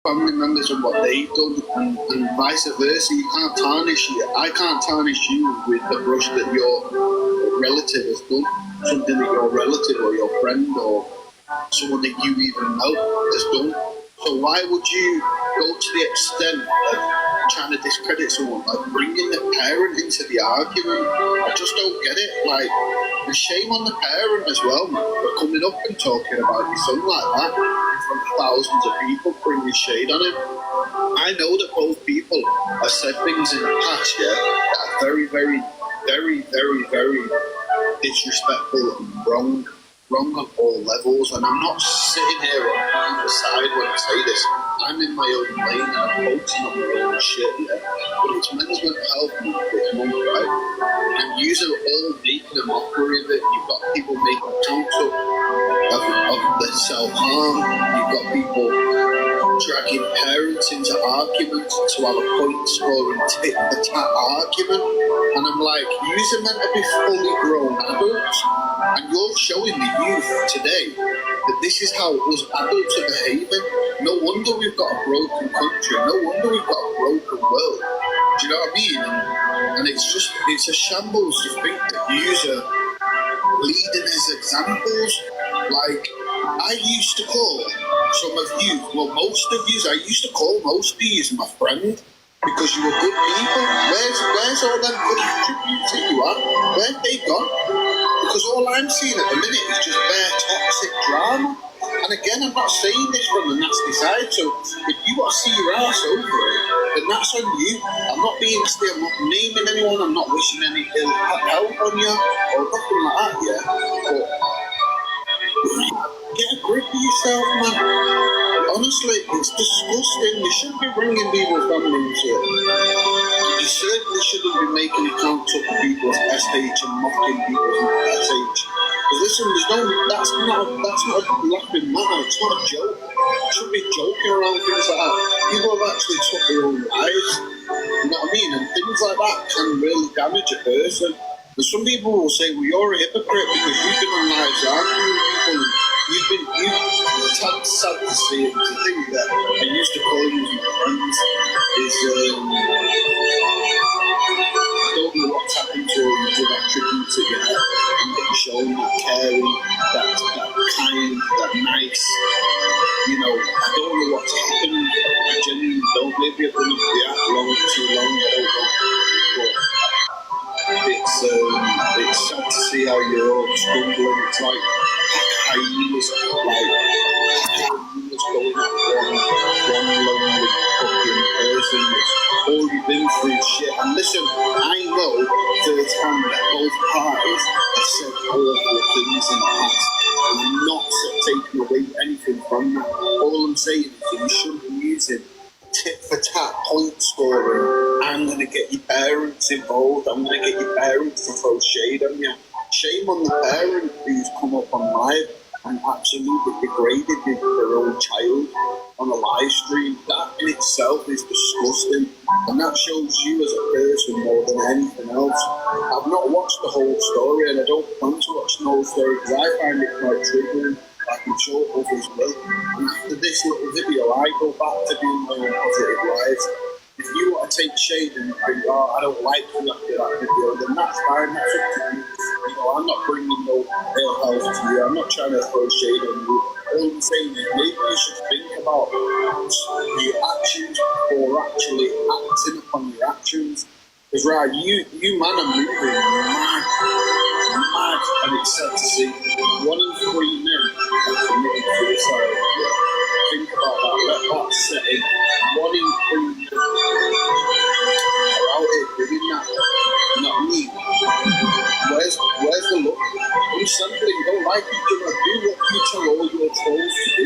family members and what they've done, and vice versa. You can't tarnish you. I can't tarnish you with the brush that your relative has done, something that your relative or your friend or someone that you even know has done. So why would you go to the extent of trying to discredit someone, like bringing the parent into the argument? I just don't get it. Like, and shame on the parent as well, man, for coming up and talking about your son like that in front of thousands of people, bringing shade on him. I know that both people have said things in the past, yeah, that are very, very, very, very, very disrespectful and wrong on all levels, and I'm not sitting here on either side when I say this. I'm in my own lane and I'm focusing on my own shit, yeah. But it's Men's Mental Health Month this month, right? And you're all making a mockery of it. You've got people making accounts up of the self-harm. You've got people dragging parents into arguments to have a point-scoring tit-for-tat argument. And I'm like, you're meant to be fully grown adults, and you're showing the youth today that this is how us adults are behaving. No wonder we've got a broken country. No wonder we've got a broken world. Do you know what I mean? And it's a shambles to think that yous are leading as examples. Like, I used to call some of you, well, most of you, I used to call most of you my friend, because you were good people. Where's all them good attributes that you are? Where have they gone? Because all I'm seeing at the minute is just bare toxic drama. And again, I'm not saying this from the nasty side, so if you want to see your ass over it, then that's on you. I'm not being nasty, I'm not naming anyone, I'm not wishing any ill health on you, or nothing like that, yeah. But get a grip of yourself, man. Honestly, it's disgusting. You shouldn't be bringing people's family into it. You certainly shouldn't be making accounts up of people's SH and mocking people's SH. Because listen, that's not a laughing matter. It's not a joke. You shouldn't be joking around things like that. People have actually took their own lives. You know what I mean? And things like that can really damage a person. And some people will say, well, you're a hypocrite because you've been on lives arguing with people. It's sad to see it. The thing that I used to call you my friends is, I don't know what's happened to all the good attributes that you have, and that you're showing, that caring, that kind, that nice. You know, I don't know what's happened. I genuinely don't. Maybe I've been up the app too long, I don't know. But it's sad to see how you're all stumbling. It's like hyenas, going at one lonely fucking person that's already been through shit. And listen, I know firsthand that both parties have said awful things in the past. I'm not taking away anything from them. All I'm saying is that you shouldn't be using tit-for-tat point scoring. I'm going to get your parents involved. I'm going to get your parents to throw shade on you. Shame on the parent who's come up on live and absolutely degraded their own child on a live stream. That in itself is disgusting, and that shows you as a person more than anything else. I've not watched the whole story, and I don't plan to watch the whole story because I find it quite triggering. Like I'm sure others will. And after this little video, I go back to doing my own positive lives. If you want to take shade and think, oh, I don't like you after that video, then that's fine, that's up to you. You know, I'm not bringing no ill health to you, I'm not trying to throw shade on you. All I'm saying is maybe you should think about your actions before actually acting upon your actions. Because right, you man are moving mad, and it's sad to see 1 in 3 men are committing suicide. Think about that, let that set in. 1 in 3 men are out here doing that. You know what I mean? Where's the love? Simply, you don't like each other, do what you tell all your trolls to do.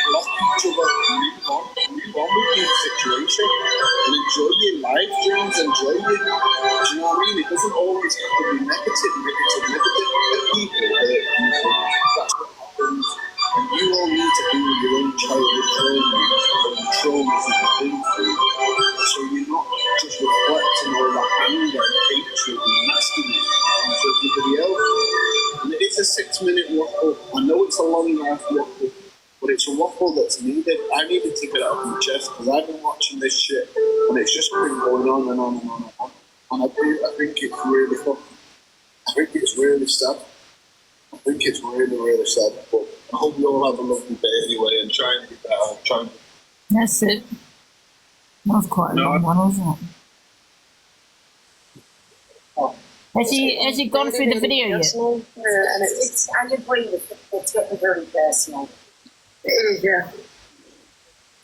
Block each other, move on with your situation, and enjoy your live streams, enjoy it. Do you know what I mean? It doesn't always have to be negative. People hurt people. That's what happens. And you all need to do your own childhood journey and the traumas that you've been through. So you're not just reflecting all that anger and hatred and nastiness onto everybody else. And it is a 6-minute waffle. I know it's a long life waffle, but it's a waffle that's needed. I needed to get it out of my chest. because I've been watching this shit, and it's just been going on and on and on and on. And I think it's really fucking, I think it's really sad. I think it's really, really sad. But I hope you all have a lovely day anyway, and try and be better. That's it. That was quite a long one, wasn't it? Has she gone through the video yet? And I agree with it. It's getting very personal. It is, yeah.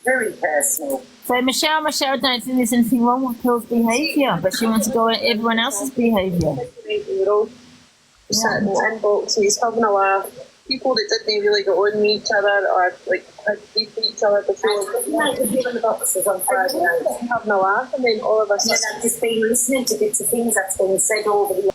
Very personal. So Michelle don't think there's anything wrong with Pearl's behaviour, but she wants to go at everyone else's behaviour. We're all sitting in boxes, having a laugh. People that didn't really get on with each other or like had beef with each other before. Like the people in the boxes on Friday night having a laugh, and then all of us. Yeah, I've just been listening to bits of things that's been said over the years.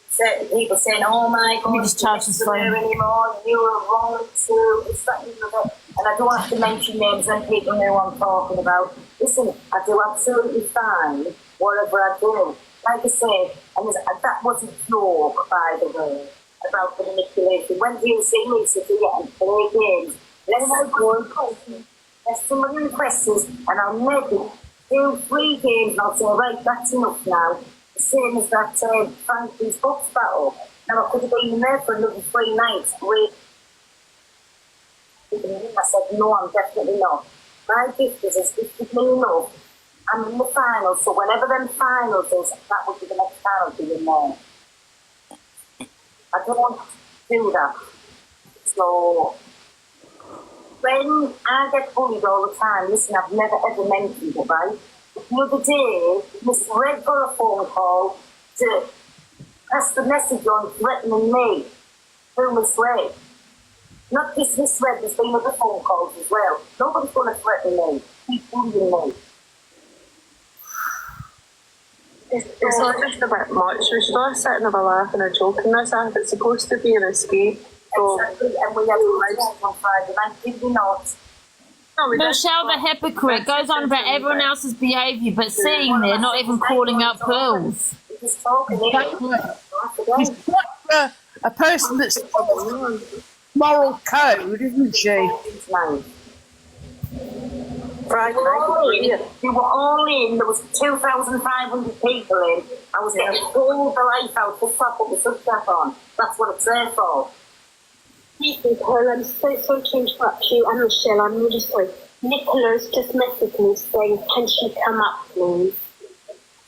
Certain people saying, "Oh my God, you just charge this phone anymore. You were wrong too." It's that and I don't have to mention names and people know what I'm talking about. Listen, I do absolutely fine whatever I do. Like I said, and that wasn't pure, by the way, about the manipulation. When do you see me sitting and play games? Let's go and question. Let's somebody requests and I'll maybe do 3 games and I'll say, right, that's enough now. The same as that Frankie's box battle. Now I could have been there for another 3 nights. I said, no, I'm definitely not. My gift is if you me enough, I'm in the finals, so whenever them finals is, that would be the next final being there. I don't want to do that. So, when I get bullied all the time, listen, I've never ever mentioned it, right? But the other day, Miss Red got a phone call to pass the message on threatening me through Miss Red. Not just Miss Red, there's been other phone calls as well. Nobody's going to threaten me. Keep bullying me. It's not just a bit much. We should all sit and have a laugh and a joke in this app. It's supposed to be an escape. So exactly, and we had a on Friday night, did we not? No, Michelle the hypocrite goes on about everyone else's behaviour, but sitting there not even calling out Pearls. He's talking She's a person that's moral code, isn't she? Right, there was 2,500 people in. I was getting all the life out to put the subject on. That's what it's there for. Pearl, I'm so sorry to interrupt you. I'm Michelle, I'm really sorry. Nicola's just messaged me saying, can she come up, please?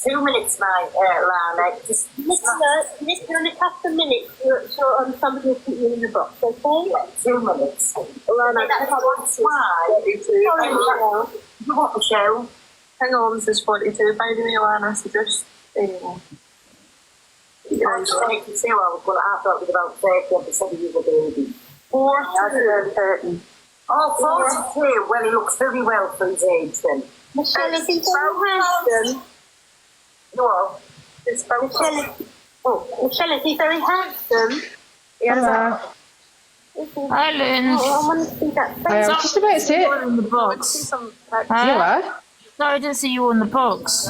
2 minutes, my Lana. Nicola, in a couple of minutes, somebody will put you in the box, okay? Yeah, 2 minutes. Lana, that's why. You want Michelle? Hang on, this is 42. By the way, Lana, so just... I was trying to say I was going to have that with about 30% of you were baby. 30. Oh, 42. Well, he looks very well for his age then. Michelle, is he very handsome? No. Michelle, is he very handsome? Yeah. Hi, Lynn. I want to see that face. I was just about to say it. In the box. You are? No, I didn't see you in the box.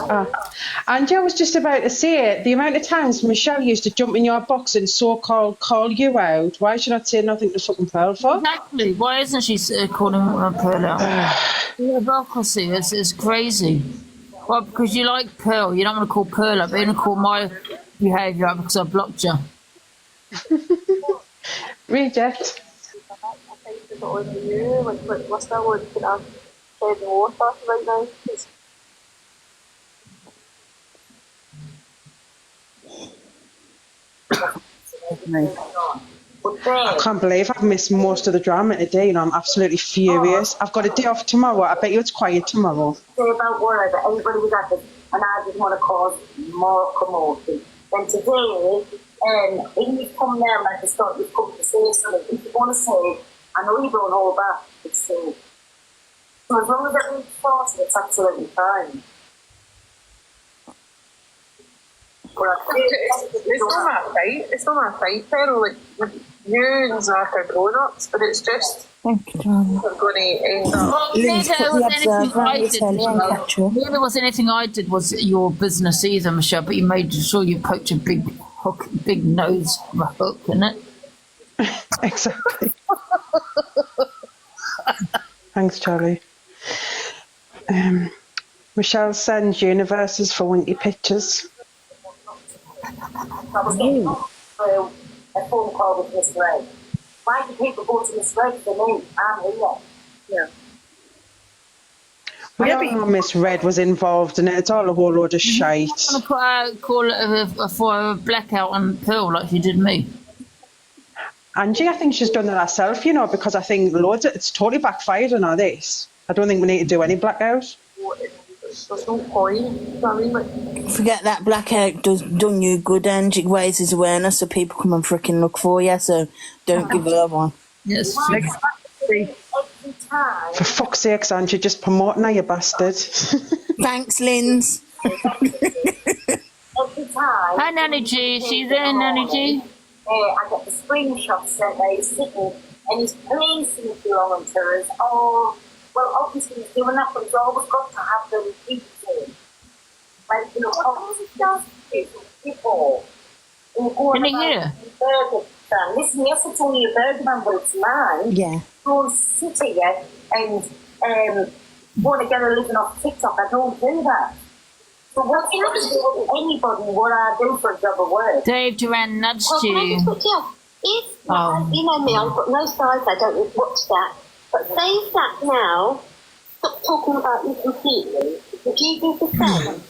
Angie, I was just about to say it. The amount of times Michelle used to jump in your box and so-called call you out. Why should I say nothing to fucking Pearl for? Exactly. Why isn't she calling Pearl out? Hypocrisy is crazy. Well, because you like Pearl. You don't want to call Pearl up. You're going to call my behaviour up because I blocked you. Reject. I can't believe I've missed most of the drama today. You know, I'm absolutely furious. I've got a day off tomorrow. I bet you it's quiet tomorrow. Say about whatever, everybody was at it, and I didn't want to cause more commotion. Then today, when you come there and I just thought you'd come to say something, if you want to say it, I know you don't hold back, it's so as long as it reinforces, it's absolutely fine. It's not my fight. It's not my fight, Pearl. Like, you and Zach are grown-ups, but it's just... Thank you, darling. We're going to end up... There wasn't anything I did was your business either, Michelle, but you made sure you poked your big hook, big nose hook in it. Exactly. Thanks, Charlie. Michelle sends universes for winky pictures. I was getting through a phone call with Miss Ray. Why do people go to Miss Ray for me? I'm here. Yeah. We don't know Miss Red was involved in it. It's all a whole load of shite. I'm going to call it for a blackout on Pearl like she did me. Angie, I think she's done that herself, you know, because I think it's totally backfired on her, this. I don't think we need to do any blackout. There's no point. Forget that blackout done you good, Angie. Raises awareness so people come and freaking look for you, so don't give her one. Yes. For fuck's sake, Angie, just promoting her, you bastard. Thanks, Linz. Every time. Hi, Nanny G. She's there, Nanny G. I get the screenshots sent where he's sitting and he's placing kilometres. Oh, well, obviously he's doing that, but he's always got to have the repeating. Like, you know, people. Can you hear? Listen, yes, it's only a burger man, but it's mine. Yeah. Don't sit here and want to get a living off TikTok. I don't do that. So what's got to do with anybody what I do for a job of work? Dave Duran nudged Well, can I you. just put you off? If, you know me, I've got no sides, I don't watch that. But save that now, stop talking about you completely. Would you do the same?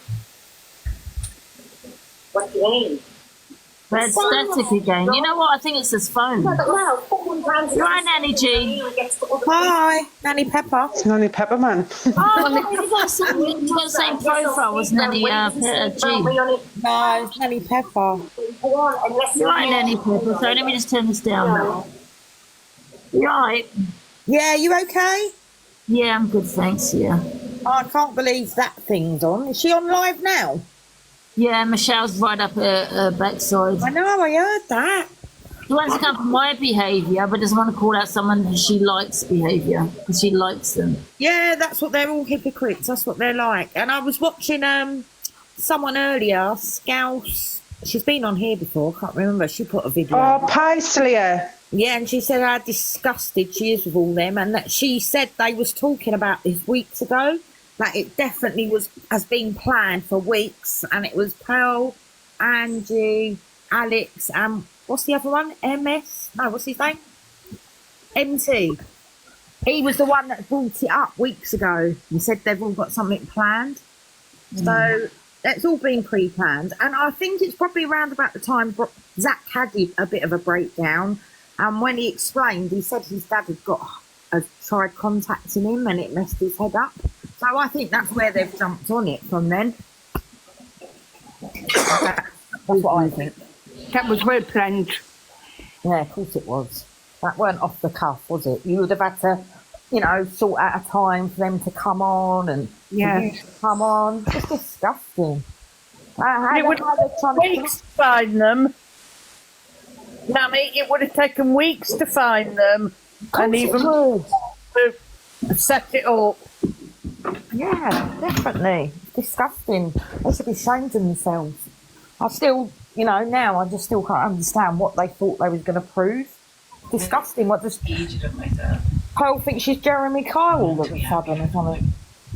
What do you mean? Red static again. You know what? I think it's his phone. No, but now, sometimes You're right, Nanny G. Hi, Nanny Pepper. It's Nanny Pepper, man. Oh, you got the same profile as Nanny G. No, it's Nanny Pepper. You're right, Nanny Pepper. So let me just turn this down. You're right. Yeah, you okay? Yeah, I'm good, thanks. Yeah. I can't believe that thing's on. Is she on live now? Yeah, Michelle's right up her backside. I know, I heard that. She wants to come for my behaviour, but doesn't want to call out someone who she likes behaviour because she likes them. Yeah, that's what they're all hypocrites. That's what they're like. And I was watching someone earlier, Scouse. She's been on here before. I can't remember. She put a video. Oh, Paisley. Yeah, and she said how disgusted she is with all them, and that she said they was talking about this weeks ago. Like it definitely has been planned for weeks, and it was Pearl, Angie, Alex, and what's the other one? MS? No, what's his name? MT. He was the one that brought it up weeks ago and said they've all got something planned. So it's all been pre-planned, and I think it's probably around about the time Zach had a bit of a breakdown, and when he explained, he said his dad had tried contacting him and it messed his head up. So I think that's where they've jumped on it from then. That's what I think. That was well planned. Yeah, of course it was. That weren't off the cuff, was it? You would have had to, sort out a time for them to come on and for you to come on. It's disgusting. It would have taken weeks to find them. Nanny, it would have taken weeks to find them and even to set it up. Yeah, definitely. Disgusting. They should be ashamed of themselves. I still, now I just still can't understand what they thought they was going to prove. Disgusting. What does Pearl think she's Jeremy Kyle all of a sudden or something?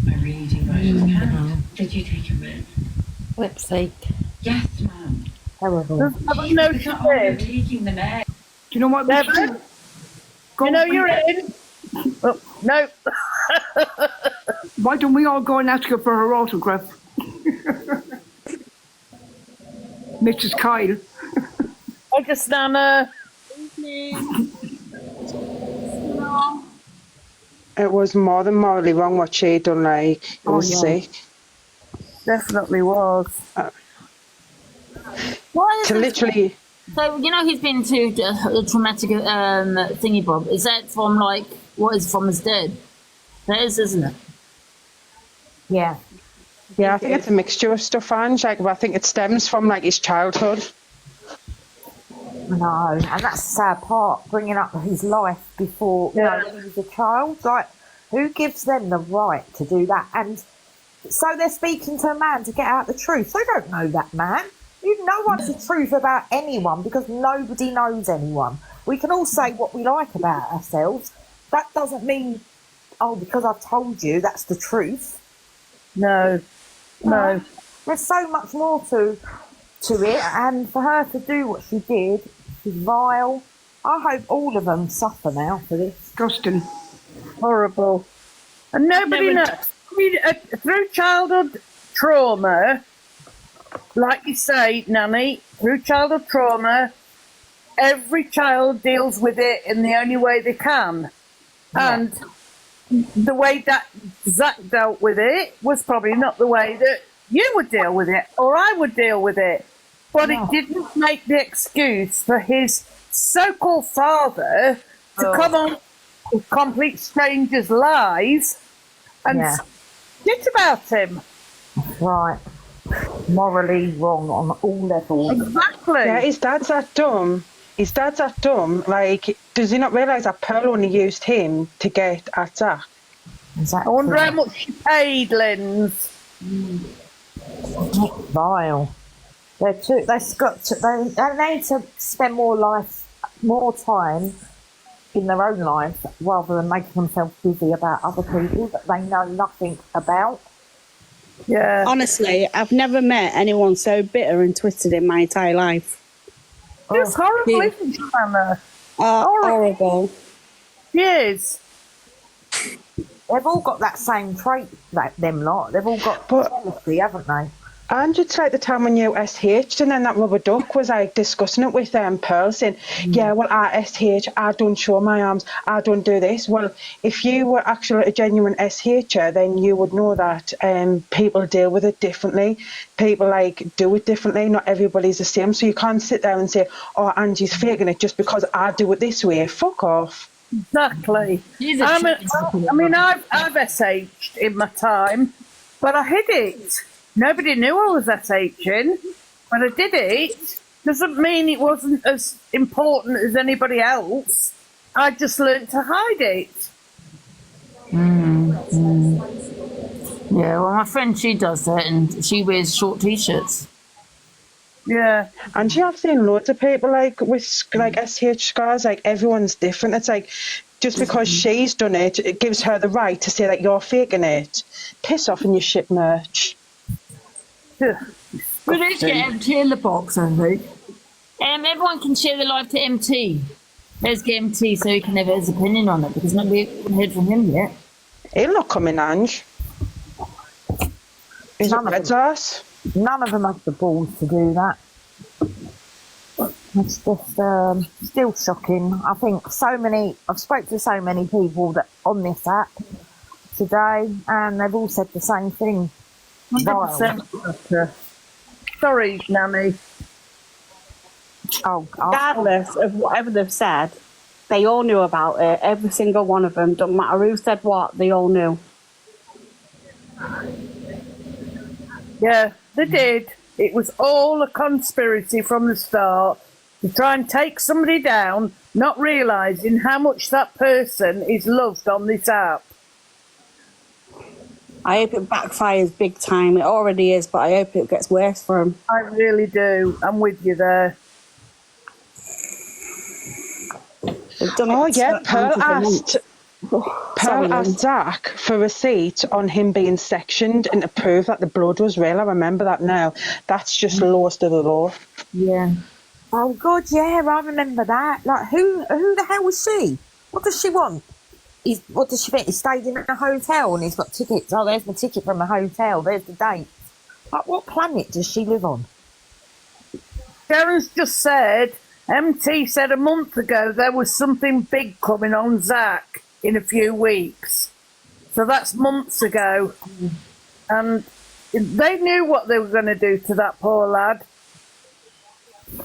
I really do know. Did you take a med? Lipstick. Yes, ma'am. Terrible. No, she did. Taking the med. Do you know what, Devin? You know you're in. Oh, no. Why don't we all go and ask her for her autograph? Mrs. Kyle. I just Nana. It was more than morally wrong what she done, like, it was sick. Definitely was. Why is To literally... So, he's been to the traumatic thingy bob. Is that from, what is from his dad? That is, isn't it? Yeah. Yeah, I think it's a mixture of stuff, Ange. Like, I think it stems from, his childhood. No, and that's the sad part, bringing up his life before he was a child. Like, who gives them the right to do that? And so they're speaking to a man to get out the truth. They don't know that man. No one's the truth about anyone because nobody knows anyone. We can all say what we like about ourselves. That doesn't mean, because I've told you, that's the truth. No. There's so much more to it, and for her to do what she did is vile. I hope all of them suffer now for this. Disgusting. Horrible. And nobody knows. I mean, through childhood trauma, like you say, Nanny, through childhood trauma, every child deals with it in the only way they can. Yeah. And the way that Zach dealt with it was probably not the way that you would deal with it or I would deal with it. But it didn't make the excuse for his so-called father to come on complete strangers' lives and shit about him. Right. Morally wrong on all levels. Exactly. Yeah, his dad's that dumb. Like, does he not realise that Pearl only used him to get at Zach? Exactly. I wonder how much she paid, Linz. Vile. They need to spend more time in their own life rather than making themselves busy about other people that they know nothing about. Yeah. Honestly, I've never met anyone so bitter and twisted in my entire life. It's horrible, isn't it, Anna? Horrible. Yes. They've all got that same trait, them lot. They've all got jealousy, haven't they? And it's like the time when you SH'd and then that rubber duck was like discussing it with Pearl saying, yeah, well, I SH, I don't show my arms, I don't do this. Well, if you were actually a genuine SH'er, then you would know that people deal with it differently. People do it differently. Not everybody's the same. So you can't sit there and say, oh, Angie's faking it just because I do it this way. Fuck off. Exactly. I've SH'd in my time, but I hid it. Nobody knew I was SHing, but I did it. Doesn't mean it wasn't as important as anybody else. I just learned to hide it. Yeah, well, my friend, she does that, and she wears short T-shirts. Yeah, and you have seen loads of people with SH scars. Everyone's different. It's just because she's done it, it gives her the right to say that you're faking it. Piss off in your shit merch. We need to get MT in the box, I think. Everyone can share their life to MT. Let's get MT so he can have his opinion on it, because nobody heard from him yet. He'll not come in, Ange. Is it Red's ass? None of them have the balls to do that. It's just still shocking. I think I've spoken to so many people that on this app today, and they've all said the same thing. 100%. Sorry, Nanny. Regardless of whatever they've said, they all knew about it. Every single one of them. Don't matter who said what, they all knew. Yeah, they did. It was all a conspiracy from the start to try and take somebody down, not realising how much that person is loved on this app. I hope it backfires big time. It already is, but I hope it gets worse for him. I really do. I'm with you there. Oh, yeah, Pearl asked Zach for receipts on him being sectioned and to prove that the blood was real. I remember that now. That's just lowest of the law. Yeah. Oh, God, yeah, I remember that. Who the hell was she? What does she want? What does she think? He stayed in a hotel and he's got tickets. Oh, there's my ticket from the hotel. There's the date. What planet does she live on? Sharon's just said, MT said a month ago there was something big coming on Zach in a few weeks. So that's months ago. And they knew what they were going to do to that poor lad.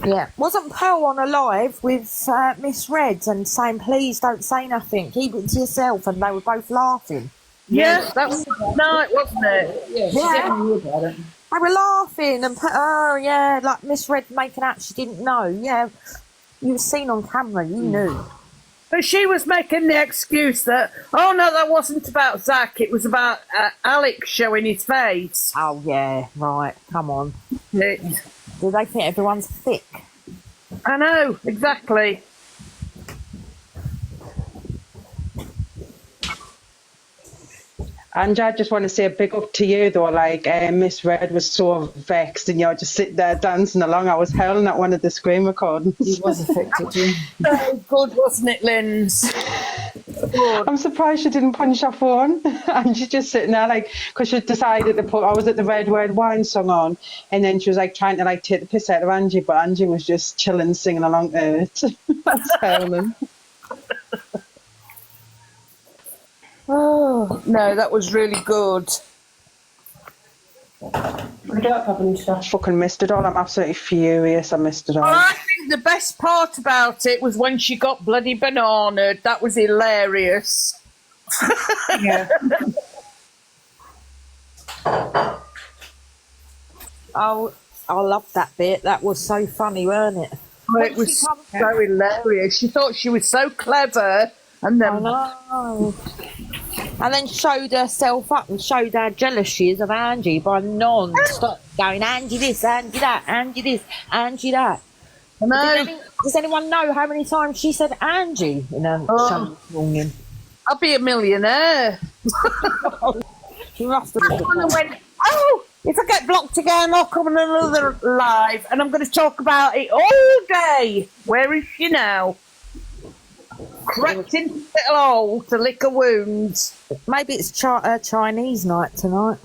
Yeah. Wasn't Pearl on a live with Miss Red and saying, please don't say nothing, keep it to yourself, and they were both laughing? Yeah, that was night, wasn't it? Yeah. They were laughing and, Miss Red making out she didn't know. Yeah, you were seen on camera, you knew. But she was making the excuse that, oh no, that wasn't about Zach, it was about Alex showing his face. Oh yeah, right, come on. Do they think everyone's thick? I know, exactly. Angie, I just want to say a big up to you though. Like Miss Red was so vexed, and you're just sitting there dancing along. I was howling at one of the screen recordings. He was affected, yeah. So good, wasn't it, Linz? I'm surprised she didn't punch her phone. And she's just sitting there, like, because she decided to put, I was at the Red Wine song on, and then she was like trying to like take the piss out of Angie, but Angie was just chilling, singing along to it. That's howling. Oh, no, that was really good. I fucking missed it all. I'm absolutely furious. I missed it all. I think the best part about it was when she got bloody bananaed. That was hilarious. Yeah. Oh, I love that bit. That was so funny, weren't it? It was so hilarious. She thought she was so clever, and then And then showed herself up and showed how jealous she is of Angie by non-stop going, Angie this, Angie that, Angie this, Angie that. Does anyone know how many times she said Angie in her show this morning? I'll be a millionaire. She must have been. And I went, oh, if I get blocked again, I'll come on another live, and I'm going to talk about it all day. Where is she now? Crept into the little hole to lick her wounds. Maybe it's Chinese night tonight.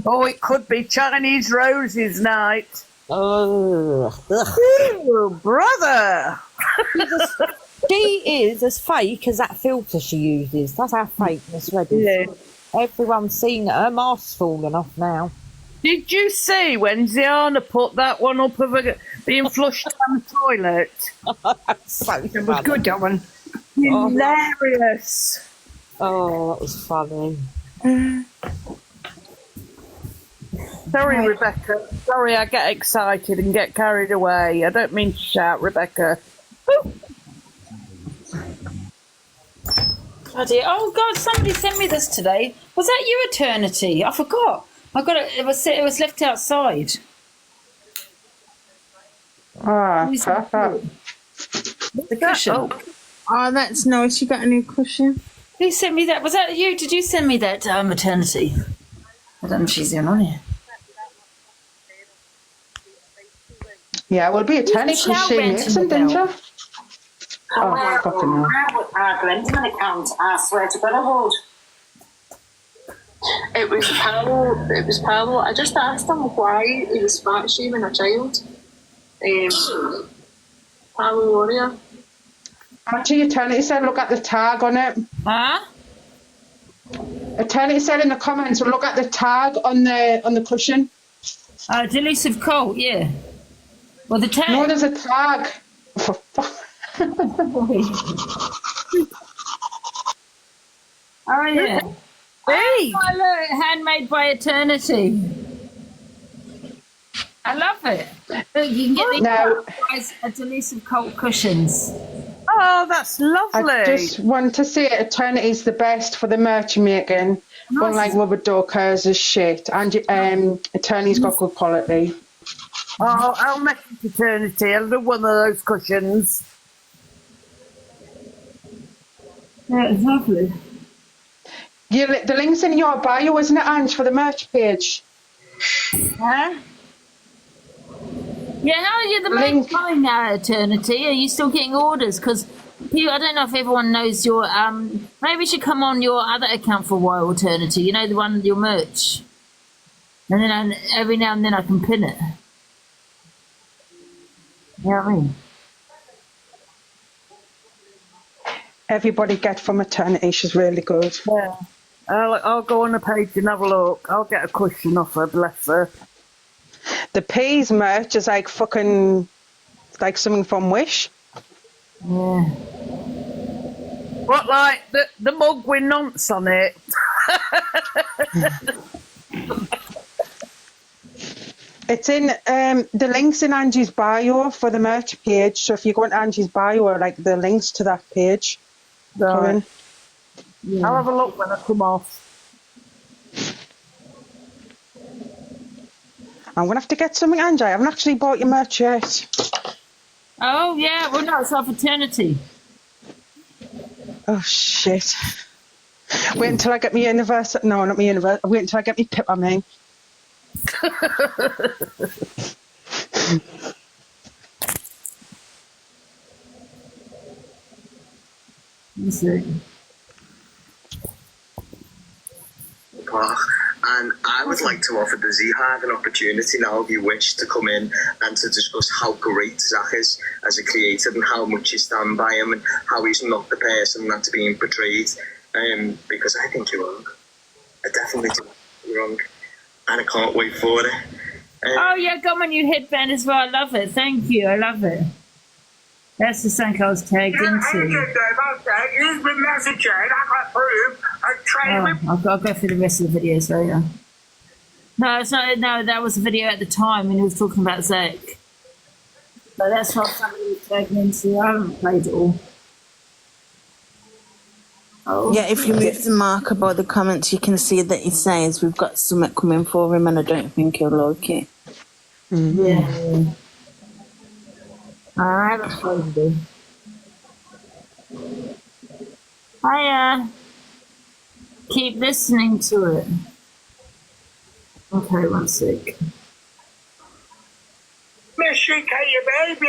Oh, it could be Chinese Roses night. Oh, Ooh, brother. She is as fake as that filter she uses. That's how fake Miss Red is. Yeah. Everyone's seen it. Her mask's fallen off now. Did you see when Ziana put that one up of her being flushed down the toilet? So It was good, that one. Hilarious. Oh, that was funny. Sorry, Rebecca. Sorry, I get excited and get carried away. I don't mean to shout, Rebecca. Oh God! Somebody sent me this today. Was that you, Eternity? I forgot. I got it. It was left outside. Ah, perfect. The cushion. Oh, that's nice. You got a new cushion? Who sent me that? Was that you? Did you send me that, Eternity? I don't know if she's in on here. Yeah, it will be a tennis because she makes them, didn't you? Oh, fucking hell. Our Glendon account, I swear to God, I would. It was Paolo. It was Paolo. I just asked him why he was fat shaming a child. Paolo Warrior. Actually, Eternity said look at the tag on it. Huh? Eternity said in the comments, look at the tag on the cushion. Delusive Colt, yeah. Well, the tag. No, there's a tag. For fuck. Oh, yeah. Hey! Oh, look, handmade by Eternity. I love it. Look, you can get these guys at Delusive Colt cushions. Oh, that's lovely. I just want to say Eternity's the best for the merch making. Unlike Rubber Duck, hers is shit. And Eternity's got good quality. Oh, I'll make it Eternity. I'll do one of those cushions. Yeah, it's lovely. The link's in your bio, isn't it, Ange, for the merch page? Huh? Yeah, how are you the merch going now, Eternity? Are you still getting orders? Because I don't know if everyone knows your maybe you should come on your other account for a while, Eternity. You know, the one with your merch. And then every now and then I can pin it. You know what I mean? Everybody get from Eternity, she's really good. Yeah. I'll go on the page and have a look. I'll get a cushion off her, bless her. The Peas merch is like fucking, like something from Wish. Yeah. What, like the mug with nonce on it? It's in, the link's in Angie's bio for the merch page. So if you go on Angie's bio, like the links to that page. Right. Yeah. I'll have a look when I come off. I'm going to have to get something, Angie. I haven't actually bought your merch yet. Oh, yeah. Well, no, it's off Eternity. Oh, shit. Wait until I get my university. No, not my university. Wait until I get my pip, I mean. And I would like to offer the Z-Hive an opportunity now, if you wish, to come in and to discuss how great Zach is as a creator and how much you stand by him and how he's not the person that's being portrayed. Because I think you're wrong. I definitely think you're wrong. And I can't wait for it. Oh, yeah, got my new headband as well. I love it. Thank you. I love it. That's the thing I was tagged into. He's been messaging. I got proof. I'll go through the rest of the videos later. No, it's not. No, that was a video at the time when he was talking about Zach. So that's what somebody was tagged into. I haven't played it all. Oh. Yeah, if you move the marker by the comments, you can see that it says we've got something coming for him, and I don't think he'll like it. Mm-hmm. Yeah. I haven't played it. I keep listening to it. Okay, one sec. Miss you, your baby.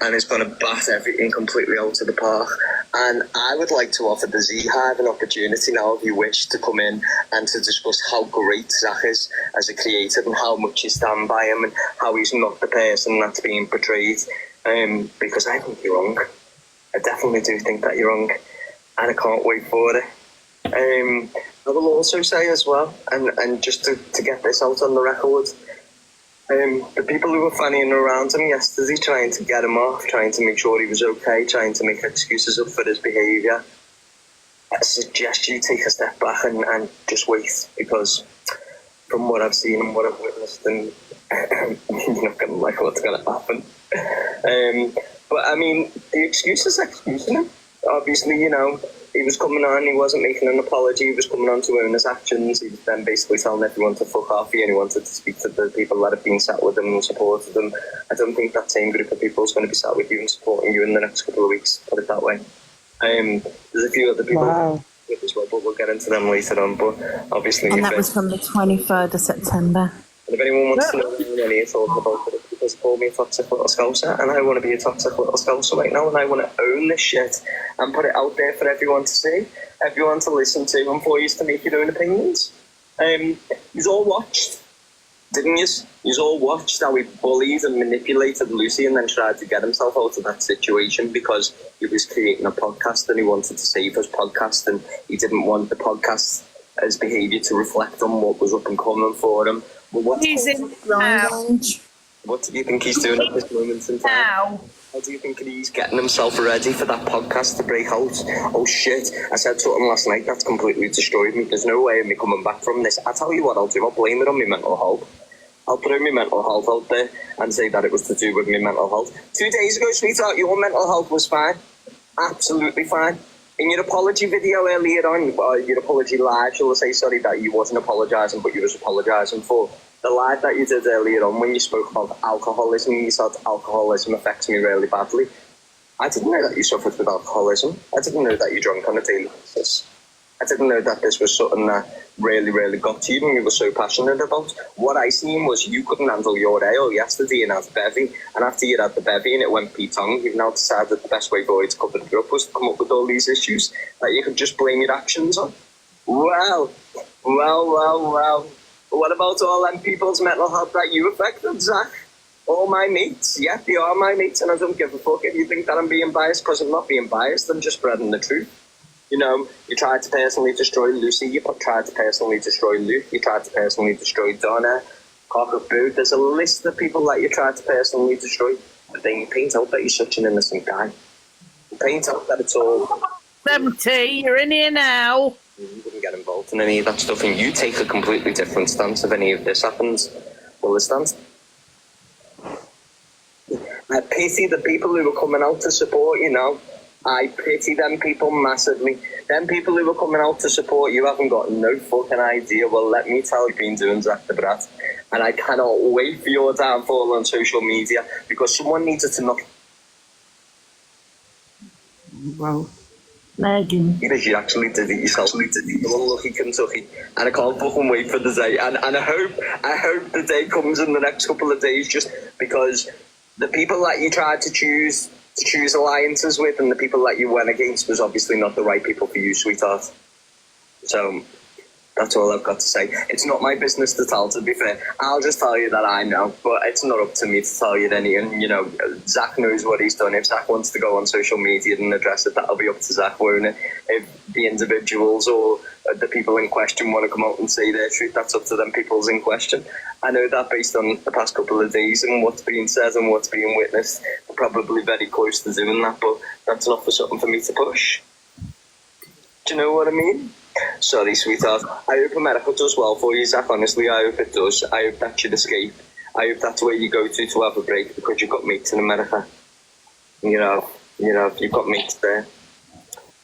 And it's going to bat everything completely out of the park. And I would like to offer the Z-Hive an opportunity now, if you wish, to come in and to discuss how great Zach is as a creator and how much you stand by him and how he's not the person that's being portrayed. Because I think you're wrong. I definitely do think that you're wrong. And I can't wait for it. I will also say as well, and just to get this out on the record, the people who were fannying around him yesterday, trying to get him off, trying to make sure he was okay, trying to make excuses up for his behaviour, I suggest you take a step back and just wait, because from what I've seen and what I've witnessed, and you're not going to like what's going to happen. But I mean, the excuse is excusing him. Obviously, you know, he was coming on, he wasn't making an apology, he was coming on to own his actions, he was then basically telling everyone to fuck off, he only wanted to speak to the people that have been sat with him and supported them. I don't think that same group of people is going to be sat with you and supporting you in the next couple of weeks, put it that way. There's a few other people as well, but we'll get into them later on, but obviously... And that was from the 23rd of September. And if anyone wants to know any of talking about it, because call me a toxic little scouser, and I want to be a toxic little scouser right now, and I want to own this shit and put it out there for everyone to see, everyone to listen to, and for you to make your own opinions. You've all watched, didn't you? You've all watched how he bullied and manipulated Lucy and then tried to get himself out of that situation because he was creating a podcast and he wanted to save his podcast and he didn't want the podcast, his behaviour, to reflect on what was up and coming for him. What do you think he's doing at this moment in time? How do you think he's getting himself ready for that podcast to break out? Oh shit, I said something last night that's completely destroyed me. There's no way of me coming back from this. I'll tell you what I'll do, I'll blame it on my mental health. I'll throw my mental health out there and say that it was to do with my mental health. 2 days ago, sweetheart, your mental health was fine. Absolutely fine. In your apology video earlier on, your apology live, shall I say, sorry, that you wasn't apologising, but you was apologising for. The live that you did earlier on when you spoke about alcoholism, you said alcoholism affects me really badly. I didn't know that you suffered with alcoholism. I didn't know that you drank on a daily basis. I didn't know that this was something that really, really got to you and you were so passionate about. What I seen was you couldn't handle your ale yesterday and had bevy, and after you had the bevy and it went P-tongue, you've now decided the best way for you to cover it up was to come up with all these issues that you could just blame your actions on. Well. What about all them people's mental health that you affected, Zach? All my mates, yeah, they are my mates, and I don't give a fuck if you think that I'm being biased, because I'm not being biased, I'm just spreading the truth. You know, you tried to personally destroy Lucy, you tried to personally destroy Luke, you tried to personally destroy Donna, Cockapoo. There's a list of people that you tried to personally destroy, but then you paint out that you're such an innocent guy. You paint out that it's all... 70, you're in here now. You wouldn't get involved in any of that stuff, and you take a completely different stance if any of this happens. Well, the stance. I pity the people who are coming out to support you now. I pity them people massively. Them people who are coming out to support you haven't got no fucking idea. Well, let me tell you, you've been doing Zach the Brat, and I cannot wait for your downfall on social media because someone needed to knock. Wow. Megan. Because you actually did it yourself. You unlucky Kentucky. And I can't fucking wait for the day. And I hope the day comes in the next couple of days, just because the people that you tried to choose alliances with and the people that you went against was obviously not the right people for you, sweetheart. So that's all I've got to say. It's not my business to tell, to be fair. I'll just tell you that I know, but it's not up to me to tell you any. And, you know, Zach knows what he's done. If Zach wants to go on social media and address it, that'll be up to Zach, won't it? If the individuals or the people in question want to come out and say their truth, that's up to them people's in question. I know that based on the past couple of days and what's being said and what's being witnessed, they're probably very close to doing that, but that's not for something for me to push. Do you know what I mean? Sorry, sweetheart. I hope America does well for you, Zach. Honestly, I hope it does. I hope that you'd escape. I hope that's where you go to have a break, because you've got mates in America. You know, you've got mates there.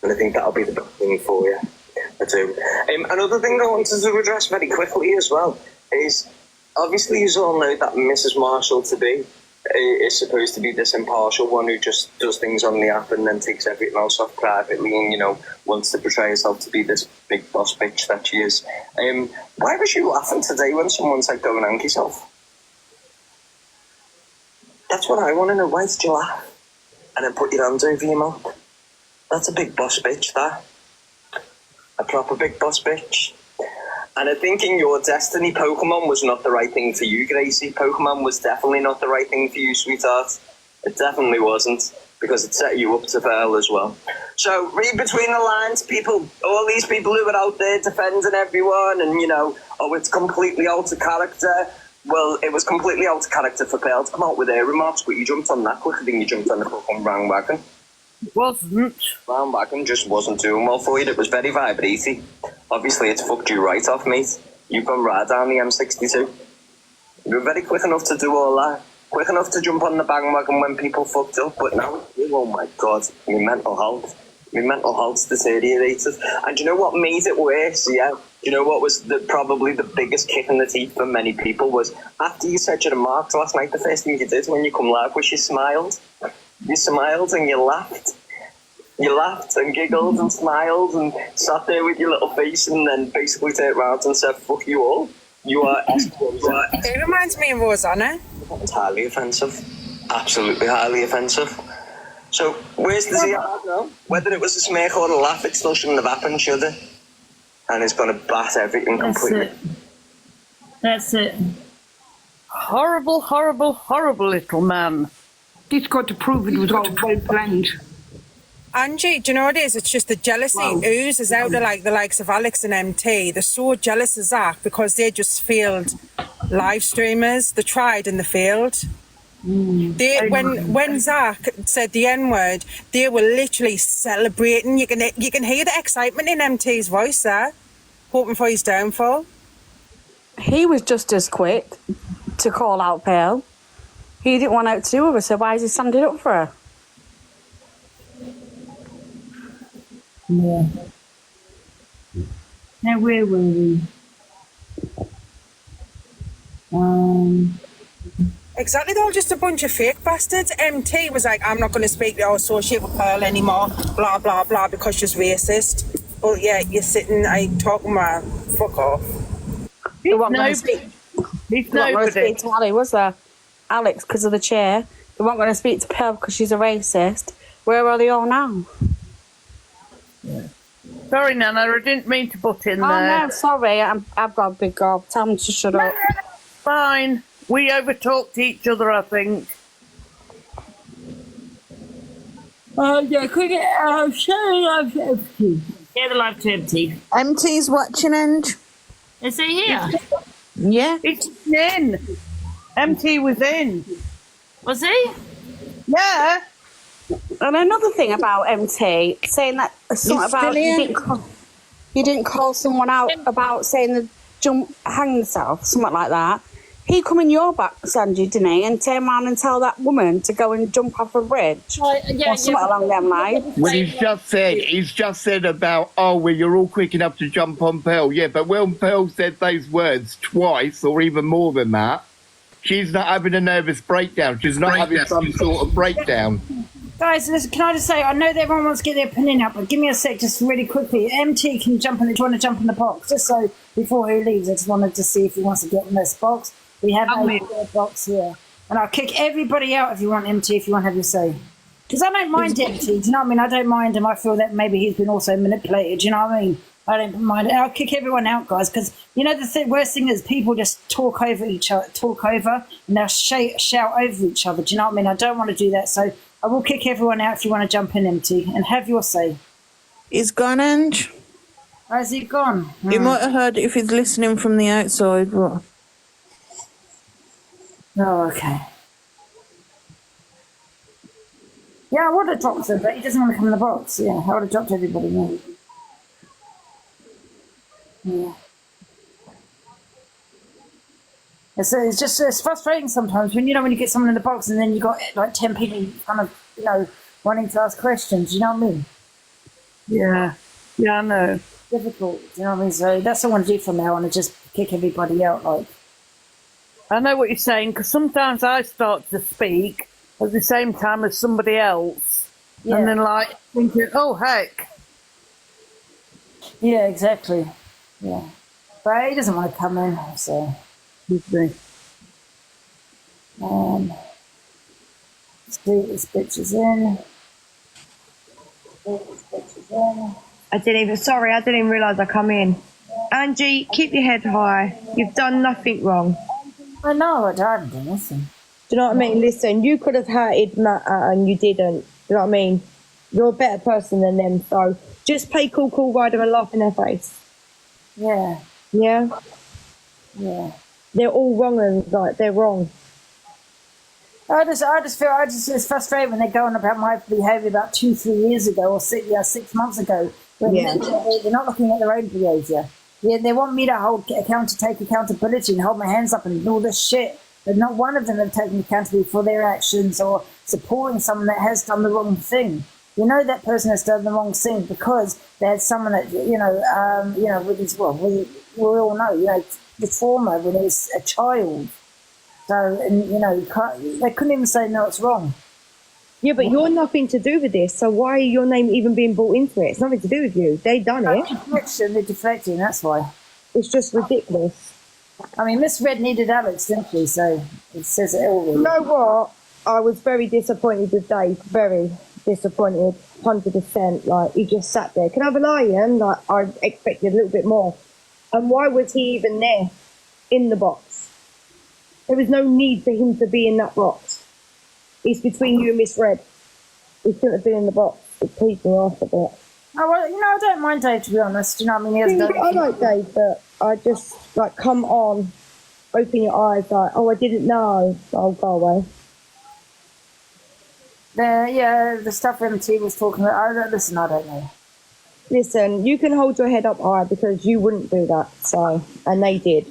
And I think that'll be the best thing for you. I do. Another thing I wanted to address very quickly as well is, obviously you all know that Mrs. Marshall to-be is supposed to be this impartial one who just does things on the app and then takes everything else off privately and, you know, wants to portray herself to be this big boss bitch that she is. Why was you laughing today when someone said go and hang yourself? That's what I want to know. Why did you laugh? And then put your hands over your mouth? That's a big boss bitch, that. A proper big boss bitch. And I think in your destiny, Pokemon was not the right thing for you, Gracie. Pokemon was definitely not the right thing for you, sweetheart. It definitely wasn't, because it set you up to fail as well. So read between the lines, people. All these people who are out there defending everyone and, you know, oh, it's completely out of character. Well, it was completely out of character for Pearl to come out with her remarks, but you jumped on that quicker than you jumped on the fucking bandwagon. Wasn't. Bandwagon just wasn't doing well for you. It was very vibrating. Obviously, it's fucked you right off, mate. You've gone right down the M62. You were very quick enough to do all that. Quick enough to jump on the bandwagon when people fucked up. But now, oh my God, your mental health. Your mental health's deteriorated. And do you know what made it worse? Yeah. Do you know what was probably the biggest kick in the teeth for many people was after you said your remarks last night, the first thing you did when you come live was you smiled. You smiled and you laughed. You laughed and giggled and smiled and sat there with your little face and then basically turned around and said, fuck you all. You are It reminds me of Rosanna. It's highly offensive. Absolutely highly offensive. So, where's the ZR now? Whether it was a smirk or a laugh, it still shouldn't have happened, should it? And it's going to bat everything completely. That's it. Horrible, horrible, horrible little man. He's got to prove it was all well planned. Angie, do you know what it is? It's just the jealousy oozes out of like the likes of Alex and MT. They're so jealous of Zach because they just failed live streamers. They tried and they failed. When Zach said the N-word, they were literally celebrating. You can hear the excitement in MT's voice there, hoping for his downfall. He was just as quick to call out Pearl. He didn't want out to do with her, so why is he standing up for her? Yeah. Now where were we? Exactly, they're all just a bunch of fake bastards. MT was like, I'm not going to speak or associate with Pearl anymore, blah, blah, blah, because she's racist. But yeah, you're sitting, talking about, fuck off. They weren't going to speak to Ali, was there? Alex, because of the chair. They weren't going to speak to Pearl because she's a racist. Where are they all now? Yeah. Sorry, Nana, I didn't mean to butt in there. Oh, no, sorry, I've got a big gob. Tell them to shut up. Fine. We overtalked each other, I think. Yeah, could you share the live to empty? Share the live to empty. MT's watching, Ange. Is he here? Yeah. It's in. MT was in. Was he? Yeah. And another thing about MT, saying that something about you didn't call someone out about saying the hang themselves, something like that. He come in your back, Sanji, didn't he, and turn around and tell that woman to go and jump off a bridge or something along them lines. Well, he's just said about, oh, well, you're all quick enough to jump on Pearl. Yeah, but when Pearl said those words twice or even more than that, she's not having a nervous breakdown. She's not having some sort of breakdown. Guys, listen, can I just say, I know that everyone wants to get their opinion out, but give me a sec, just really quickly. MT, can you jump in? Do you want to jump in the box? Just so before he leaves, I just wanted to see if he wants to get in this box. We have a box here, and I'll kick everybody out if you want MT. If you want to have your say, because I don't mind MT. Do you know what I mean? I don't mind him. I feel that maybe he's been also manipulated. Do you know what I mean? I don't mind it. I'll kick everyone out, guys, because you know the worst thing is people just talk over each other, and they'll shout over each other. Do you know what I mean? I don't want to do that, so I will kick everyone out if you want to jump in, MT, and have your say. He's gone, Ange. Where's he gone? You might have heard if he's listening from the outside, but... Oh, okay. Yeah, I would have dropped him, but he doesn't want to come in the box. Yeah, I would have dropped everybody. Yeah. It's just it's frustrating sometimes when you get someone in the box and then you got like 10 people kind of wanting to ask questions. You know what I mean? Yeah, I know. Difficult. You know what I mean? So that's what I want to do from now on, and just kick everybody out. Like, I know what you're saying, because sometimes I start to speak at the same time as somebody else, and then like thinking, oh heck. Yeah, exactly. Yeah, but he doesn't want to come in, so. Let's see this bitch is in. I didn't even realise I come in. Angie, keep your head high. You've done nothing wrong. I know, I didn't do nothing. Do you know what I mean? Listen, you could have hated Matt and you didn't. Do you know what I mean? You're a better person than them, so just play cool, ride them and laugh in their face. Yeah. Yeah? Yeah. They're all wrong and like they're wrong. I just feel it's frustrating when they're going about my behaviour about 2-3 years ago or 6 months ago. When they're not looking at their own behaviour. Yeah, they want me to take accountability and hold my hands up and all this shit. But not one of them have taken accountability for their actions or supporting someone that has done the wrong thing. You know that person has done the wrong thing because they had someone that with his we all know the trauma when he was a child. So, and they couldn't even say no, it's wrong. Yeah, but you're nothing to do with this, so why are your name even being brought into it? It's nothing to do with you. They done it. They're deflecting, that's why. It's just ridiculous. I mean, Miss Red needed Alex, didn't she? So it says it all. Really. You know what? I was very disappointed with Dave. Very disappointed. 100%. Like, he just sat there. Can I have a lion? Like, I expected a little bit more. And why was he even there in the box? There was no need for him to be in that box. It's between you and Miss Red. He shouldn't have been in the box. It pleased me off a bit. Oh, well, I don't mind Dave, to be honest. You know what I mean? I like Dave, but I just, like, come on, open your eyes, like, oh, I didn't know. I'll go away. The stuff MT was talking about, I don't know. Listen, you can hold your head up high because you wouldn't do that, so, and they did.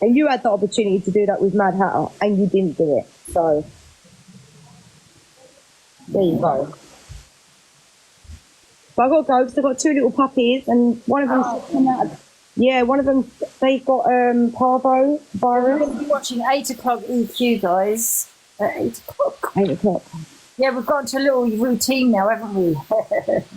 And you had the opportunity to do that with Mad Hatter, and you didn't do it, so. There you go. But I've got to go because I've got 2 little puppies, and one of them's come out. Yeah, one of them, they've got parvo virus. We're going to be watching 8 o'clock EQ, guys. At 8 o'clock. 8 o'clock. Yeah, we've got into a little routine now, haven't we?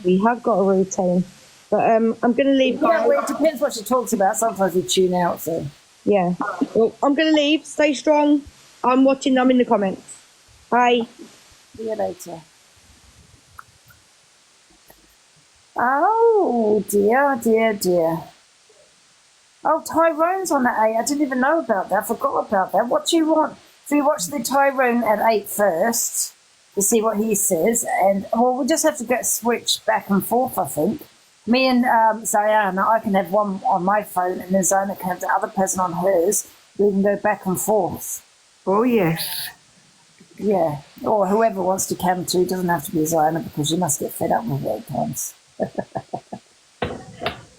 We have got a routine. But I'm going to leave. Yeah, well, it depends what she talks about. Sometimes we tune out, so. Yeah. Well, I'm going to leave. Stay strong. I'm watching them in the comments. Bye. See you later. Oh, dear. Oh, Tyrone's on at 8. I didn't even know about that. I forgot about that. What do you want? So we watch the Tyrone at 8 first to see what he says. And, well, we just have to get switched back and forth, I think. Me and Ziana, I can have one on my phone and then Ziana can have the other person on hers. We can go back and forth. Oh, yes. Yeah. Or whoever wants to come to. It doesn't have to be Ziana because you must get fed up with it at times.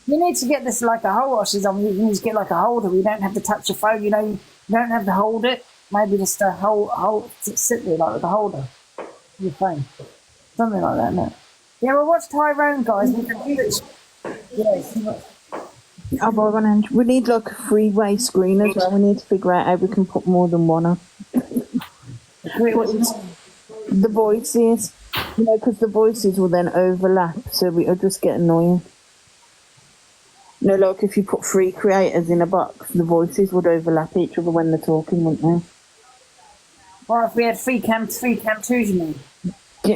You need to get this like a holder. She's on. You need to get like a holder. You don't have to touch your phone. You don't have to hold it. Maybe just a hold sit there like with a holder. Your phone, something like that. No. Yeah, well, watch Tyrone, guys. We can do it. Oh, we need like a 3-way screen as well. We need to figure out how we can put more than one on. The voices. You know, because the voices will then overlap, so it'll just get annoying. You know, like if you put 3 creators in a box, the voices would overlap each other when they're talking, wouldn't they? Or if we had three cam twos, you mean?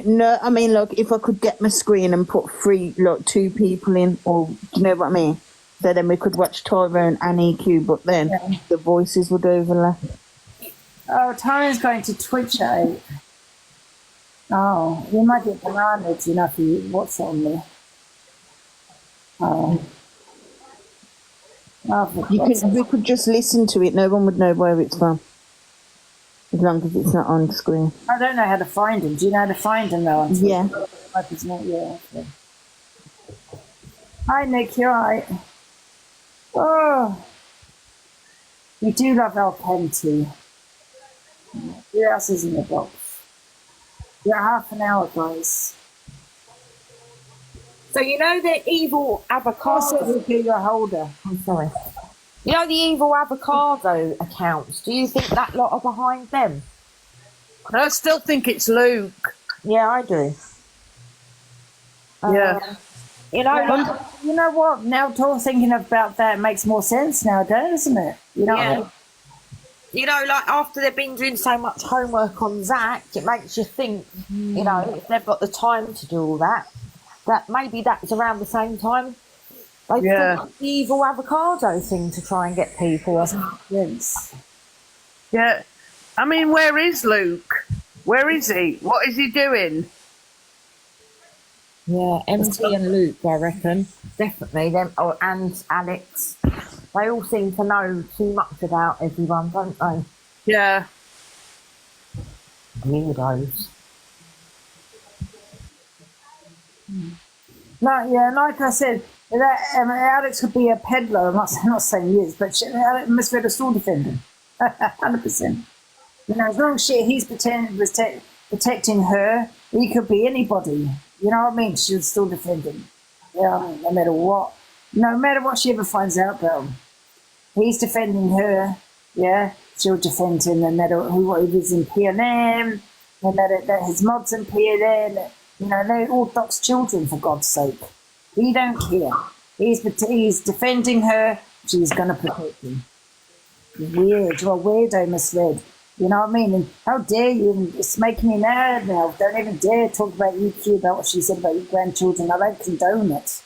No, I mean, like, if I could get my screen and put 2 people in, or, do you know what I mean? So then we could watch Tyrone and EQ, but then the voices would overlap. Oh, Tyrone's going to Twitch at 8. Oh, you might get bananas, you know, if you watch it on there. Oh. We could just listen to it. No one would know where it's from, as long as it's not on screen. I don't know how to find them. Do you know how to find them though? Yeah. Yeah. Okay. Hi Nick, you're right. Oh, we do love our Penty. Who else is in the box? Yeah, half an hour, guys. So you know the evil avocado. Also, your holder. I'm sorry. You know the evil avocado accounts. Do you think that lot are behind them? I still think it's Luke. Yeah, I do. Yeah. You know what? Now, thinking about that makes more sense now, doesn't it? You know. Yeah. You know, like after they've been doing so much homework on Zach, it makes you think. You know, if they've got the time to do all that, that maybe that's around the same time. They thought the evil avocado thing to try and get people. Yes. Yeah. I mean, where is Luke? Where is he? What is he doing? Yeah, MT and Luke, I reckon. Definitely them. Oh, and Alex. They all seem to know too much about everyone, don't they? Yeah. Weirdos. No, yeah, like I said, that, Alex could be a peddler. I'm not saying he is, but Alex must be a store defender. 100%. You know, as long as he's protecting her, he could be anybody. You know what I mean? She'll still defend him. Yeah, no matter what. No matter what she ever finds out about him. He's defending her. Yeah, she'll defend him no matter what he is in PLM, no matter that his mods in PLM. You know, they're all Doc's children, for God's sake. He don't care. He's defending her. She's going to protect him. Weird. You're a weirdo, misread. You know what I mean? And how dare you? It's making me mad now. Don't even dare talk about EQ, about what she said about your grandchildren. I don't condone it.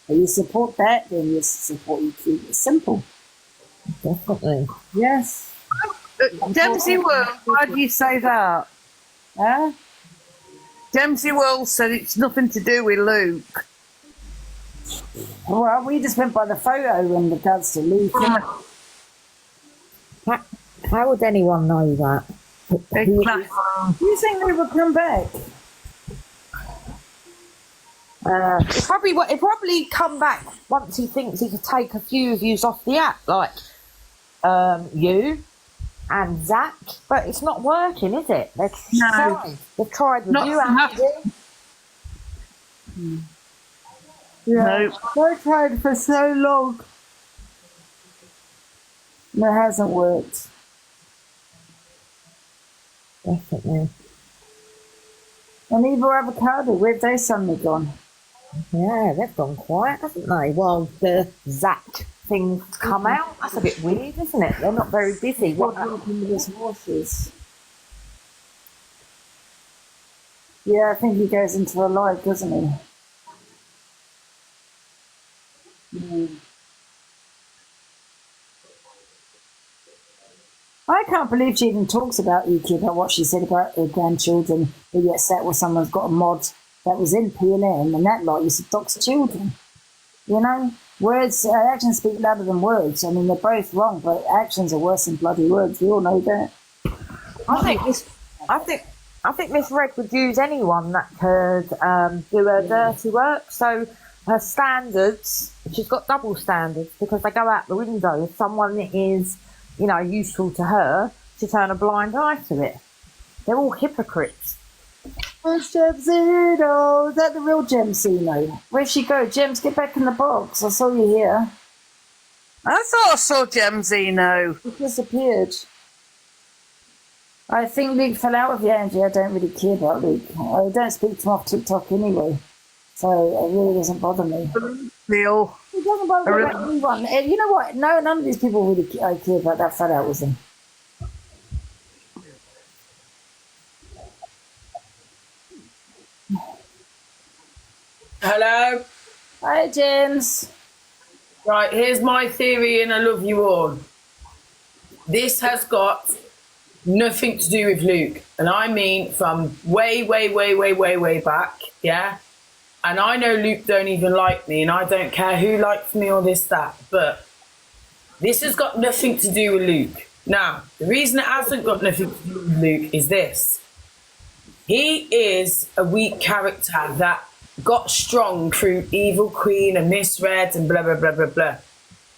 If you support that, then you support EQ. It's simple. Definitely. Yes. Dempsey World, why do you say that? Huh? Dempsey World said it's nothing to do with Luke. Well, we just went by the photo in regards to Luke. How would anyone know that? Do you think they will come back? It probably come back once he thinks he could take a few of yous off the app, like you and Zach. But it's not working, is it? They've tried. They've tried with you, Andy. Yeah, I tried for so long. And it hasn't worked. Definitely. And Evil Avocado, where've they suddenly gone? Yeah, they've gone quiet, haven't they? Well, the Zach thing's come out. That's a bit weird, isn't it? They're not very busy. What happened with his horses? Yeah, I think he goes into a live, doesn't he? I can't believe she even talks about EQ, about what she said about her grandchildren who get set where someone's got a mod that was in PLM and that lot used to dox children. You know? Words, actions speak louder than words. I mean, they're both wrong, but actions are worse than bloody words. We all know that. I think Miss Red would use anyone that could do her dirty work. So her standards, she's got double standards because they go out the window. If someone is, you know, useful to her, to turn a blind eye to it. They're all hypocrites. Where's Gemzino? Is that the real Gemzino? Where'd she go? Gems, get back in the box. I saw you here. I thought I saw Gemzino. He disappeared. I think Luke fell out with you, Angie. I don't really care about Luke. I don't speak to him off TikTok anyway, so it really doesn't bother me. Bill. It doesn't bother anyone. You know what? No, none of these people really care about that fell out with him. Hello? Hi, James. Right, here's my theory, and I love you all. This has got nothing to do with Luke, and I mean from way back, yeah? And I know Luke don't even like me, and I don't care who likes me or this, that, but this has got nothing to do with Luke. Now, the reason it hasn't got nothing to do with Luke is this. He is a weak character that got strong through Evil Queen and Misread and blah, blah, blah, blah, blah.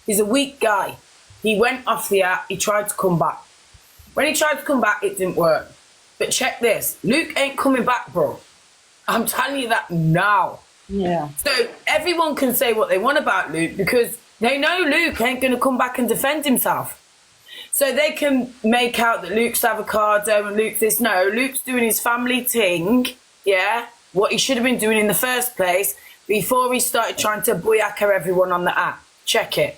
He's a weak guy. He went off the app. He tried to come back. When he tried to come back, it didn't work. But check this. Luke ain't coming back, bro. I'm telling you that now. Yeah. So everyone can say what they want about Luke because they know Luke ain't going to come back and defend himself. So they can make out that Luke's avocado and Luke's this. No, Luke's doing his family thing, yeah? What he should have been doing in the first place before he started trying to booyaka everyone on the app. Check it.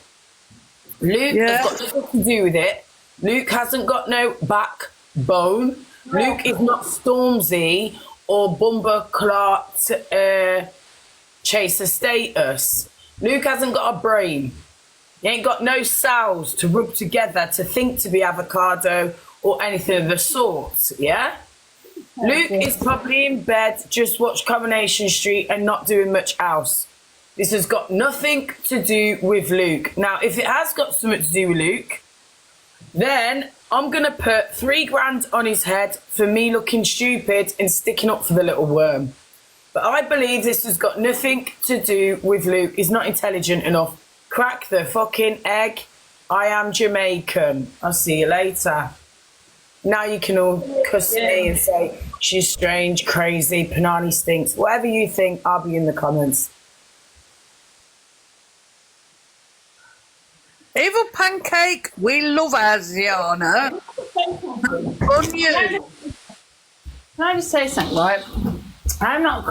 Luke has got nothing to do with it. Luke hasn't got no backbone. Luke is not Stormzy or Bumba Clark Chaser status. Luke hasn't got a brain. He ain't got no cells to rub together to think to be avocado or anything of the sort, yeah? Luke is probably in bed, just watch Coronation Street and not doing much else. This has got nothing to do with Luke. Now, if it has got something to do with Luke, then I'm going to put $3,000 on his head for me looking stupid and sticking up for the little worm. But I believe this has got nothing to do with Luke. He's not intelligent enough. Crack the fucking egg. I am Jamaican. I'll see you later. Now you can all cuss me and say, she's strange, crazy, Panani stinks. Whatever you think, I'll be in the comments. Evil Pancake, we love Asiana. On you. Can I just say something, right? I'm not,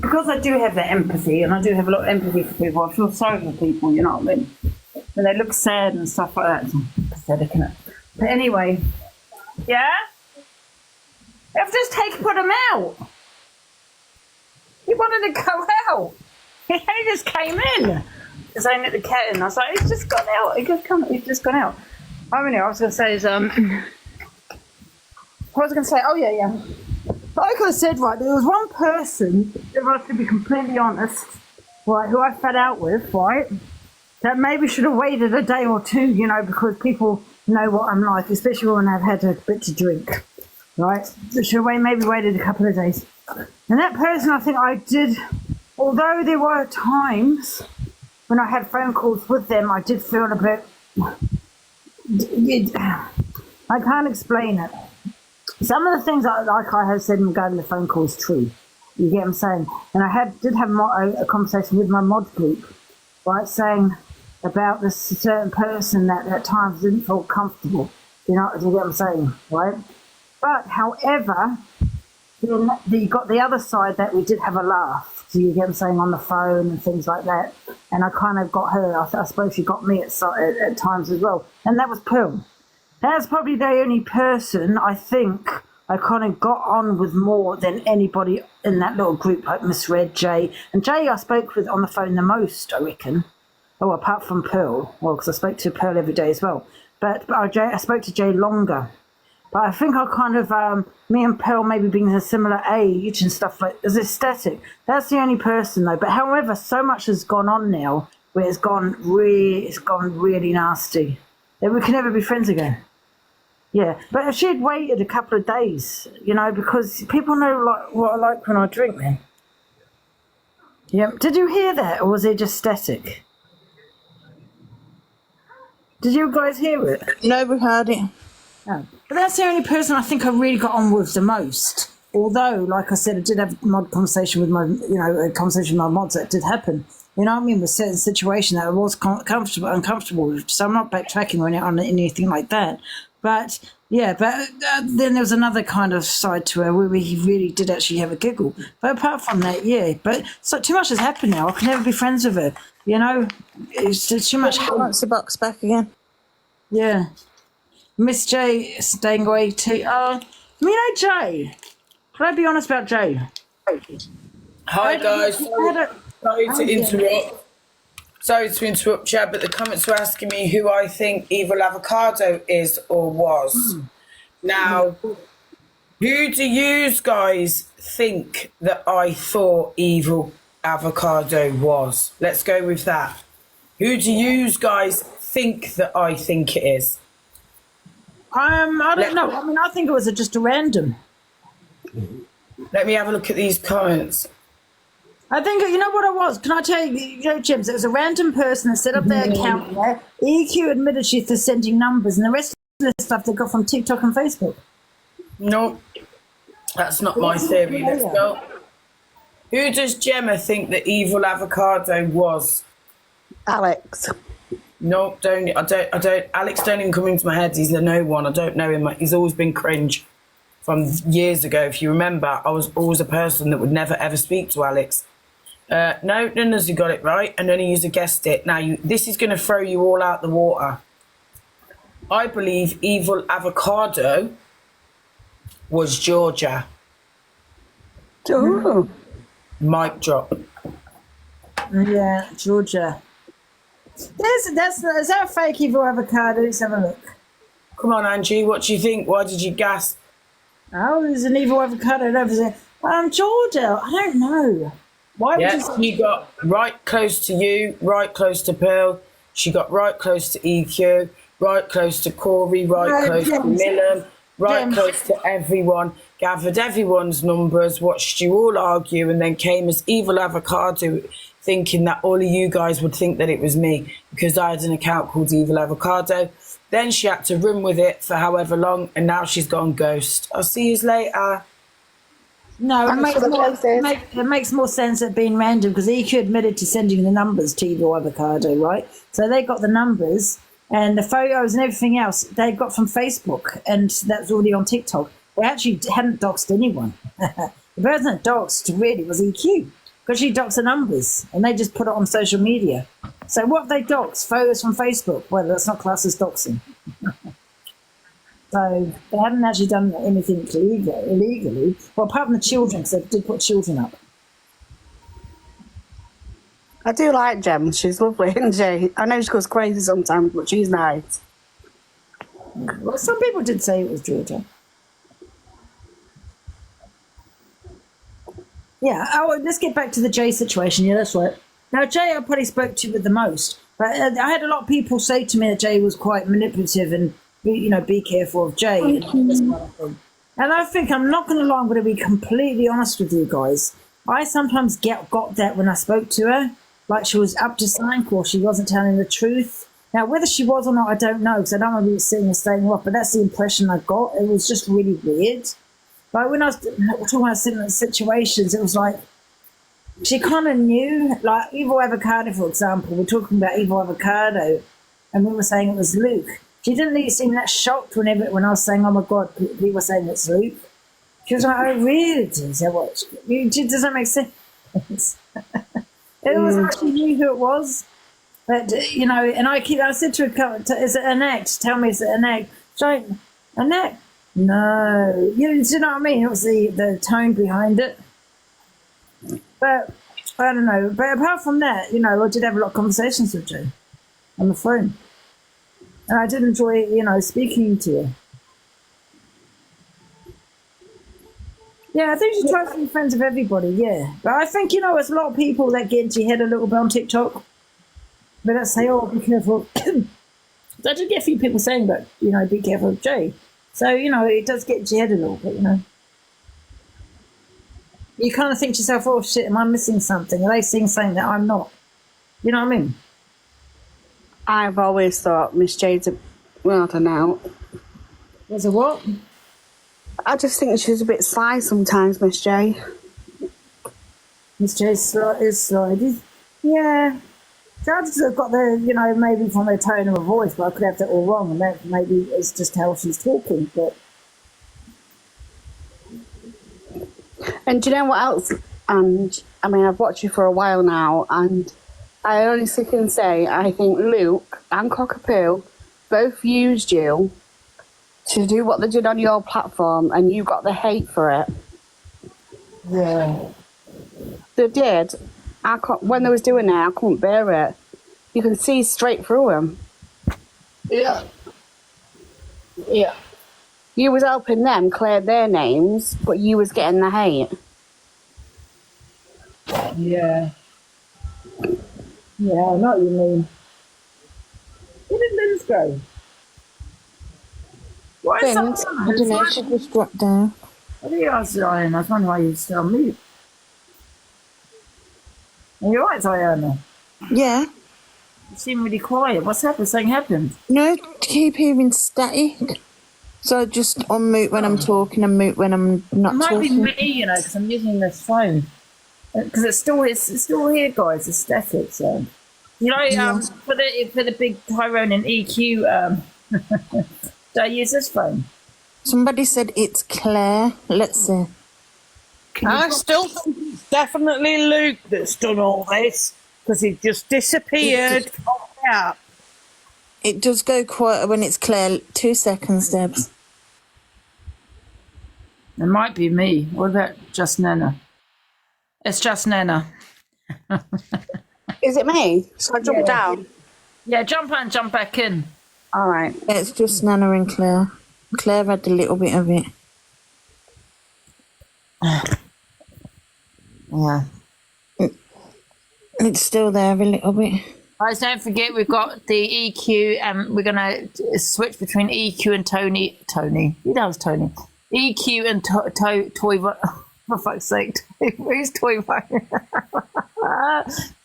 because I do have that empathy, and I do have a lot of empathy for people. I feel sorry for people, you know what I mean? When they look sad and stuff like that. It's pathetic, isn't it? But anyway, yeah? I've just put him out. He wanted to go out. He just came in. Because I let the cat in. I was like, he's just gone out. He's just gone out. I mean, I was going to say is, what was I going to say? Oh, yeah. Like I said, right, there was one person, if I could be completely honest, right, who I fed out with, right, that maybe should have waited a day or two, you know, because people know what I'm like, especially when I've had a bit to drink, right? Should have maybe waited a couple of days. And that person, I think I did, although there were times when I had phone calls with them, I did feel a bit, I can't explain it. Some of the things like I have said regarding the phone call is true. You get what I'm saying? And I did have a conversation with my mod group, right, saying about this certain person that at times didn't feel comfortable. You know what I'm saying, right? But however, then you got the other side that we did have a laugh. So you get what I'm saying, on the phone and things like that. And I kind of got her. I suppose she got me at times as well. And that was Pearl. That's probably the only person I think I kind of got on with more than anybody in that little group, like Misread, Jay. And Jay I spoke with on the phone the most, I reckon. Oh, apart from Pearl. Well, because I spoke to Pearl every day as well. But I spoke to Jay longer. But I think I kind of, me and Pearl maybe being a similar age and stuff like, is aesthetic. That's the only person though. But however, so much has gone on now where it's gone really nasty. That we can never be friends again. Yeah, but if she'd waited a couple of days, you know, because people know like what I like when I drink then. Yeah, did you hear that, or was it just static? Did you guys hear it? No, we heard it. Oh. But that's the only person I think I really got on with the most. Although, like I said, I did have a mod conversation with my, a conversation with my mods that did happen. You know what I mean? With certain situation that I was uncomfortable with. So I'm not backtracking on anything like that. But yeah, then there was another kind of side to her where we really did actually have a giggle. But apart from that, yeah. But so too much has happened now. I can never be friends with her. You know, it's too much. Wants the box back again. Yeah. Miss J staying away too. You know, Jay. Can I be honest about Jay? Hi guys. Sorry to interrupt, Chad, but the comments were asking me who I think Evil Avocado is or was. Now, who do you guys think that I thought Evil Avocado was? Let's go with that. Who do you guys think that I think it is? I don't know. I mean, I think it was just a random. Let me have a look at these comments. I think, you know what it was? Can I tell you, James, it was a random person that set up their account there. EQ admitted she's just sending numbers, and the rest of the stuff they got from TikTok and Facebook. No, that's not my theory. Let's go. Who does Gemma think the Evil Avocado was? Alex. No, I don't. Alex don't even come into my head. He's a no one. I don't know him. He's always been cringe from years ago. If you remember, I was always a person that would never ever speak to Alex. No, none of you got it right, and none of you guessed it. Now, this is going to throw you all out the water. I believe Evil Avocado was Georgia. Oh. Mic drop. Yeah, Georgia. Is that a fake Evil Avocado? Let's have a look. Come on, Angie, what do you think? Why did you gasp? Oh, there's an Evil Avocado over there. Georgia, I don't know. Why would you say she got right close to you, right close to Pearl. She got right close to EQ, right close to Corey, right close to Millen, right close to everyone. Gathered everyone's numbers, watched you all argue, and then came as Evil Avocado, thinking that all of you guys would think that it was me because I had an account called Evil Avocado. Then she had to run with it for however long, and now she's gone ghost. I'll see you later. No, it makes more sense at being random because EQ admitted to sending the numbers to Evil Avocado, right? So they got the numbers and the photos and everything else they got from Facebook, and that's already on TikTok. They actually hadn't doxed anyone. The person that doxed really was EQ because she doxed the numbers and they just put it on social media. So what have they doxed? Photos from Facebook? Well, that's not classed as doxing. So they haven't actually done anything illegally. Well, apart from the children, because they did put children up. I do like Jem. She's lovely, isn't she? I know she goes crazy sometimes, but she's nice. Well, some people did say it was Georgia. Yeah, let's get back to the Jay situation. Yeah, that's right. Now, Jay, I probably spoke to with the most. But I had a lot of people say to me that Jay was quite manipulative and, be careful of Jay. And this kind of thing. And I think, I'm not going to lie, I'm going to be completely honest with you guys. I sometimes got that when I spoke to her, like she was up to something or she wasn't telling the truth. Now, whether she was or not, I don't know, because I don't want to be sitting and staying off, but that's the impression I got. It was just really weird. Like, when I was talking about similar situations, it was like, she kind of knew, like Evil Avocado, for example, we're talking about Evil Avocado, and we were saying it was Luke. She didn't really seem that shocked when I was saying, oh my God, people were saying it's Luke. She was like, oh, really? Is that what? Does that make sense? It was like she knew who it was. But, and I said to her, is it an act? Tell me, is it an act? She's like, an act? No. Do you know what I mean? It was the tone behind it. But, I don't know. But apart from that, I did have a lot of conversations with Jay on the phone. And I did enjoy, speaking to her. Yeah, I think you try to be friends with everybody, yeah. But I think, there's a lot of people that get into your head a little bit on TikTok. But let's say, oh, be careful. So I did get a few people saying that, be careful of Jay. So, it does get into your head a little bit, You kind of think to yourself, oh, shit, am I missing something? Are they seeing something that I'm not? You know what I mean? I've always thought Miss Jade's I don't know. Was a what? I just think she's a bit sly sometimes, Miss J. Miss J is slidey. Yeah. Judges have got the, maybe from their tone of her voice, but I could have that all wrong, and that maybe it's just how she's talking. But And do you know what else? And I mean, I've watched you for a while now, and I honestly can say I think Luke and Cockapoo both used you to do what they did on your platform, and you got the hate for it. yeah. They did. When they was doing it, I couldn't bear it. You can see straight through them. Yeah. Yeah. You was helping them clear their names, but you was getting the hate. Yeah. Yeah, I know what you mean. Where did Linz go? Why is that Vince, on? I don't know, she just dropped down. What are you guys doing? I was wondering why you still mute. Are you right, Diana? Yeah. You seem really quiet. What's happened? Something happened? No, keep hearing static. So just unmute when I'm talking and mute when I'm not It might talking. be me, because I'm using this phone. Because it's still here, guys. It's static. So, for the big Tyrone and EQ, do I use this phone? Somebody said it's Claire. Let's see. I still think it's definitely Luke that's done all this because he just disappeared. Yeah. It does go quiet when it's Claire. 2 seconds, Debs. It might be me. Or that just Nana? It's just Nana. Is it me? So I jump down? Yeah, jump out and jump back in. All right. It's just Nana and Claire. Claire had a little bit of it. Yeah. It's still there a little bit. Guys, don't forget we've got the EQ and we're going to switch between EQ and Tony. Who the hell's Tony? EQ and Toy... For fuck's sake. Who's Tyrone?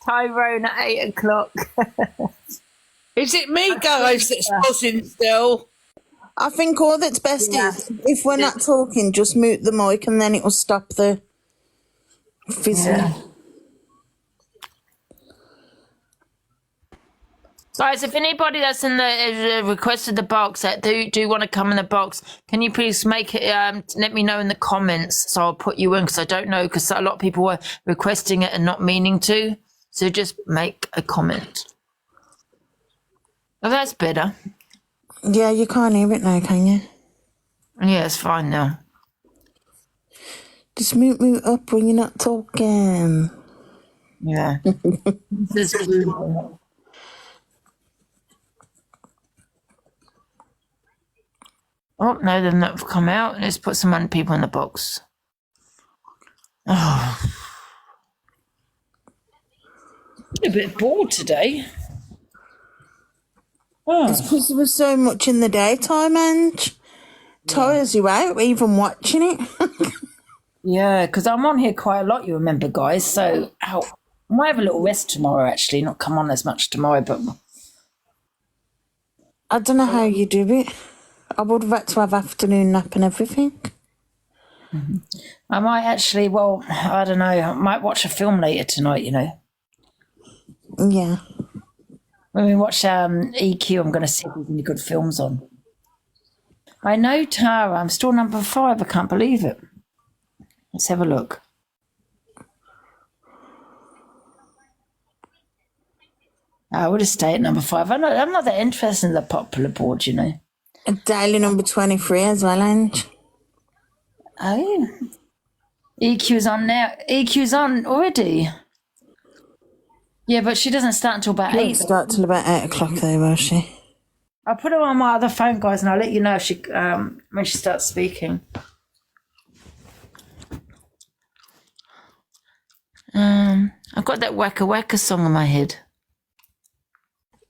Tyrone at 8 o'clock. Is it me, guys, that's buzzing still? I think all that's best is if we're not talking, just mute the mic and then it will stop the fizzing. Yeah. Guys, if anybody that's in the requested the box that do want to come in the box, can you please make it? Let me know in the comments, so I'll put you in because I don't know because a lot of people were requesting it and not meaning to. So just make a comment. Oh, that's better. Yeah, you can't hear it now, can you? Yeah, it's fine now. Just mute up when you're not talking. Yeah. Oh, no, they've not come out. Let's put some people in the box. Oh. A bit bored today. Oh. It's because there was so much in the daytime, and tires you out even watching it. Yeah, because I'm on here quite a lot, you remember, guys. So I might have a little rest tomorrow, actually. Not come on as much tomorrow, but... I don't know how you do it. I would have had to have afternoon nap and everything. Mm-hmm. I might actually, I don't know. I might watch a film later tonight, Yeah. When we watch EQ, I'm going to see if there's any good films on. I know, Tara. I'm still number 5. I can't believe it. Let's have a look. I would have stayed at number 5. I'm not that interested in the popular board, Daily number 23 as well, Ange. Oh, EQ's on now. EQ's on already. Yeah, but she doesn't start until about 8. She won't start till about 8 o'clock though, will she? I'll put her on my other phone, guys, and I'll let you know if she when she starts speaking. I've got that Wacka Wacka song in my head.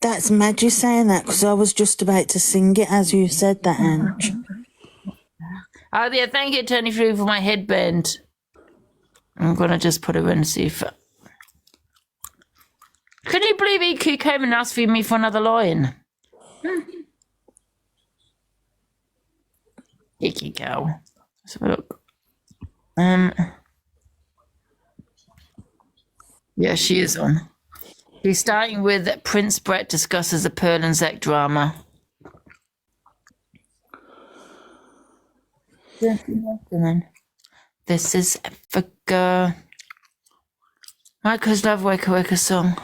That's mad you saying that because I was just about to sing it as you said that, Ange. Oh, yeah, thank you, Tony, for my headband. I'm going to just put her in and see if... Can you believe EQ came and asked for me for another line? Icky girl. Let's have a look. Yeah, she is on. He's starting with Prince Brett discusses the Pearl and Zach drama. This is Africa. Michael's Love Waka Waka song.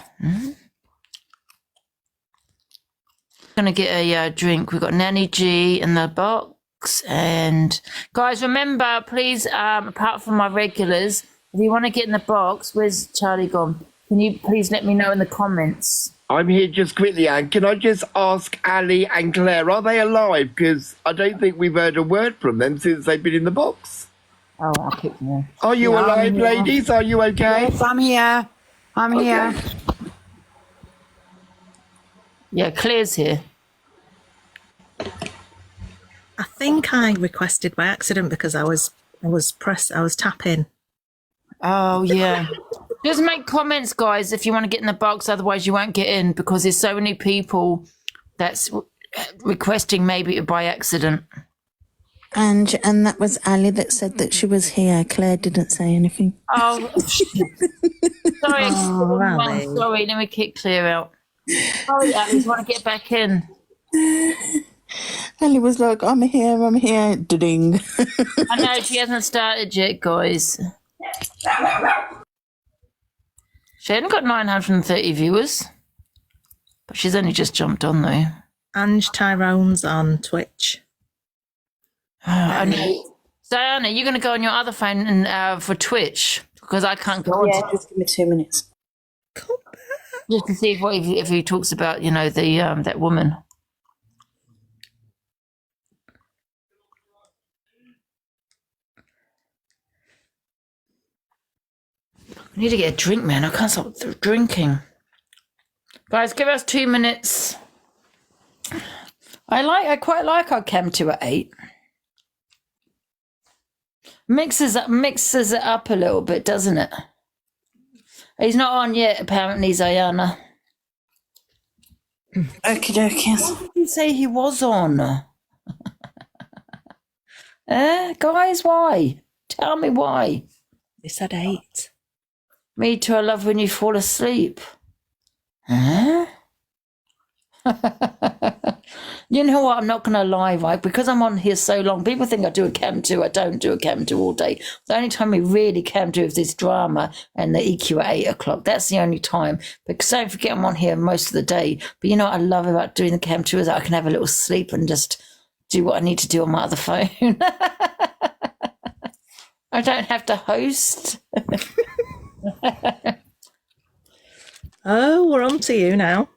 Gonna get a drink. We've got Nanny G in the box. And guys, remember, please, apart from my regulars, if you want to get in the box, where's Charlie gone? Can you please let me know in the comments? I'm here just quickly, Anne. Can I just ask Ali and Claire, are they alive? Because I don't think we've heard a word from them since they've been in the box. Oh, I'll keep them. Are you alive, ladies? Are you okay? Yes, I'm here. I'm here. Yeah, Claire's here. I think I requested by accident because I was tapping. Oh, yeah. Just make comments, guys, if you want to get in the box. Otherwise, you won't get in because there's so many people that's requesting maybe by accident. And that was Ali that said that she was here. Claire didn't say anything. Oh, sorry. Sorry, let me kick Claire out. Sorry, Ali, want to get back in. Ali was like, I'm here. Ding. I know, she hasn't started yet, guys. She hasn't got 930 viewers. But she's only just jumped on, though. Ange Tyrone's on Twitch. I know. Diana, you're going to go on your other phone and for Twitch? Because I can't go on. Yeah, just give me 2 minutes. Just to see if he talks about, you know, the that woman. I need to get a drink, man. I can't stop drinking. Guys, give us 2 minutes. I quite like our Chem 2 at 8. Mixes it up a little bit, doesn't it? He's not on yet, apparently, Zayana. Okie dokie. Why did you say he was on? Guys, why? Tell me why. They said 8. Me too, I love when you fall asleep. Huh? You know what? I'm not going to lie, right? Because I'm on here so long, people think I do a Chem 2. I don't do a Chem 2 all day. The only time we really Chem 2 is this drama and the EQ at 8 o'clock. That's the only time. Because don't forget, I'm on here most of the day. But you know what I love about doing the Chem 2 is that I can have a little sleep and just do what I need to do on my other phone. I don't have to host. Oh, we're on to you now.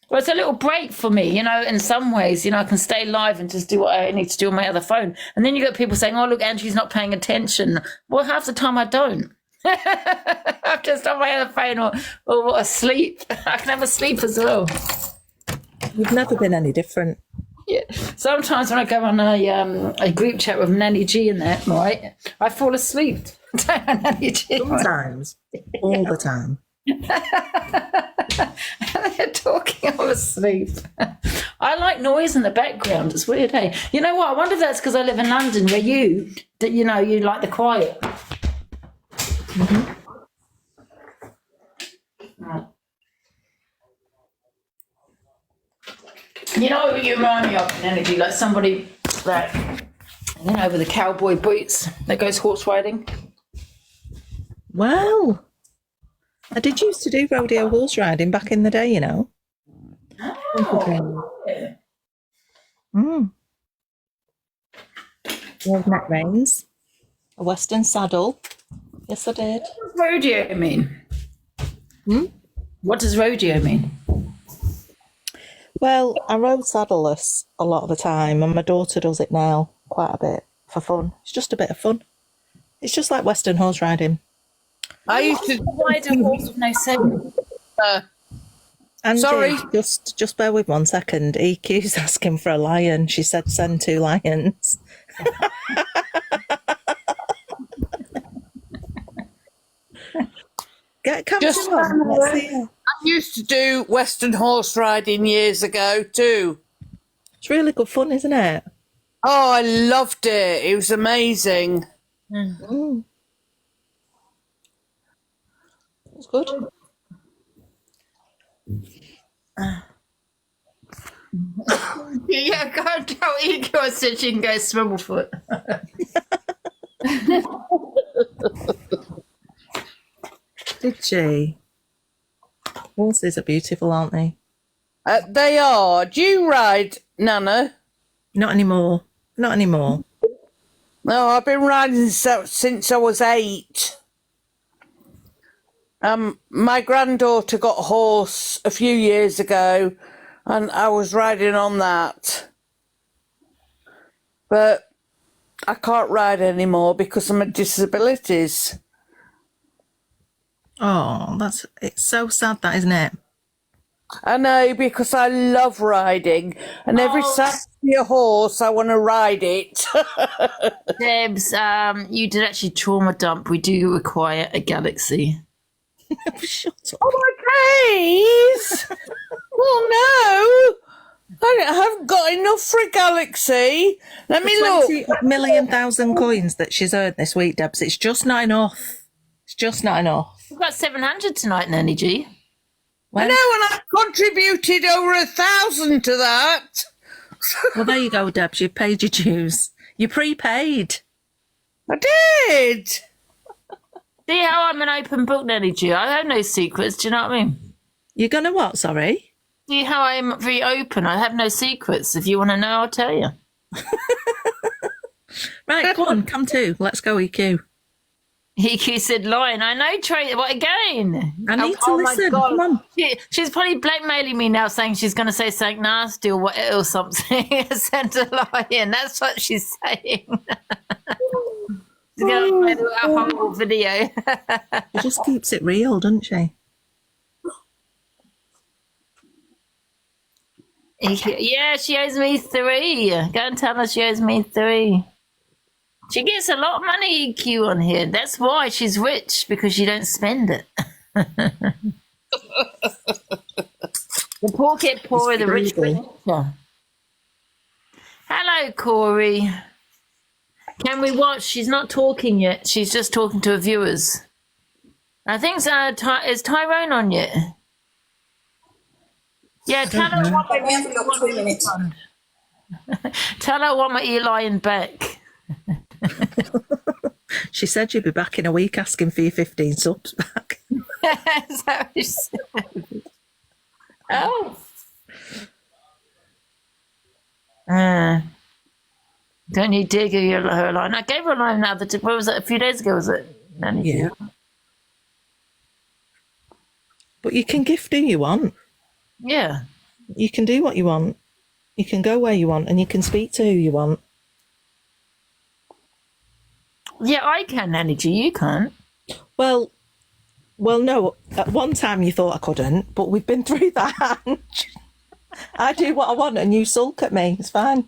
Well, it's a little break for me, you know, in some ways. You know, I can stay live and just do what I need to do on my other phone. And then you get people saying, oh, look, Angie's not paying attention. Well, half the time I don't. I'm just on my other phone or asleep. I can have a sleep as well. You've never been any different. Yeah. Sometimes when I go on a group chat with Nanny G and that, right, I fall asleep. Nanny G. Sometimes. All the time. They're talking all asleep. I like noise in the background. It's weird, hey? You know what? I wonder if that's because I live in London where you like the quiet. Mm-hmm. Right. You know who you remind me of in energy? Like somebody that, you know, with the cowboy boots that goes horse riding. Well, I did used to do rodeo horse riding back in the day, you know. Oh. Yeah. Wore neck reins, a western saddle. Yes, I did. What does rodeo mean? What does rodeo mean? Well, I rode saddleless a lot of the time, and my daughter does it now quite a bit for fun. It's just a bit of fun. It's just like western horse riding. I used to ride a horse with no saddle. Angie, sorry. Just bear with 1 second. EQ's asking for a lion. She said send 2 lions. Come Just on, let's see her. I used to do western horse riding years ago too. It's really good fun, isn't it? Oh, I loved it. It was amazing. It's good. Yeah, go and tell Ego I said she can go Swivelfoot. Did she? Horses are beautiful, aren't they? They are. Do you ride, Nana? Not anymore. Not anymore. No, I've been riding since I was 8. My granddaughter got a horse a few years ago, and I was riding on that. But I can't ride anymore because of my disabilities. Oh, it's so sad, that, isn't it? I know, because I love riding, and every time I see a horse, I want to ride it. Debs, you did actually trauma dump. We do require a galaxy. Shut up. Oh, my days! Well, no, I haven't got enough for a galaxy. Let me look. 20,000,000 coins that she's earned this week, Debs. It's just not enough. It's just not enough. We've got 700 tonight, Nanny G. I know, and I contributed over 1,000 to that. Well, there you go, Debs. You've paid your dues. You prepaid. I did. See how I'm an open book, Nanny G? I have no secrets. Do you know what I mean? You're going to what, sorry? See how I'm very open? I have no secrets. If you want to know, I'll tell you. Right, come on, come to. Let's go, EQ. EQ said lying. I know, Trey. What again? I need to listen. Come on. She's probably blackmailing me now, saying she's going to say something nasty or something. Send her lying. That's what she's saying. She's going to play a horrible video. She just keeps it real, doesn't she? Yeah, she owes me 3. Go and tell her she owes me 3. She gets a lot of money, EQ, on here. That's why she's rich, because she don't spend it. The poor get poorer, the rich get richer. Hello, Corey. Can we watch? She's not talking yet. She's just talking to her viewers. I think is Tyrone on yet? Yeah, tell her what We haven't got 2 minutes. Tell her I want my Eli back. She said you'd be back in a week asking for your 15 subs back. Is that what she said? Oh. Don't you dare give her a line. I gave her a line now. What was it? A few days ago, was it? Yeah. But you can gift who you want. Yeah. You can do what you want. You can go where you want, and you can speak to who you want. Yeah, I can, Energy. You can't. Well, no. At one time you thought I couldn't, but we've been through that. I do what I want, and you sulk at me. It's fine.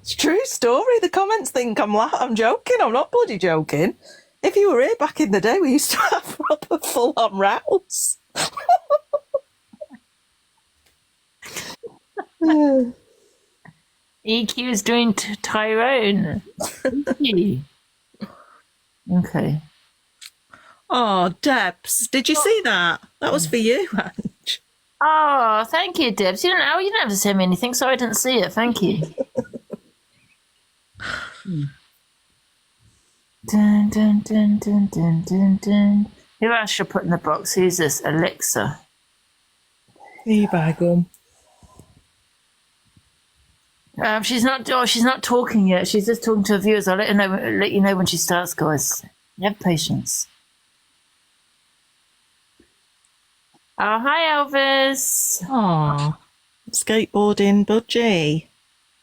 It's a true story. The comments think I'm joking. I'm not bloody joking. If you were here back in the day, we used to have proper full-on rows. EQ is doing Tyrone. Okay. Oh, Debs, did you see that? That was for you, Ange. Oh, thank you, Debs. You didn't have to send me anything, so I didn't see it. Thank you. Dun, dun, dun, dun, dun, dun, dun. Who else should I put in the box? Who's this? Alexa. Here, by gum. She's not talking yet. She's just talking to her viewers. I'll let you know when she starts, guys. Have patience. Oh, hi, Elvis. Aw, skateboarding budgie.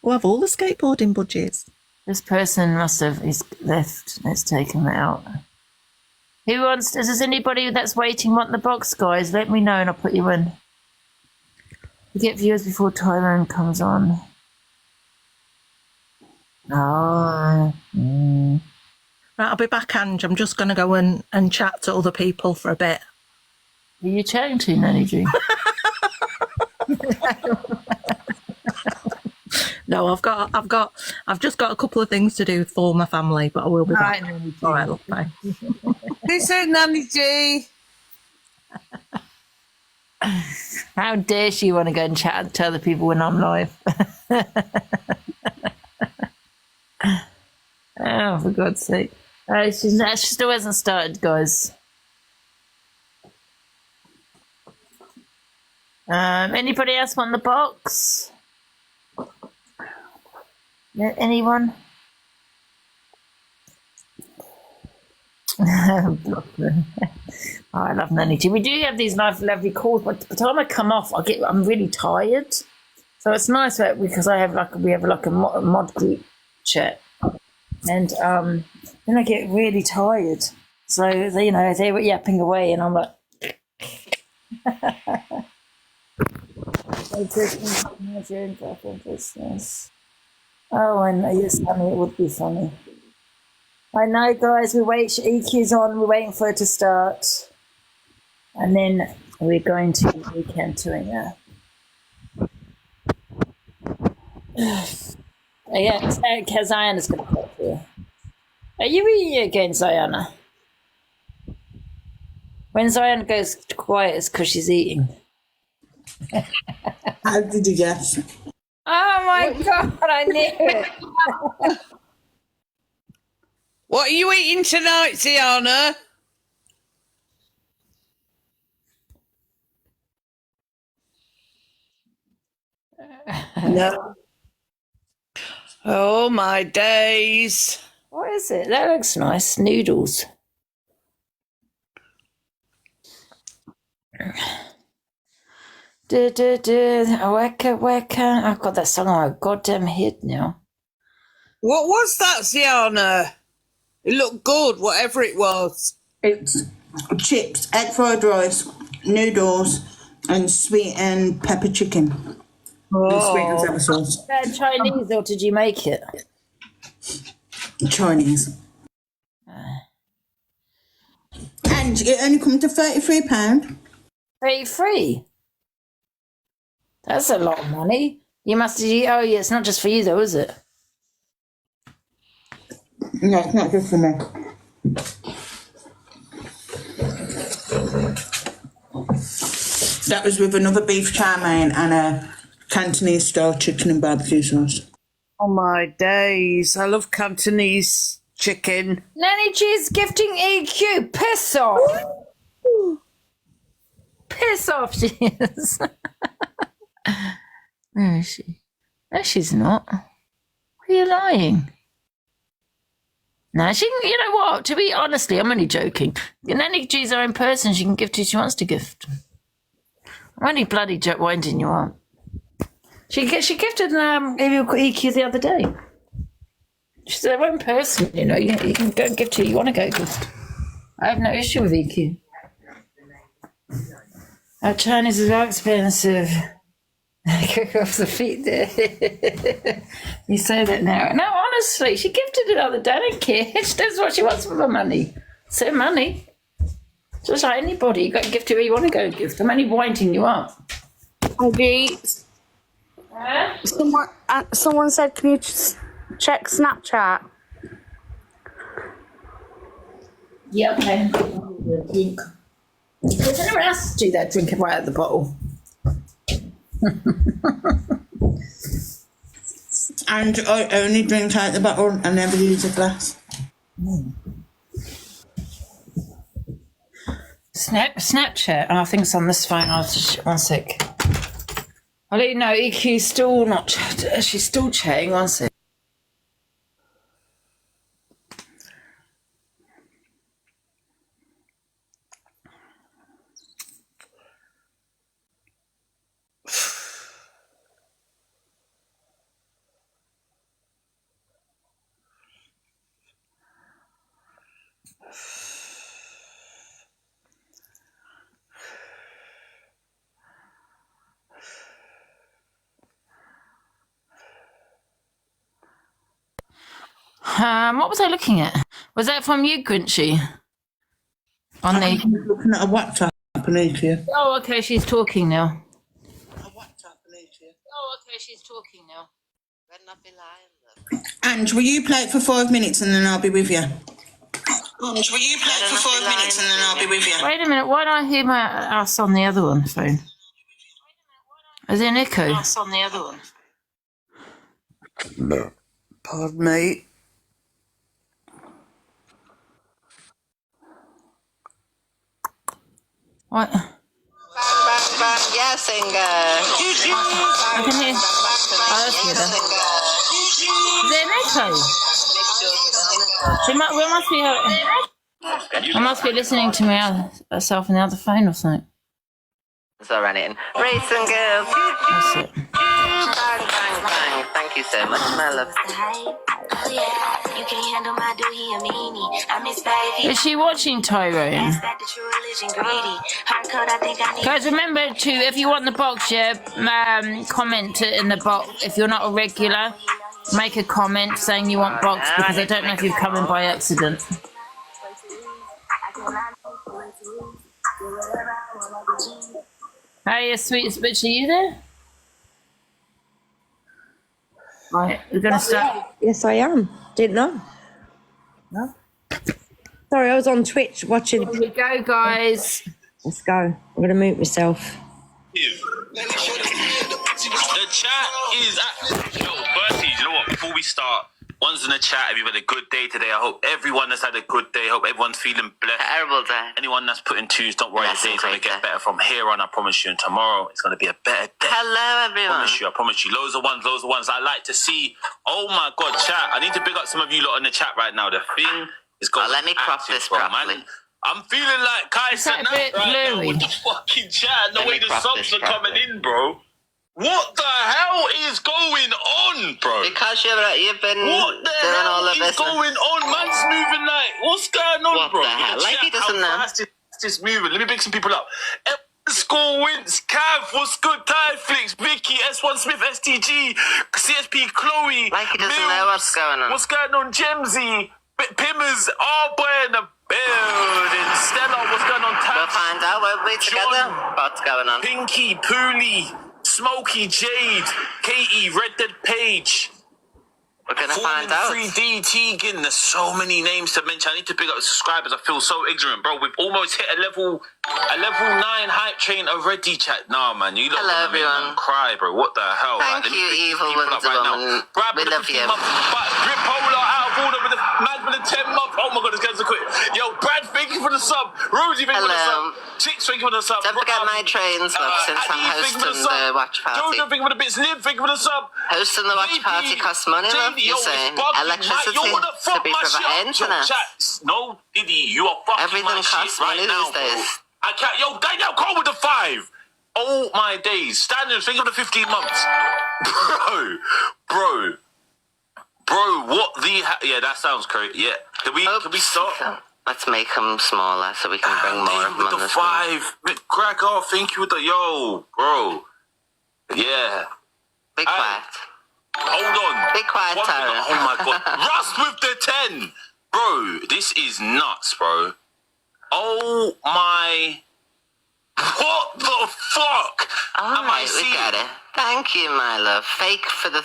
We'll have all the skateboarding budgies. This person he's left. Let's take him out. Who wants? Is there anybody that's waiting want the box, guys? Let me know and I'll put you in. We get viewers before Tyrone comes on. Oh. Right, I'll be back, Ange. I'm just going to go and chat to other people for a bit. Who are you chatting to, Nanny G? No, I've just got a couple of things to do for my family, but I will be back. All right, love, bye. This is Nanny G. How dare she want to go and chat and tell the people when I'm live? Oh, for God's sake. She still hasn't started, guys. Anybody else want the box? Anyone? Oh, I love Nanny G. We do have these lovely calls, but by the time I come off, I'm really tired. So it's nice because we have a mod group chat, and then I get really tired. So they were yapping away, and I'm like. Oh, I know. Yes, honey, it would be funny. I know, guys. EQ's on. We're waiting for it to start, and then we're going to weekend doing that. Yeah, Zion is going to talk to you. Are you eating again, Ziana? When Zion goes quiet, it's because she's eating. How did you guess? Oh my God, I knew it. What are you eating tonight, Ziana? No. Oh, my days. What is it? That looks nice. Noodles. Weka. I've got that song on my goddamn head now. What was that, Ziana? It looked good, whatever it was. It's chips, egg fried rice, noodles, and sweet and pepper chicken. And sweet and sour sauce. Is that Chinese or did you make it? Chinese. And it only comes to £33. 33? That's a lot of money. You must have, oh yeah, it's not just for you though, is it? No, it's not just for me. That was with another beef chow mein and a Cantonese style chicken and barbecue sauce. Oh my days, I love Cantonese chicken. Nanny G's gifting EQ. Piss off. Piss off she is. Where is she? No, she's not. Are you lying? No, she can, you know what? To be honestly, I'm only joking. Nanny G's her own person. She can gift who she wants to gift. I'm only bloody winding you up. She gifted EQ the other day. She's her own person, you know. You can go and gift who you want to go gift. I have no issue with EQ. Our Chinese is so expensive. Kick off the feet there. You say that now. No, honestly, she gifted it the other day. I don't care. She does what she wants with her money. It's her money. Just like anybody, you got to gift who you want to go gift. I'm only winding you up. Okay. Someone said, can you check Snapchat? Yeah, okay. Drink. Does anyone else do that? Drink it right out of the bottle. And I only drink out the bottle. I never use a glass. Snapchat. Oh, I think it's on this phone. I'll just, one sec. I'll let you know. EQ's still not. She's still chatting. One sec. What was I looking at? Was that from you, Grinchy? On the looking at a WhatsApp beneath you. Oh, okay, she's talking now. Oh, okay, she's talking now. Ange, will you play it for 5 minutes and then I'll be with you? Ange, will you play it for 5 minutes and then I'll be with you? Wait a minute, why don't I hear my ass on the other one phone? Is it an echo? Ass on the other one. Pardon me. What? Bang, bang, bang, yeah, singer. I can hear. Oh, that's good. Is it an echo? We must be. I must be listening to myself on the other phone or something. So ran in. Racing girls. That's it. Bang, bang, bang. Thank you so much, my love. Is she watching Tyrone? Guys, remember to, if you want the box, comment in the box. If you're not a regular, make a comment saying you want box, because I don't know if you've come in by accident. Hey, sweetest bitch, are you there? Right, we're going to start. Yes, I am. Didn't know. No? Sorry, I was on Twitch watching. Here we go, guys. Let's go. I'm going to mute myself. The chat is Yo, firstly, you know what? Before we start, one's in the chat. Have you had a good day today? I hope everyone has had a good day. I hope everyone's feeling blessed. Terrible day. Anyone that's putting twos, don't worry. The day's going to get better from here on. I promise you. And tomorrow, it's going to be a better day. Hello, everyone. I promise you. Loads of ones. I like to see. Oh, my God, chat. I need to big up some of you lot in the chat right now. The thing is going let me crop this properly. Man. I'm feeling like Kai said right now with the fucking chat. The way the subs are coming in, bro. What the hell is going on, bro? Because you've been what the doing hell all of this. Is going on? Man's moving like, what's going on, what bro? The hell? Like he doesn't know. How fast is this moving? Let me pick some people up. Score wins. Cav, what's good? Tyflix, Vicky, S1 Smith, STG, CSP, Chloe. Like he doesn't Mills, know what's going on. What's going on, Gemsy, Pimmers, boy in the building. Stella, what's going on? We'll find out when we're together what's going on. Pinky, Pooley, Smokey, Jade, Katie, Red Dead Page. We're going to find out. 3D, Tegan, there's so many names to mention. I need to pick up the subscribers. I feel so ignorant, bro. We've almost hit a level 9 hype train already, chat. Nah, man, you lot hello, everyone. Cry, bro. What the hell? Thank you, evil Wonder Woman. We love you. Rip Polar out of order with the man for the 10 month. Oh my God, this guy's so quick. Yo, Brad, thank you for the sub. Rosie, thank you for the sub. Chicks, thank you for the sub. Don't forget my trains, love, since I'm hosting the watch party. Jojo, thank you for the bits. Liv, thank you for the sub. Hosting the watch party costs money, love. You say electricity to be provided, internet. No, Diddy, you are fucking everything my costs shit money right now, these days. Bro. I can't. Yo, Daniel, call with the 5. Oh my days. Standards, think of the 15 months. Bro, what the yeah, that sounds crazy. Yeah. Can we stop? Let's make them smaller so we can bring more of them on the 5. McGregor, thank you with the yo, bro. Yeah. Be quiet. Hold on. Be quiet, Tara. Oh my God. Rust with the 10. Bro, this is nuts, bro. Oh my. What the fuck? Alright, we got it. Thank you, my love. Fake for the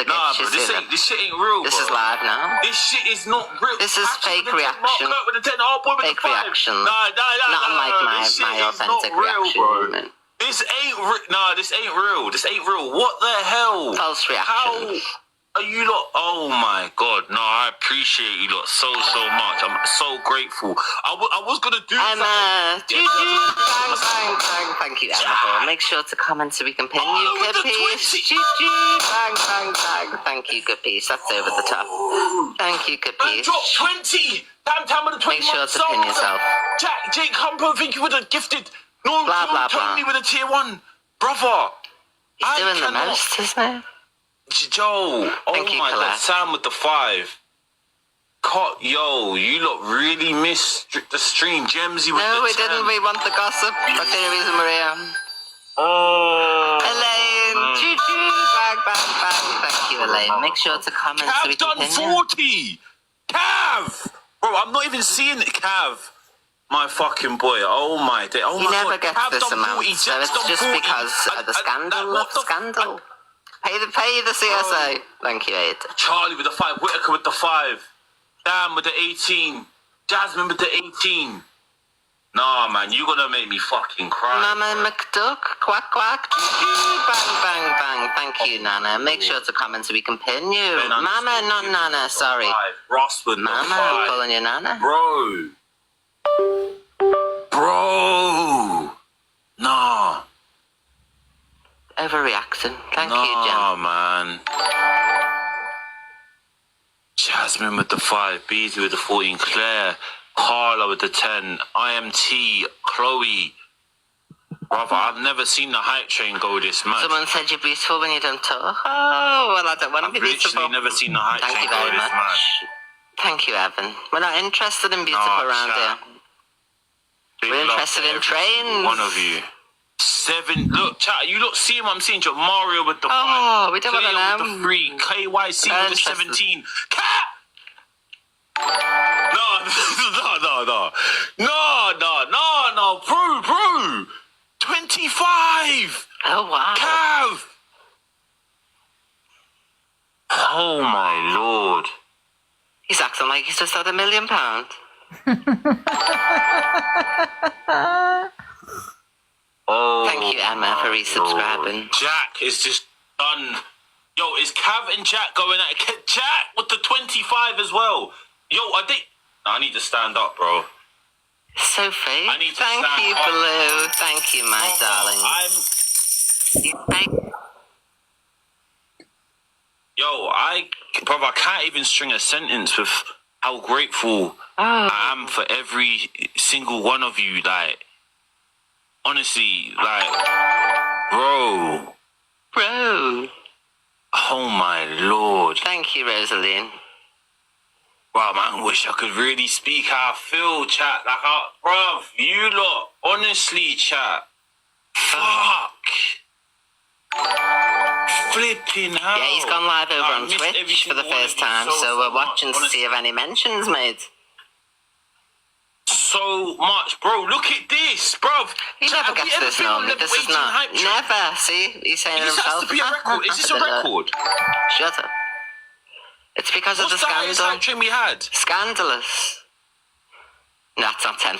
nah, bro, this shit ain't real, This bro. is live now. This shit is not real. This is fake reaction. Fake reaction. Not unlike my authentic reaction. Bro. This ain't real. This ain't real. What the hell? False reaction. How are you lot? Oh my God. No, I appreciate you lot so much. I'm so grateful. I was going to do Emma. Bang. Thank you, Emma. Make sure to comment so we can pin you. Good piece. Bang. Thank you, good piece. That's over the top. Thank you, good piece. Drop 20. Damn with the 20. Make sure to pin yourself. Jake Humper, thank you with the gifted. No, Tony with a tier 1. Brother. He's doing the most, isn't he? Joe, oh my God, Sam with the 5. Yo, you lot really missed the stream. Gemsy with the 10. No, we didn't. We want the gossip. That's the only reason, Maria. Elaine, bang. Thank you, Elaine. Make sure to comment so we can Cav done 40. Cav! Bro, I'm not even seeing it, Cav. My fucking boy, oh my day. Oh he my never God. gets this amount, so it's just because of the scandal. Pay the CSA. Thank you, 8. Charlie with the 5. Whitaker with the 5. Dan with the 18. Jasmine with the 18. Nah, man, you gonna make me fucking cry. Mama McDuck, quack quack, bang bang bang. Thank you, Nana. Make sure to comment so we can pin you. Mama, not Nana. Sorry. Ross with Mama, the 5. I'm calling you Nana. Bro. Nah. Overreacting. Thank you, Jen. Nah, man. Jasmine with the 5. Beasley with the 14. Claire. Carla with the 10, IMT, Chloe. Brother, I've never seen the hype train go this much. Someone said you're beautiful when you don't talk. Oh, well, I don't want to be beautiful. I've literally never seen the hype train go this much. Thank you, Evan. We're not interested in beautiful around here. We're interested in trains. One of you. 7. Look, chat, you look, see him, I'm seeing you. Mario with the 5. Oh, we don't want to know. With the 3. KYC with the 17. Cat! No, bro. 25. Oh, wow. Cav. Oh, my Lord. He's acting like he's just had £1 million. Oh. Thank you, Emma, for resubscribing. Jack is just done. Yo, is Cav and Jack going at it? Jack with the 25 as well. Yo, are they... I need to stand up, bro. Sophie, I need to thank stand you, up. Blue. Thank you, my darling. Brother, I can't even string a sentence with how grateful I am for every single one of you. Like, honestly, like, bro. Oh my Lord. Thank you, Rosaline. Wow, man, I wish I could really speak how I feel, chat. Like, bruv, you lot, honestly, chat. Fuck. Flipping hell. Yeah, he's gone live over on Twitch for the first time, so we're watching to see if any mentions made. So much, bro. Look at this, bruv. He never gets this normally. This is not. Never. See? He's saying it This himself. has to be a record. Is this a record? Shut up. It's because of the What's the highest scandal. hype train we had? Scandalous. No, that's not £10,000,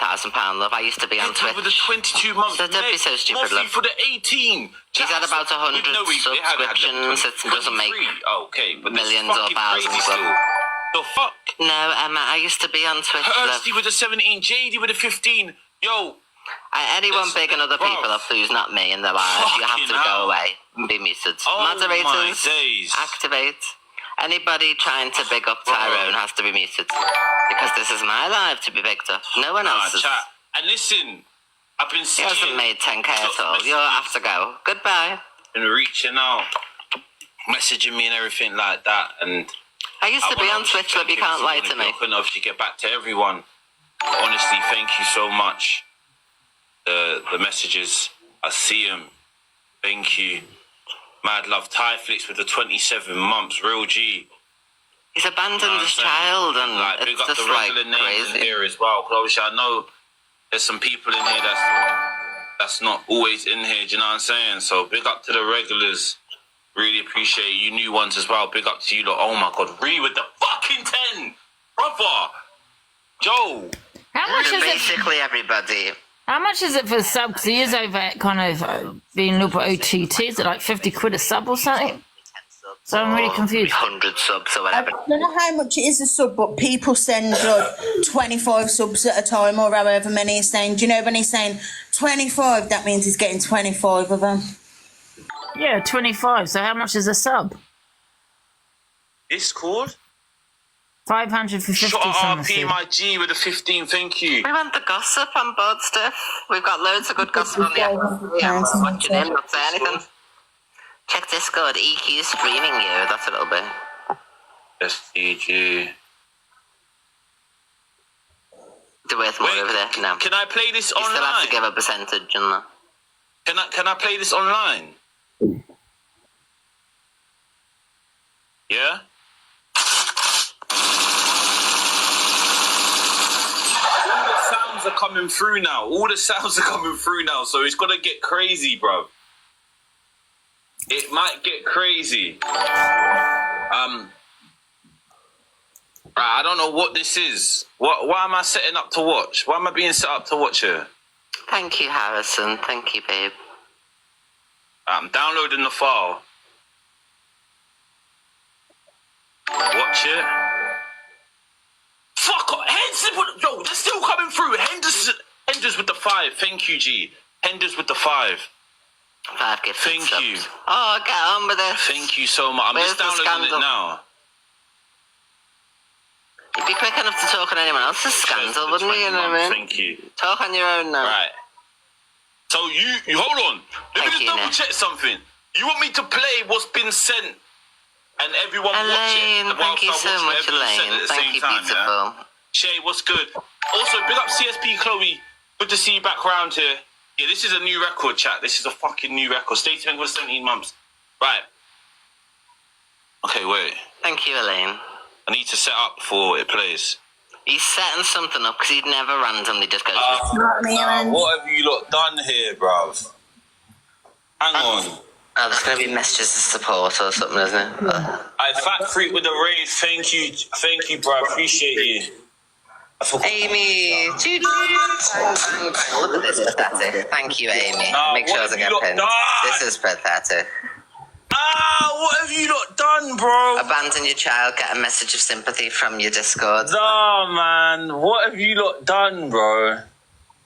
love. I used to be on Twitch. With the 22 months. So don't be so stupid, Mostly love. for the 18. He's had about 100 subscriptions. It doesn't make but millions or thousands. The fuck? No, Emma, I used to be on Twitch, love. Hursty with the 17, JD with the 15. Yo. Anyone big and other people up who's not me in their lives, you have to go away and be muted. Moderators, my days. activate. Anybody trying to big up Tyrone has to be muted. Because this is my life to be bigged up. No one else's. Chat. And listen, I've been seeing... He hasn't made 10k at all. You'll have to go. Goodbye. Been reaching out, messaging me and everything like that. And I used to be on Twitch, but you can't lie to me. I couldn't obviously get back to everyone. Honestly, thank you so much. The messages, I see them. Thank you. Mad love Tyflix with the 27 months, real G. He's abandoned his child, and like, it's big up just the regular names in here as well. Cause obviously I know there's some people in here that's not always in here. Do you know what I'm saying? So big up to the regulars. Really appreciate you new ones as well. Big up to you lot. Oh my God, Ree with the fucking 10, brother. Joe. How much is it? Basically everybody. How much is it for a sub? Because he is over kind of being looked at OTT. Is it like 50 quid a sub or something? So I'm really confused. 100 subs or whatever. I don't know how much it is a sub, but people send like 25 subs at a time or however many he's saying. Do you know when he's saying 25, that means he's getting 25 of them. Yeah, 25. So how much is a sub? Discord? 500 for 50 Shut up, someone RP, said. my G with the 15, thank you. We want the gossip on board stuff. We've got loads of good gossip on the app. Yeah, I'm not watching him, not saying anything. Check Discord, EQ streaming you, that's what it'll be. SDG. Do worth more over there? No. Can I play this online? You still have to give a percentage and that. Can I play this online? Yeah? All the sounds are coming through now. So it's gonna get crazy, bro. It might get crazy. I don't know what this is. Why am I setting up to watch? Why am I being set up to watch here? Thank you, Harrison. Thank you, babe. I'm downloading the file. Watch it. Fuck off. Henderson, yo, they're still coming through. Henders with the 5. Thank you, G. Henders with the 5. 5 gifted Thank subs. you. Oh, get on with it. Thank you so much. I'm Where's just the downloading scandal? it now. You'd be quick enough to talk on anyone else's scandal, wouldn't you? You know what I mean? Thank you. Talk on your own now. Right. So you hold on. Let me just double check something. You want me to play what's been sent and everyone watch it? Elaine, thank you so much, Elaine. Thank you, beautiful. Yeah? Shay, what's good? Also, big up CSP Chloe. Good to see you back round here. Yeah, this is a new record, chat. This is a fucking new record. Stay tuned for 17 months. Right. Okay, wait. Thank you, Elaine. I need to set up before it plays. He's setting something up because he'd never randomly just go. What have you lot done here, bruv? Hang on. Oh, there's going to be messages of support or something, isn't it? I Fat Freak with the raid. Thank you, bro. Appreciate you. Amy, look at this, pathetic. Thank you, Amy. Make sure I get pinned. This is pathetic. What have you not done, bro? Abandon your child, get a message of sympathy from your Discord. Nah, man. What have you lot done, bro?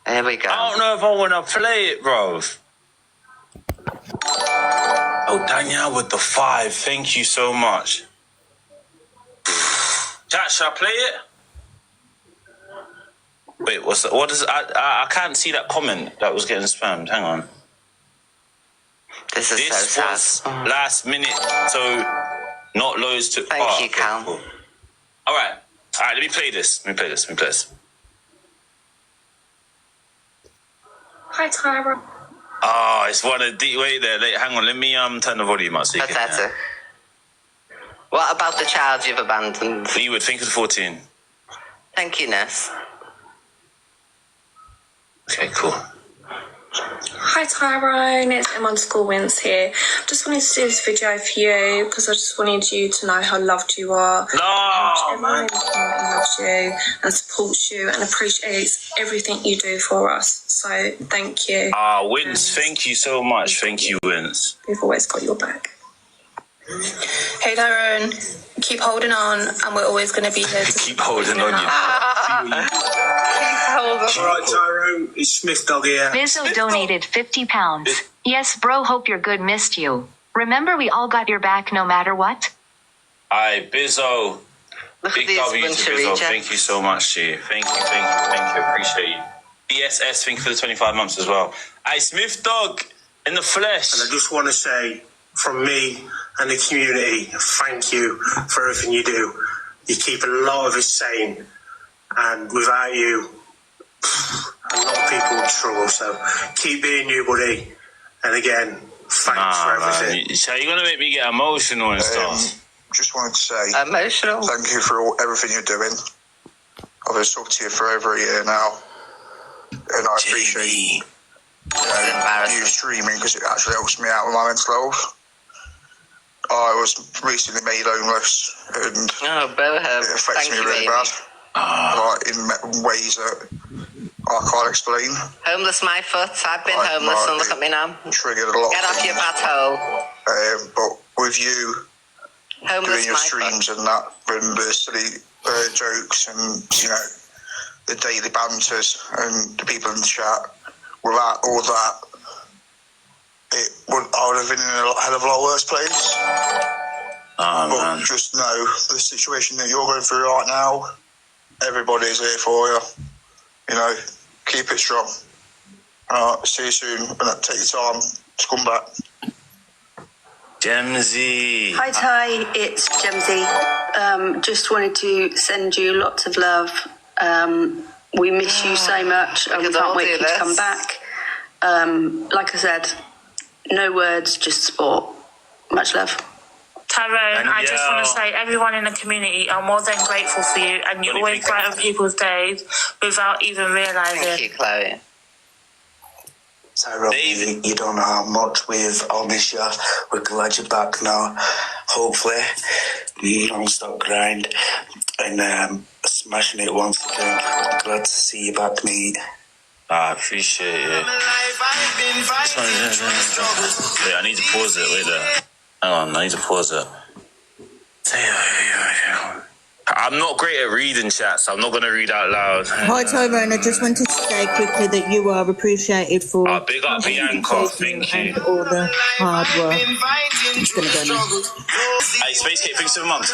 Here we go. I don't know if I want to play it, bro. Oh, Danielle with the 5. Thank you so much. Chat, should I play it? Wait, what's that? What is it? I can't see that comment that was getting spammed. Hang on. This is so was sad. Last minute, so not loads to... Thank you, Cal. Cool. All right, let me play this. Hi, Tyra. Oh, it's one of the... Wait there, hang on, let me turn the volume up so you can hear. What about the child you've abandoned? Leeward, think of the 14. Thank you, Ness. Okay, cool. Hi Tyrone, it's M_Wins here. Just wanted to do this video for you because I just wanted you to know how loved you are. How much everyone loves you and supports you and appreciates everything you do for us. So thank you. Wins, thank you so much. Thank you, Wins. We've always got your back. Hey Tyrone, keep holding on and we're always going to be here to keep holding on. Alright Tyrone, it's Smith Dog here. Bizzo donated £50. Yes, bro, hope you're good, missed you. Remember, we all got your back no matter what? Aye, Bizzo. Big W to Bizzo. Thank you so much, G. Thank you. Appreciate you. BSS, thank you for the 25 months as well. Aye, Smith Dog, in the flesh. And I just want to say, from me and the community, thank you for everything you do. You keep a lot of us sane, and without you, a lot of people would struggle. So keep being you, buddy. And again, thanks for everything. Man. So you're gonna make me get emotional and stuff. Just wanted to say emotional. Thank you for everything you're doing. I've been talking to you for over a year now, and I appreciate you streaming because it actually helps me out with my mental health. I was recently made homeless, and it affects me really bad, like in ways that I can't explain. Homeless my foot. I've been homeless, and look at me now. Triggered a lot. Get off your bad hole. But with you doing your streams and that, and the silly jokes and the daily banters and the people in the chat, without all that, I would have been in a hell of a lot worse place. But just know the situation that you're going through right now, everybody is here for you. Keep it strong. See you soon. But take your time to come back. Gemsy. Hi Ty, it's Gemsy. Just wanted to send you lots of love. We miss you so much and we can't wait for you to come back. Like I said, no words, just support. Much love. Tyrone, I just want to say everyone in the community are more than grateful for you and you always brighten people's days without even realising. Thank you, Chloe. Tyrone, you don't know how much I'll miss you. We're glad you're back now. Hopefully, non-stop grind and smashing it once again. Glad to see you back, mate. I appreciate it. Wait, I need to pause it. Wait there. Hang on, I need to pause it. I'm not great at reading chat, so I'm not going to read out loud. Hi Tyrone, I just wanted to say quickly that you are appreciated for big up Bianca, thank you. and all the hard work. I'm just going to go now. Hey, Space Cake, thanks for the month.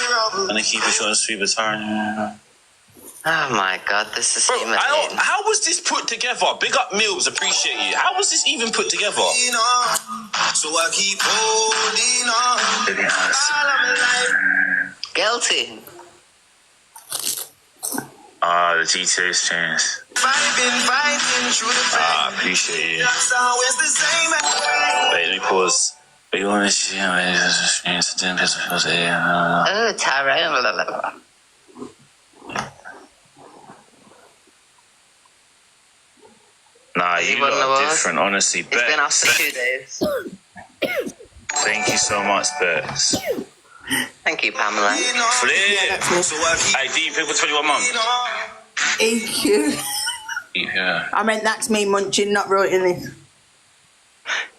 And I keep it short and sweet, but sorry. Oh my god, this is humiliating. How was this put together? Big up Mills, appreciate you. How was this even put together? So I keep holding on. Guilty. The GTA exchange. I appreciate you. Wait, let me pause. You want to see how it is? Oh, Tyrone. Nah, you lot are different, honestly. It's been off for 2 days. Thank you so much, Bex. Thank you, Pamela. Flip! Hey, D, pick for 21 months. EQ. Yeah. I meant that's me munching, not writing this.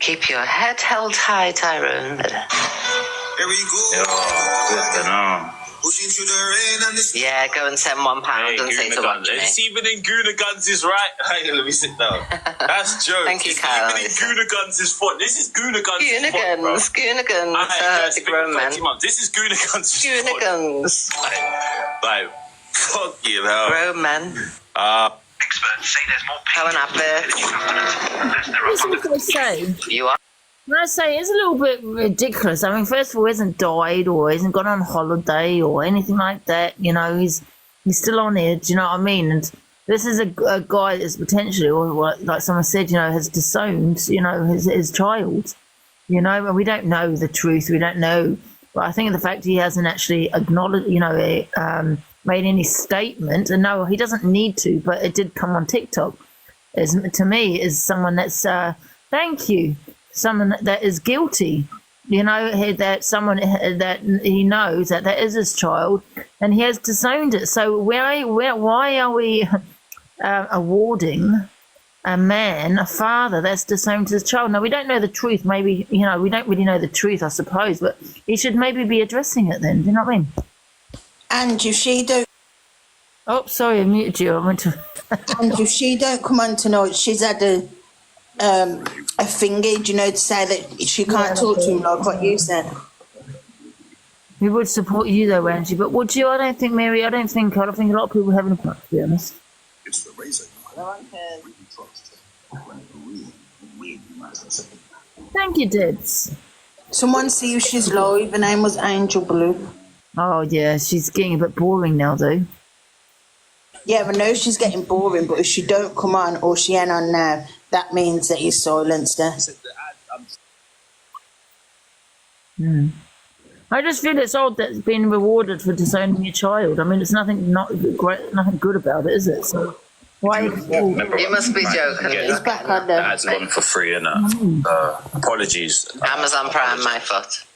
Keep your head held high, Tyrone. Here we go. Yo, good to know. Yeah, go and send £1 and say to watch me. It's even in Guna Guns is right. Hang on, let me sit down. That's joke. Thank you, Kyle. Even in Guna Guns is fun. This is Guna Guns. Goonagans, the grown men. This is Guna Guns. Goonagans. Like, fuck you, hell. Grown men. Experts say there's more How an advert. That's what I say. You are. When I say it's a little bit ridiculous. I mean, first of all, he hasn't died or hasn't gone on holiday or anything like that. You know, he's still on edge. You know what I mean? And this is a guy that's potentially, or like someone said, you know, has disowned, you know, his child. You know, and we don't know the truth. We don't know. But I think the fact he hasn't actually acknowledged, you know, made any statement, and no, he doesn't need to. But it did come on TikTok. To me, is someone that's thank you. Someone that is guilty, you know, that someone that he knows that is his child, and he has disowned it. So why are we awarding a man, a father that's disowned his child? Now, we don't know the truth. Maybe, you know, we don't really know the truth, I suppose, but he should maybe be addressing it then. Do you know what I mean? And if she don't... Oh, sorry, I muted you. I went to... And if she don't come on tonight, she's had a finger, you know, to say that she can't talk to him like what you said. We would support you though, Angie, but would you? I don't think, Mary, I think a lot of people have an opinion, to be honest. It's the razor. Thank you, Dibs. Someone see if she's live. Her name was Angel Blue. Oh, yeah, she's getting a bit boring now, though. Yeah, I know she's getting boring, but if she don't come on or she ain't on now, that means that he's silenced her. I just feel it's odd that it's been rewarded for disowning your child. I mean, it's nothing good about it, is it? So why? You must be joking. He's back on there. That's gone for free, innit? Apologies. Amazon Prime, my fault.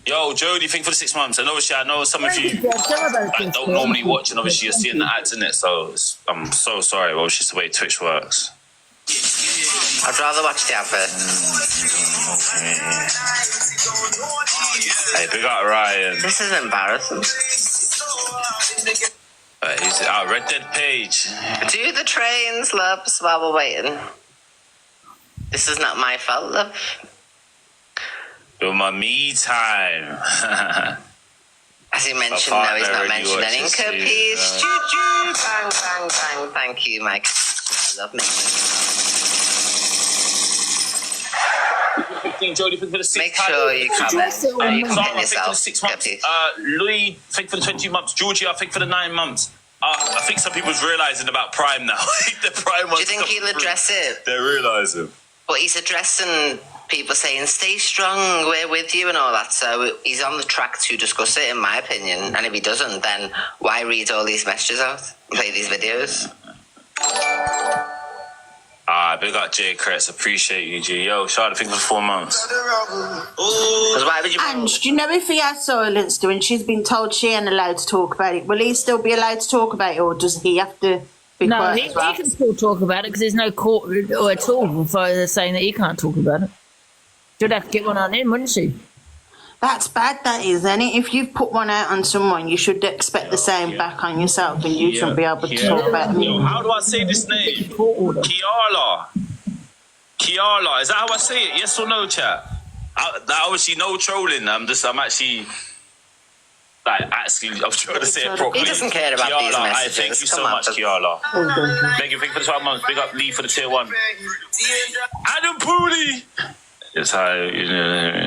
Yo, Jodie, thank you for the 6 months. And obviously, I know some of you don't normally watch, and obviously you're seeing the ads in it. So I'm so sorry, but it's just the way Twitch works. I'd rather watch the advert. Hey, big up Ryan. This is embarrassing. He's our Red Dead page. Do the trains, loves, while we're waiting. This is not my fault, love. You're my me time. As you mentioned, no, he's not mentioned any cookies. Choo-choo, bang, bang, bang. Thank you, Mike. I love me. Jodie, thank you for the 6 Make sure you comment. You Zara, comment thank you for the 6 months. Louis, thank you for the 20 months. Georgia, I think for the 9 months. I think some people's realising about Prime now. The Prime Do you think he'll address it? They're realising. But he's addressing people saying, stay strong, we're with you and all that. So he's on the track to discuss it, in my opinion. And if he doesn't, then why read all these messages out and play these videos? big up Jay Kretz. Appreciate you, G. Yo, Charlotte, think for 4 months. And do you know if he has silenced her and she's been told she ain't allowed to talk about it, will he still be allowed to talk about it, or does he have to be No, quiet he as well? can still talk about it because there's no court at all for saying that he can't talk about it. She'd have to get one on him, wouldn't she? That's bad, that is, isn't it? If you've put one out on someone, you should expect the same back on yourself, and you shouldn't be able to talk about Yo, it. how do I say this name? Kiala. Kiala. Is that how I say it? Yes or no, chat? Obviously, no trolling. I'm actually... I'm trying to say it properly. He doesn't care about these messages. Thank you so much, Kiala. Thank you for the 12 months. Big up Lee for the tier 1. Adam Pooley. It's how, you know...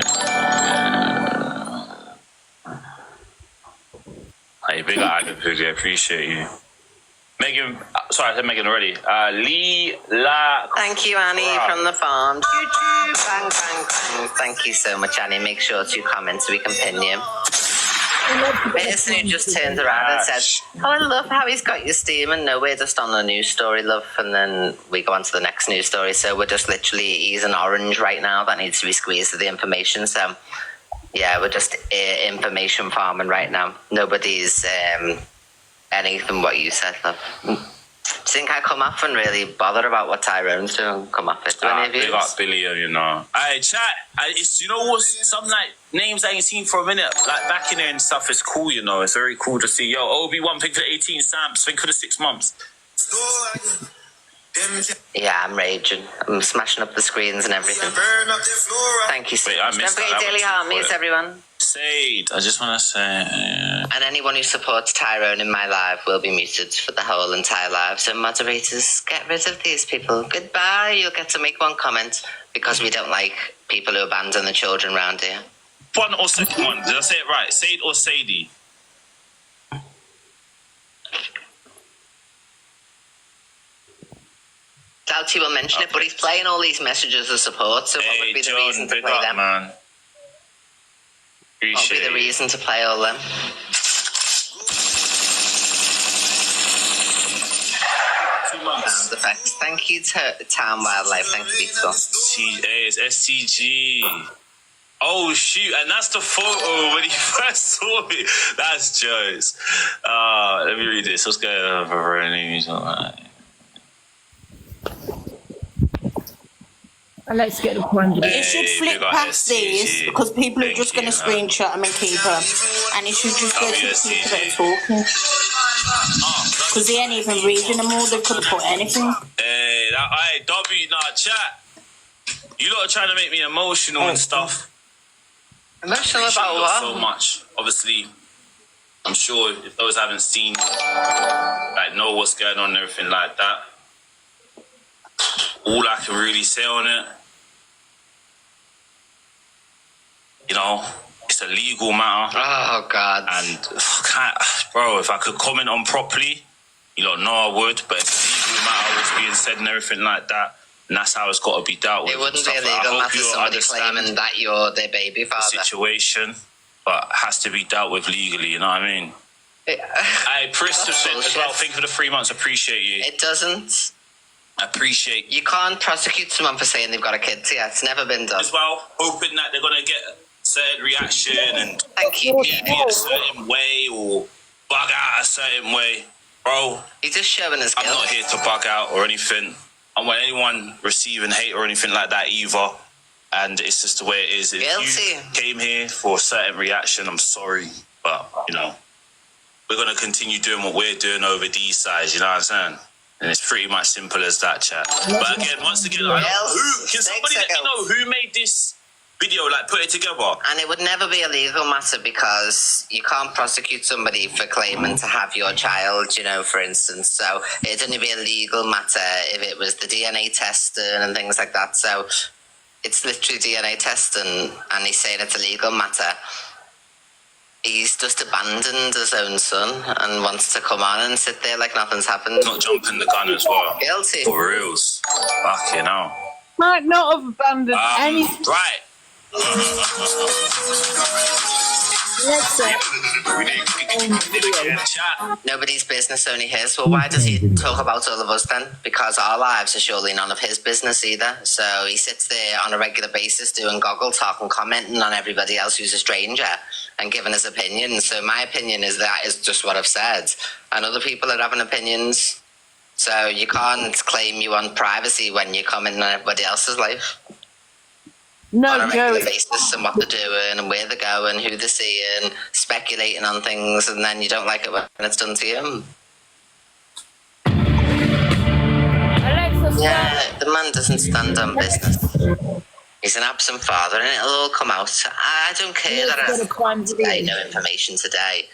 Hey, big up Adam Pooley. I appreciate you. Megan, sorry, I said Megan already. Lee La... Thank you, Annie, from the farm. Choo-choo, bang, bang, bang. Thank you so much, Annie. Make sure to comment so we can pin you. Person who just turned around and said, "Oh, I love how he's got you steaming." No, we're just on a news story, love, and then we go on to the next news story. So we're just literally, he's an orange right now that needs to be squeezed to the information. So yeah, we're just information farming right now. Nobody's anything what you said, love. Do you think I come off and really bother about what Tyrone's doing? Come off it. Do any of you? Big up Billy, you know. Hey, chat. It's, you know what? Some like names I ain't seen for a minute, like back in there and stuff. Is cool, you know. It's very cool to see. Yo, Obi-Wan, thank for the 18 stamps. Thank for the 6 months. Yeah, I'm raging. I'm smashing up the screens and everything. Thank you so much. Don't forget Daily Heart Muse, everyone. Sade, I just want to say... And anyone who supports Tyrone in my live will be muted for the whole entire live. So moderators, get rid of these people. Goodbye. You'll get to make one comment because we don't like people who abandon the children around here. One or second one. Did I say it right? Sade or Sadie? Doubt he will mention it, but he's playing all these messages of support, so what would be the reason to play them? Man. What would be the reason to play all them? Sound effects. Thank you to Town Wildlife. Thank you, Beatles. It's STG. Oh shoot, and that's the photo when he first saw me. That's jokes. Let me read this. What's going on for news? Let's get the point. It should flip past these because people are just going to screenshot them and keep them, and it should just go to the people that are talking. Because they ain't even reading them all. They could have put anything. Hey, W, nah, chat. You lot are trying to make me emotional and stuff. Emotional about what? So much. Obviously, I'm sure if those haven't seen, like, know what's going on and everything like that. All I can really say on it, you know, it's a legal matter. Oh, God. And, bro, if I could comment on properly, you don't know I would, but it's a legal matter, what's being said and everything like that, and that's how it's got to be dealt with. It wouldn't be a legal matter somebody claiming that you're their baby father. Situation, but has to be dealt with legally, you know what I mean? Chris as well, thank you for the 3 months, appreciate you. It doesn't. Appreciate you. Can't prosecute someone for saying they've got a kid. Yeah, it's never been done. As well, hoping that they're gonna get a certain reaction and thank you. Be a certain way or bug out a certain way, bro. He's just showing his guilt. I'm not here to bug out or anything. I want anyone receiving hate or anything like that either. And it's just the way it is. If you came here for a certain reaction, I'm sorry, but you know, we're gonna continue doing what we're doing over these sides. You know what I'm saying? And it's pretty much simple as that, chat. But again, once again, can somebody let me know who made this video, like put it together? And it would never be a legal matter because you can't prosecute somebody for claiming to have your child, you know, for instance. So it'd only be a legal matter if it was the DNA testing and things like that. So it's literally DNA testing, and he's saying it's a legal matter. He's just abandoned his own son and wants to come on and sit there like nothing's happened. Not jumping the gun as well. Guilty. For reals. Fucking hell. Might not have abandoned any. Right. Nobody's business, only his. Well, why does he talk about all of us then? Because our lives are surely none of his business either. So he sits there on a regular basis doing goggle talk and commenting on everybody else who's a stranger and giving his opinion. So my opinion is that is just what I've said. And other people are having opinions. So you can't claim you want privacy when you comment on everybody else's life. No, on a regular basis, and what they're doing and where they're going, who they're seeing, speculating on things, and then you don't like it when it's done to you. Yeah, the man doesn't stand on business. He's an absent father, and it'll all come out. I don't care that I know information today,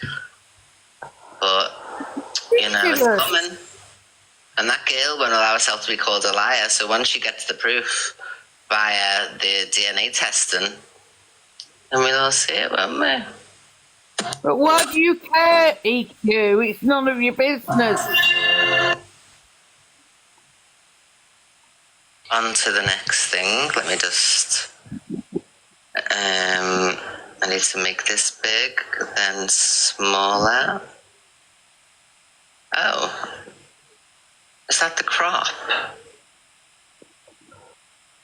but you know, it's coming. And that girl won't allow herself to be called a liar. So once she gets the proof via the DNA testing, and we'll all see it, won't we? But why do you care, EQ? It's none of your business. On to the next thing. Let me just... I need to make this big, then smaller. Oh. Is that the crop?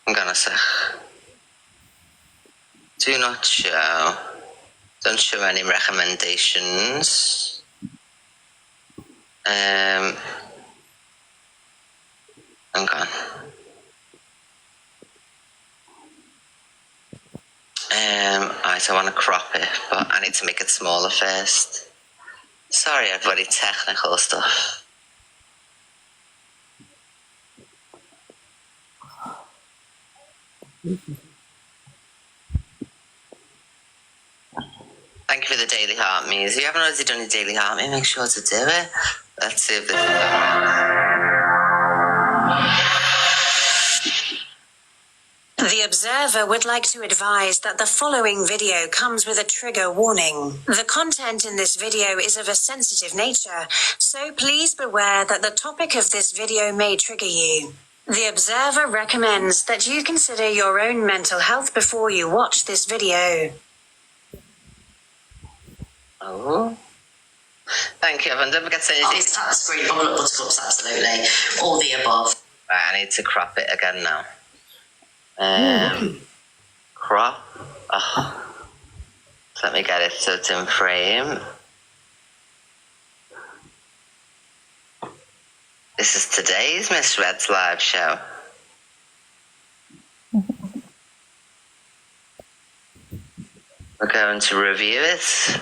I'm gonna say. Do not show. Don't show any recommendations. Hang on. Right, I want to crop it, but I need to make it smaller first. Sorry, everybody, technical stuff. Thank you for the daily heart, Mies. If you haven't already done your daily heart, make sure to do it. Let's see if this is The Observer would like to advise that the following video comes with a trigger warning. The content in this video is of a sensitive nature, so please beware that the topic of this video may trigger you. The Observer recommends that you consider your own mental health before you watch this video. Oh. Thank you, Evan. Don't forget to say anything. Tap the screen, bubble up buttercups, absolutely. All the above. Right, I need to crop it again now. Crop. Oh. So let me get it so it's in frame. This is today's Miss Red's live show. We're going to review it.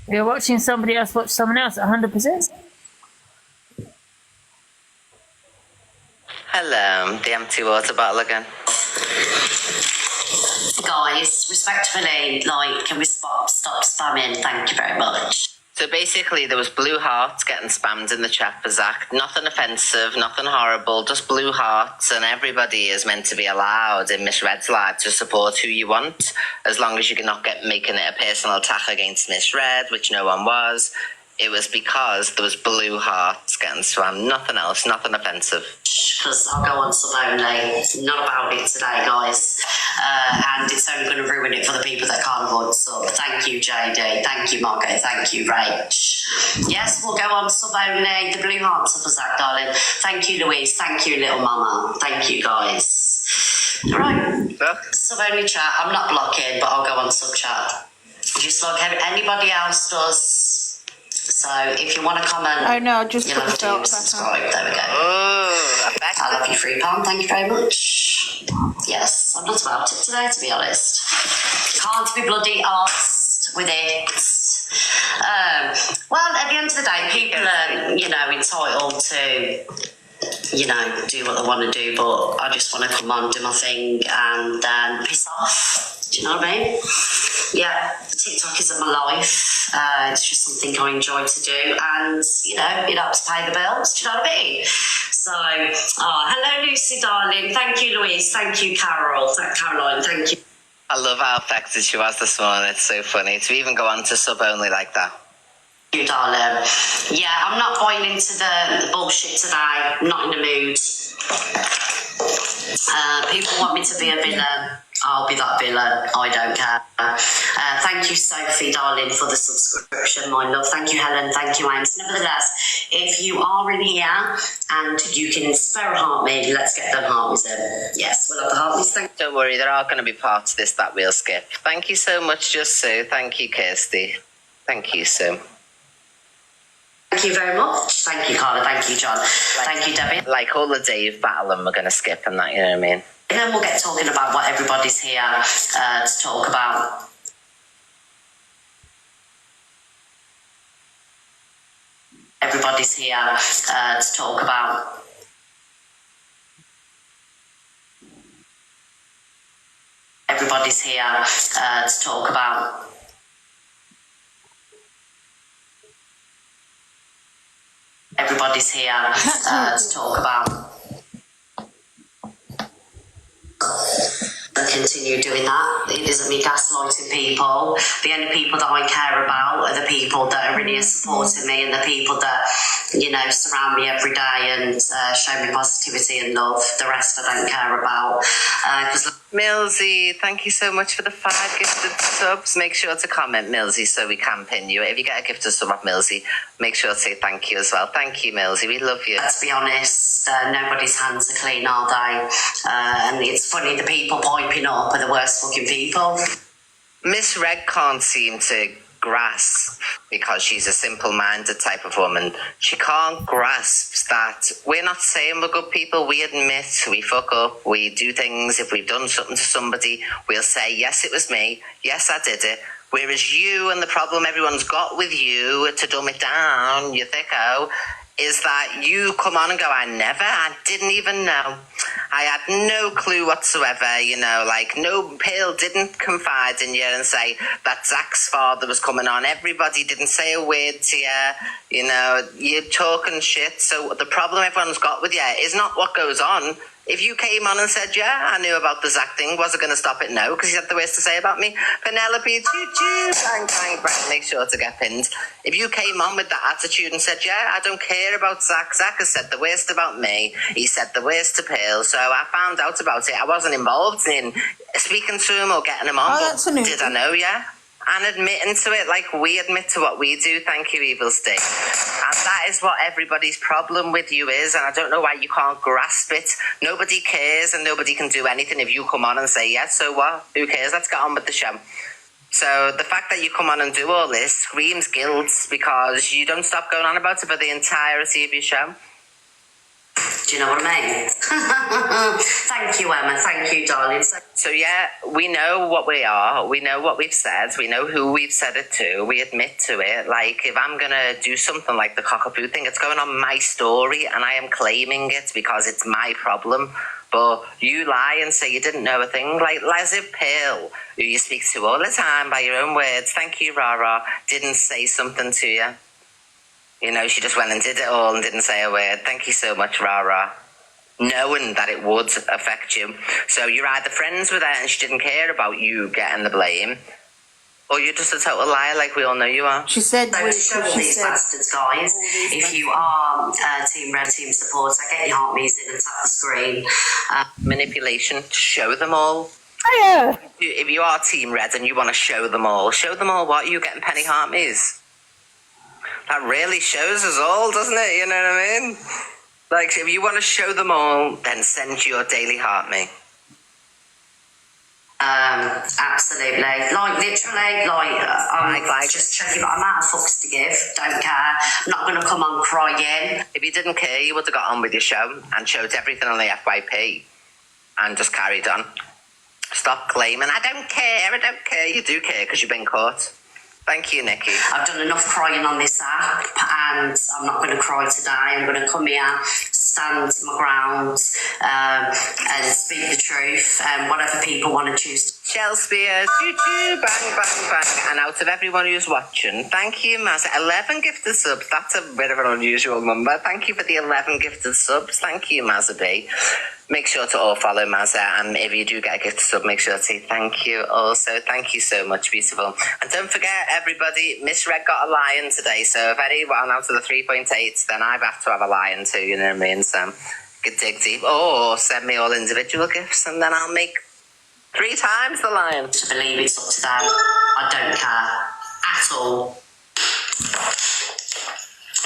You're watching somebody else watch someone else 100%? Hello, the empty water bottle again. Guys, respectfully, can we stop spamming? Thank you very much. So basically, there was blue hearts getting spammed in the chat for Zach. Nothing offensive, nothing horrible, just blue hearts, and everybody is meant to be allowed in Miss Red's live to support who you want, as long as you're not making it a personal attack against Miss Red, which no one was. It was because there was blue hearts getting spammed, nothing else, nothing offensive. Because I'll go on sub only. Not about it today, guys. And it's only going to ruin it for the people that can't avoid sub. Thank you, JD. Thank you, Marco. Thank you, Rach. Yes, we'll go on sub only. The blue hearts are for Zach, darling. Thank you, Louise. Thank you, little mama. Thank you, guys. All right. Sub only chat. I'm not blocking, but I'll go on sub chat. Just like anybody else does. So if you want to comment, just you'll have to subscribe. There we go. Oh, I love you, £3. Thank you very much. Yes, I'm not about it today, to be honest. Can't be bloody arsed with it. Well, at the end of the day, people are, entitled to, do what they want to do, but I just want to come on, do my thing, and piss off. Do you know what I mean? Yeah, TikTok isn't my life. It's just something I enjoy to do, and it helps pay the bills. Do you know what I mean? So, hello, Lucy, darling. Thank you, Louise. Thank you, Caroline. Thank you. I love how affected she was this morning. It's so funny to even go on to sub only like that. You, darling. Yeah, I'm not buying into the bullshit today. I'm not in the mood. People want me to be a villain. I'll be that villain. I don't care. Thank you, Sophie, darling, for the subscription, my love. Thank you, Helen. Thank you, Ames. Nevertheless, if you are in here and you can spare a heart me, let's get them hearties in. Yes, we'll have the hearties. Don't worry, there are going to be parts of this that we'll skip. Thank you so much, Just Sue. Thank you, Kirsty. Thank you, Sue. Thank you very much. Thank you, Carla. Thank you, John. Thank you, Debbie. Like all the Dave battling, we're going to skip and that, you know what I mean? And then we'll get talking about what everybody's here to talk about. Everybody's here to talk about. Everybody's here to talk about. Everybody's here to talk about. And continue doing that. It isn't me gaslighting people. The only people that I care about are the people that are really supporting me and the people that, you know, surround me every day and show me positivity and love. The rest I don't care about. Millsy, thank you so much for the 5 gifted subs. Make sure to comment, Millsy, so we can pin you. If you get a gifted sub of Millsy, make sure to say thank you as well. Thank you, Millsy. We love you. Let's be honest, nobody's hands are clean, are they? And it's funny, the people piping up are the worst fucking people. Miss Red can't seem to grasp, because she's a simple-minded type of woman, she can't grasp that we're not saying we're good people. We admit we fuck up, we do things. If we've done something to somebody, we'll say, yes, it was me, yes, I did it. Whereas you, and the problem everyone's got with you, to dumb it down, you thicko, is that you come on and go, I didn't even know. I had no clue whatsoever, you know, like no Pale didn't confide in you and say that Zach's father was coming on. Everybody didn't say a word to you, you know, you're talking shit. So the problem everyone's got with you is not what goes on. If you came on and said, yeah, I knew about the Zach thing, was it going to stop it? No, because he had the worst to say about me. Penelope, choo-choo, bang, bang, bang, make sure to get pinned. If you came on with that attitude and said, yeah, I don't care about Zach. Zach has said the worst about me. He said the worst to Pale. So I found out about it. I wasn't involved in speaking to him or getting him on. Oh, that's a new did I know, yeah? And admitting to it like we admit to what we do. Thank you, Evil Stick. And that is what everybody's problem with you is, and I don't know why you can't grasp it. Nobody cares and nobody can do anything if you come on and say, yes, so what? Who cares? Let's get on with the show. So the fact that you come on and do all this screams guilt, because you don't stop going on about it for the entirety of your show. Do you know what I mean? Thank you, Emma. Thank you, darling. So yeah, we know what we are. We know what we've said. We know who we've said it to. We admit to it. Like, if I'm going to do something like the cockapoo thing, it's going on my story and I am claiming it because it's my problem. But you lie and say you didn't know a thing. Like Leslie Pale, who you speak to all the time by your own words. Thank you, Rara. Didn't say something to you. You know, she just went and did it all and didn't say a word. Thank you so much, Rara. Knowing that it would affect you. So you're either friends with her and she didn't care about you getting the blame, or you're just a total liar like we all know you are. She said, so to show all these bastards, guys, if you are Team Red, Team Supporter, get your heart music and tap the screen. Manipulation, show them all. Hiya. If you are Team Red and you want to show them all what? You getting penny heart me's? That really shows us all, doesn't it? You know what I mean? Like, if you want to show them all, then send your daily heart me. Absolutely. Like, literally, like just checking, but I'm out of fucks to give. Don't care. I'm not going to come on crying. If you didn't care, you would have got on with your show and showed everything on the FYP and just carried on. Stop claiming, I don't care. You do care because you've been caught. Thank you, Nikki. I've done enough crying on this app and I'm not going to cry today. I'm going to come here, stand my ground and speak the truth. Whatever people want to choose. Shell Spears, bang, bang, bang. And out of everyone who's watching, thank you, Mazza. 11 gifted subs. That's a bit of an unusual number. Thank you for the 11 gifted subs. Thank you, Mazza B. Make sure to all follow Mazza, and if you do get a gift sub, make sure to say thank you also. Thank you so much, beautiful. And don't forget, everybody, Miss Red got a lion today, so if anyone out of the 3.8, then I've had to have a lion too, you know what I mean? So, you can dig deep, or send me all individual gifts, and then I'll make 3 times the lion. To believe it's up to them. I don't care at all.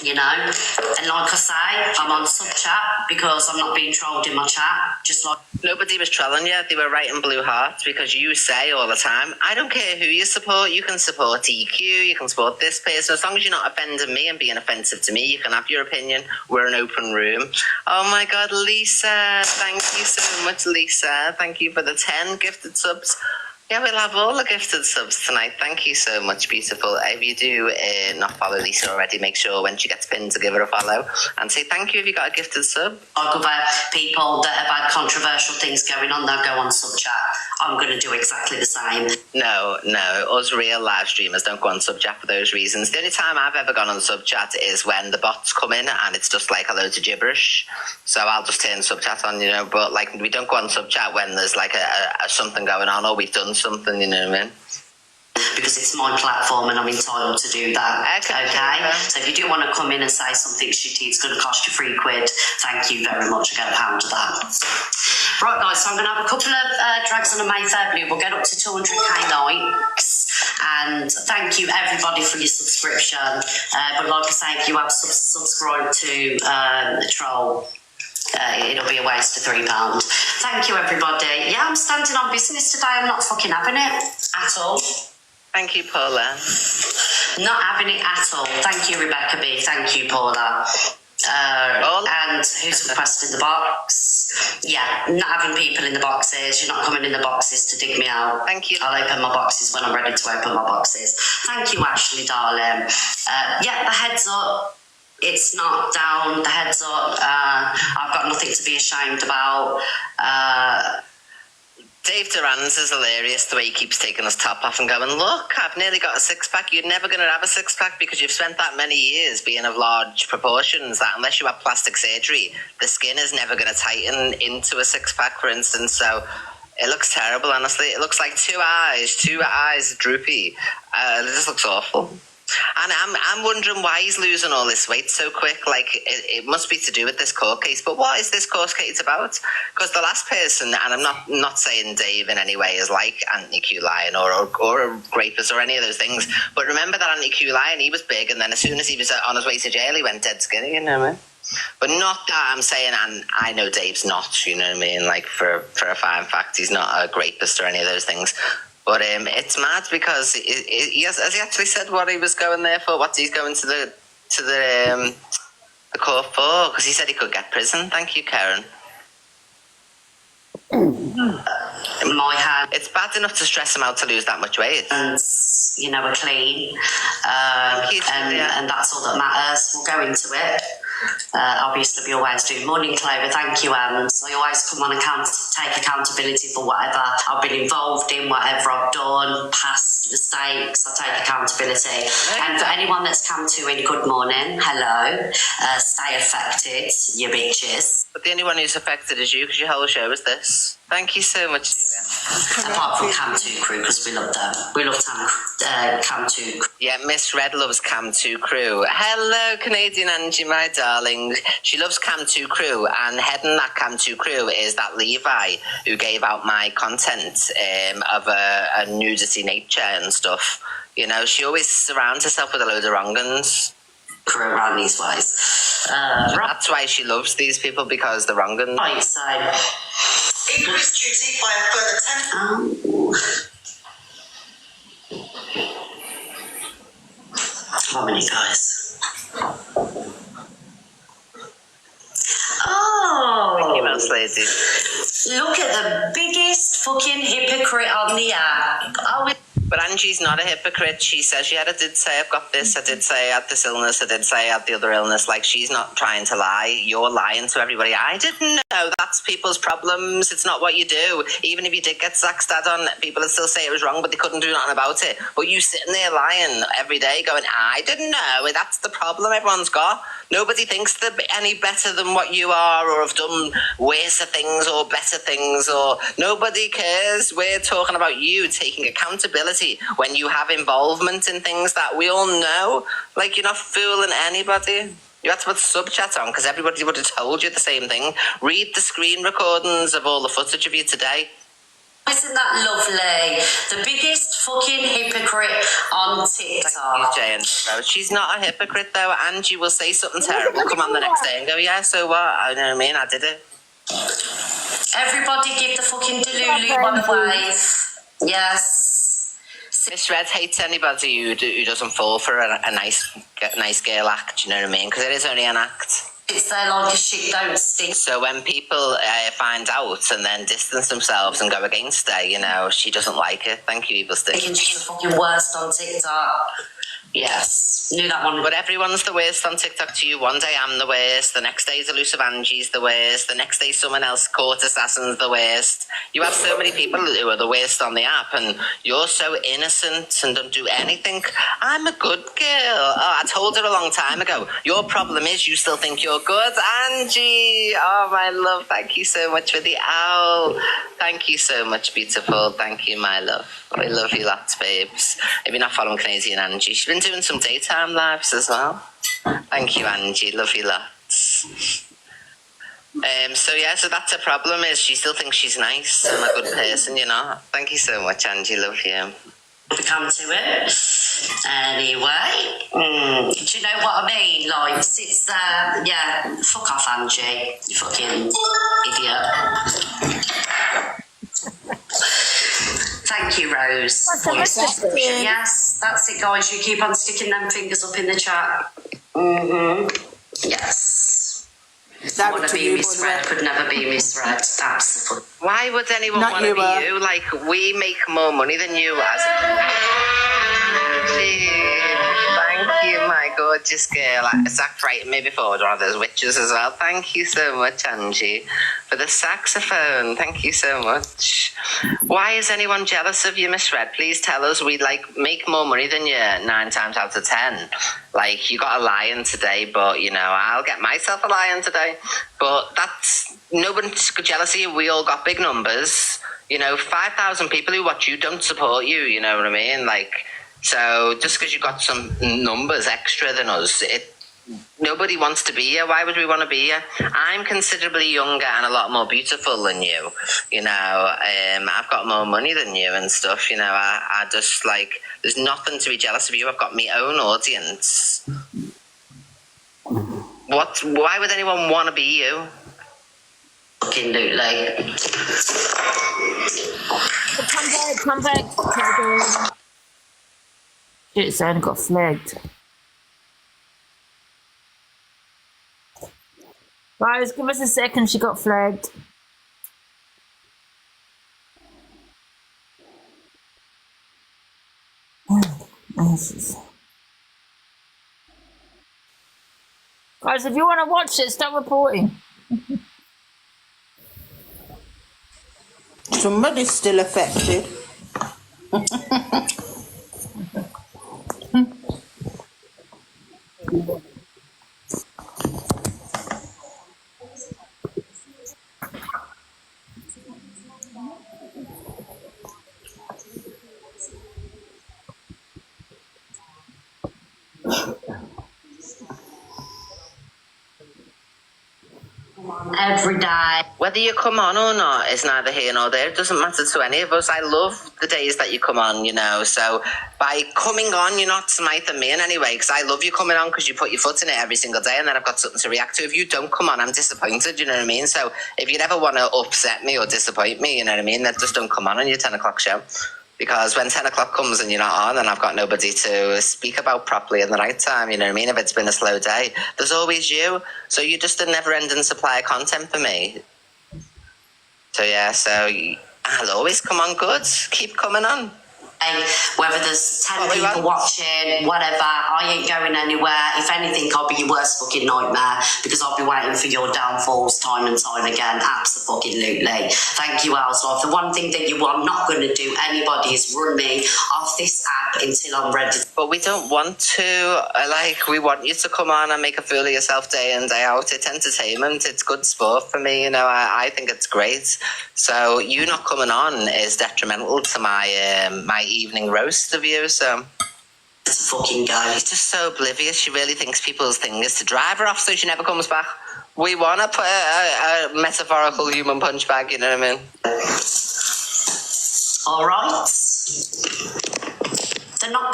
You know, and like I say, I'm on sub chat because I'm not being trolled in my chat. Just like nobody was trolling you, they were writing blue hearts because you say all the time, I don't care who you support, you can support EQ, you can support this person, as long as you're not offending me and being offensive to me, you can have your opinion, we're an open room. Oh my god, Lisa, thank you so much, Lisa, thank you for the 10 gifted subs. Yeah, we'll have all the gifted subs tonight. Thank you so much, beautiful. If you do not follow Lisa already, make sure when she gets pinned to give her a follow and say thank you if you got a gifted sub. Like other people that have had controversial things going on, they'll go on sub chat. I'm going to do exactly the same. No, us real live streamers don't go on sub chat for those reasons. The only time I've ever gone on sub chat is when the bots come in and it's just like a load of gibberish. So I'll just turn sub chat on, you know, but like we don't go on sub chat when there's like a something going on or we've done something, you know what I mean? Because it's my platform and I'm entitled to do that. Okay. So if you do want to come in and say something shitty, it's going to cost you £3. Thank you very much. I get £1 of that. Right, guys, so I'm going to have a couple of drags on a Mayfair Blue. We'll get up to 200k likes. And thank you, everybody, for your subscription. But like I say, if you have subscribed to the Troll, it'll be a waste of £3. Thank you, everybody. Yeah, I'm standing on business today. I'm not fucking having it at all. Thank you, Paula. Not having it at all. Thank you, Rebecca B. Thank you, Paula. And who's requesting the box? Yeah, not having people in the boxes. You're not coming in the boxes to dig me out. Thank you. I'll open my boxes when I'm ready to open my boxes. Thank you, Ashley, darling. Yeah, the heads up. It's not down. The heads up. I've got nothing to be ashamed about. Dave Duran's is hilarious the way he keeps taking his top off and going, look, I've nearly got a 6-pack. You're never going to have a 6-pack because you've spent that many years being of large proportions that unless you have plastic surgery, the skin is never going to tighten into a 6-pack, for instance. So it looks terrible, honestly. It looks like two eyes droopy. It just looks awful. And I'm wondering why he's losing all this weight so quick. Like, it must be to do with this court case. But what is this court case about? Because the last person, and I'm not saying Dave in any way is like Anthony Q. Lyon or a rapist or any of those things. But remember that Anthony Q. Lyon, he was big, and then as soon as he was on his way to jail, he went dead skinny, you know what I mean? But not that I'm saying, and I know Dave's not, you know what I mean? Like, for a fine fact, he's not a rapist or any of those things. But it's mad because has he actually said what he was going there for? What he's going to the court for? Because he said he could get prison. Thank you, Karen. My hand. It's bad enough to stress him out to lose that much weight. And you know, we're clean, and that's all that matters. We'll go into it. Obviously, we always do. Morning, Clover. Thank you, Ems. I always come on and take accountability for whatever I've been involved in, whatever I've done, past mistakes. I take accountability. And for anyone that's come to in, good morning, hello. Stay affected, you bitches. But the only one who's affected is you, because your whole show is this. Thank you so much, Julia. Apart from Cam 2 Crew, because we love them. We love Cam 2 Crew. Yeah, Miss Red loves Cam 2 Crew. Hello, Canadian Angie, my darling. She loves Cam 2 Crew, and heading that Cam 2 Crew is that Levi who gave out my content of a nudity nature and stuff. You know, she always surrounds herself with a load of wrong uns. Around these ways. That's why she loves these people, because they're wrong uns. Right, so increase duty by a further 10. How many guys? Oh! Thank you, Mouse Lady. Look at the biggest fucking hypocrite on the app. But Angie's not a hypocrite. She says, yeah, I did say I've got this. I did say I had this illness. I did say I had the other illness. Like, she's not trying to lie. You're lying to everybody. I didn't know. That's people's problems. It's not what you do. Even if you did get Zach Stad on, people would still say it was wrong, but they couldn't do nothing about it. But you sitting there lying every day going, I didn't know. That's the problem everyone's got. Nobody thinks they're any better than what you are, or have done worse things or better things, or nobody cares. We're talking about you taking accountability when you have involvement in things that we all know. Like, you're not fooling anybody. You had to put sub chat on because everybody would have told you the same thing. Read the screen recordings of all the footage of you today. Isn't that lovely? The biggest fucking hypocrite on TikTok. Jane. No, she's not a hypocrite though. Angie will say something terrible, come on the next day and go, yeah, so what? I know what I mean, I did it. Everybody give the fucking Delulu one a wave. Yes. Miss Red hates anybody who doesn't fall for a nice girl act, you know what I mean? Because it is only an act. It's there like a shit don't stink. So when people find out and then distance themselves and go against her, you know, she doesn't like it. Thank you, Evil Stick. Thinking she's the fucking worst on TikTok. Yes, knew that one. But everyone's the worst on TikTok to you. One day I'm the worst, the next day is Elusive Angie's the worst, the next day someone else, Court Assassin's the worst. You have so many people who are the worst on the app and you're so innocent and don't do anything. I'm a good girl. Oh, I told her a long time ago. Your problem is you still think you're good. Angie, oh my love, thank you so much for the owl. Thank you so much, beautiful. Thank you, my love. I love you lots, babes. If you're not following Canadian Angie, she's been doing some daytime lives as well. Thank you, Angie. Love you lots. So that's her problem, is she still thinks she's nice and a good person, you know. Thank you so much, Angie. Love you. We come to it. Anyway, do you know what I mean? Like, sits there, yeah, fuck off, Angie, you fucking idiot. Thank you, Rose. Yes, that's it, guys. You keep on sticking them fingers up in the chat. Yes. Want to be misread could never be misread. Absolutely. Why would anyone want to be you? Like, we make more money than you as Thank you, my gorgeous girl. Zach frightened me before with one of those witches as well. Thank you so much, Angie, for the saxophone. Thank you so much. Why is anyone jealous of you, Miss Red? Please tell us. We make more money than you 9 times out of 10. Like, you got a lion today, but you know, I'll get myself a lion today. But that's no one's jealous of you. We all got big numbers. You know, 5,000 people who watch you don't support you. You know what I mean? Like. So just because you got some numbers extra than us, nobody wants to be here. Why would we want to be here? I'm considerably younger and a lot more beautiful than you. You know, I've got more money than you and stuff. You know, I just there's nothing to be jealous of you. I've got my own audience. Why would anyone want to be you? Fucking Lutely. Come back. Shit, Zane got flagged. Guys, give us a second, she got flagged. Guys, if you want to watch it, start reporting. Somebody's still affected. Every day. Whether you come on or not is neither here nor there. It doesn't matter to any of us. I love the days that you come on, you know. So by coming on, you're not smiting me in any way, because I love you coming on because you put your foot in it every single day and then I've got something to react to. If you don't come on, I'm disappointed, you know what I mean? So if you ever want to upset me or disappoint me, you know what I mean, then just don't come on your 10 o'clock show. Because when 10 o'clock comes and you're not on, and I've got nobody to speak about properly in the night time, you know what I mean? If it's been a slow day, there's always you. So you're just a never-ending supply of content for me. So yeah, I'll always come on good. Keep coming on. Whether there's 10 people watching, whatever, I ain't going anywhere. If anything, I'll be your worst fucking nightmare, because I'll be waiting for your downfalls time and time again. Absolutely. Thank you, Ellsworth. The one thing that you are not going to do, anybody, is run me off this app until I'm ready. But we don't want to. We want you to come on and make a fool of yourself day in, day out. It's entertainment. It's good sport for me. You know, I think it's great. So you not coming on is detrimental to my evening roast of you. So it's a fucking guy. She's just so oblivious. She really thinks people's thing is to drive her off so she never comes back. We want to put a metaphorical human punch bag, you know what I mean?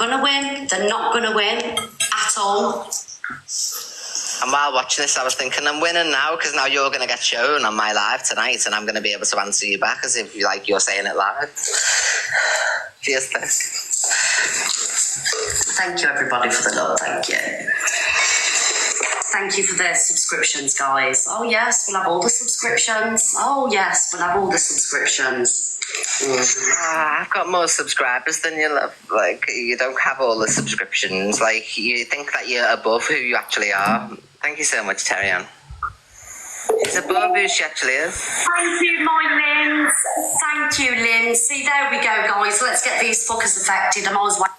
going to win. They're not going to win at all. And while watching this, I was thinking, I'm winning now because now you're going to get shown on my live tonight, and I'm going to be able to answer you back as if you're saying it live. Cheers, this. Thank you, everybody, for the love. Thank you. Thank you for the subscriptions, guys. Oh, yes, we'll have all the subscriptions. Oh, yes, we'll have all the subscriptions. I've got more subscribers than you, love. Like, you don't have all the subscriptions. Like, you think that you're above who you actually are. Thank you so much, Terry Ann. She's above who she actually is. Thank you, my Lynn. Thank you, Lynn. See, there we go, guys. Let's get these fuckers affected. I might as well.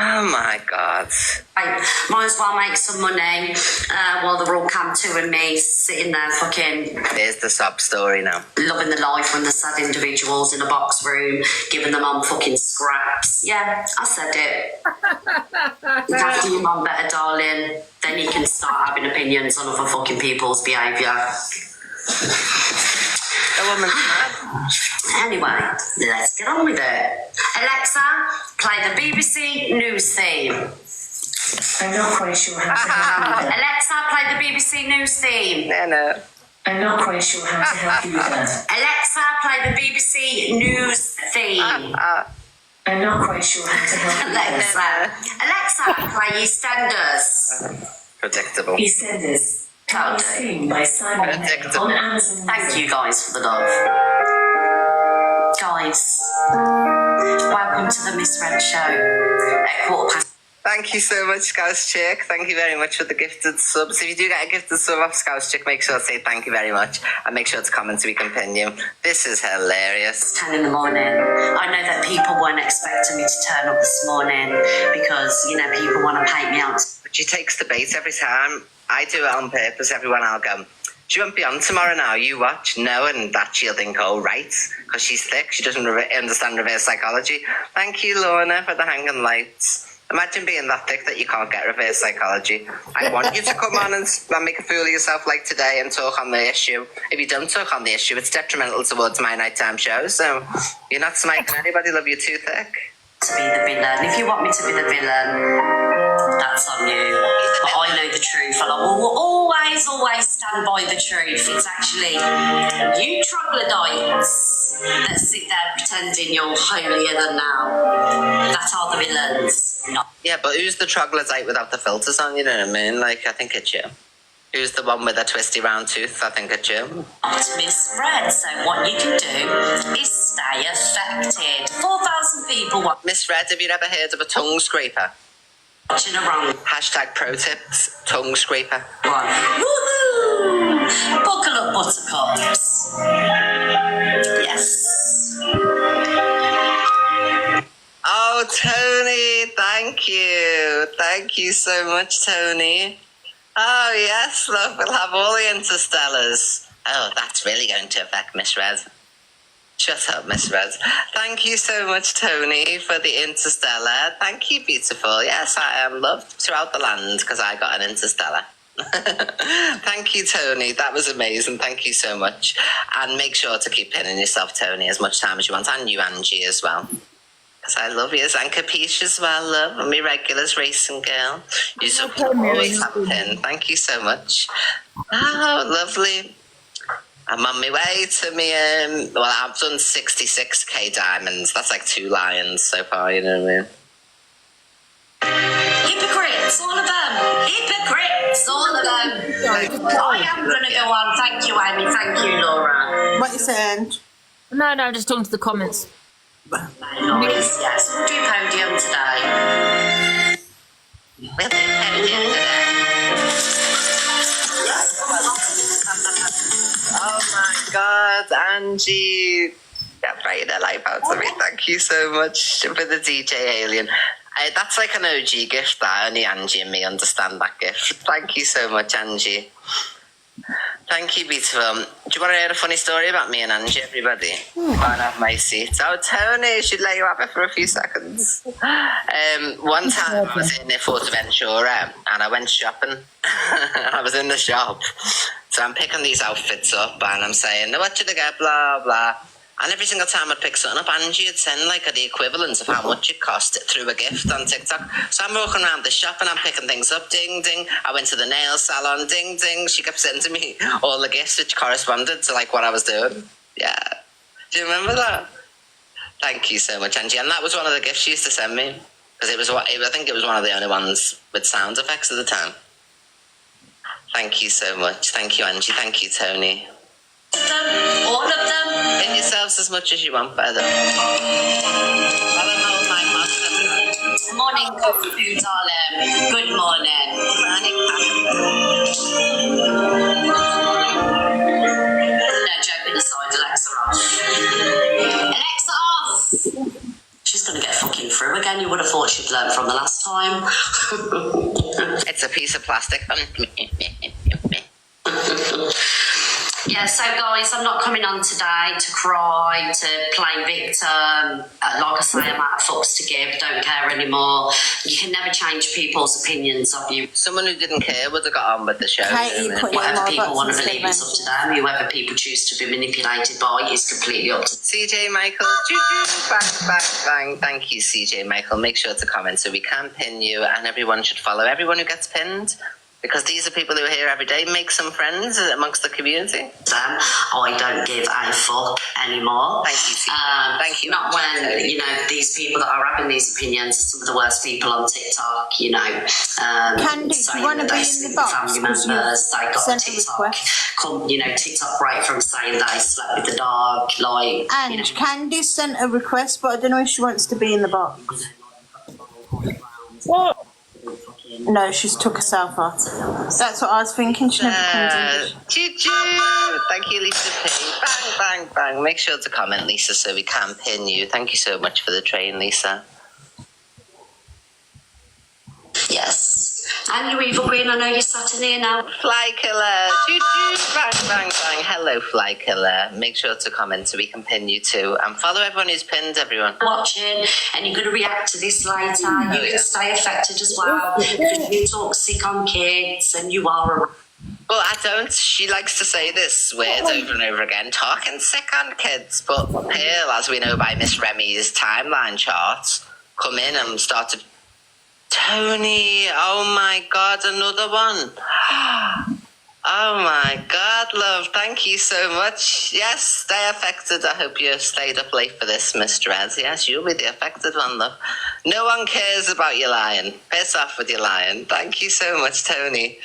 Oh my God. Might as well make some money while they're all camping me, sitting there fucking... Here's the sob story now. Loving the life when they're sad individuals in a box room, giving them on fucking scraps. Yeah, I said it. Look after your mum better, darling. Then you can start having opinions on other fucking people's behaviour. The woman's mad. Anyway, let's get on with it. Alexa, play the BBC News theme. I'm not quite sure how to help you with that. Alexa, play the BBC News theme. No. I'm not quite sure how to help you with that. Alexa, play the BBC News theme. I'm not quite sure how to help you. Alexa, play EastEnders. Predictable. EastEnders. Seen by Simon on Amazon. Thank you guys for the love. Guys, welcome to the Misread Show at 1:15. Thank you so much, Scouse Chick. Thank you very much for the gifted subs. If you do get a gifted sub off Scouse Chick, make sure to say thank you very much and make sure to comment so we can pin you. This is hilarious. 10 in the morning. I know that people weren't expecting me to turn up this morning because, people want to paint me out. But she takes the bait every time. I do it on purpose. Everyone, I'll go, she won't be on tomorrow now, you watch. No, and that she'll think, oh, right, because she's thick. She doesn't understand reverse psychology. Thank you, Lorna, for the hanging lights. Imagine being that thick that you can't get reverse psychology. I want you to come on and make a fool of yourself like today and talk on the issue. If you don't talk on the issue, it's detrimental towards my nighttime show. So you're not smiking anybody, love, you're too thick. To be the villain. If you want me to be the villain, that's on you. But I know the truth and I will always stand by the truth. It's actually you troglodytes that sit there pretending you're holier than thou. That are the villains. Yeah, but who's the troglodyte without the filters on, you know what I mean? Like, I think it's you. Who's the one with a twisty round tooth? I think it's you. Not misread, so what you can do is stay affected. 4,000 people want... Misread, have you ever heard of a tongue scraper? Watching a wrong. Hashtag pro tips, tongue scraper. Woohoo! Buckle up, buttercups. Yes. Oh, Tony, thank you. Thank you so much, Tony. Oh, yes, love, we'll have all the interstellars. Oh, that's really going to affect Miss Red. Shut up, Miss Red. Thank you so much, Tony, for the interstellar. Thank you, beautiful. Yes, I am loved throughout the land because I got an interstellar. Thank you, Tony. That was amazing. Thank you so much. And make sure to keep pinning yourself, Tony, as much time as you want. And you, Angie, as well. I love you, and Capiche as well, love, and me regulars racing girl. You always have a pin. Thank you so much. Oh, lovely. I'm on my way to me. I've done 66k diamonds. That's like 2 lions so far. You know what I mean? Hypocrites, all of them. Hypocrites, all of them. I am going to go on. Thank you, Amy. Thank you, Laura. What you saying? No, I'm just talking to the comments. Nice, yes. We'll do podium today. We'll do podium today. Oh my God, Angie. Yeah, right, the life out of me. Thank you so much for the DJ Alien. That's like an OG gift that only Angie and me understand that gift. Thank you so much, Angie. Thank you, beautiful. Do you want to hear a funny story about me and Angie, everybody? I have my seat. Oh, Tony, should let you have it for a few seconds. One time I was in Fortaventura and I went shopping. I was in the shop. So I'm picking these outfits up and I'm saying, what should I get, blah, blah. And every single time I'd pick something up, Angie would send like the equivalent of how much it cost through a gift on TikTok. So I'm walking around the shop and I'm picking things up, ding, ding. I went to the nail salon, ding, ding. She kept sending me all the gifts which corresponded to like what I was doing. Yeah. Do you remember that? Thank you so much, Angie. And that was one of the gifts she used to send me. Because I think it was one of the only ones with sound effects at the time. Thank you so much. Thank you, Angie. Thank you, Tony. All of them. Pin yourselves as much as you want, by the way. Morning, food, darling. Good morning. No, joking aside, Alexa off. Alexa off! She's going to get fucking through again. You would have thought she'd learned from the last time. It's a piece of plastic. Yeah, so guys, I'm not coming on today to cry, to play victim. Like I say, I'm out of fucks to give, don't care anymore. You can never change people's opinions of you. Someone who didn't care would have got on with the show. Whatever people want to believe is up to them. Whoever people choose to be manipulated by is completely up to them. CJ Michael, bang, bang, bang. Thank you, CJ Michael. Make sure to comment so we can pin you, and everyone should follow everyone who gets pinned. Because these are people who are here every day. Make some friends amongst the community. I don't give a fuck anymore. Thank you, thank you. Not when, you know, these people that are having these opinions are some of the worst people on TikTok, you know. Candy, do you want to be in the box? Family members, they got a TikTok, you know, TikTok right from saying they slept with the dog, like. And you know. Candy sent a request, but I don't know if she wants to be in the box. What? No, she's took herself out. That's what I was thinking. She never comes in. Choo-choo. Thank you, Lisa P. Bang, bang, bang. Make sure to comment, Lisa, so we can pin you. Thank you so much for the train, Lisa. Yes. And you evil queen, I know you're sat in here now. Fly killer. Choo-choo. Bang, bang, bang. Hello, fly killer. Make sure to comment so we can pin you too. And follow everyone who's pinned, everyone. Watching, and you're going to react to this later. You can stay affected as well. Because you talk sick on kids and you are. Well, I don't. She likes to say this word over and over again, talking sick on kids. But Pearl, as we know by Miss Remy's timeline charts, come in and start to... Tony, oh my God, another one. Oh my God, love, thank you so much. Yes, stay affected. I hope you stayed up late for this, Miss Dredd. Yes, you'll be the affected one, love. No one cares about you lying. Piss off with your lying. Thank you so much, Tony.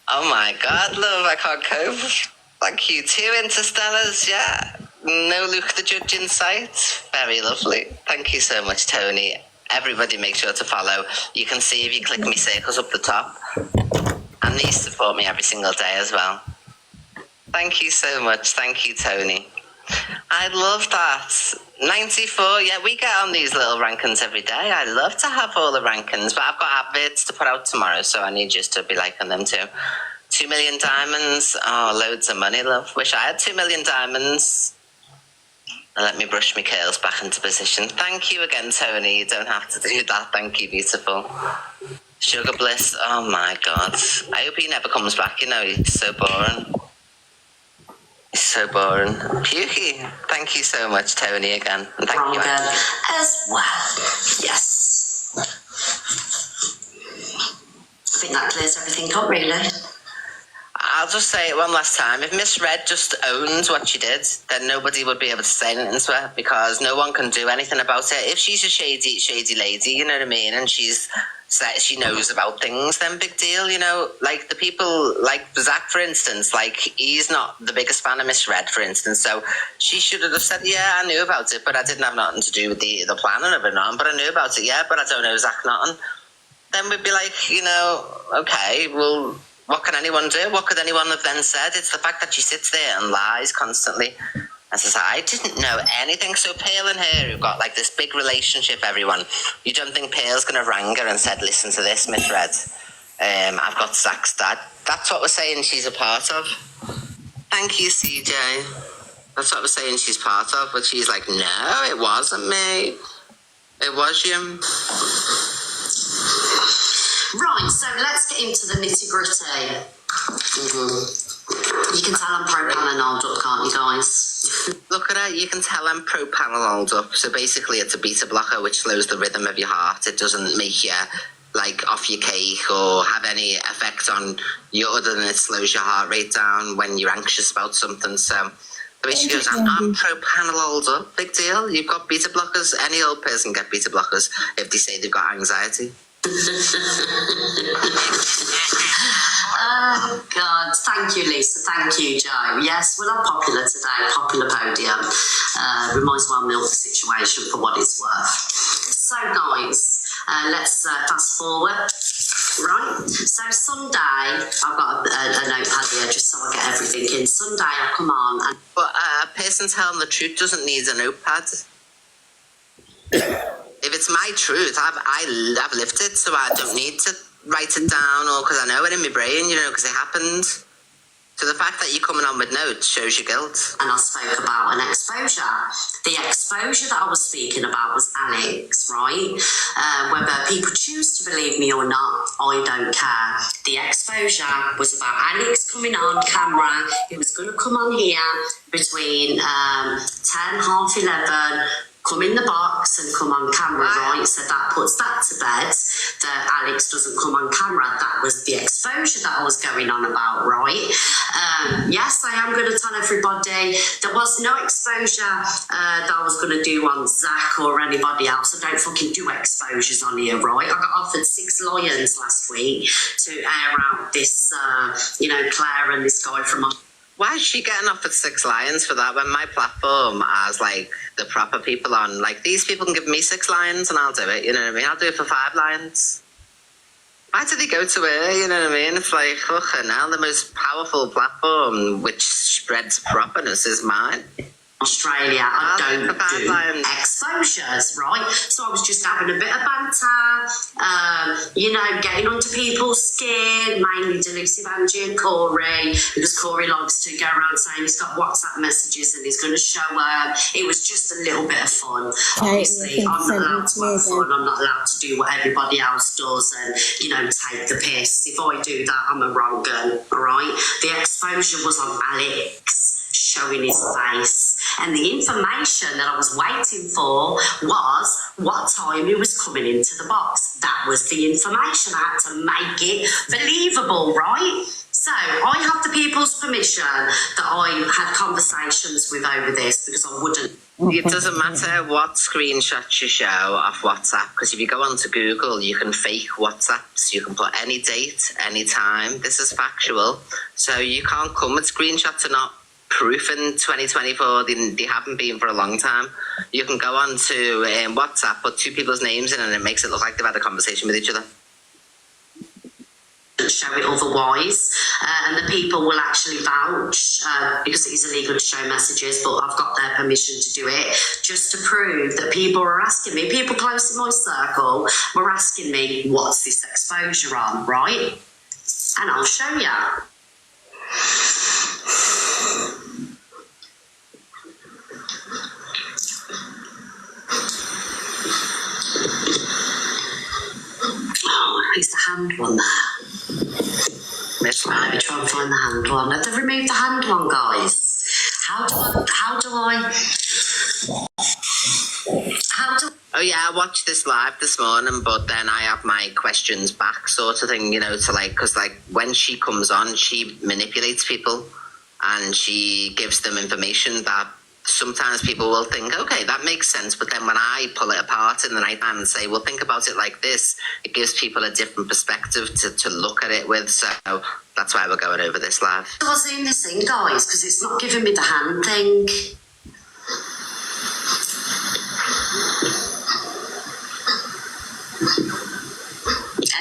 Oh my God, love, I can't cope. Thank you. 2 Interstellars, yeah. No Luke the Judge in sight. Very lovely. Thank you so much, Tony. Everybody make sure to follow. You can see if you click me circles up the top. And these support me every single day as well. Thank you so much. Thank you, Tony. I love that. 94, yeah, we get on these little rankings every day. I love to have all the rankings, but I've got adverts to put out tomorrow, so I need just to be liking them too. 2 million diamonds. Oh, loads of money, love. Wish I had 2 million diamonds. Let me brush my curls back into position. Thank you again, Tony. You don't have to do that. Thank you, beautiful. Sugar Bliss. Oh, my God. I hope he never comes back. You know, he's so boring. He's so boring. Pukey. Thank you so much, Tony, again. And thank you, Angie. As well. Yes. I think that clears everything up, really. I'll just say it one last time. If Miss Red just owns what she did, then nobody would be able to say anything to her because no one can do anything about it. If she's a shady lady, you know what I mean, and she knows about things, then big deal, you know. Like the people, like Zach, for instance, like he's not the biggest fan of Miss Red, for instance, so she should have just said, yeah, I knew about it, but I didn't have nothing to do with the planning of it, but I knew about it, yeah, but I don't know Zach nothing. Then we'd be like, you know, okay, well... What can anyone do? What could anyone have then said? It's the fact that she sits there and lies constantly. And says, I didn't know anything. So Pearl and her, who've got like this big relationship, everyone. You don't think Pearl's going to rang her and said, listen to this, Miss Red. I've got Zach's dad. That's what we're saying she's a part of. Thank you, CJ. That's what we're saying she's part of. But she's like, no, it wasn't me. It was you. Right, so let's get into the nitty-gritty. You can tell I'm pro-Pananold up, can't you, guys? Look at her, you can tell I'm pro panel hold up. So basically it's a beta blocker which slows the rhythm of your heart. It doesn't make you like off your cake or have any effect on you other than it slows your heart rate down when you're anxious about something. So the way she goes, I'm pro panel hold up, big deal. You've got beta blockers. Any old person get beta blockers if they say they've got anxiety. Oh God, thank you Lisa, thank you Joe. Yes, we're not popular today, popular podium. We might as well milk the situation for what it's worth. So guys, let's fast forward. Right, so Sunday, I've got a notepad here just so I get everything in. Sunday I'll come on and... But a person telling the truth doesn't need a notepad. If it's my truth, I've lived it, so I don't need to write it down or because I know it in my brain, you know, because it happened. So the fact that you're coming on with notes shows your guilt. And I spoke about an exposure. The exposure that I was speaking about was Alex, right? Whether people choose to believe me or not, I don't care. The exposure was about Alex coming on camera. He was going to come on here between 10, half 11, come in the box and come on camera, right? So that puts that to bed, that Alex doesn't come on camera. That was the exposure that I was going on about, right? Yes, I am going to tell everybody there was no exposure that I was going to do on Zach or anybody else. I don't fucking do exposures on here, right? I got offered 6 lions last week to air out this, Claire and this guy from... Why is she getting offered 6 lions for that when my platform has like the proper people on? Like these people can give me 6 lions and I'll do it, you know what I mean? I'll do it for 5 lions. Why do they go to her, you know what I mean? It's like, now the most powerful platform which spreads properness is mine. Australia, I don't do exposures, right? So I was just having a bit of banter, getting under people's skin, mainly Delusive Angie and Corey, because Corey likes to go around saying he's got WhatsApp messages and he's going to show her. It was just a little bit of fun. Obviously, I'm not allowed to have fun. I'm not allowed to do what everybody else does and, take the piss. If I do that, I'm a wrong gun, all right? The exposure was on Alex showing his face, and the information that I was waiting for was what time he was coming into the box. That was the information. I had to make it believable, right? So I have the people's permission that I had conversations with over this because I wouldn't. It doesn't matter what screenshots you show off WhatsApp, because if you go onto Google, you can fake WhatsApps. You can put any date, any time. This is factual. So you can't come with screenshots are not proof in 2024. They haven't been for a long time. You can go on to WhatsApp, put 2 people's names in, and it makes it look like they've had a conversation with each other. Show it otherwise, and the people will actually vouch because it is illegal to show messages, but I've got their permission to do it just to prove that people are asking me, people close in my circle were asking me, what's this exposure on, right? And I'll show you. Oh, it's the hand one there. Let me try and find the hand one. Have they removed the hand one, guys? How do I Oh yeah, I watched this live this morning, but then I have my questions back sort of thing, because when she comes on, she manipulates people and she gives them information that sometimes people will think, okay, that makes sense. But then when I pull it apart in the night time and say, well, think about it like this, it gives people a different perspective to look at it with. So that's why we're going over this live. I was doing this thing, guys, because it's not giving me the hand thing.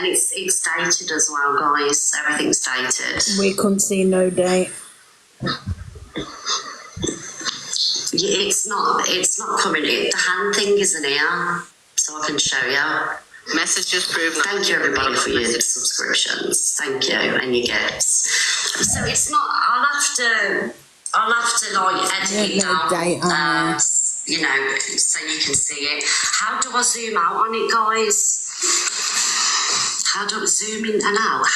And it's dated as well, guys. Everything's dated. We couldn't see no date. It's not coming in. The hand thing isn't here, so I can show you. Messages prove. Thank you everybody for your subscriptions. Thank you, and your gifts. So it's not. I'll have to edit it down. So you can see it. How do I zoom out on it, guys? How do I zoom in and out?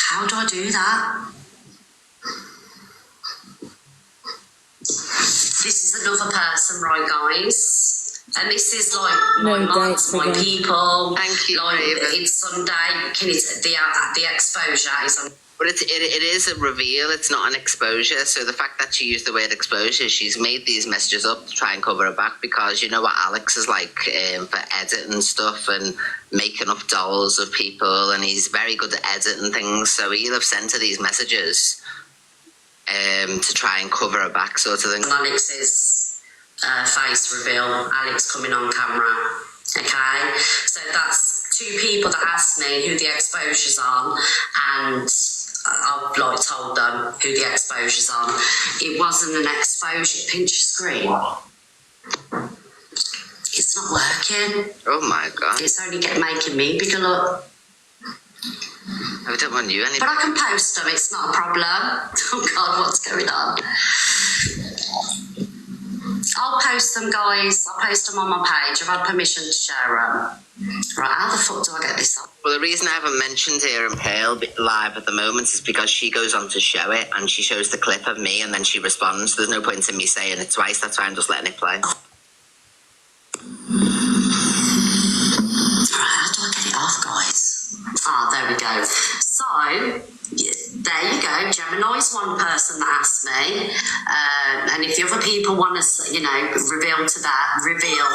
How do I do that? this is another person, right, guys? And this is like my mods, my people. Thank you, like Raven. it's Sunday. The exposure is on. But it is a reveal, it's not an exposure. So the fact that she used the word exposure, she's made these messages up to try and cover her back, because you know what Alex is like for editing stuff and making up dolls of people, and he's very good at editing things. So he'll have sent her these messages to try and cover her back, sort of thing. Alex's face reveal, Alex coming on camera. Okay, so that's two people that asked me who the exposure's on, and I've like told them who the exposure's on. It wasn't an exposure. Pinch your screen. It's not working. Oh my god! It's only making me bigger look. I don't want you any. But I can post them. It's not a problem. Oh god, what's going on? I'll post them, guys. I'll post them on my page. I've had permission to share them. Right, how the fuck do I get this up? Well, the reason I haven't mentioned her and Pearl live at the moment is because she goes on to show it, and she shows the clip of me, and then she responds. There's no point in me saying it twice. That's why I'm just letting it play. Right, how do I get it off, guys? Ah, there we go. So, there you go. Gemini's one person that asked me. And if the other people want to, reveal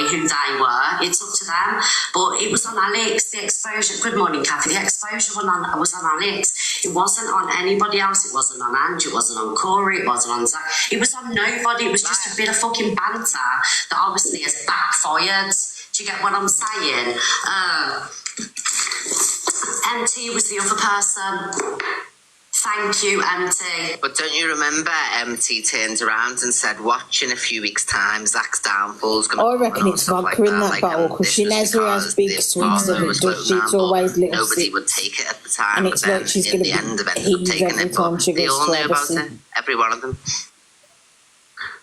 who they were, it's up to them. But it was on Alex, the exposure. Good morning, Kathy. The exposure was on Alex. It wasn't on anybody else. It wasn't on Ange. It wasn't on Corey. It wasn't on Zach. It was on nobody. It was just a bit of fucking banter that obviously has backfired. Do you get what I'm saying? MT was the other person. Thank you, MT. But don't you remember MT turned around and said, watch in a few weeks' time, Zach's downfall's going to I reckon it's vodka in that bottle, because she never has big swings of it, does she? It's always little nobody sips. would take it at the time, And but it's then like she's in going the to end of ended up heave taking every it, time but she they goes all to knew about Edison. it, every one of them.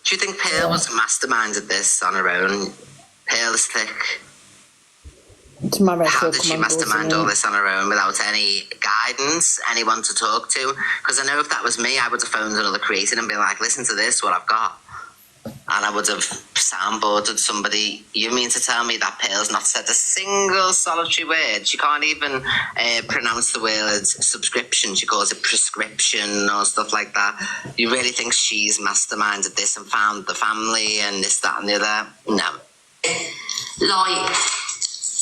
Do you think Pearl was masterminded this on her own? Pearl is thick. Tomorrow How she'll did come she on board, mastermind isn't all it? this on her own without any guidance, anyone to talk to? Because I know if that was me, I would have phoned another creator and been like, listen to this, what I've got. And I would have soundboarded somebody. You mean to tell me that Pearl's not said a single solitary word? She can't even pronounce the word subscription. She calls it prescription or stuff like that. You really think she's masterminded this and found the family and this, that and the other? No. Like,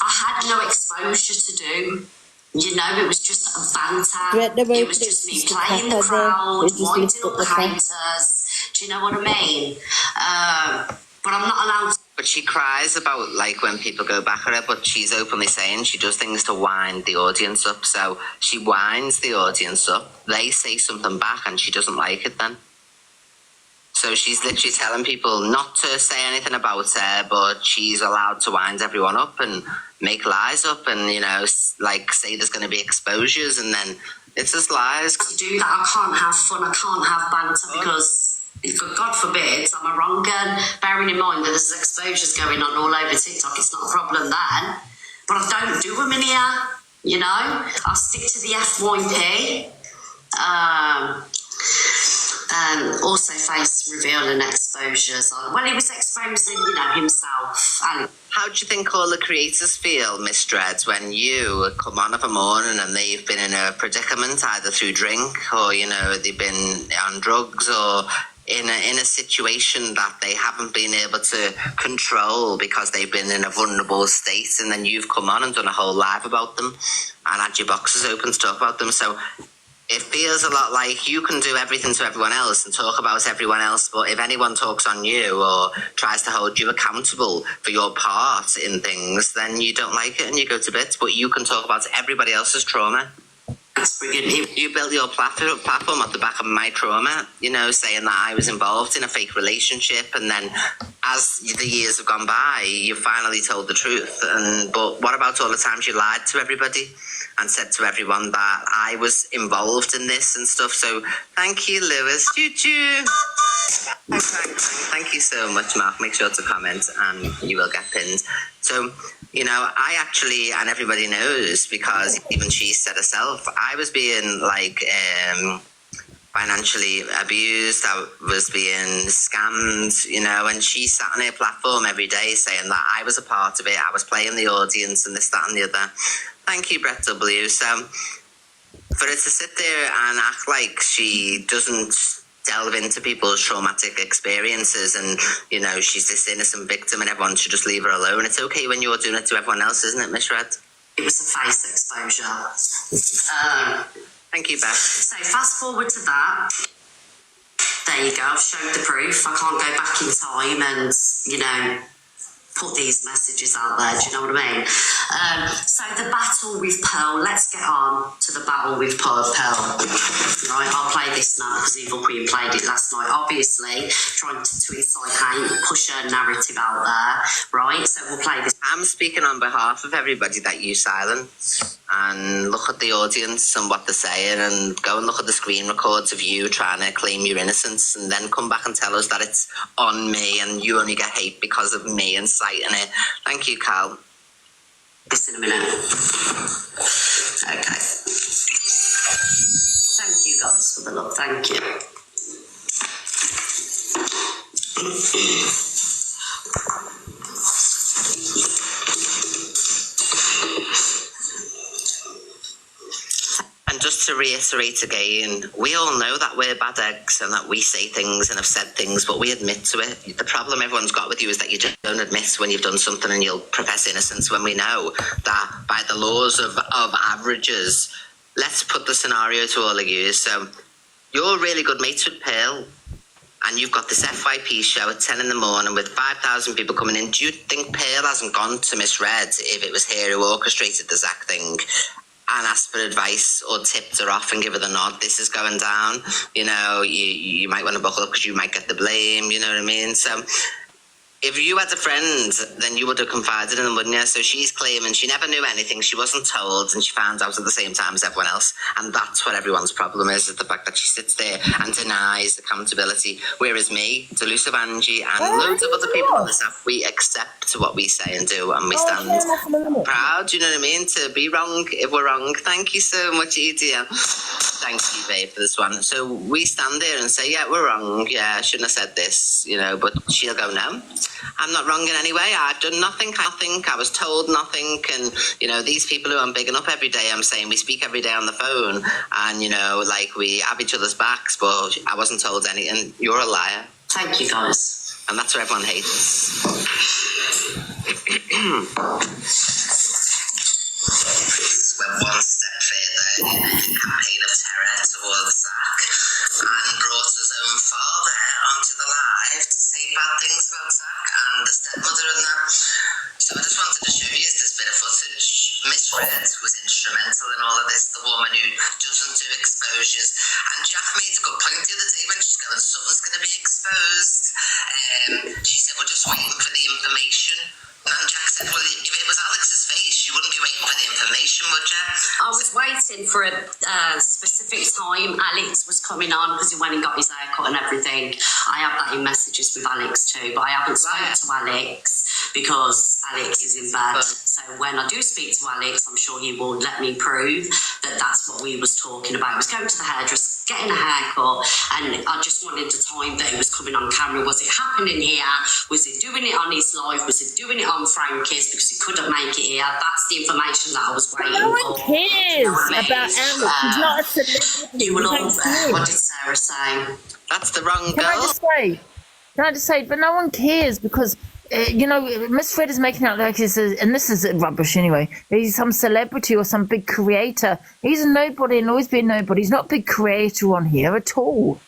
I had no exposure to do. It was just a banter. It was just me playing the crowd, winding up the haters. Do you know what I mean? But I'm not allowed to. But she cries about, like, when people go back at her, but she's openly saying she does things to wind the audience up. So she winds the audience up. They say something back and she doesn't like it then. So she's literally telling people not to say anything about her, but she's allowed to wind everyone up and make lies up and, like say there's going to be exposures, and then it's just lies. To do that, I can't have fun, I can't have banter because, God forbid, I'm a wrong gun. Bearing in mind that there's exposures going on all over TikTok, it's not a problem then. But I don't do them in here, I'll stick to the FYP. Also face reveal and exposures. Well, he was exposing, himself. And how do you think all the creators feel, Miss Dreads, when you come on of a morning and they've been in a predicament either through drink or, they've been on drugs or in a situation that they haven't been able to control because they've been in a vulnerable state, and then you've come on and done a whole live about them and had your boxes open to talk about them. So it feels a lot like you can do everything to everyone else and talk about everyone else, but if anyone talks on you or tries to hold you accountable for your part in things, then you don't like it and you go to bits, but you can talk about everybody else's trauma. That's brilliant. You built your platform off the back of my trauma, saying that I was involved in a fake relationship, and then as the years have gone by, you finally told the truth. But what about all the times you lied to everybody and said to everyone that I was involved in this and stuff? So thank you, Lewis. Choo-choo. Thank you so much, Mark. Make sure to comment and you will get pinned. So, I actually, and everybody knows because even she said herself, I was being like financially abused, I was being scammed, you know, and she sat on her platform every day saying that I was a part of it, I was playing the audience and this, that and the other. Thank you, Brett W. So for her to sit there and act like she doesn't delve into people's traumatic experiences and, you know, she's this innocent victim and everyone should just leave her alone. It's okay when you're doing it to everyone else, isn't it, Miss Red? It was a face exposure. Thank you, Beth. So fast forward to that. There you go. I've showed the proof. I can't go back in time and, you know, put these messages out there. Do you know what I mean? So the battle with Pearl. Let's get on to the battle with Pearl. Right, I'll play this now because Evil Queen played it last night. Obviously, trying to incite hate, push her narrative out there. Right, so we'll play this. I'm speaking on behalf of everybody that you silence, and look at the audience and what they're saying, and go and look at the screen records of you trying to claim your innocence, and then come back and tell us that it's on me and you only get hate because of me inciting it. Thank you, Carl. This in a minute. Okay. Thank you guys for the love. Thank you. And just to reiterate again, we all know that we're bad eggs and that we say things and have said things, but we admit to it. The problem everyone's got with you is that you just don't admit when you've done something and you'll profess innocence, when we know that by the laws of averages. Let's put the scenario to all of you. So you're really good mates with Pearl, and you've got this FYP show at 10 in the morning with 5,000 people coming in. Do you think Pearl hasn't gone to Miss Red, if it was her who orchestrated the Zach thing, and asked for advice or tipped her off and give her the nod? This is going down. You know, you might want to buckle up because you might get the blame. You know what I mean? So if you had a friend, then you would have confided in them, wouldn't you? So she's claiming she never knew anything, she wasn't told, and she found out at the same time as everyone else. And that's what everyone's problem is the fact that she sits there and denies accountability. Whereas me, Delusive Angie, and loads of other people on this app, we accept what we say and do, and we stand proud, you know what I mean, to be wrong if we're wrong. Thank you so much, EDM. Thank you, babe, for this one. So we stand there and say, yeah, we're wrong. Yeah, I shouldn't have said this, you know, but she'll go, no, I'm not wrong in any way. I've done nothing. I was told nothing. And, you know, these people who I'm bigging up every day, I'm saying we speak every day on the phone and, you know, like we have each other's backs, but I wasn't told anything. You're a liar. Thank you, guys. And that's what everyone hates. Went one step further in a campaign of terror towards Zach and brought his own father onto the live to say bad things about Zach and the stepmother and that. So I just wanted to show you this bit of footage. Miss Red was instrumental in all of this, the woman who doesn't do exposures. And Jack made a good point the other day when she's going, something's going to be exposed. She said, we're just waiting for the information. And Jack said, well, if it was Alex's face, you wouldn't be waiting for the information, would you? I was waiting for a specific time Alex was coming on because he went and got his haircut and everything. I have that in messages with Alex too, but I haven't spoken to Alex because Alex is in bed. So when I do speak to Alex, I'm sure he will let me prove that that's what we was talking about. He was going to the hairdresser, getting a haircut, and I just wanted the time that he was coming on camera. Was it happening here? Was he doing it on his live? Was he doing it on Frankie's because he couldn't make it here? That's the information that I was waiting for. No one cares about Alex. He's not a celebrity. You will all, what did Sarah say? That's the wrong Can I just say, but no one cares because, you know, Miss Fred is making out like he's, and this is rubbish anyway, he's some celebrity or some big creator. He's a nobody and always been nobody. He's not a big creator on here at all.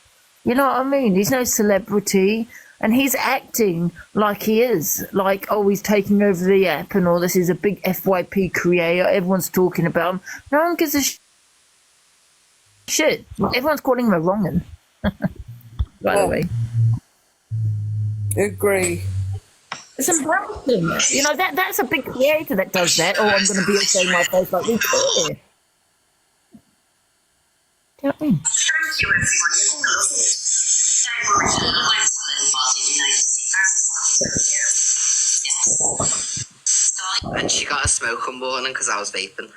You know what I mean? He's no celebrity. And he's acting like he is, like, oh, he's taking over the app and all this. He's a big FYP creator. Everyone's talking about him. No one gives a shit. Everyone's calling him a wrong'un. By the way. Agree. It's embarrassing. You know, that's a big creator that does that. Oh, I'm going to be showing my face like we care. Do you know what I mean? Thank you, everyone. Don't worry, I won't tell anybody. You know, yes. And she got a smoking warning because I was vaping.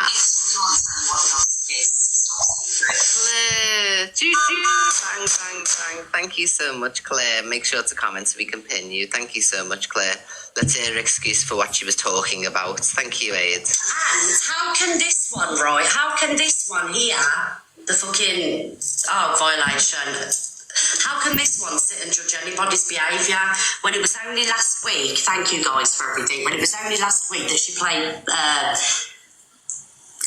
Flirt. Bang, bang, bang. Thank you so much, Claire. Make sure to comment so we can pin you. Thank you so much, Claire. Let's hear her excuse for what she was talking about. Thank you, Aid. And how can this one, right? How can this one here, the fucking violation? How can this one sit and judge anybody's behaviour when it was only last week? Thank you guys for everything. When it was only last week that she played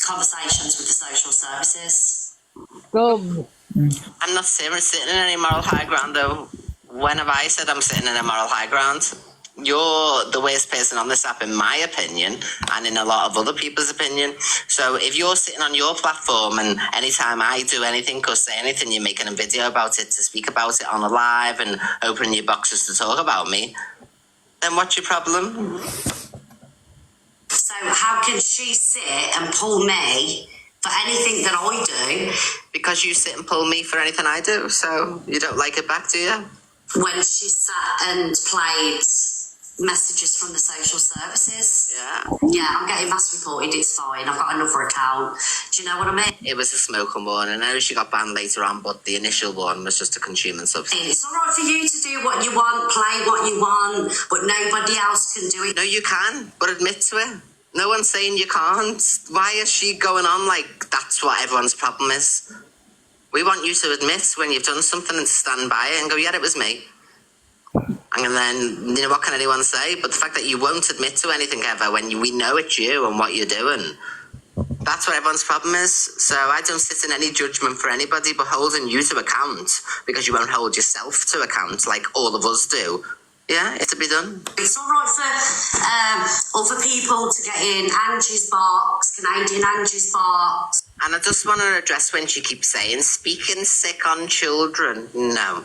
conversations with the social services. I'm not sitting in any moral high ground, though. When have I said I'm sitting in a moral high ground? You're the worst person on this app, in my opinion, and in a lot of other people's opinion. So if you're sitting on your platform and anytime I do anything or say anything, you're making a video about it to speak about it on a live and opening your boxes to talk about me, then what's your problem? So how can she sit and pull me for anything that I do? Because you sit and pull me for anything I do, so you don't like it back, do you? When she sat and played messages from the social services. Yeah, I'm getting mass reported, it's fine. I've got another account. Do you know what I mean? It was a smoking one. I know she got banned later on, but the initial one was just a consuming substance. It's all right for you to do what you want, play what you want, but nobody else can do it. No, you can, but admit to it. No one's saying you can't. Why is she going on like that's what everyone's problem is? We want you to admit when you've done something and to stand by it and go, yeah, it was me. And then, you know, what can anyone say? But the fact that you won't admit to anything ever when we know it's you and what you're doing, that's what everyone's problem is. So I don't sit in any judgment for anybody, but holding you to account because you won't hold yourself to account like all of us do. Yeah, it's to be done. It's all right for other people to get in Angie's box, Canadian Angie's box. And I just want to address when she keeps saying, speaking sick on children. No.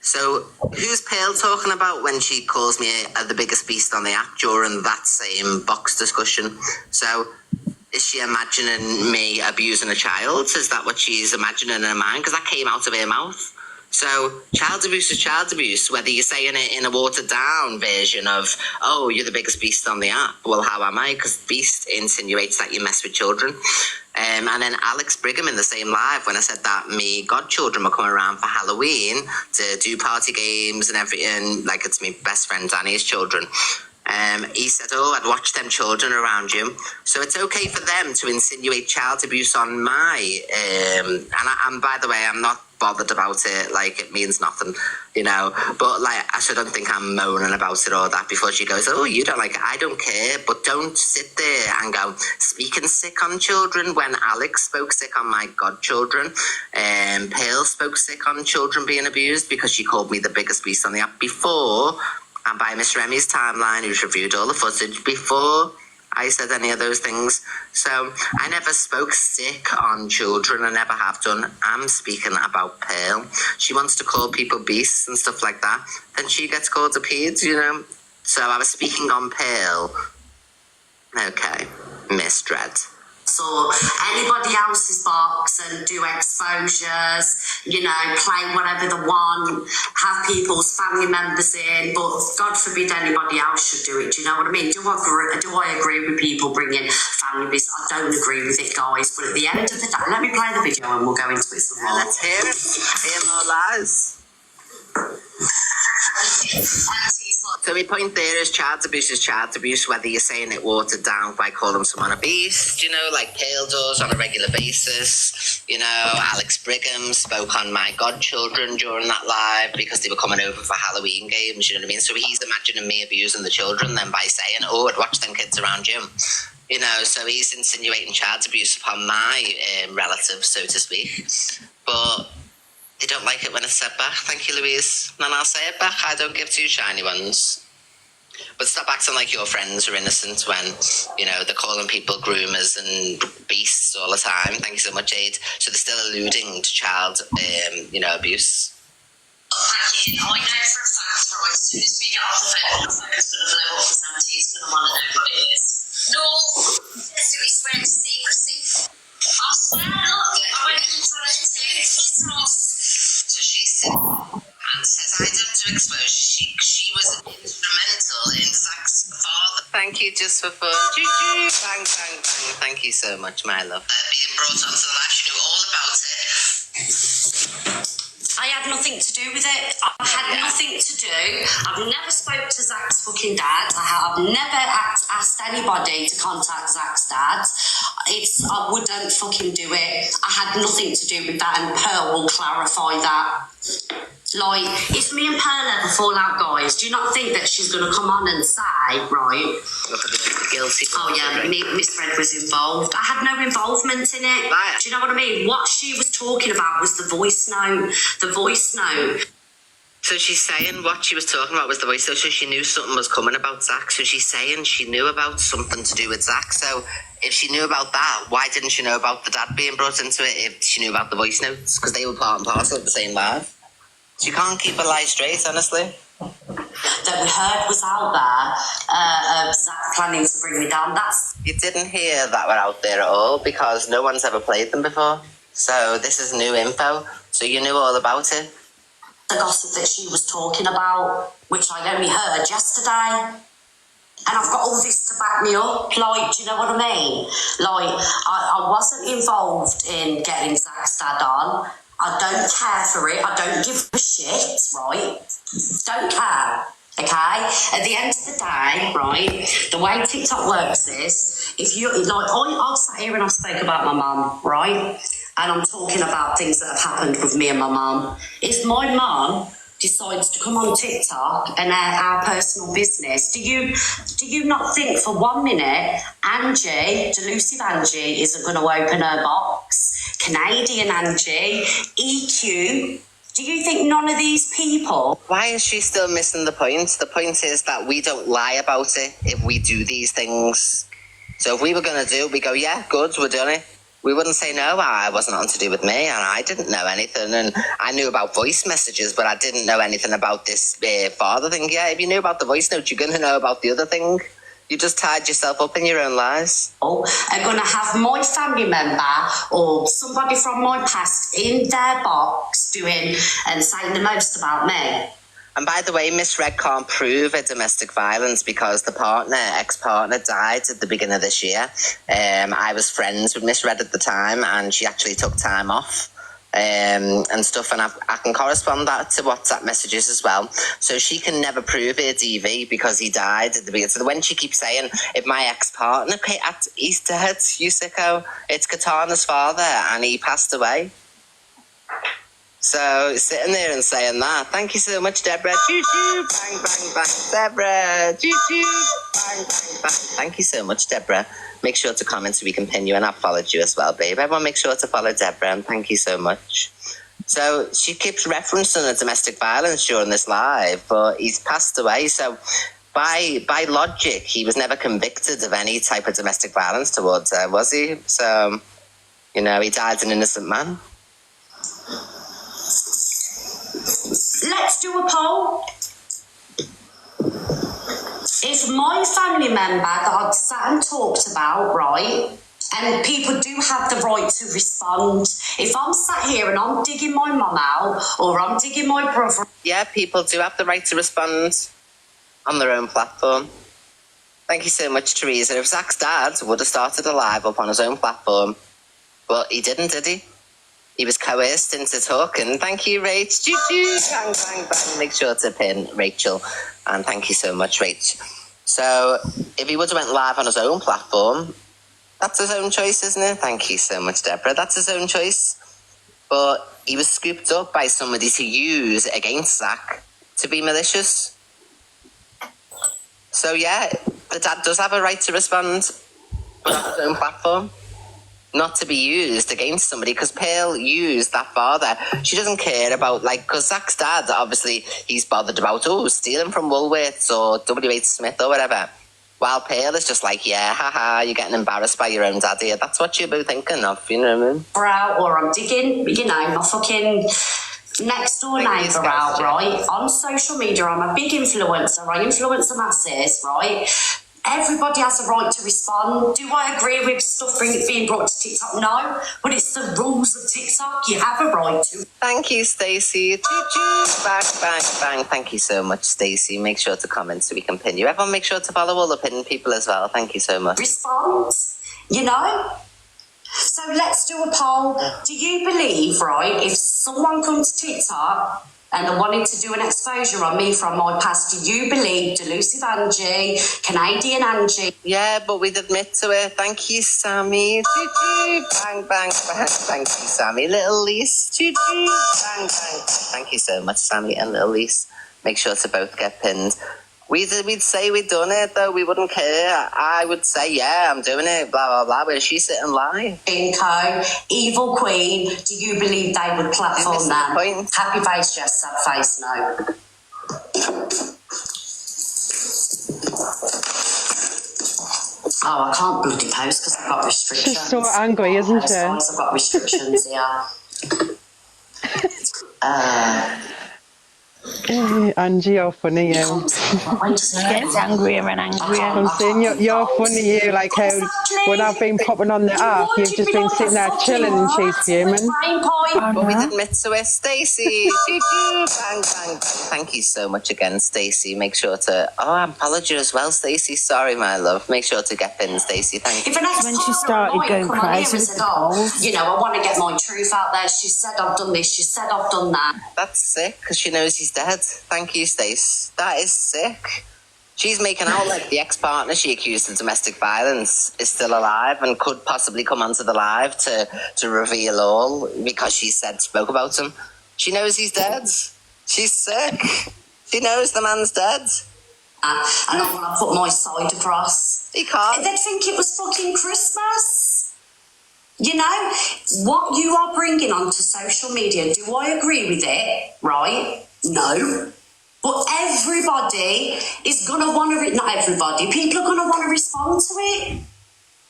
So who's Pale talking about when she calls me the biggest beast on the app during that same box discussion? So is she imagining me abusing a child? Is that what she's imagining in her mind? Because that came out of her mouth. So child abuse is child abuse, whether you're saying it in a watered down version of, oh, you're the biggest beast on the app. Well, how am I? Because beast insinuates that you mess with children. And then Alex Brigham in the same live when I said that me godchildren were coming around for Halloween to do party games and everything, like it's my best friend Danny's children. He said, oh, I'd watch them children around you. So it's okay for them to insinuate child abuse on my... and by the way, I'm not bothered about it, like it means nothing, you know, but like I shouldn't think I'm moaning about it or that before she goes, oh, you don't like it. I don't care, but don't sit there and go speaking sick on children when Alex spoke sick on my godchildren. Pale spoke sick on children being abused because she called me the biggest beast on the app before, and by Miss Remy's timeline, who's reviewed all the footage before I said any of those things. So I never spoke sick on children. I never have done. I'm speaking about Pearl. She wants to call people beasts and stuff like that. Then she gets called a ped, you know. So I was speaking on Pearl. Okay, Miss Dread. Or anybody else's box and do exposures, you know, play whatever they want, have people's family members in, but God forbid anybody else should do it. Do you know what I mean? Do I agree with people bringing family business? I don't agree with it, guys, but at the end of the day, let me play the video and we'll go into it some more. Let's hear it. Hear more lies. So my point there is child abuse, whether you're saying it watered down by calling someone a beast, you know, like Pale does on a regular basis. You know, Alex Brigham spoke on my godchildren during that live because they were coming over for Halloween games, you know what I mean? So he's imagining me abusing the children then by saying, oh, I'd watch them kids around you. You know, so he's insinuating child abuse upon my relatives, so to speak. But they don't like it when it's said back. Thank you, Louise. And I'll say it back. I don't give two shiny ones. But stop acting like your friends are innocent when, you know, they're calling people groomers and beasts all the time. Thank you so much, Aid. So they're still alluding to child, you know, abuse. I know for a fact, right, as soon as we get off the phone, the phone's going to blow up for 70, he's going to want to know what it is. No, basically swear to secrecy. I swear, look, I went into his house. So she said, and says, I don't do exposure. She was instrumental in Zach's father. Thank you, just for fun. Bang, bang, bang. Thank you so much, my love. Being brought onto the live, she knew all about it. I had nothing to do with it. I had nothing to do. I've never spoke to Zach's fucking dad. I've never asked anybody to contact Zach's dad. I wouldn't fucking do it. I had nothing to do with that, and Pearl will clarify that. Like, if me and Pearl ever fall out, guys, do you not think that she's going to come on and say, right, guilty? Oh yeah, Miss Red was involved. I had no involvement in it. Right. Do you know what I mean? What she was talking about was the voice note. The voice note. So she's saying what she was talking about was the voice note, so she knew something was coming about Zach. So she's saying she knew about something to do with Zach. So if she knew about that, why didn't she know about the dad being brought into it if she knew about the voice notes? Because they were part and parcel of the same life. She can't keep a lie straight, honestly. That we heard was out there, Zach planning to bring me down. You didn't hear that were out there at all because no one's ever played them before. So this is new info. So you knew all about it. The gossip that she was talking about, which I only heard yesterday. And I've got all this to back me up. Like, do you know what I mean? Like, I wasn't involved in getting Zach's dad on. I don't care for it. I don't give a shit, right? Don't care, okay? At the end of the day, right, the way TikTok works is, if you, like, I sat here and I spoke about my mum, right? And I'm talking about things that have happened with me and my mum. If my mum decides to come on TikTok and our personal business, do you not think for 1 minute Angie, Delusive Angie, isn't going to open her box? Canadian Angie, EQ. Do you think none of these people... Why is she still missing the point? The point is that we don't lie about it if we do these things. So if we were going to do it, we go, yeah, good, we're doing it. We wouldn't say, no, I wasn't on to do with me, and I didn't know anything, and I knew about voice messages, but I didn't know anything about this father thing. Yeah, if you knew about the voice note, you're going to know about the other thing. You just tied yourself up in your own lies. Are going to have my family member or somebody from my past in their box doing and saying the most about me. And by the way, Miss Red can't prove a domestic violence because the ex-partner, died at the beginning of this year. I was friends with Miss Red at the time, and she actually took time off. And stuff, and I can correspond that to WhatsApp messages as well. So she can never prove her DV because he died at the beginning. So when she keeps saying, if my ex-partner, he's dead, you sicko, it's Katana's father and he passed away. So sitting there and saying that, thank you so much, Deborah. Choo-choo, bang, bang, bang, Deborah. Choo-choo, bang, bang, bang. Thank you so much, Deborah. Make sure to comment so we can pin you, and I've followed you as well, babe. Everyone make sure to follow Deborah, and thank you so much. So she keeps referencing a domestic violence during this live, but he's passed away. So by logic, he was never convicted of any type of domestic violence towards her, was he? So, you know, he died an innocent man. Let's do a poll. If my family member that I've sat and talked about, right, and people do have the right to respond. If I'm sat here and I'm digging my mum out or I'm digging my brother... Yeah, people do have the right to respond on their own platform. Thank you so much, Teresa. If Zach's dad would have started a live up on his own platform, but he didn't, did he? He was coerced into talking. Thank you, Rach. Choo-choo, bang, bang, bang. Make sure to pin Rachel. And thank you so much, Rach. So if he would have went live on his own platform, that's his own choice, isn't it? Thank you so much, Deborah. That's his own choice. But he was scooped up by somebody to use against Zach to be malicious. So yeah, the dad does have a right to respond on his own platform. Not to be used against somebody, because Pearl used that father. She doesn't care about, like, because Zach's dad, obviously, he's bothered about, stealing from Woolworths or W.H. Smith or whatever. While Pearl is just like, yeah, haha, you're getting embarrassed by your own daddy. That's what you're both thinking of, you know what I mean? Or I'm digging, you know, my fucking next door neighbour out, right? On social media, I'm a big influencer. I influence the masses, right? Everybody has a right to respond. Do I agree with stuff being brought to TikTok? No, but it's the rules of TikTok. You have a right to. Thank you, Stacey. Choo-choo. Bang, bang, bang. Thank you so much, Stacey. Make sure to comment so we can pin you. Everyone make sure to follow all the pinned people as well. Thank you so much. Respond, you know? So let's do a poll. Do you believe, right, if someone comes to TikTok and they wanted to do an exposure on me from my past, do you believe Delusive Angie, Canadian Angie? Yeah, but we'd admit to it. Thank you, Sammy. Choo-choo. Bang, bang, bang. Thank you, Sammy. Little Lise. Choo-choo. Bang, bang. Thank you so much, Sammy and Little Lise. Make sure to both get pinned. We'd say we'd done it, though. We wouldn't care. I would say, yeah, I'm doing it, blah, blah, blah. But she's sitting live. Inco, Evil Queen, do you believe they would platform them? Happy face, yes, sad face, no. Oh, I can't bloody post because I've got restrictions. She's so angry, isn't she? I've got restrictions, yeah. Angie, you're funny, you. Gets angrier and angrier. I'm saying you're funny, you. Like how when I've been popping on the app, you've just been sitting there chilling and she's fuming. But we'd admit to it. Stacey. Bang, bang, bang. Thank you so much again, Stacey. Make sure to... Oh, I apologize as well, Stacey. Sorry, my love. Make sure to get pinned, Stacey. Thank you. When she started going crazy with the polls. You know, I want to get my truth out there. She said I've done this. She said I've done that. That's sick, because she knows he's dead. Thank you, Stace. That is sick. She's making out like the ex-partner she accused of domestic violence is still alive and could possibly come onto the live to reveal all because she spoke about him. She knows he's dead. She's sick. She knows the man's dead. And I want to put my side across. He can't. They'd think it was fucking Christmas. You know, what you are bringing onto social media, do I agree with it? Right? No. But everybody is going to want to, not everybody, people are going to want to respond to it,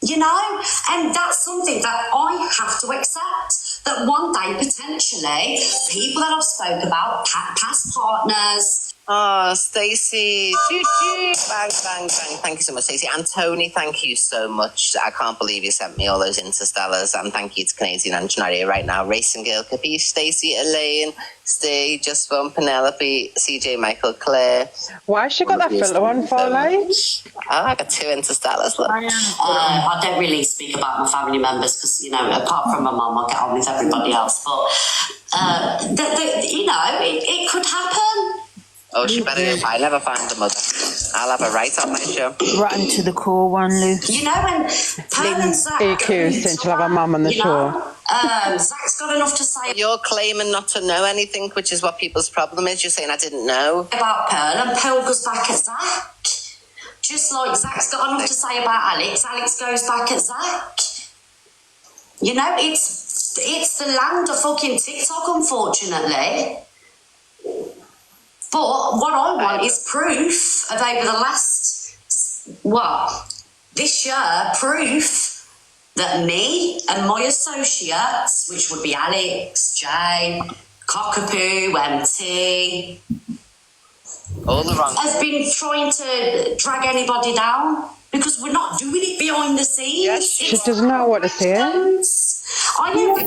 you know? And that's something that I have to accept, that one day, potentially, people that I've spoke about, past partners... Oh, Stacey. Bang, bang, bang. Thank you so much, Stacey. And Tony, thank you so much. I can't believe you sent me all those Interstellars. And thank you to Canadian Engineer right now. Racing Girl, Capiche, Stacey, Elaine, Stay, Just Fun, Penelope, CJ, Michael, Claire. Why has she got that filter on for, like? Oh, I got 2 Interstellars. Look. I don't really speak about my family members because, you know, apart from my mum, I get on with everybody else. But, you know, it could happen. Oh, she better if I never find the mother. I'll have a right on my show. Right into the core one, Luke. You know, when Pearl and Zach... since she'll have her mum on the show. Zach's got enough to say... You're claiming not to know anything, which is what people's problem is. You're saying I didn't know. About Pearl, and Pearl goes back at Zach. Just like Zach's got enough to say about Alex, Alex goes back at Zach. You know, it's the land of fucking TikTok, unfortunately. But what I want is proof of over the last, this year, proof that me and my associates, which would be Alex, Jay, Cockapoo, MT, all the wrong, have been trying to drag anybody down because we're not doing it behind the scenes. Yes, she doesn't know what to say.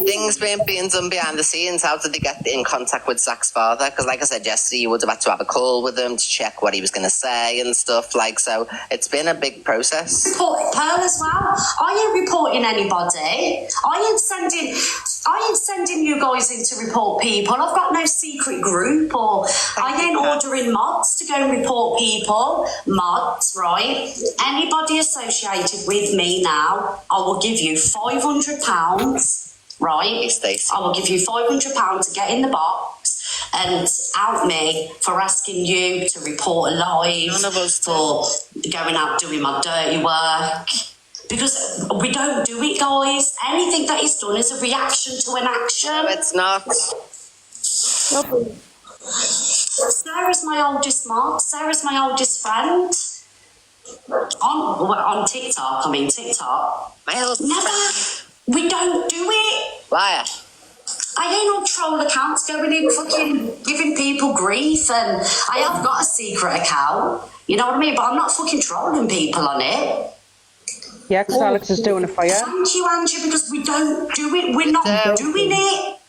Things being done behind the scenes. How did they get in contact with Zach's father? Because, like I said yesterday, you would have had to have a call with him to check what he was going to say and stuff. Like, so it's been a big process. Pearl as well. I ain't reporting anybody. I ain't sending you guys in to report people. I've got no secret group, or I ain't ordering mods to go and report people. Mods, right? Anybody associated with me now, I will give you £500. Right, I will give you £500 to get in the box and out me for asking you to report a live, for going out doing my dirty work. Because we don't do it, guys. Anything that is done is a reaction to an action. No, it's not. Sarah's my oldest mom. Sarah's my oldest friend. On TikTok, TikTok. Never. We don't do it. Why? I ain't on troll accounts going in fucking giving people grief, and I have got a secret account. You know what I mean? But I'm not fucking trolling people on it. Yeah, because Alex is doing it for you. Thank you, Angie, because we don't do it. We're not doing it.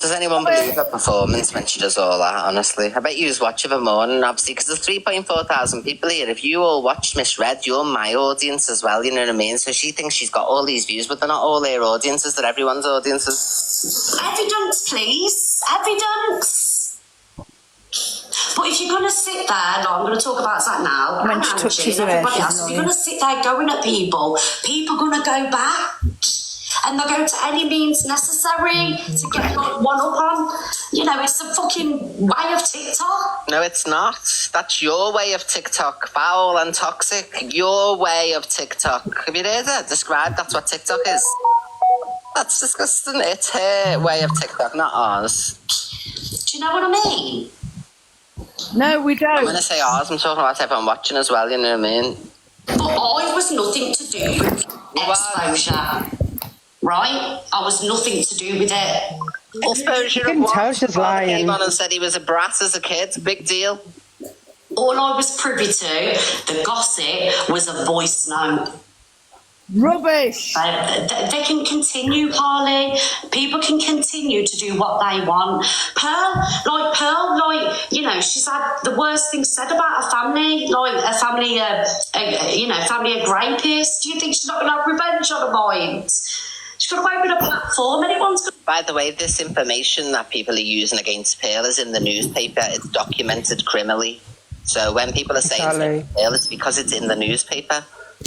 Does anyone believe her performance when she does all that, honestly? I bet you watch her more, and obviously, because there's 3.4 thousand people here. If you all watch Miss Red, you're my audience as well, you know what I mean? So she thinks she's got all these views, but they're not all her audiences, they're everyone's audiences. Evidence, please. Evidence. But if you're going to sit there, I'm going to talk about that now, When she touches her hair, everybody she's else, if you're annoying. going to sit there going at people are going to go back. And they'll go to any means necessary to get one up on. You know, it's a fucking way of TikTok. No, it's not. That's your way of TikTok. Foul and toxic. Your way of TikTok. Have you heard her describe that's what TikTok is? That's disgusting. It's her way of TikTok, not ours. Do you know what I mean? No, we don't. I'm going to say ours. I'm talking about everyone watching as well, you know what I mean? But I was nothing to do with exposure. Right? I was nothing to do with it. Exposure of what? He came on and said he was a brat as a kid. Big deal. All I was privy to, the gossip, was a voice note. Rubbish. They can continue, Harley. People can continue to do what they want. Pearl, you know, she's had the worst thing said about her family, like a family, family of rapists. Do you think she's not going to have revenge on her mind? She's got to open a platform. Anyone's got. By the way, this information that people are using against Pearl is in the newspaper. It's documented criminally. So when people are saying Pearl, it's because it's in the newspaper.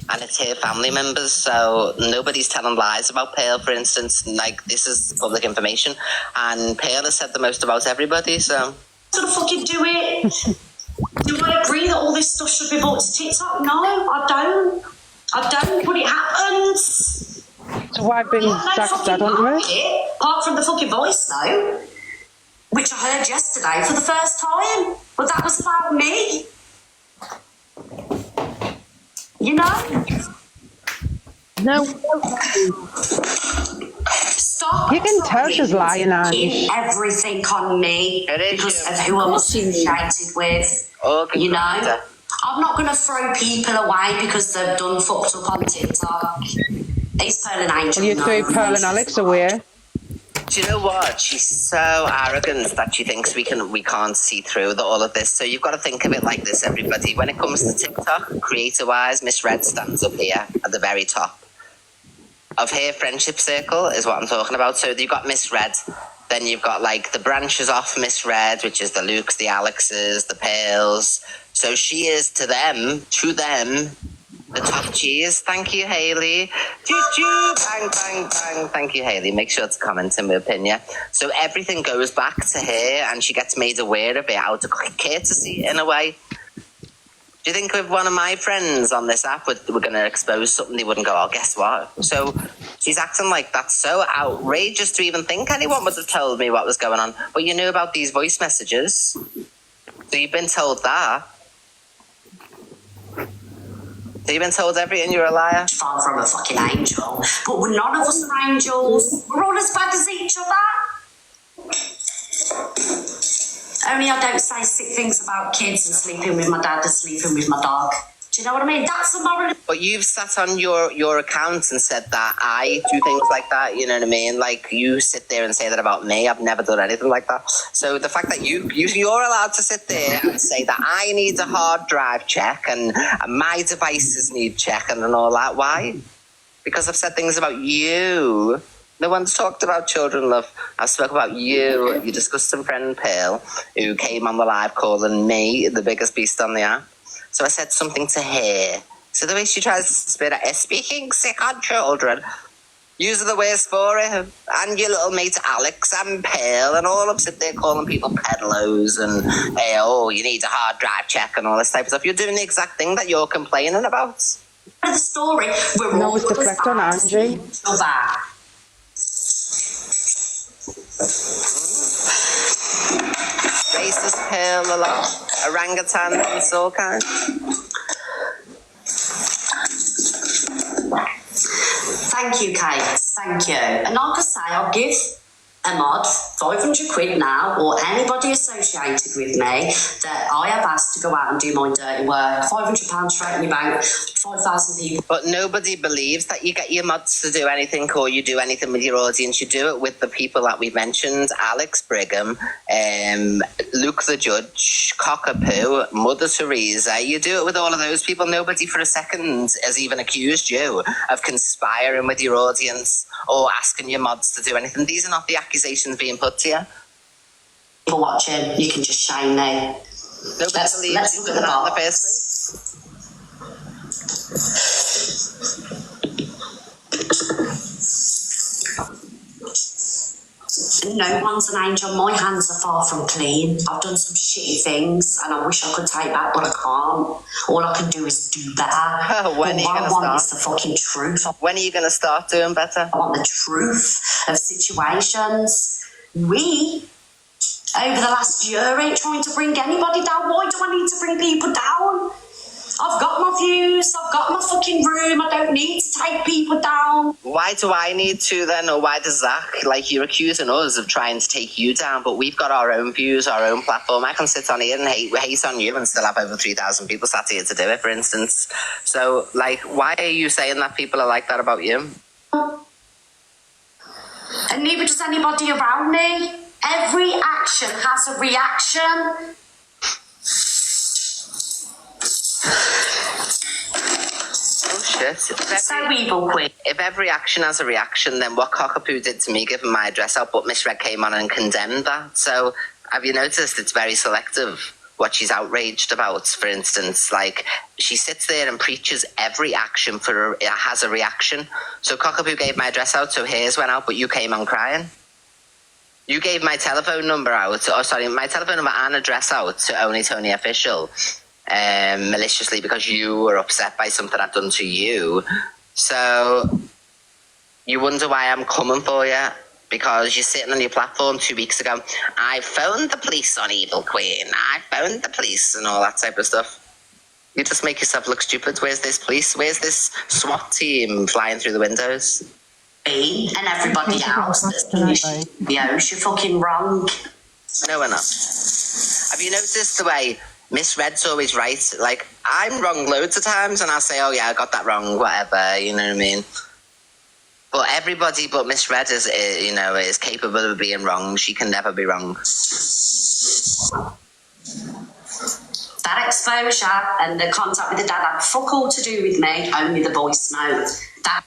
And it's her family members, so nobody's telling lies about Pearl, for instance. Like, this is public information, and Pearl has said the most about everybody, so... Gonna fucking do it. Do I agree that all this stuff should be brought to TikTok? No, I don't, but it happens. So I've been sacked, haven't we? Apart from the fucking voice note, which I heard yesterday for the first time, but that was about me. You know? No. Stop. You can tell she's lying, Ange. Everything on me because of who I'm associated with. You know? I'm not going to throw people away because they've done fucked up on TikTok. It's Pearl and Angel. Well, you threw Pearl and Alex away. Do you know what? She's so arrogant that she thinks we can't see through all of this. So you've got to think of it like this, everybody. When it comes to TikTok, creator-wise, Miss Red stands up here at the very top of her friendship circle is what I'm talking about. So you've got Miss Red, then you've got like the branches off Miss Red, which is the Lukes, the Alexes, the Pearls. So she is to them, the top cheese. Thank you, Hayley. Choo-choo, bang, bang, bang. Thank you, Hayley. Make sure to comment in my opinion. So everything goes back to her and she gets made aware of it out of courtesy in a way. Do you think if one of my friends on this app were going to expose something, they wouldn't go, oh, guess what? So she's acting like that's so outrageous to even think anyone would have told me what was going on. But you knew about these voice messages. So you've been told that. So you've been told everything, you're a liar? Far from a fucking angel. But none of us are angels. We're all as bad as each other. Only I don't say sick things about kids and sleeping with my dad and sleeping with my dog. Do you know what I mean? That's the moral. But you've sat on your account and said that I do things like that, you know what I mean? Like, you sit there and say that about me. I've never done anything like that. So the fact that you're allowed to sit there and say that I need a hard drive check and my devices need checking and all that, why? Because I've said things about you. No one's talked about children, love. I've spoken about you, your disgusting friend Pearl, who came on the live calling me the biggest beast on the app. So I said something to her. So the way she tries to spit at us, speaking sick on children, using the words for it, and your little mate Alex and Pearl, and all of them sit there calling people peddlers and, hey, oh, you need a hard drive check and all this type of stuff. You're doing the exact thing that you're complaining about. The story, we're all deflect on Angie. So bad. Racist Pearl a lot, orangutan and so kind. Thank you, Kate. Thank you. And like I say, I'll give a mod £500 now, or anybody associated with me that I have asked to go out and do my dirty work, £500 straight in your bank, 5,000 people. But nobody believes that you get your mods to do anything or you do anything with your audience. You do it with the people that we mentioned, Alex Brigham, Luke the Judge, Cockapoo, Mother Teresa. You do it with all of those people. Nobody for a second has even accused you of conspiring with your audience or asking your mods to do anything. These are not the accusations being put to you. For watching, you can just shame me. Let's look at the box. No one's an angel. My hands are far from clean. I've done some shitty things and I wish I could take back, but I can't. All I can do is do better. When are you going to start? Is the fucking truth. When are you going to start doing better? I want the truth of situations. We, over the last year, ain't trying to bring anybody down. Why do I need to bring people down? I've got my views, I've got my fucking room, I don't need to take people down. Why do I need to then, or why does Zach? Like, you're accusing us of trying to take you down, but we've got our own views, our own platform. I can sit on here and hate on you and still have over 3,000 people sat here to do it, for instance. So, like, why are you saying that people are like that about you? And neither does anybody around me. Every action has a reaction. Oh shit. So evil, Queen. If every action has a reaction, then what Cockapoo did to me, giving my address out, but Miss Red came on and condemned that. So have you noticed it's very selective what she's outraged about? For instance, like, she sits there and preaches every action has a reaction. So Cockapoo gave my address out, so hers went out, but you came on crying. You gave my telephone number out, my telephone number and address out to Only Tony Official. Maliciously, because you were upset by something I'd done to you. So you wonder why I'm coming for you, because you're sitting on your platform 2 weeks ago. I phoned the police on Evil Queen. I phoned the police and all that type of stuff. You just make yourself look stupid. Where's this police? Where's this SWAT team flying through the windows? Me and everybody else that's you're fucking wrong. No, we're not. Have you noticed the way Miss Red's always right? Like, I'm wrong loads of times and I'll say, oh yeah, I got that wrong, whatever, you know what I mean? But everybody but Miss Red is capable of being wrong. She can never be wrong. That exposure and the contact with the dad had fuck all to do with me, only the voice note.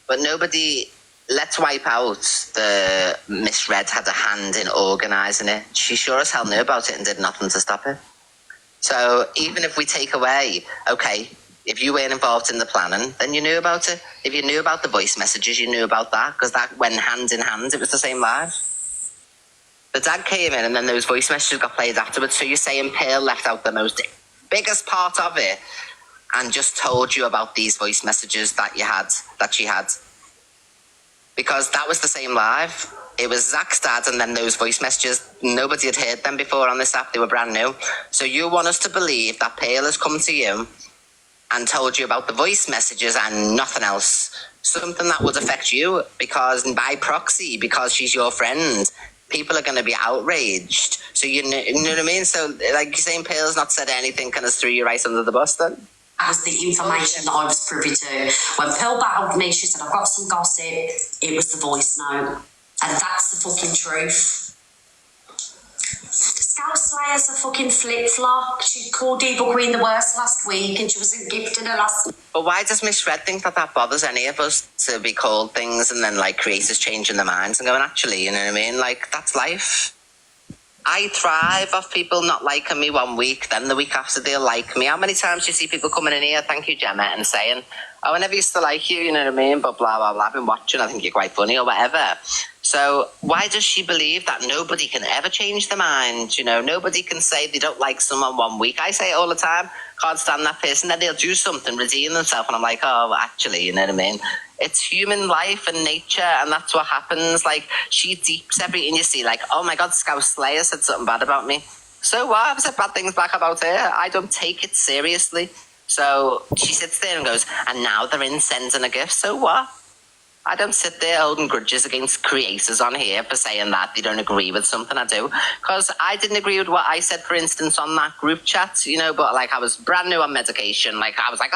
But nobody... Let's wipe out the Miss Red had a hand in organising it. She sure as hell knew about it and did nothing to stop it. So even if we take away, okay, if you weren't involved in the planning, then you knew about it. If you knew about the voice messages, you knew about that, because that went hand in hand. It was the same live. The dad came in and then those voice messages got played afterwards. So you're saying Pearl left out the biggest part of it and just told you about these voice messages that she had. Because that was the same live. It was Zach's dad and then those voice messages. Nobody had heard them before on this app. They were brand new. So you want us to believe that Pearl has come to you and told you about the voice messages and nothing else. Something that would affect you, because by proxy, because she's your friend, people are going to be outraged. So you know what I mean? So like you're saying Pearl's not said anything kind of threw you right under the bus then? That was the information that I was privy to. When Pearl battled me, she said, I've got some gossip. It was the voice note. And that's the fucking truth. Scout Slayer's a fucking flip-flop. She called Evil Queen the worst last week and she wasn't gifted her last... But why does Miss Red think that bothers any of us to be called things and then like creators changing their minds and going, actually, you know what I mean? Like, that's life. I thrive off people not liking me 1 week, then the week after they'll like me. How many times do you see people coming in here, thank you, Gemma, and saying, oh, I never used to like you, you know what I mean, but blah, blah, blah, I've been watching, I think you're quite funny or whatever. So why does she believe that nobody can ever change their mind? You know, nobody can say they don't like someone 1 week. I say it all the time, can't stand that person, then they'll do something, redeem themselves, and I'm like, oh, actually, you know what I mean? It's human life and nature, and that's what happens. Like, she deeps everything you see, like, oh my God, Scout Slayer said something bad about me. So what? I've said bad things back about her. I don't take it seriously. So she sits there and goes, and now they're in sending a gift. So what? I don't sit there holding grudges against creators on here for saying that they don't agree with something I do. Because I didn't agree with what I said, for instance, on that group chat, you know, but like I was brand new on medication. Like I was like,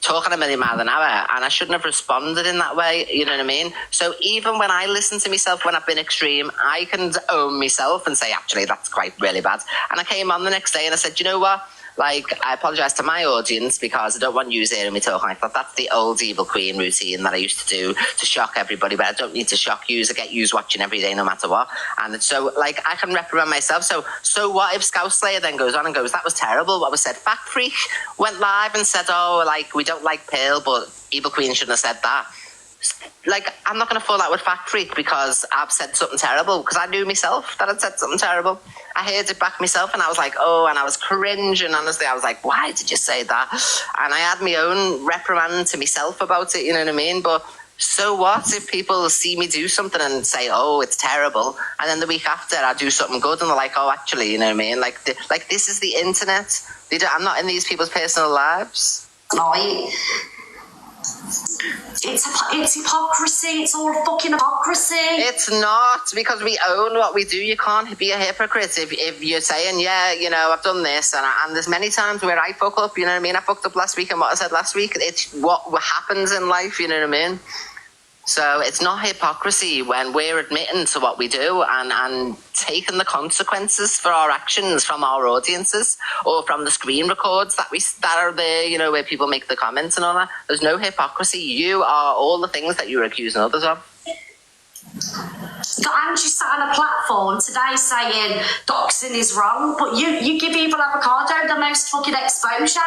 talking a million miles an hour, and I shouldn't have responded in that way, you know what I mean? So even when I listen to myself when I've been extreme, I can own myself and say, actually, that's quite really bad. And I came on the next day and I said, you know what? Like, I apologise to my audience because I don't want you hearing me talking like that. That's the old evil queen routine that I used to do to shock everybody, but I don't need to shock you. I get you watching every day no matter what. And so, like, I can reprimand myself. So what if Scout Slayer then goes on and goes, that was terrible what was said? Fact Freak went live and said, oh, like, we don't like Pearl, but Evil Queen shouldn't have said that. Like, I'm not going to fall out with Fact Freak because I've said something terrible, because I knew myself that I'd said something terrible. I heard it back myself and I was like, oh, and I was cringing, honestly. I was like, why did you say that? And I had my own reprimand to myself about it, you know what I mean? But so what if people see me do something and say, oh, it's terrible, and then the week after I do something good and they're like, oh, actually, you know what I mean? Like this is the internet. I'm not in these people's personal lives. Right. It's hypocrisy. It's all fucking hypocrisy. It's not, because we own what we do. You can't be a hypocrite if you're saying, yeah, you know, I've done this, and there's many times where I fuck up, you know what I mean? I fucked up last week, and what I said last week, it's what happens in life, you know what I mean? So it's not hypocrisy when we're admitting to what we do and taking the consequences for our actions from our audiences or from the screen records that are there, you know, where people make the comments and all that. There's no hypocrisy. You are all the things that you're accusing others of. You got Angie sat on a platform today saying doxing is wrong, but you give Evil Avocado the most fucking exposure.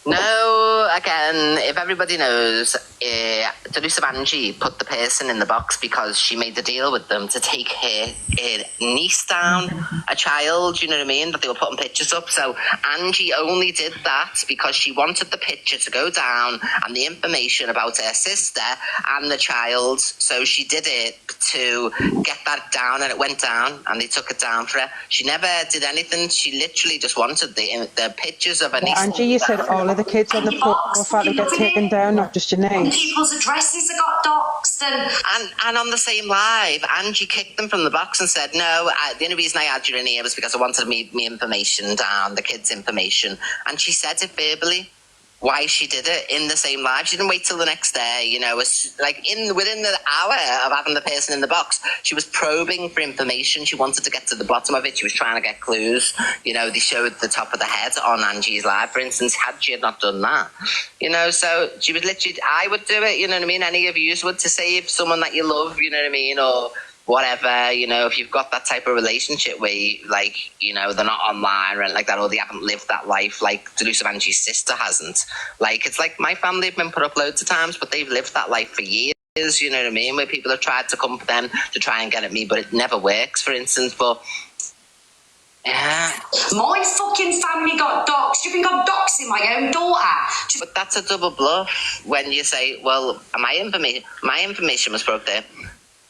No, again, if everybody knows, Delusive Angie put the person in the box because she made the deal with them to take her niece down, a child, you know what I mean, that they were putting pictures up. So Angie only did that because she wanted the picture to go down and the information about her sister and the child. So she did it to get that down, and it went down, and they took it down for her. She never did anything. She literally just wanted the pictures of her niece. Angie, you said all of the kids on the profile will get taken down, not just your name. People's addresses have got doxed. And on the same live, Angie kicked them from the box and said, no, the only reason I had you in here was because I wanted me information down, the kids' information. And she said it verbally, why she did it in the same live. She didn't wait till the next day, you know. Within the hour of having the person in the box, she was probing for information. She wanted to get to the bottom of it. She was trying to get clues. You know, they showed the top of the head on Angie's live, for instance. Had she not done that, you know, so she was literally, I would do it, you know what I mean? Any of you would, to save someone that you love, you know what I mean? Or whatever, you know, if you've got that type of relationship where, like, you know, they're not online or anything like that, or they haven't lived that life like Delusive Angie's sister hasn't. Like, it's like my family have been put up loads of times, but they've lived that life for years, you know what I mean, where people have tried to come for them to try and get at me, but it never works, for instance. But yeah, my fucking family got doxed. You think I'm doxing my own daughter? But that's a double bluff when you say, well, my information was put up there,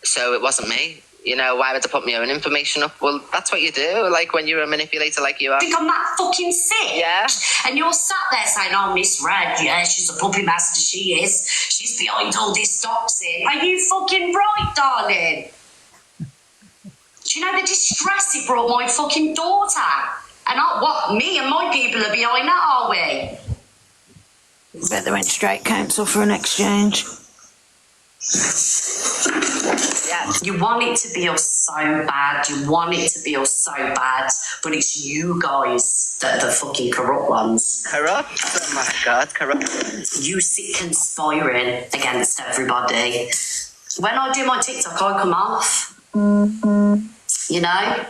so it wasn't me. You know, why would I put my own information up? Well, that's what you do, like when you're a manipulator like you are. I think I'm that fucking sick. Yeah. And you're sat there saying, oh, Miss Red, yeah, she's a puppy master, she is. She's behind all this doxing. Are you fucking right, darling? Do you know the distress it brought my fucking daughter? And me and my people are behind that, are we? Bet they went straight council for an exchange. Yeah, you want it to be us so bad. You want it to be us so bad, but it's you guys that are the fucking corrupt ones. Corrupt? Oh my God, corrupt. You sit conspiring against everybody. When I do my TikTok, I come off. You know?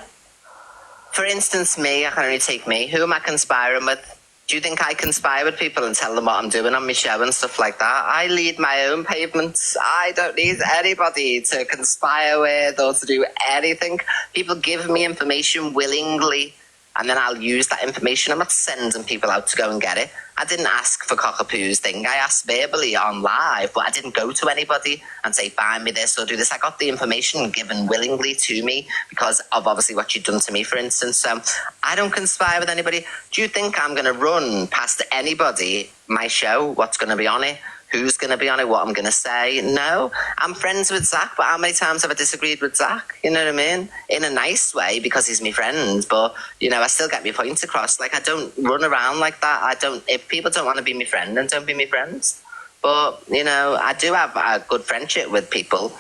For instance, me, I can only take me. Who am I conspiring with? Do you think I conspire with people and tell them what I'm doing on my show and stuff like that? I lead my own pavements. I don't need anybody to conspire with or to do anything. People give me information willingly, and then I'll use that information. I'm not sending people out to go and get it. I didn't ask for Cockapoo's thing. I asked verbally on live, but I didn't go to anybody and say, find me this or do this. I got the information given willingly to me because of obviously what you'd done to me, for instance. So I don't conspire with anybody. Do you think I'm going to run past anybody, my show, what's going to be on it? who's going to be on it, what I'm going to say. No, I'm friends with Zach, but how many times have I disagreed with Zach? You know what I mean? In a nice way, because he's my friend, but, you know, I still get my points across. Like, I don't run around like that. If people don't want to be my friend, then don't be my friends. But, you know, I do have a good friendship with people.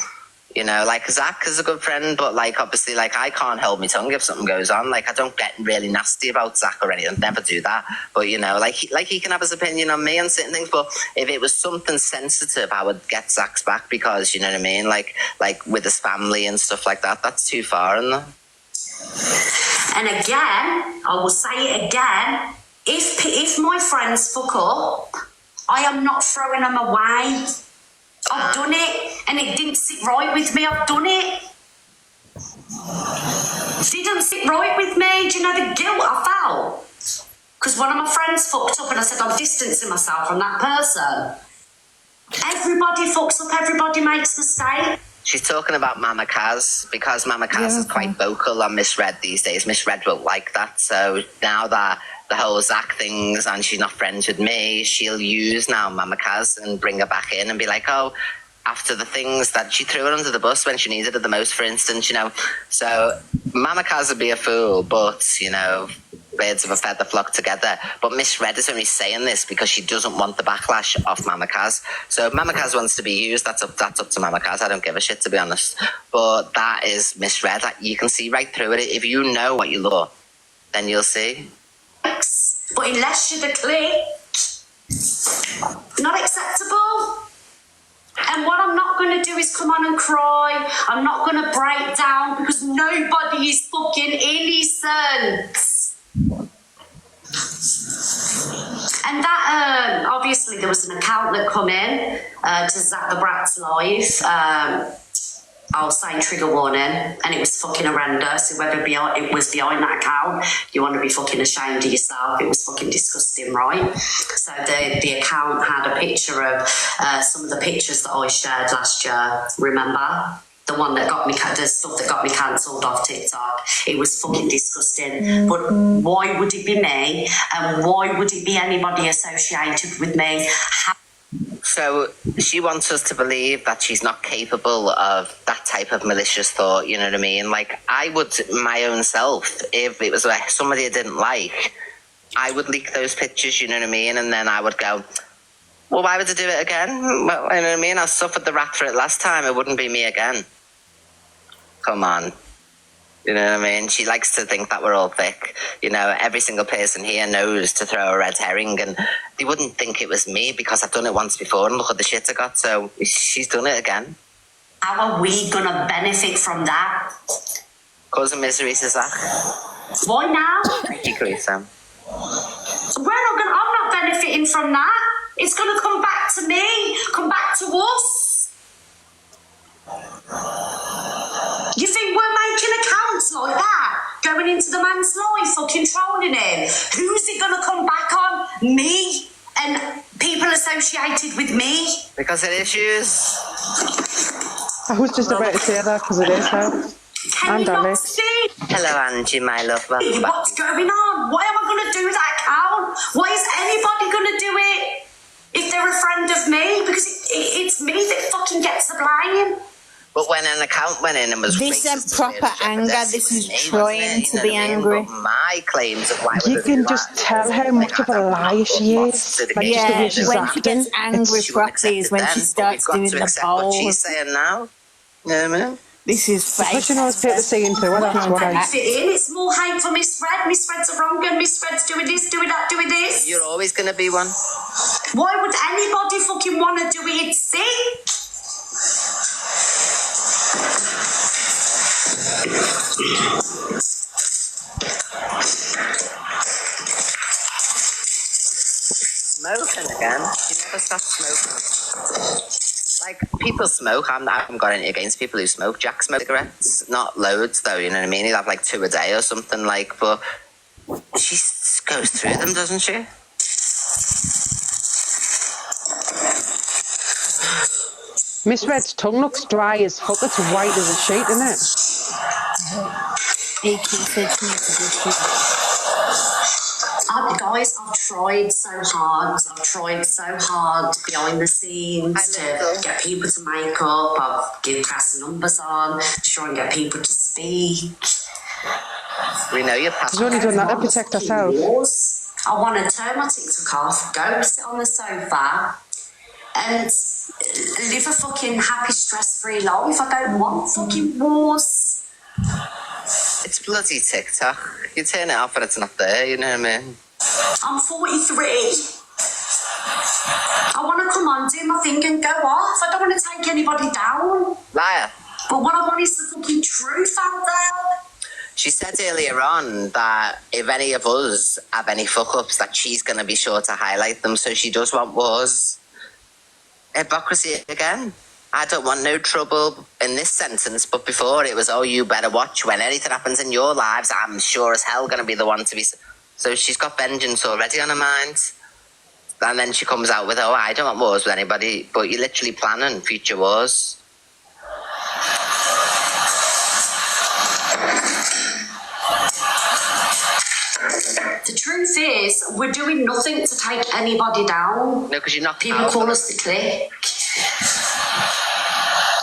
You know, like Zach is a good friend, but like obviously, like I can't hold my tongue if something goes on. Like I don't get really nasty about Zach or anything. Never do that. But you know, like he can have his opinion on me and certain things. But if it was something sensitive, I would get Zach's back because you know what I mean. Like with his family and stuff like that. That's too far, isn't it? And again, I will say it again. If my friends fuck up, I am not throwing them away. I've done it, and it didn't sit right with me. I've done it. It didn't sit right with me. Do you know the guilt I felt? Because one of my friends fucked up, and I said I'm distancing myself from that person. Everybody fucks up. Everybody makes mistakes. She's talking about Mama Kaz because Mama Kaz is quite vocal on Misread these days. Misread won't like that, so now that the whole Zach things and she's not friends with me, she'll use now Mama Kaz and bring her back in and be like, oh, after the things that she threw her under the bus when she needed it the most, for instance, you know. So Mama Kaz would be a fool, but, you know, birds of a feather flock together. But Miss Red is only saying this because she doesn't want the backlash of Mama Kaz. So if Mama Kaz wants to be used, that's up to Mama Kaz. I don't give a shit, to be honest. But that is Miss Red. You can see right through it. If you know what you look, then you'll see. But unless you're the clique, not acceptable. And what I'm not going to do is come on and cry. I'm not going to break down because nobody is fucking innocent. And that, obviously, there was an account that come in to Zach the Brat's live. I'll say trigger warning, and it was fucking horrendous. Whoever it was behind that account, you want to be fucking ashamed of yourself. It was fucking disgusting, right? So the account had a picture of some of the pictures that I shared last year. Remember? The one that got me, the stuff that got me cancelled off TikTok. It was fucking disgusting. But why would it be me? And why would it be anybody associated with me? So she wants us to believe that she's not capable of that type of malicious thought, you know what I mean? Like, I would, my own self, if it was like somebody I didn't like, I would leak those pictures, you know what I mean? And then I would go, well, why would I do it again? Well, you know what I mean? I suffered the wrath for it last time. It wouldn't be me again. Come on. You know what I mean? She likes to think that we're all thick. You know, every single person here knows to throw a red herring, and they wouldn't think it was me because I've done it once before and look at the shit I got. So she's done it again. How are we going to benefit from that? Cause of misery, says Zach. Why now? Thank you, Carissa. I'm not benefiting from that. It's going to come back to me, come back to us. You think we're making accounts like that? Going into the man's life, fucking trolling him? Who's it going to come back on? Me? And people associated with me? Because it is. I was just about to say that because it is her. And Alex. Hello, Angie, my love. What's going on? Why am I going to do that account? Why is anybody going to do it if they're a friend of me? Because it's me that fucking gets the blame. But when an account went in and was this isn't proper anger. This is trying to be angry. But my claims of why you can just tell how much of a liar she is. Like, yeah, just the way she's when acting. she gets angry properly is when she starts doing the polls. What she's saying now. You know what I mean? This is fake. Because she knows people saying to her, that's what I... It's more hate for Miss Red. Miss Red's a wrong and Miss Red's doing this, doing that, doing this. You're always going to be one. Why would anybody fucking want to do it? It's sick. Smoking again? She never stopped smoking. Like, people smoke. I haven't got anything against people who smoke. Jack smokes cigarettes. Not loads, though, you know what I mean? He'll have like 2 a day or something, like, but she goes through them, doesn't she? Miss Red's tongue looks dry as fuck. It's white as a sheet, isn't it? Guys, I've tried so hard. I've tried so hard behind the scenes to get people to make up. I've given Cass numbers on to try and get people to speak. We know you're passionate. She's only done that to protect herself. I want to turn my TikTok off, go sit on the sofa, and live a fucking happy, stress-free life. I don't want fucking wars. It's bloody TikTok. You turn it off and it's not there, you know what I mean? I'm 43. I want to come on, do my thing and go off. I don't want to take anybody down. Liar. But what I want is the fucking truth out there. She said earlier on that if any of us have any fuck-ups, that she's going to be sure to highlight them, so she does want wars. Hypocrisy again. I don't want no trouble in this sentence, but before it was, oh, you better watch. When anything happens in your lives, I'm sure as hell going to be the one to be... So she's got vengeance already on her mind. And then she comes out with, oh, I don't want wars with anybody, but you're literally planning future wars. The truth is, we're doing nothing to take anybody down. No, because you're not... People call us the clique.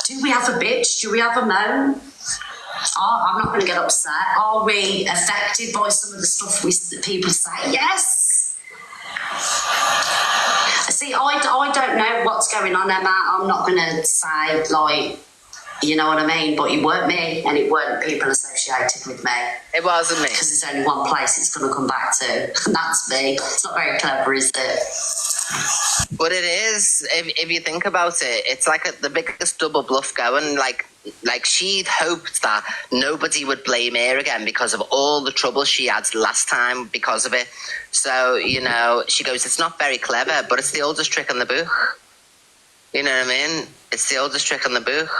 Do we have a bitch? Do we have a moan? Oh, I'm not going to get upset. Are we affected by some of the stuff that people say? Yes. See, I don't know what's going on, Emma. I'm not going to say, like, you know what I mean? But it weren't me, and it weren't people associated with me. It wasn't me. Because there's only one place it's going to come back to, and that's me. It's not very clever, is it? But it is, if you think about it, it's like the biggest double bluff going. Like she'd hoped that nobody would blame her again because of all the trouble she had last time because of it. So, you know, she goes, it's not very clever, but it's the oldest trick in the book. You know what I mean? It's the oldest trick in the book.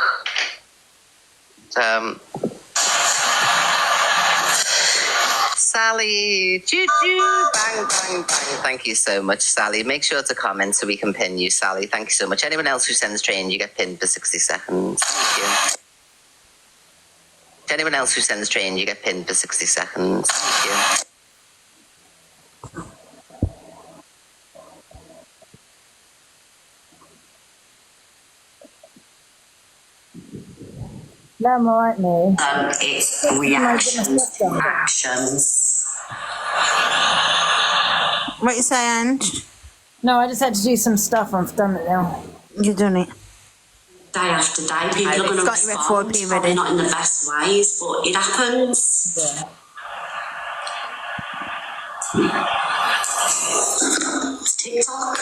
Sally, choo-choo, bang, bang, bang. Thank you so much, Sally. Make sure to comment so we can pin you, Sally. Thank you so much. Anyone else who sends train, you get pinned for 60 seconds. Thank you. Anyone else who sends train, you get pinned for 60 seconds. Thank you. No, I'm alright, Mary. It's reactions to actions. What you say, Ange? No, I just had to do some stuff. I've done it now. You've done it. Day after day, people are going to respond, probably not in the best ways, but it happens. Yeah. TikTok.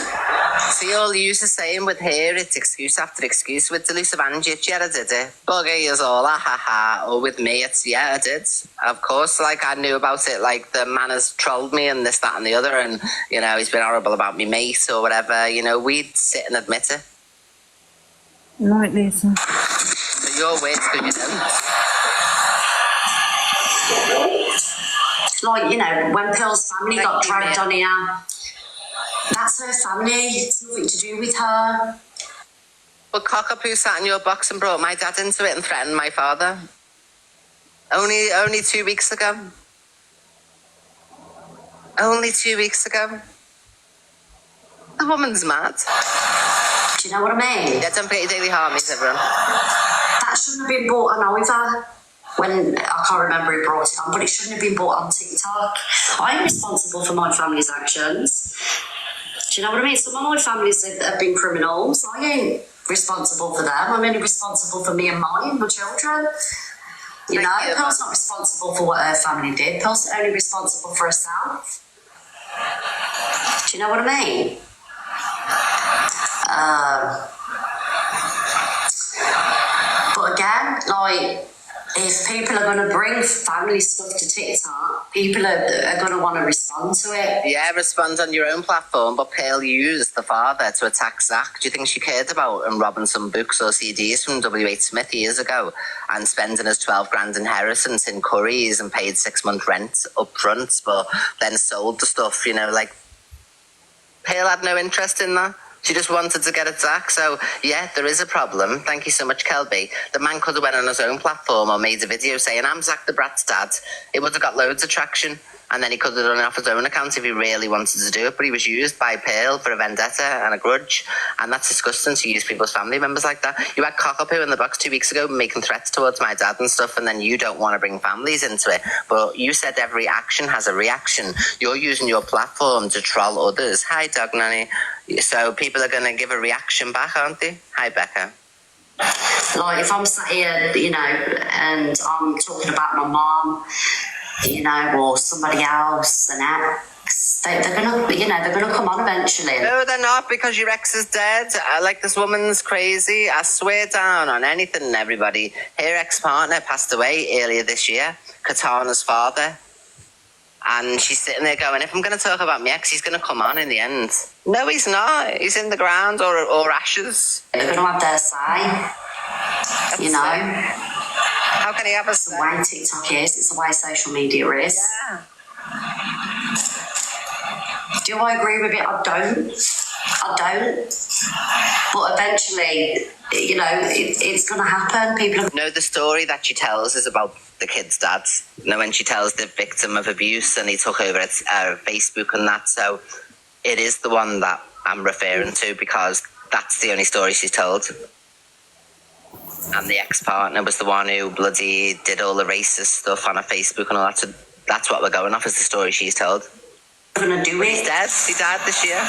See, all you used to saying with her, it's excuse after excuse. With Delusive Angie, it's yeah, I did it. Buggy is all, ha ha. Or with me, it's yeah, I did. Of course, like, I knew about it, like, the man has trolled me and this, that, and the other, and, you know, he's been horrible about me mate or whatever. You know, we'd sit and admit it. Right, Lisa. So your words because you didn't. Like, you know, when Pearl's family got dragged on here, that's her family. It's nothing to do with her. But Cockapoo sat in your box and brought my dad into it and threatened my father. Only 2 weeks ago. Only 2 weeks ago. The woman's mad. Do you know what I mean? Yeah, don't forget your daily harmies, everyone. That shouldn't have been bought on either. When I can't remember who brought it on, but it shouldn't have been bought on TikTok. I'm responsible for my family's actions. Do you know what I mean? Some of my families have been criminals. I ain't responsible for them. I'm only responsible for me and mine, my children. You know, Pearl's not responsible for what her family did. Pearl's only responsible for herself. Do you know what I mean? But again, like, if people are going to bring family stuff to TikTok, people are going to want to respond to it. Yeah, respond on your own platform, but Pearl used the father to attack Zach. Do you think she cared about him robbing some books or CDs from W.H. Smith years ago and spending his 12 grand inheritance in curries and paid 6 months rent up front, but then sold the stuff, you know, like, Pearl had no interest in that. She just wanted to get at Zach. So, yeah, there is a problem. Thank you so much, Kelby. The man could have went on his own platform or made a video saying, I'm Zach the Brat's dad. It would have got loads of traction. And then he could have done it off his own account if he really wanted to do it, but he was used by Pearl for a vendetta and a grudge, and that's disgusting to use people's family members like that. You had Cockapoo in the box 2 weeks ago making threats towards my dad and stuff, and then you don't want to bring families into it, but you said every action has a reaction. You're using your platform to troll others. Hi, Dog Nanny. So people are going to give a reaction back, aren't they? Hi, Becca. Like, if I'm sat here, you know, and I'm talking about my mom, you know, or somebody else, an ex, they're gonna, you know, they're gonna come on eventually. No, they're not, because your ex is dead. Like, this woman's crazy. I swear down on anything, everybody. Her ex-partner passed away earlier this year, Katana's father. And she's sitting there going, if I'm going to talk about my ex, he's going to come on in the end. No, he's not. He's in the ground or ashes. They're going to have their say, you know. How can he have a say? It's the way TikTok is. It's the way social media is. Yeah. Do I agree with it? I don't. But eventually, you know, it's going to happen. People. No, the story that she tells is about the kid's dad. You know, when she tells the victim of abuse and he took over Facebook and that. So it is the one that I'm referring to, because that's the only story she's told. And the ex-partner was the one who bloody did all the racist stuff on her Facebook and all that. So that's what we're going off, is the story she's told. Going to do it. He's dead. He died this year.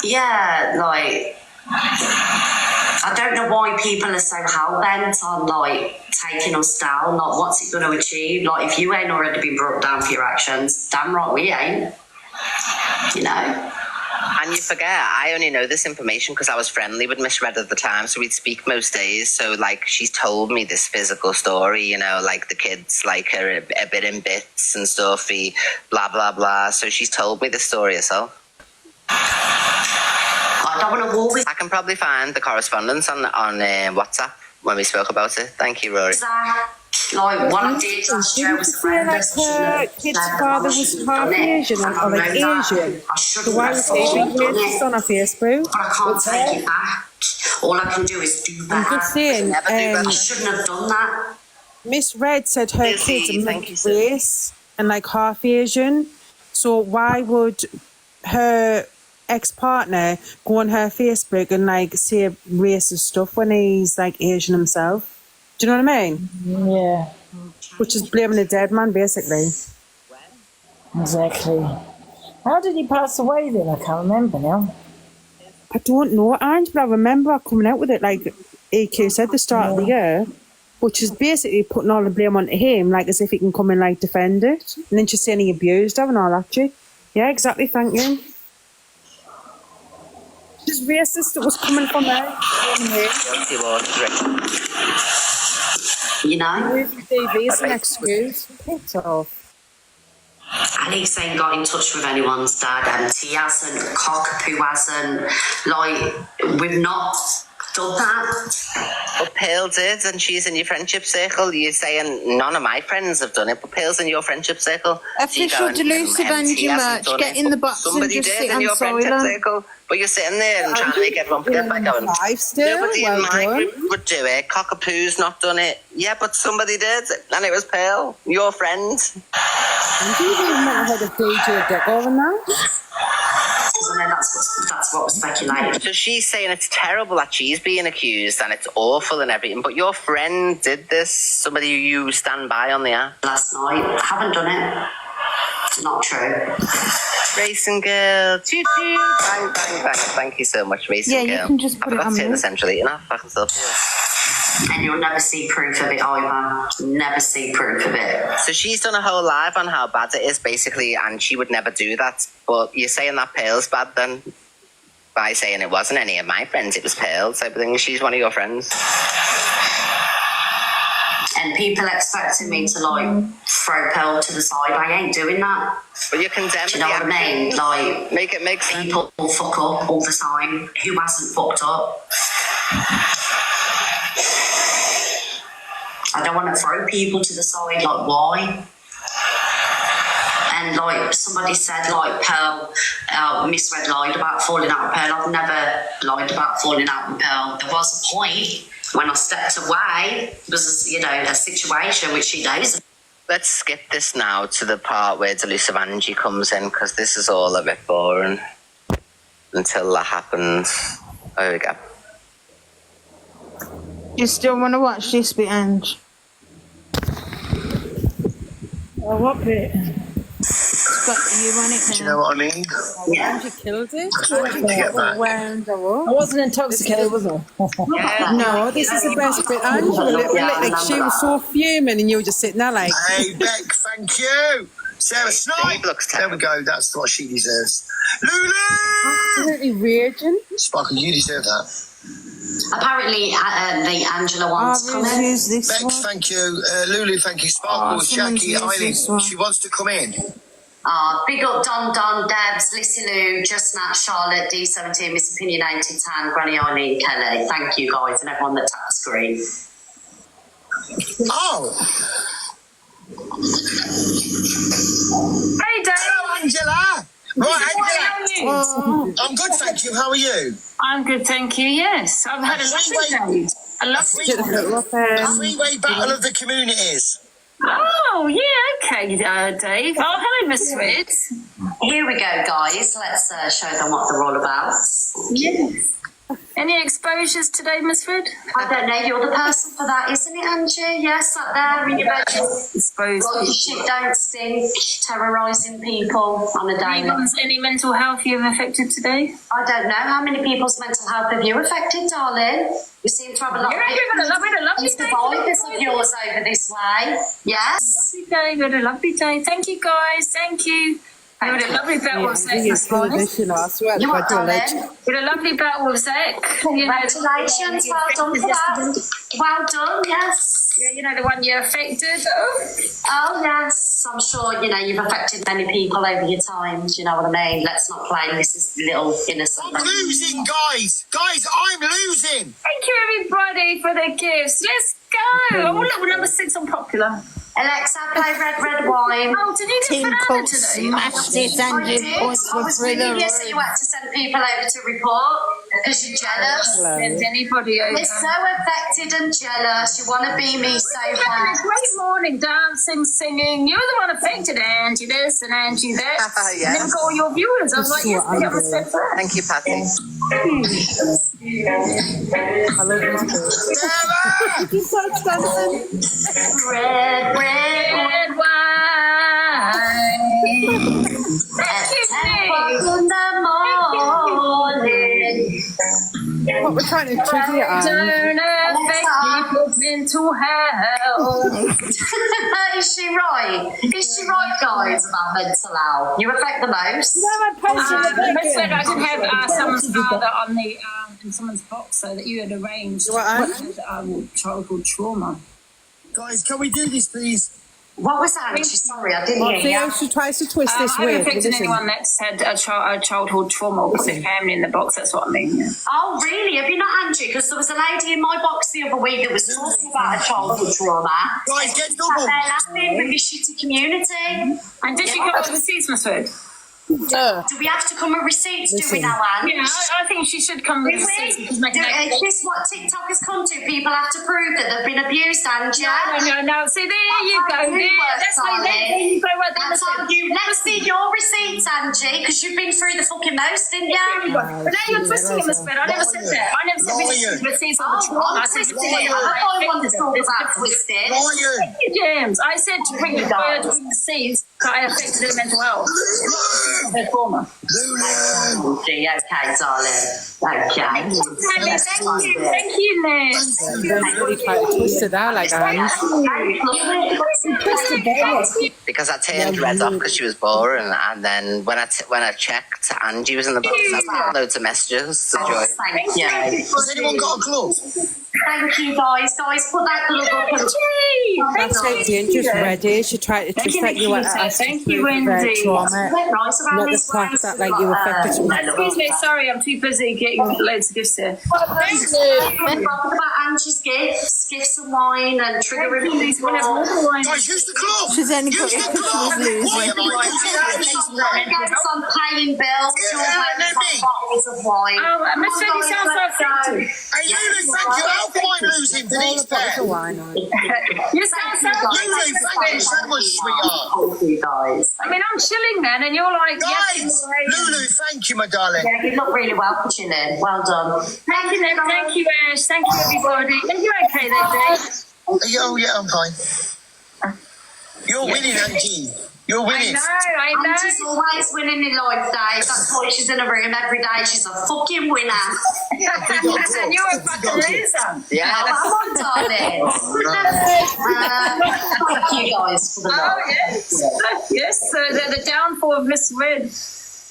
Yeah, like, I don't know why people are so hell-bent on, like, taking us down. Like, what's it going to achieve? Like, if you ain't already been brought down for your actions, damn right we ain't. You know? And you forget, I only know this information because I was friendly with Miss Red at the time, so we'd speak most days. So, like, she's told me this physical story, you know, like the kids like her a bit in bits and stuff, blah, blah, blah. So she's told me this story herself. I don't want to war with... I can probably find the correspondence on WhatsApp when we spoke about it. Thank you, Rory. Like, what I did last year was horrendous. Her kid's father was half Asian or like Asian. So why was he being racist on her Facebook? But I can't take it back. All I can do is do better. I'm just saying, I shouldn't have done that. Miss Red said her kids are mixed race and like half Asian. So why would her ex-partner go on her Facebook and like say racist stuff when he's like Asian himself? Do you know what I mean? Yeah. Which is blaming a dead man, basically. Exactly. How did he pass away then? I can't remember now. I don't know, Ange, but I remember coming out with it, like AQ said, the start of the year, which is basically putting all the blame onto him, like as if he can come and like defend it. And then she's saying he abused her and all that shit. Yeah, exactly, thank you. Just racist, it was coming from her. You know? TV is an excuse. Piss off. And he's ain't got in touch with anyone's dad, and he hasn't, Cockapoo hasn't, like, we've not done that. But Pearl did, and she's in your friendship circle. You're saying none of my friends have done it, but Pearl's in your friendship circle. Official delusive Angie merch, get in the box and just sit on friendship circle. But you're sitting there and trying to make everyone forget by going, nobody in my group would do it. Cockapoo's not done it. Yeah, but somebody did, and it was Pearl, your friend. And do you even not heard of DJ Diggle and that? Because I know that's what was speculated. So she's saying it's terrible that she's being accused and it's awful and everything, but your friend did this, somebody who you stand by on the app. Last night, I haven't done it. It's not true. Racing girl, choo choo, bang bang bang. Thank you so much, Racing girl. Yeah, you can just put it on the me. centrally enough. I can still feel it. And you'll never see proof of it either. Never see proof of it. So she's done a whole live on how bad it is, basically, and she would never do that. But you're saying that Pearl's bad then? By saying it wasn't any of my friends, it was Pearl type of thing. She's one of your friends. And people expecting me to, like, throw Pearl to the side. I ain't doing that. But you're condemning. Do you know what I mean? Like, make it make sense. People fuck up all the time. Who hasn't fucked up? I don't want to throw people to the side. Like, why? And like somebody said, like Pearl, misread lied about falling out with Pearl. I've never lied about falling out with Pearl. There was a point when I stepped away, it was, you know, a situation which she knows. Let's skip this now to the part where Delusive Angie comes in, because this is all a bit boring until that happens. There we go. You still want to watch this bit, Ange? Oh, what bit? It's got you on it. Do you know what I mean? Angie killed it. I wasn't intoxicated, was I? No, this is the best bit. Angela, like, she was so fuming and you were just sitting there like... Hey, Beck, thank you. Sarah Snipe. There we go. That's what she deserves. Lulu! Absolutely raging. Sparkle, you deserve that. Apparently, the Angela wants to come in. Beck, thank you. Lulu, thank you. Sparkle, Jackie, Eileen. She wants to come in. Big up Don, Debs, Lissy Lou, Just Nat, Charlotte, D17, Miss Opinionated, Tan, Granny Eileen, Kelly. Thank you guys and everyone that tapped the screen. Oh! Hey, Dave. Hello, Angela. Right, Angela. I'm good, thank you. How are you? I'm good, thank you. Yes, I've had a lovely day. A Three-way battle of the communities. Oh, yeah, okay, Dave. Oh, hello, Miss Fred. Here we go, guys. Let's show them what they're all about. Yes. Any exposures today, Miss Fred? I don't know. You're the person for that, isn't it, Angie? Yes, up there in your bedroom. Exposed. Well, your shit don't stink, terrorising people on a daily. Any mental health you've affected today? I don't know. How many people's mental health have you affected, darling? You seem to have a lot of survivors of yours over this way. Yes? Lovely day. We had a lovely day. Thank you, guys. Thank you. We had a lovely battle with Zach this morning. I swear to God, you're a legend. We had a lovely battle with Zach. Congratulations. Well done for that. Well done, yes. Yeah, you know, the one you affected. Oh, yes. I'm sure, you know, you've affected many people over your time. Do you know what I mean? Let's not play this is little innocent. I'm losing, guys. Guys, I'm losing. Thank you, everybody, for their gifts. Let's go. Oh, look, we're number 6 on Popular. Alexa, play Red Wine. Oh, did you get banana today? Smash this and you points for thriller. Yes, you had to send people over to report because you're jealous. Send anybody over. You're so affected and jealous. You want to be me so bad. Great morning, dancing, singing. You're the one affected, Angie this and Angie that. Yes. And then got all your viewers. I was like, yes, they have a step first. Thank you, Patty. Hello, You start dancing. Red wine. Thank you, in the morning. What we're trying to trigger you on. Don't affect people's mental health. Is she right? Is she right, guys, about mental health? You affect the most. I did have someone's father on the in someone's box so that you had arranged childhood trauma. Guys, can we do this, please? What was that? Sorry, I didn't hear you. She tries to twist this I haven't wig. affected anyone that's had a childhood trauma or a family in the box, that's what I mean. Yeah. Oh, really? Have you not, Andrew? Because there was a lady in my box the other week that was talking about a childhood trauma. Guys, get double. They're laughing with this shitty community. And did she come with receipts, Miss Food? Do we have to come with receipts, do we now, Anne? Yeah, I think she should come with receipts. Is this what TikTok has come to? People have to prove that they've been abused, and No. See, there you go. That's how you go. Let's see your receipts, Angie, because you've been through the fucking most, didn't you? But now you're twisting it, Miss Fred. I never said that. I never said receipts on the trauma. I said I want to talk about twisted. Thank you, James. I said to bring the receipts that I affected their mental health. Their trauma. Okay, darling. Okay. Thank you, Liz. Really quite twisted out like Because I turned Red off because she was boring, and then when I checked, Angie was in the box. I sent loads of messages to join. Thank you. Has anyone got a glove? Thank you, guys. Put that glove up and that's it, Jane, just ready. She tried to twist that you were Thank you, Wendy. Trauma. Not the fact that like you affected. Excuse me, sorry, I'm too busy getting loads of gifts here. Thanks, Talk about Angie's gifts and wine and triggering people. Guys, use the glove. She's only got it because she was losing. I'm paying bills. You're paying bottles of wine. Oh, Miss Freddy sounds so affected. Hey, Lulu, thank you. How come I'm losing for these pair? You sound so Lulu, thank you so much, sweetheart. Thank you, guys. I mean, I'm chilling then, and you're like, Guys, Lulu, thank you, my darling. Yeah, you look really well for chilling. Well done. Thank you, Nick. Thank you, Ash. Thank you, everybody. Are you okay there, Dave? Oh, yeah, I'm fine. You're winning, Angie. You're winning. I know. Angie's always winning in life, Dave. That's why she's in a room every day. She's a fucking winner. And you're a fucking loser. Yeah, come on, darling. Thank you guys for the love. Oh, yes. Yes, so the downfall of Miss Red.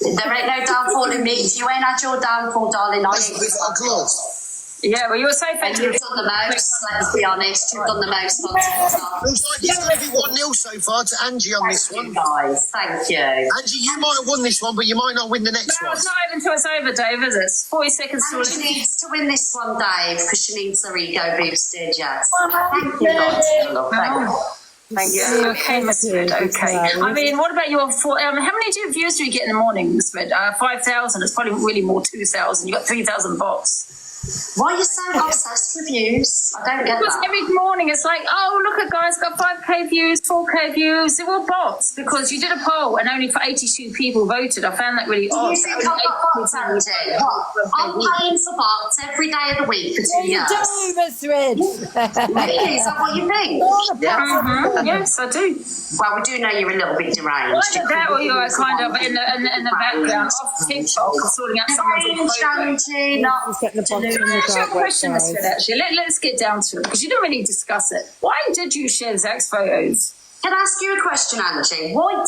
There ain't no downfall in me. You ain't had your downfall, darling. I ain't. Yeah, well, you were so And you've done the most, let's be honest. You've done the most on TikTok. Looks like it's going to be 1-0 so far to Angie on this one. Guys, thank you. Angie, you might have won this one, but you might not win the next one. It's not even until it's over, Dave, is it? It's 40 seconds to Angie win. needs to win this one, Dave, because she needs her ego boosted, yes. Thank you, guys. Thank you. Okay, Miss Red, okay. I mean, what about your how many views do you get in the morning, Miss Red? 5,000. It's probably really more 2,000. You got 3,000 bots. Why are you so obsessed with views? I don't get because that. Every morning it's like, oh, look at guys got 5k views, 4k views. They're all bots because you did a poll and only for 82 people voted. I found that really odd. You think I've got bots, Angie? I'm paying for bots every day of the week for 2 years. You do, Miss Red. Really? Is that what you think? Yes, I do. Well, we do know you're a little bit deranged. Well, that or you're kind of in the background of TikTok sorting out someone's Angie, not Can I ask you a question, Miss Red, actually? Let's get down to it, because you didn't really discuss it. Why did you share Zach's photos? Can I ask you a question, Angie? Why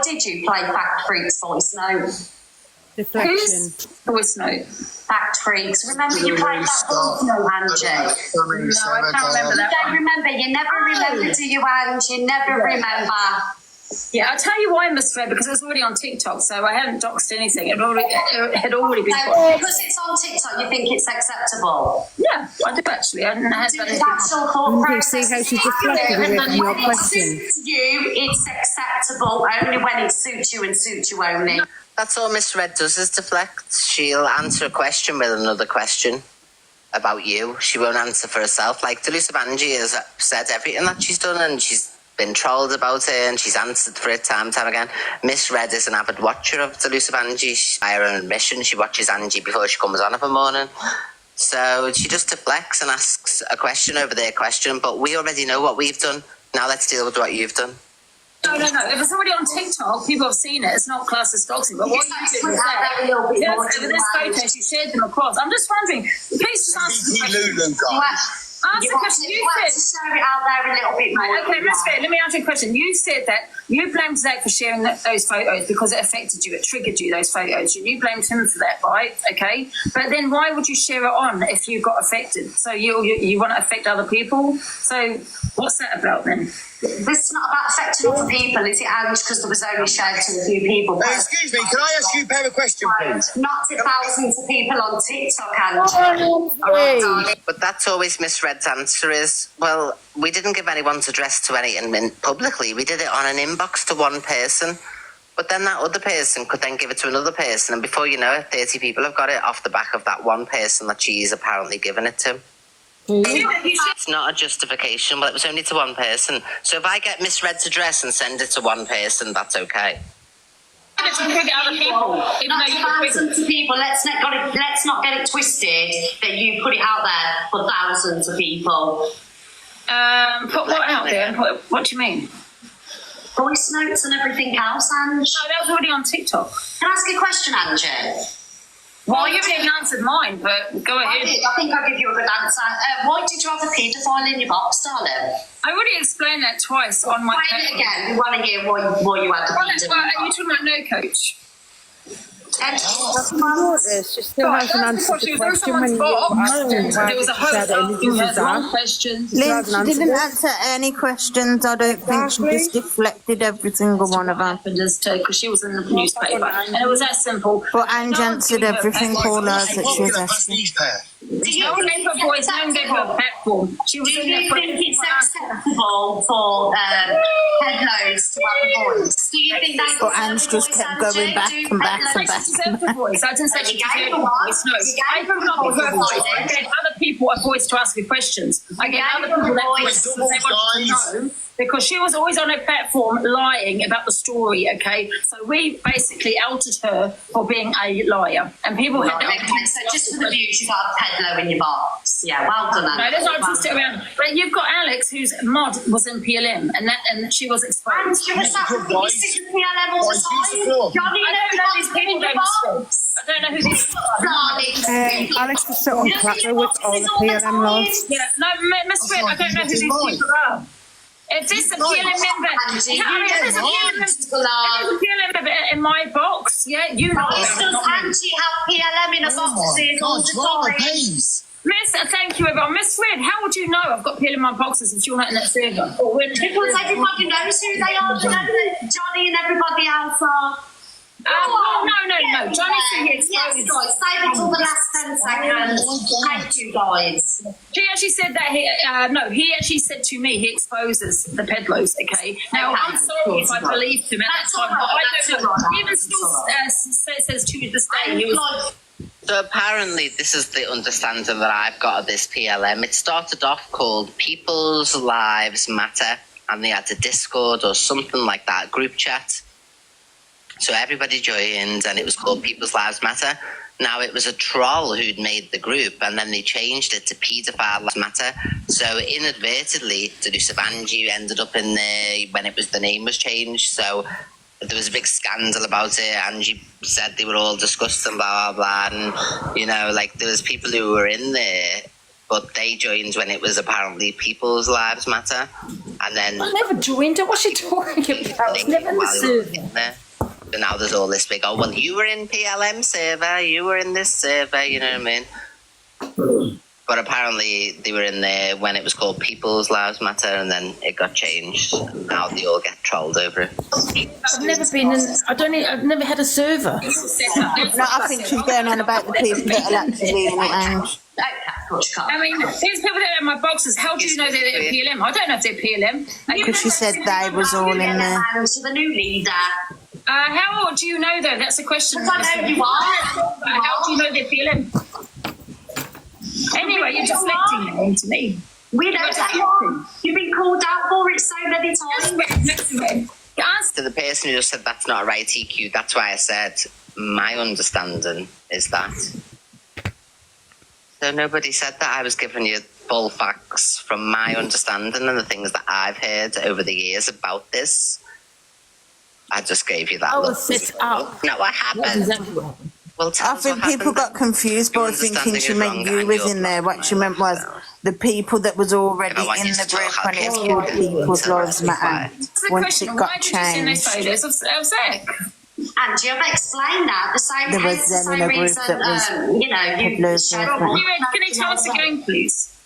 did you play Fact Freak's voice note? Deflection. Whose voice note? Fact Freaks. Remember you played that voice note, Angie? No, I can't remember that. You don't remember. You never remember, do you, Angie? You never remember. Yeah, I'll tell you why, Miss Red, because it was already on TikTok, so I hadn't doxed anything. It had already been put. Because it's on TikTok, you think it's acceptable? Yeah, I do actually. I didn't have that. That's your thought process. See how she deflected it from your When it suits you, it's acceptable only when it suits you and suits you only. That's all Miss Red does is deflect. She'll answer a question with another question about you. She won't answer for herself. Like Delusive Angie has said everything that she's done and she's been trolled about it and she's answered for it time and time again. Miss Red is an avid watcher of Delusive Angie. By her own admission, she watches Angie before she comes on of a morning. So she just deflects and asks a question over their question, but we already know what we've done. Now let's deal with what you've done. No. If it's already on TikTok, people have seen it. It's not classed as doxing. But what you did was over this photo, she shared them across. I'm just wondering, please just answer the question. Answer the question. You said, share it out there a little bit more. Okay, Miss Fair, let me answer your question. You said that you blamed Zach for sharing those photos because it affected you, it triggered you, those photos, and you blamed him for that, right? Okay, but then why would you share it on if you got affected? So you want to affect other people? So what's that about then? This is not about affecting other people, is it, Ange? Because there was only shared to a few people. Excuse me, can I ask you a pair of questions, please? Not to thousands of people on TikTok, Ange. But that's always Miss Red's answer is, well, we didn't give anyone's address to anyone publicly. We did it on an inbox to one person. But then that other person could then give it to another person. And before you know it, 30 people have got it off the back of that one person that she's apparently given it to. It's not a justification. Well, it was only to one person. So if I get Miss Red's address and send it to one person, that's okay. It's to trigger other people. Not to thousands of people. Let's not get it twisted that you put it out there for thousands of people. Put what out there? What do you mean? Voice notes and everything else, Ange. No, that was already on TikTok. Can I ask you a question, Angie? Well, you haven't even answered mine, but go ahead. I think I'll give you a good answer. Why did you have a paedophile in your box, darling? I already explained that twice on my... Explain it again. We want to hear why you had a paedophile. Well, you're talking about no coach. She still hasn't answered the question when there was a host who had wrong questions. Liz, she didn't answer any questions. I don't think she just deflected every single one of them. Because she was in the newspaper, and it was that simple. But Ange answered everything for us that she was asking. No one gave her voice, no one gave her a platform. She was in there for it's acceptable for headloads to have a voice? Do you think they But Ange just kept going back and back and back. She deserved a voice. I didn't say she deserved a voice. No, I did not give her a voice. I gave other people a voice to ask me questions. I gave other people that voice because they wanted to know. Because she was always on her platform lying about the story, okay? So we basically outed her for being a liar. And people had that. Okay, so just for the views, you got a pedlo in your box. Yeah, well done, Alex. No, let's not twist it around. But you've got Alex, whose mod was in PLM, and she was exposed. And she was that you sit in PLM all the time. Johnny, I don't know these people names. I don't know who these people are. Alex was so on Twitter with all the PLM laws. Yeah, no, Miss Fred, I don't know who these people are. If this is a PLM member, if there's a PLM member in my box, yeah, you know. Does Angie have PLM in a boxes all the time? Miss, thank you, everyone. Miss Fred, how would you know I've got PLM in my boxes if you're not in that server? Because everybody knows who they are. Johnny and everybody else are. No. Johnny's here. Yes, guys, save it till the last 10 seconds. Thank you, guys. He actually said that he actually said to me he exposes the pedlos, okay? Now, I'm sorry if I believed him at that time, but I don't know. Even still says to this day he was... So apparently this is the understanding that I've got of this PLM. It started off called People's Lives Matter, and they had a Discord or something like that, group chat. So everybody joined, and it was called People's Lives Matter. Now, it was a troll who'd made the group, and then they changed it to Paedophile Lives Matter. So inadvertently, Delusive Angie ended up in there when the name was changed. So there was a big scandal about it. Angie said they were all disgusting, blah, blah, blah. And, you know, like, there was people who were in there, but they joined when it was apparently People's Lives Matter. And then... I never joined it. What's she talking about? I was never in the server. So now there's all this big, well, you were in PLM server, you were in this server, you know what I mean? But apparently they were in there when it was called People's Lives Matter, and then it got changed. And now they all get trolled over it. I've never been in, I've never had a server. No, I think she's going on about the people that are actually in it, I mean, these people that are in my boxes, how do you know they're PLM? I don't know if they're PLM. because she said they was all in there. To the new leader. How do you know though? That's the question. I know you are. How do you know they're PLM? Anyway, you're deflecting it into me. We know that. You've been called out for it so many times. To the person who just said that's not right, EQ, that's why I said my understanding is that. So nobody said that. I was giving you full facts from my understanding and the things that I've heard over the years about this. I just gave you that. No, what happened? Well, I think people got confused by thinking she meant you was in there. What she meant was the people that was already in the group when it's called People's Lives Matter. Once it got changed. And you've explained that the same There was then in a group that was Can you tell us again, please?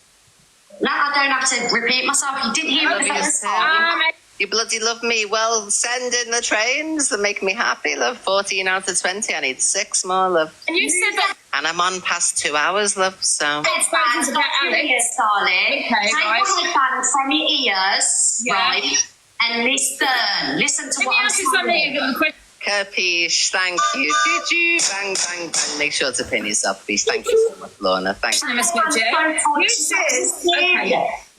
No, I don't have to repeat myself. You didn't hear me first time. You bloody love me. Well, send in the trains that make me happy, love. 14 out of 20. I need 6 more, love. And you said that. And I'm on past 2 hours, love, so. It's about Alex, darling. Okay, take your headband from your ears, right? And listen to what I'm saying. Capiche, thank you. Choo-choo, bang, bang, bang. Make sure to pin yourself, please. Thank you so much, Lorna. Thank you.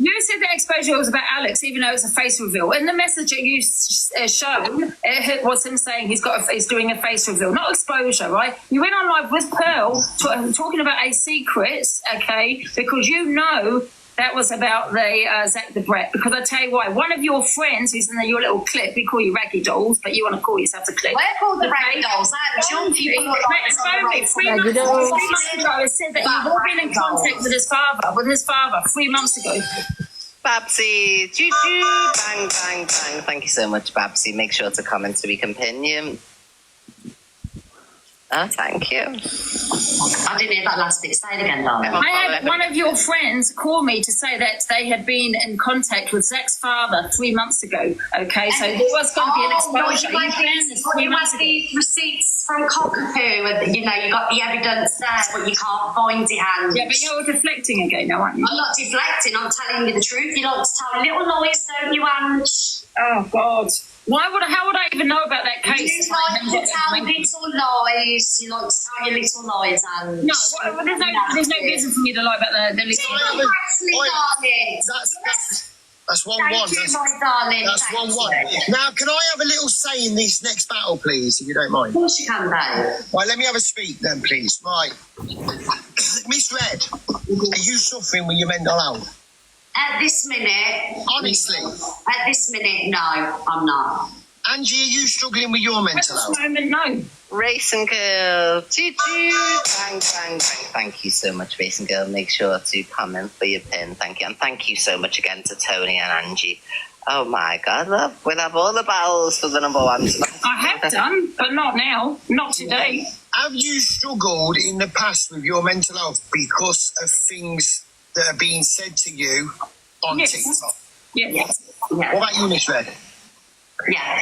You said that exposure was about Alex, even though it was a face reveal. In the message that you showed, it was him saying he's doing a face reveal, not exposure, right? You went on live with Pearl talking about a secret, okay, because you know that was about the Zach the Brett. Because I tell you why, one of your friends who's in your little clip, we call you Raggy Dolls, but you want to call yourself a clip. We're called the Raggy Dolls. Three months ago, it said that you've all been in contact with his father 3 months ago. Babsy, choo-choo, bang, bang, bang. Thank you so much, Babsy. Make sure to comment so we can pin you. Oh, thank you. I didn't hear that last bit. Say it again, darling. I had one of your friends call me to say that they had been in contact with Zach's father 3 months ago. Okay, so there was going to be an exposure. You must be receipts from Cockapoo, and you know you got the evidence there, but you can't find it. And yeah, but you're deflecting again now, aren't you? I'm not deflecting. I'm telling you the truth. You like to tell little lies, don't you, Ange? Oh God. How would I even know about that case? You like to tell little lies. You like to tell your little lies, and no, there's no reason for me to lie about the little lies. That's 1-1. That's 1-1. Now, can I have a little say in this next battle, please, if you don't mind? Of course you can, babe. Right, let me have a speak then, please. Right. Miss Red, are you suffering with your mental health? At this minute... Honestly? At this minute, no, I'm not. Angie, are you struggling with your mental health? At this moment, no. Racing Girl, choo-choo, bang, bang, bang. Thank you so much, Racing Girl. Make sure to comment for your pin. Thank you. And thank you so much again to Tony and Angie. Oh my God, love. We'll have all the battles for the number one spot. I have done, but not now. Not today. Have you struggled in the past with your mental health because of things that are being said to you on TikTok? Yes. What about you, Miss Red? Yeah.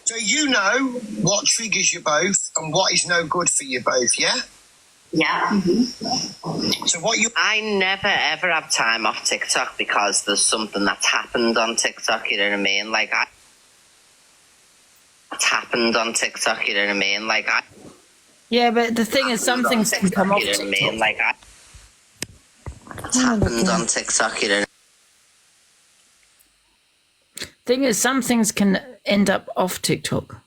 So you know what triggers you both and what is no good for you both, yeah? Yeah. Mm-hmm. So what you... I never ever have time off TikTok because there's something that's happened on TikTok, you know what I mean? It's happened on TikTok, you know what I mean? Yeah, but the thing is, some things can come off you know what I TikTok. mean? It's happened on TikTok, you know. Thing is, some things can end up off TikTok.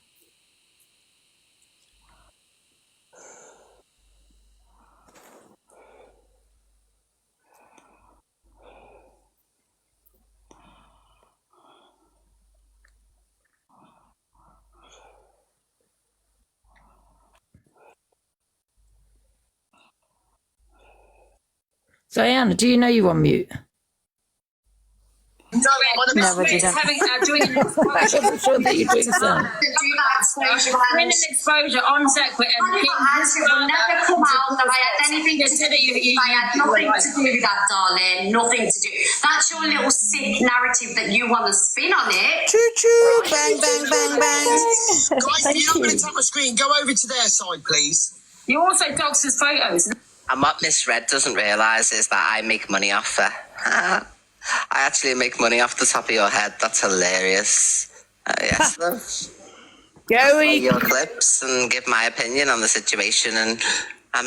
Diana, do you know you're on mute? No, Never did that. Doing an exposure. I'm sure that you're doing something. Doing an exposure on Zach and it will never come out that I had anything to do with it. I had nothing to do with that, darling. Nothing to do. That's your little sick narrative that you want to spin on it. Choo choo, bang, bang, bang, bang. Guys, if you're not going to tap my screen, go over to their side, please. You also dogs his photos. And what Miss Red doesn't realise is that I make money off her. I actually make money off the top of your head. That's hilarious. Yes, love. Joey. Your clips and give my opinion on the situation and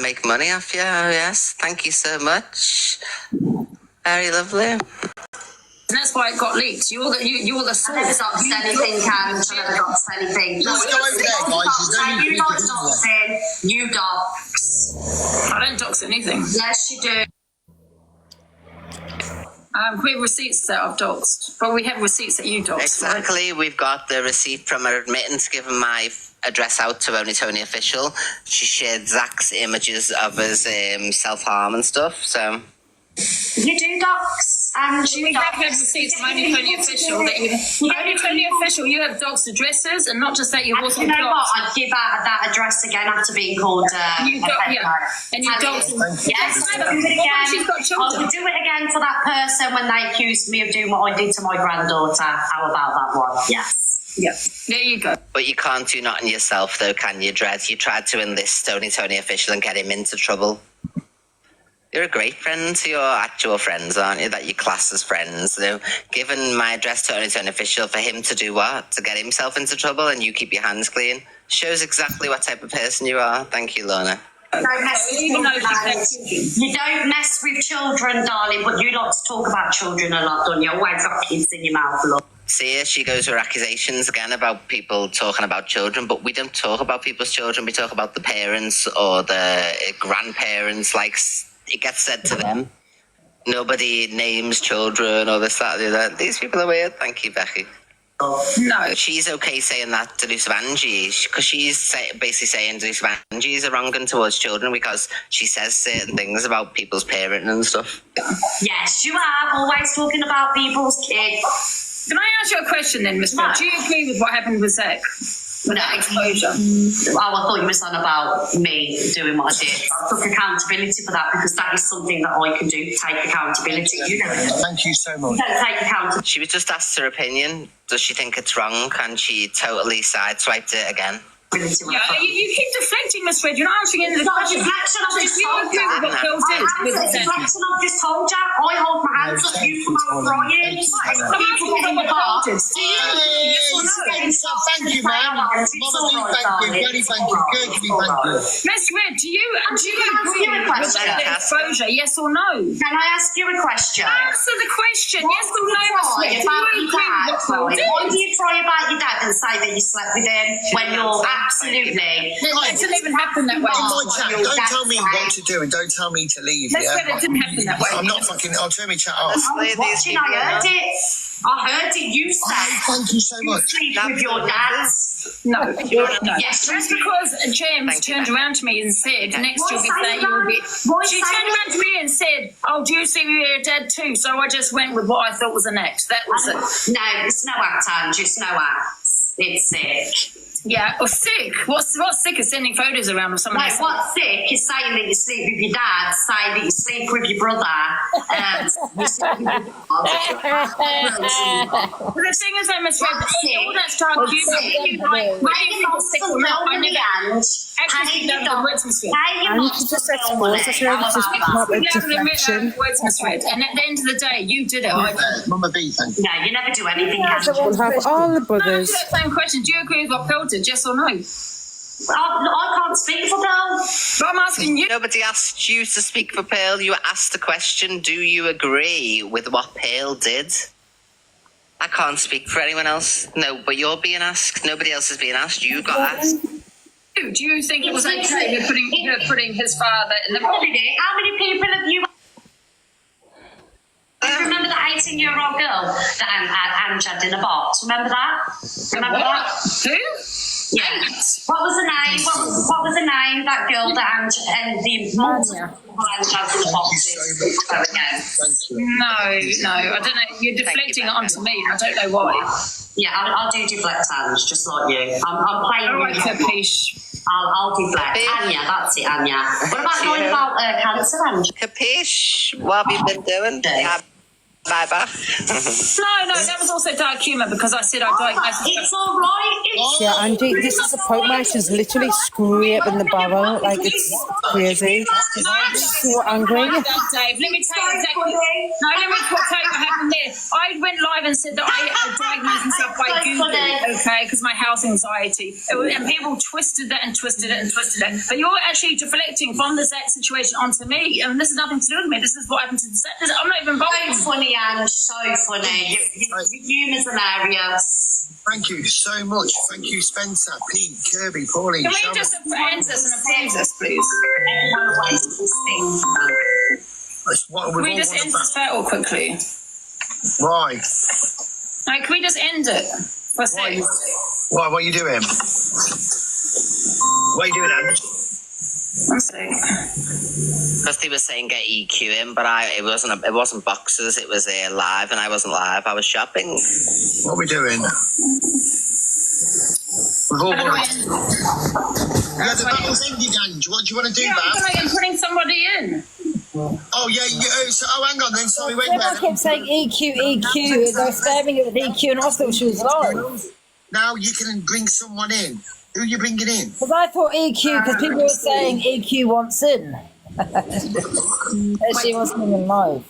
make money off you. Oh, yes. Thank you so much. Very lovely. And that's why it got leaked. You're the source. I never doxed anything, Cam. I never doxed anything. Let's go over there, guys. You like doxing. You dox. I don't dox anything. Yes, you do. We have receipts that I've doxed, but we have receipts that you doxed. Exactly. Right? We've got the receipt from her admittance giving my address out to Only Tony Official. She shared Zach's images of his self-harm and stuff, so... You do dox, and we have had receipts from Only Tony Official. Only Tony Official, you have doxed addresses, and not just that, you've also you know what? I'd give out that address again after being called. And you doxed. Yes, I'll do it again. I'll do it again for that person when they accused me of doing what I did to my granddaughter. How about that one? Yes. Yeah, there you go. But you can't do nothing yourself, though, can you, Dred? You tried to enlist Only Tony Official and get him into trouble. You're a great friend to your actual friends, aren't you, that you class as friends? You know, given my address to Only Tony Official for him to do what? To get himself into trouble and you keep your hands clean? Shows exactly what type of person you are. Thank you, Lorna. You don't mess with children, darling, but you like to talk about children a lot, don't you? Always got kids in your mouth, love. See, here she goes with accusations again about people talking about children, but we don't talk about people's children. We talk about the parents or the grandparents, like... It gets said to them. Nobody names children or this, that, or the other. These people are weird. Thank you, Becky. No. She's okay saying that delusive Angie, because she's basically saying delusive Angie is a wronging towards children because she says certain things about people's parenting and stuff. Yes, you are. Always talking about people's kids. Can I ask you a question then, Miss Red? Do you agree with what happened with Zach? without exposure. Oh, I thought you were on about me doing what I did. I took accountability for that because that is something that I can do, take accountability. You know. Thank you so much. You don't take accountability. She was just asked her opinion. Does she think it's wrong? And she totally sideswiped it again. Yeah, you keep deflecting, Miss Red. You're not answering any of the questions. Deflection, I've just told you. Deflection, I've just told you. I hold my hands up, you come out crying. People in the bar. Spencer, thank you, man. Mama D, thank you. Very thank you. Kirby, thank you. Miss Red, do you agree with the exposure, yes or no? Can I ask you a question? Answer the question, yes or no, Miss Red. Why do you cry about your dad and say that you slept with him when you're absolutely... It didn't even happen that way. Don't tell me what to do and don't tell me to leave. Miss Red, it didn't happen that way. I'm not fucking... I'll turn my chat off. I was watching, I heard it. I heard it, you say. Thank you so much. Sleep with your dad. No. Yes. Just because James turned around to me and said, next you'll be saying you will be... She turned around to me and said, oh, do you see your dad too? So I just went with what I thought was an act. That was it. No, it's no act, Ange. It's no act. It's sick. Yeah, or sick. What's sick is sending photos around of someone else. What's sick is saying that you sleep with your dad, saying that you sleep with your brother, you sleep with your Well, the thing is, I must read all that stuff. You feel sick or not? I never actually know the words misread. Just expose herself, just come up with deflection. Words misread. And at the end of the day, you did it. Mama B, thank you. No, you never do anything. We'll have all the brothers. No, same question. Do you agree with what Phil did? Yes or no? I can't speak for Pearl. But I'm asking you. Nobody asked you to speak for Pearl. You were asked the question, do you agree with what Pearl did? I can't speak for anyone else. No, but you're being asked. Nobody else is being asked. You got asked. Do you think it was okay with putting his father in the body? How many people have you... Remember that 18-year-old girl that Ange had in a box? Remember that? Remember that? Who? Yeah. What was the name? What was the name? That girl that Ange and the multiple Ange had in the boxes. No, I don't know. You're deflecting it onto me. I don't know why. Yeah, I'll do deflect, Ange, just like you. I'm playing. All right, Capiche. I'll deflect. Anya, that's it, Anya. What about going about cancer, Ange? Capiche? What have you been doing? Yeah. Bye bye. No, that was also dark humour because I said I diagnosed. It's all right. Yeah, Angie, this is the point where she's literally scraping the barrel. Like, it's crazy. She's so angry. Dave, let me tell you exactly. No, let me tell you what happened there. I went live and said that I diagnosed myself by Google, okay, because my house anxiety. And people twisted that and twisted it and twisted it. But you're actually deflecting from the Zach situation onto me, and this has nothing to do with me. This is what happened to the Zach. I'm not even involved. So funny, Anne. So funny. Your humour's hilarious. Thank you so much. Thank you, Spencer, Pete, Kirby, Pauline. Can we just end this and approve this, please? Everyone wastes this thing. Can we just end this battle quickly? Why? No, can we just end it? For a sec? Why? What are you doing? What are you doing, Anne? One sec. Because they were saying get EQ in, but it wasn't boxes. It was live, and I wasn't live. I was shopping. What are we doing? We've all got it. Yeah, the battle's ended, Ange. What do you want to do, I'm putting somebody in. Oh yeah. Hang on then. Sorry, wait. I kept saying EQ. They were spamming it with EQ, and I thought she was live. Now you can bring someone in. Who are you bringing in? Because I thought EQ, because people were saying EQ wants in. She wasn't even live.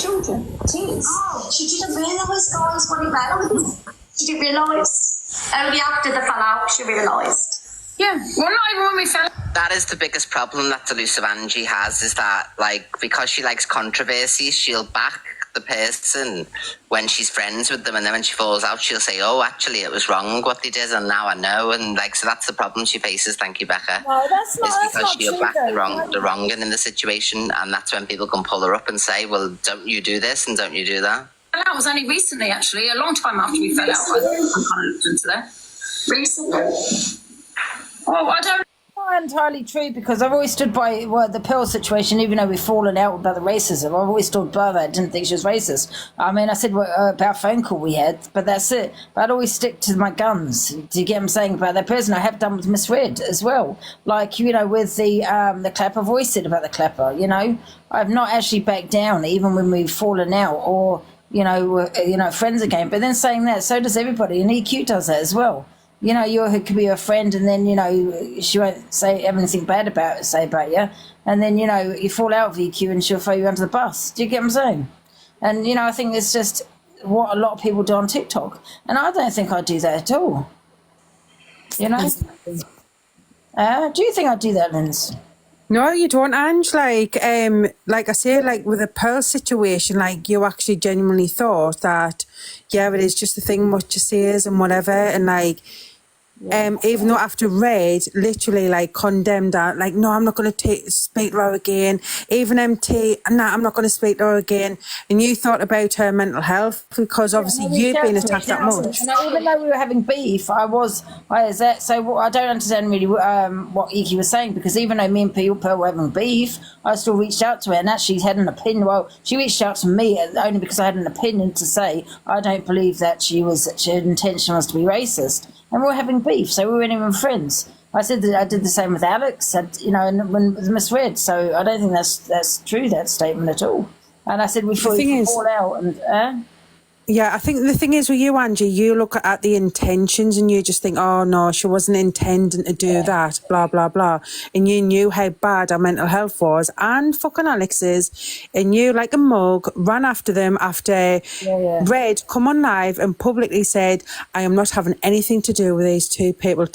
Children, teens. Oh, she didn't realise, guys, what he read. She didn't realise. Only after the fallout, she realised. Yeah, well, not even when we fell. That is the biggest problem that Delusive Angie has, is that, like, because she likes controversy, she'll back the person when she's friends with them, and then when she falls out, she'll say, oh, actually, it was wrong what they did, and now I know. And, like, so that's the problem she faces. Thank you, Becca. No, that's not, is because she'll back the wronging in the situation, and that's when people can pull her up and say, well, don't you do this and don't you do that. That was only recently, actually, a long time after we fell out. I kind of looked into that. Recently? Oh, I don't. not entirely true because I've always stood by the Pearl situation, even though we've fallen out about the racism. I've always stood by that. I didn't think she was racist. I mean, I said about a phone call we had, but that's it. But I'd always stick to my guns. Do you get what I'm saying about that person? I have done with Miss Red as well. Like, you know, with the clapper voice said about the clapper, you know. I've not actually backed down, even when we've fallen out or, you know, friends again. But then saying that, so does everybody, and EQ does that as well. You know, you could be a friend, and then, you know, she won't have anything bad about you, and then, you know, you fall out with EQ and she'll throw you under the bus. Do you get what I'm saying? And, you know, I think it's just what a lot of people do on TikTok, and I don't think I do that at all. You know? Do you think I do that, Linz? No, you don't, Ange. Like I say, like with the Pearl situation, like you actually genuinely thought that, yeah, it is just the thing what you says and whatever, and like, even though after Red literally like condemned her, like, no, I'm not going to speak to her again. Even MT, nah, I'm not going to speak to her again. And you thought about her mental health because obviously you've been attacked that much. And even though we were having beef, I don't understand really what Iki was saying, because even though me and Pearl were having beef, I still reached out to her, and actually had an opinion. Well, she reached out to me only because I had an opinion to say I don't believe that her intention was to be racist. And we were having beef, so we weren't even friends. I said that I did the same with Alex, and with Miss Red. So I don't think that's true, that statement at all. And I said we thought we'd fall out, and yeah, I think the thing is with you, Angie, you look at the intentions and you just think, oh no, she wasn't intending to do that, blah, blah, blah. And you knew how bad our mental health was, and fucking Alex's, and you, like a mug, ran after them after Red come on live and publicly said, I am not having anything to do with these two people.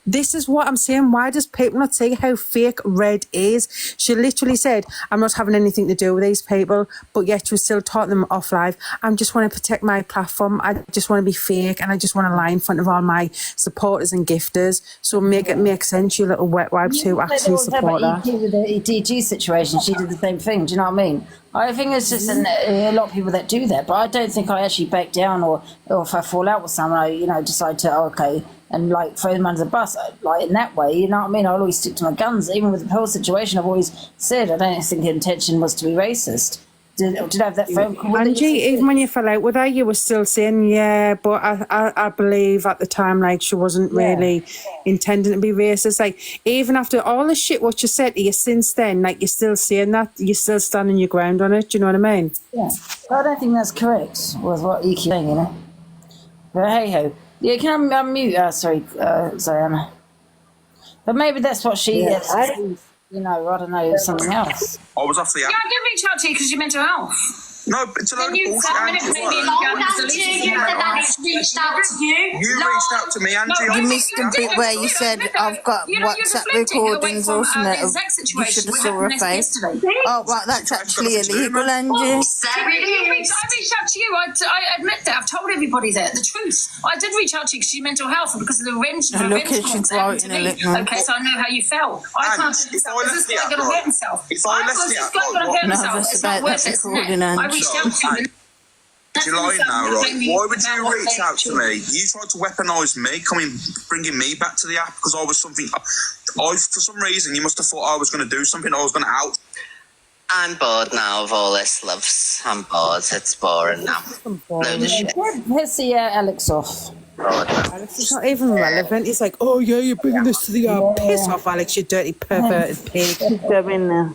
This is what I'm saying. Why does people not see how fake Red is? She literally said, I'm not having anything to do with these people, but yet she was still taught them off live. I just want to protect my platform. I just want to be fake, and I just want to lie in front of all my supporters and gifters. So make it make sense, you little wet wipes who actually support that. With the DG situation, she did the same thing. Do you know what I mean? I think it's just a lot of people that do that, but I don't think I actually back down, or if I fall out with someone, I decide to and like throw them under the bus, like in that way. You know what I mean? I'll always stick to my guns. Even with the Pearl situation, I've always said I don't think the intention was to be racist. Did I have that phone call? Angie, even when you fell out with her, you were still saying, yeah, but I believe at the time, like, she wasn't really intending to be racist. Like, even after all the shit what you said to you since then, like, you're still saying that, you're still standing your ground on it. Do you know what I mean? Yeah, but I don't think that's correct with what you keep saying, you know. But hey ho, yeah, can I unmute? Sorry, Zayana. But maybe that's what she is. You know, I don't know, something else. I was off the app. Yeah, I did reach out to you because you mental health. No, but it's a load of bullshit. You reached out to me, Angie. You missed the bit where you said, I've got WhatsApp recordings or something. You should have saw her face. Oh, right, that's actually illegal, Angie. I reached out to you. I admit that. I've told everybody that. The truth. I did reach out to you because you mental health and because of the revenge content. Okay, so I know how you felt. I can't do this. This is going to hurt himself. If I left the app, it's not worth it. I reached out to you. You're lying now, right? Why would you reach out to me? You tried to weaponise me, bringing me back to the app because I was something. For some reason, you must have thought I was going to do something. I was going to out. I'm bored now of all this, loves. I'm bored. It's boring now. Load of shit. Let's see Alex off. Alex is not even relevant. He's like, oh yeah, you're bringing this to the app. Piss off, Alex, you dirty perverted pig. Go in there.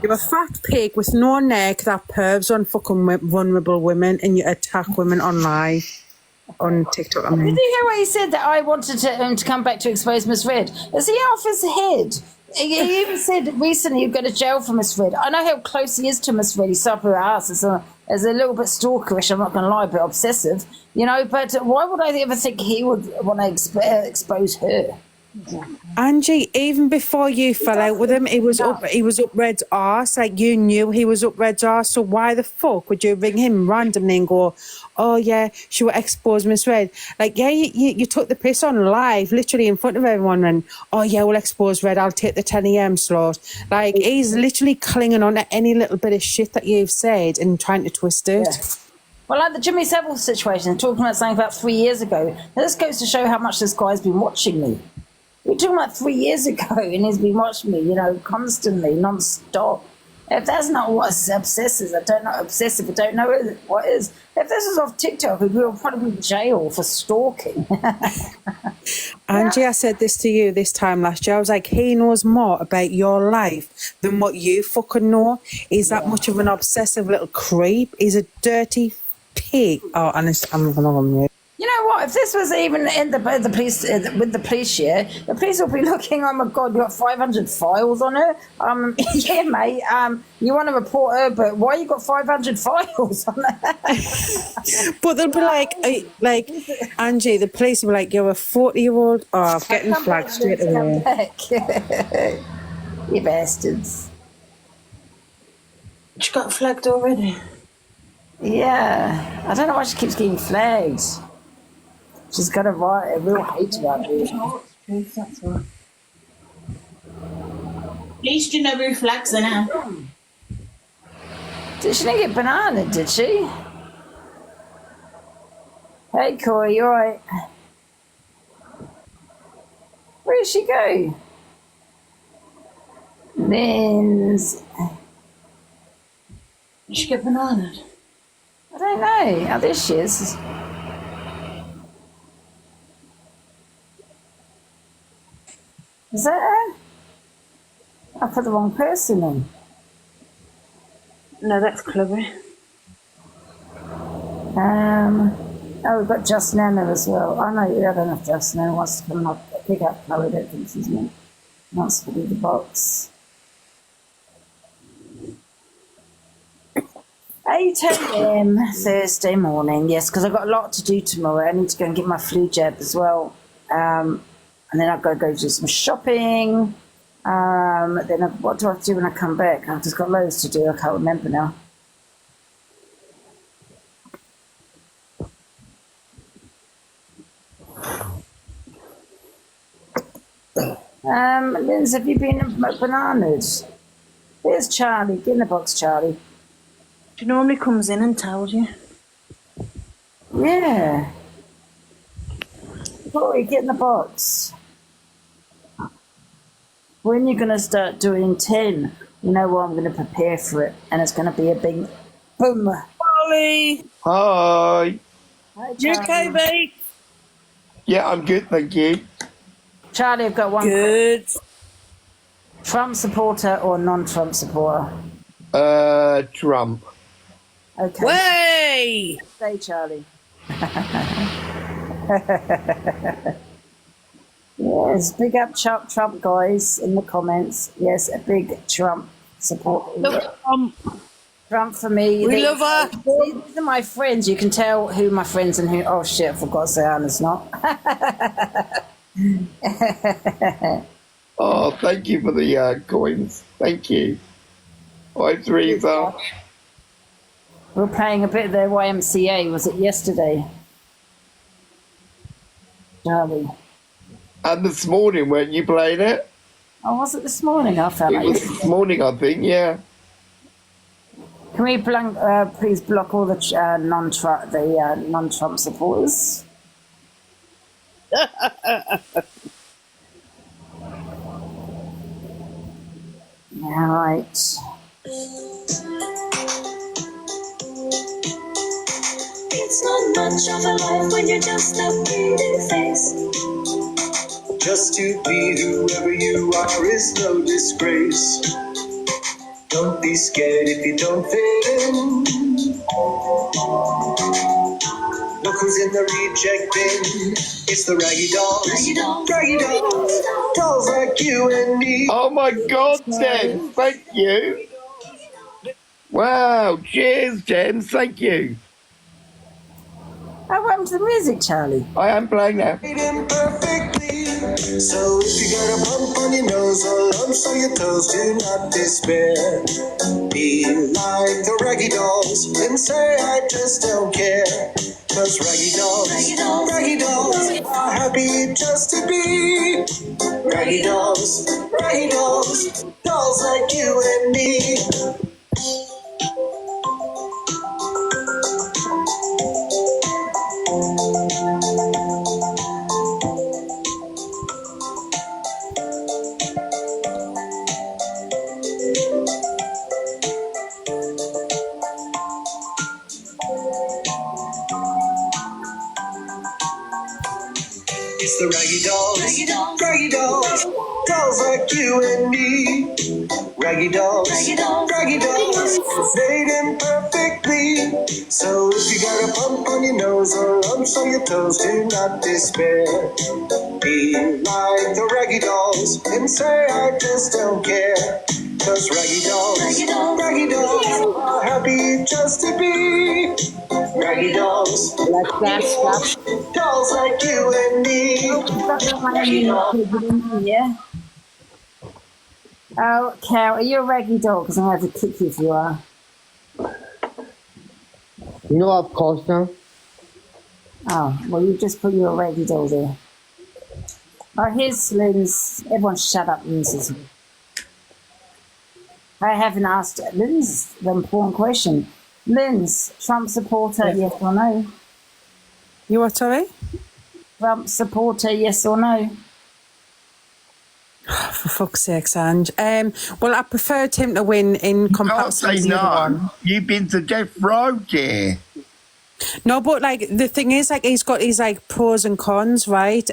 You're a fat pig with no neck that pervs on fucking vulnerable women, and you attack women online on TikTok. I mean. Did you hear what he said, that I wanted to come back to expose Miss Red? Is he off his head? He even said recently he'd go to jail for Miss Red. I know how close he is to Miss Red. He's up her ass as a little bit stalkerish, I'm not going to lie, but obsessive, you know. But why would I ever think he would want to expose her? Angie, even before you fell out with him, he was up Red's arse. Like, you knew he was up Red's arse, so why the fuck would you ring him randomly and go, oh yeah, she will expose Miss Red? Like, yeah, you took the piss on live, literally in front of everyone, and oh yeah, we'll expose Red, I'll take the 10 a.m. slot. Like, he's literally clinging on to any little bit of shit that you've said and trying to twist it. Well, like the Jimmy Savile situation, talking about something about 3 years ago. Now, this goes to show how much this guy's been watching me. We're talking about 3 years ago, and he's been watching me, constantly, non-stop. If that's not what obsessive, I don't know what is. If this was off TikTok, we would probably be in jail for stalking. Angie, I said this to you this time last year. I was like, he knows more about your life than what you fucking know. He's that much of an obsessive little creep. He's a dirty pig. Oh, honestly, I'm going to mute. You know what? If this was even in the police with the police here, the police will be looking. Oh my God, you got 500 files on her. Yeah, mate. You want to report her, but why you got 500 files on her? But they'll be like Angie. The police will be like, "You're a 40-year-old." Oh, I'm getting flagged straight away. You bastards. She got flagged already. Yeah, I don't know why she keeps getting flagged. She's got a real hate about it. That's right. At least you know who flags are now. Did she not get banana, did she? Hey, Corey, you alright? Where did she go? Linz. Did she get banana? I don't know. Oh, there she is. Is that her? I put the wrong person in. No, that's Chloe. Oh, we've got Justin Anna as well. I don't know if Justin Anna wants to come up pick up Chloe. I don't think she's meant. Wants to do the box. 8 a.m. Thursday morning. Yes, because I've got a lot to do tomorrow. I need to go and get my flu jab as well. And then I've got to go do some shopping. What do I have to do when I come back? I've just got loads to do. I can't remember now. Linz, have you been at bananas? There's Charlie. Get in the box, Charlie. She normally comes in and tells you. Yeah. Corey, get in the box. When you're going to start doing 10, you know what? I'm going to prepare for it. And it's going to be a big boom. Ollie! Hi. Hi, You okay, mate? Yeah, I'm good, thank you. Charlie, I've got one. Good. Trump supporter or non-Trump supporter? Trump. Okay. Way! Stay, Charlie. Yes, big up Trump, guys, in the comments. Yes, a big Trump supporter. Trump for me. We love her. These are my friends. You can tell who my friends and who. Oh shit! I forgot to say Anna's not. Oh, thank you for the coins. Thank you. Hi, Teresa. We were playing a bit of the YMCA. Was it yesterday? Charlie. And this morning, weren't you playing it? Oh, was it this morning? I felt It was this morning, I think, yeah. Can we please block all the non-Trump supporters? All right. It's not much of a life when you're just a pretty face. Just to be whoever you are is no disgrace. Don't be scared if you don't fit in. Look who's in the reject bin. It's the raggy dolls. Raggy dolls. Dolls like you and me. Oh my God, Jen, thank you. Wow, cheers, Jen, thank you. How happened to the music, Charlie? I am playing now. So if you got a bump on your nose or lumps on your toes, do not despair. Be like the raggy dolls and say I just don't care. Cause raggy dolls are happy just to be raggy dolls, dolls like you and me. It's the raggy dolls, dolls like you and me. Raggy dolls, made imperfectly. So if you got a bump on your nose or lumps on your toes, do not despair. Be like the raggy dolls and say I just don't care. Cause raggy dolls are happy just to be. Raggy dolls, dolls like you and me. Raggy dolls. Yeah. Oh, Cal, are you a raggy doll? Because I'm going to have to kick you if you are. No, of course not. Oh, well, you just put your raggy doll there. Oh, here's Lynn's. Everyone shut up, Lynn's. I haven't asked Lynn's the important question. Lynn's, Trump supporter, yes or no? You what, sorry? Trump supporter, yes or no? For fuck's sake, Ange. Well, I preferred him to win in comparison to the other one. You've been to death row, dear. No, but like the thing is, like he's got his like pros and cons, right?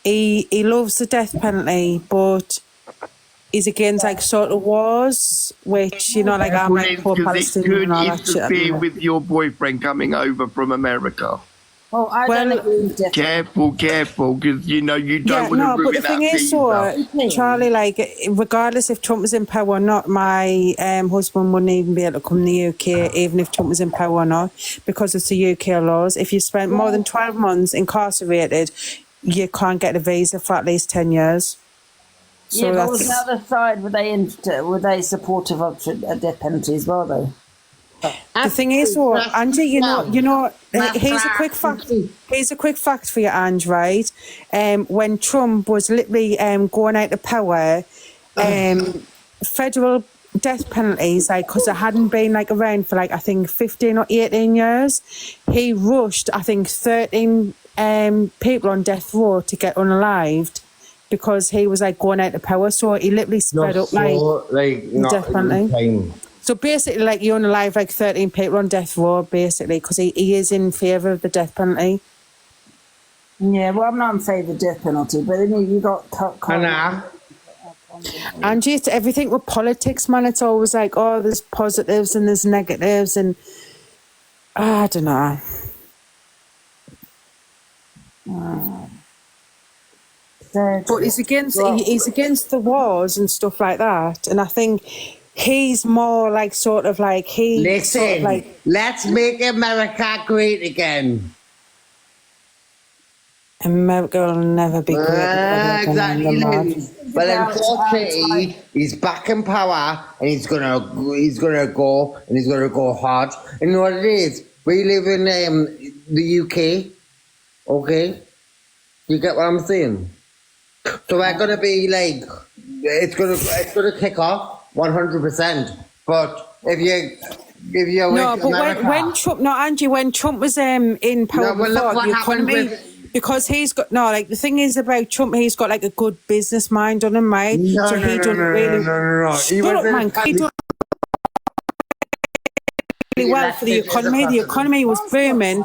He loves the death penalty, but he's against like sort of wars, which like I'm like poor Palestinian and all that shit. Interfere with your boyfriend coming over from America. Oh, I don't agree with death. Careful, because you don't want to ruin that. But the thing is, Charlie, like regardless if Trump was in power or not, my husband wouldn't even be able to come to the UK, even if Trump was in power or not, because it's the UK laws. If you spent more than 12 months incarcerated, you can't get a visa for at least 10 years. So but on the other side, were they supportive of death penalty as well, though? The thing is, Angie, you know, here's a quick fact. Here's a quick fact for you, Ange. Right? When Trump was literally going out of power, federal death penalties, like because it hadn't been like around for like I think 15 or 18 years, he rushed I think 13 people on death row to get unalived because he was like going out of power. So he literally sped up the death penalty. So basically, like, you unalive like 13 people on death row, basically, because he is in favour of the death penalty. Yeah, well, I'm not in favour of death penalty, but then you got... Angie, it's everything with politics, man. It's always like, oh, there's positives and there's negatives, and I don't know. But he's against the wars and stuff like that, and I think... He's more like sort of like Listen, sort of like, let's make America great again. America will never be great. Exactly. Well, unfortunately, he's back in power, and he's gonna go hard. And you know what it is? We live in the UK. Okay, you get what I'm saying? So we're gonna be like, it's gonna kick off. 100%. But if you no, but when Trump, no, Angie, when Trump was in power before, the economy, because he's got the thing is about Trump, he's got like a good business mind on him, right? He done really well for the economy. The economy was booming.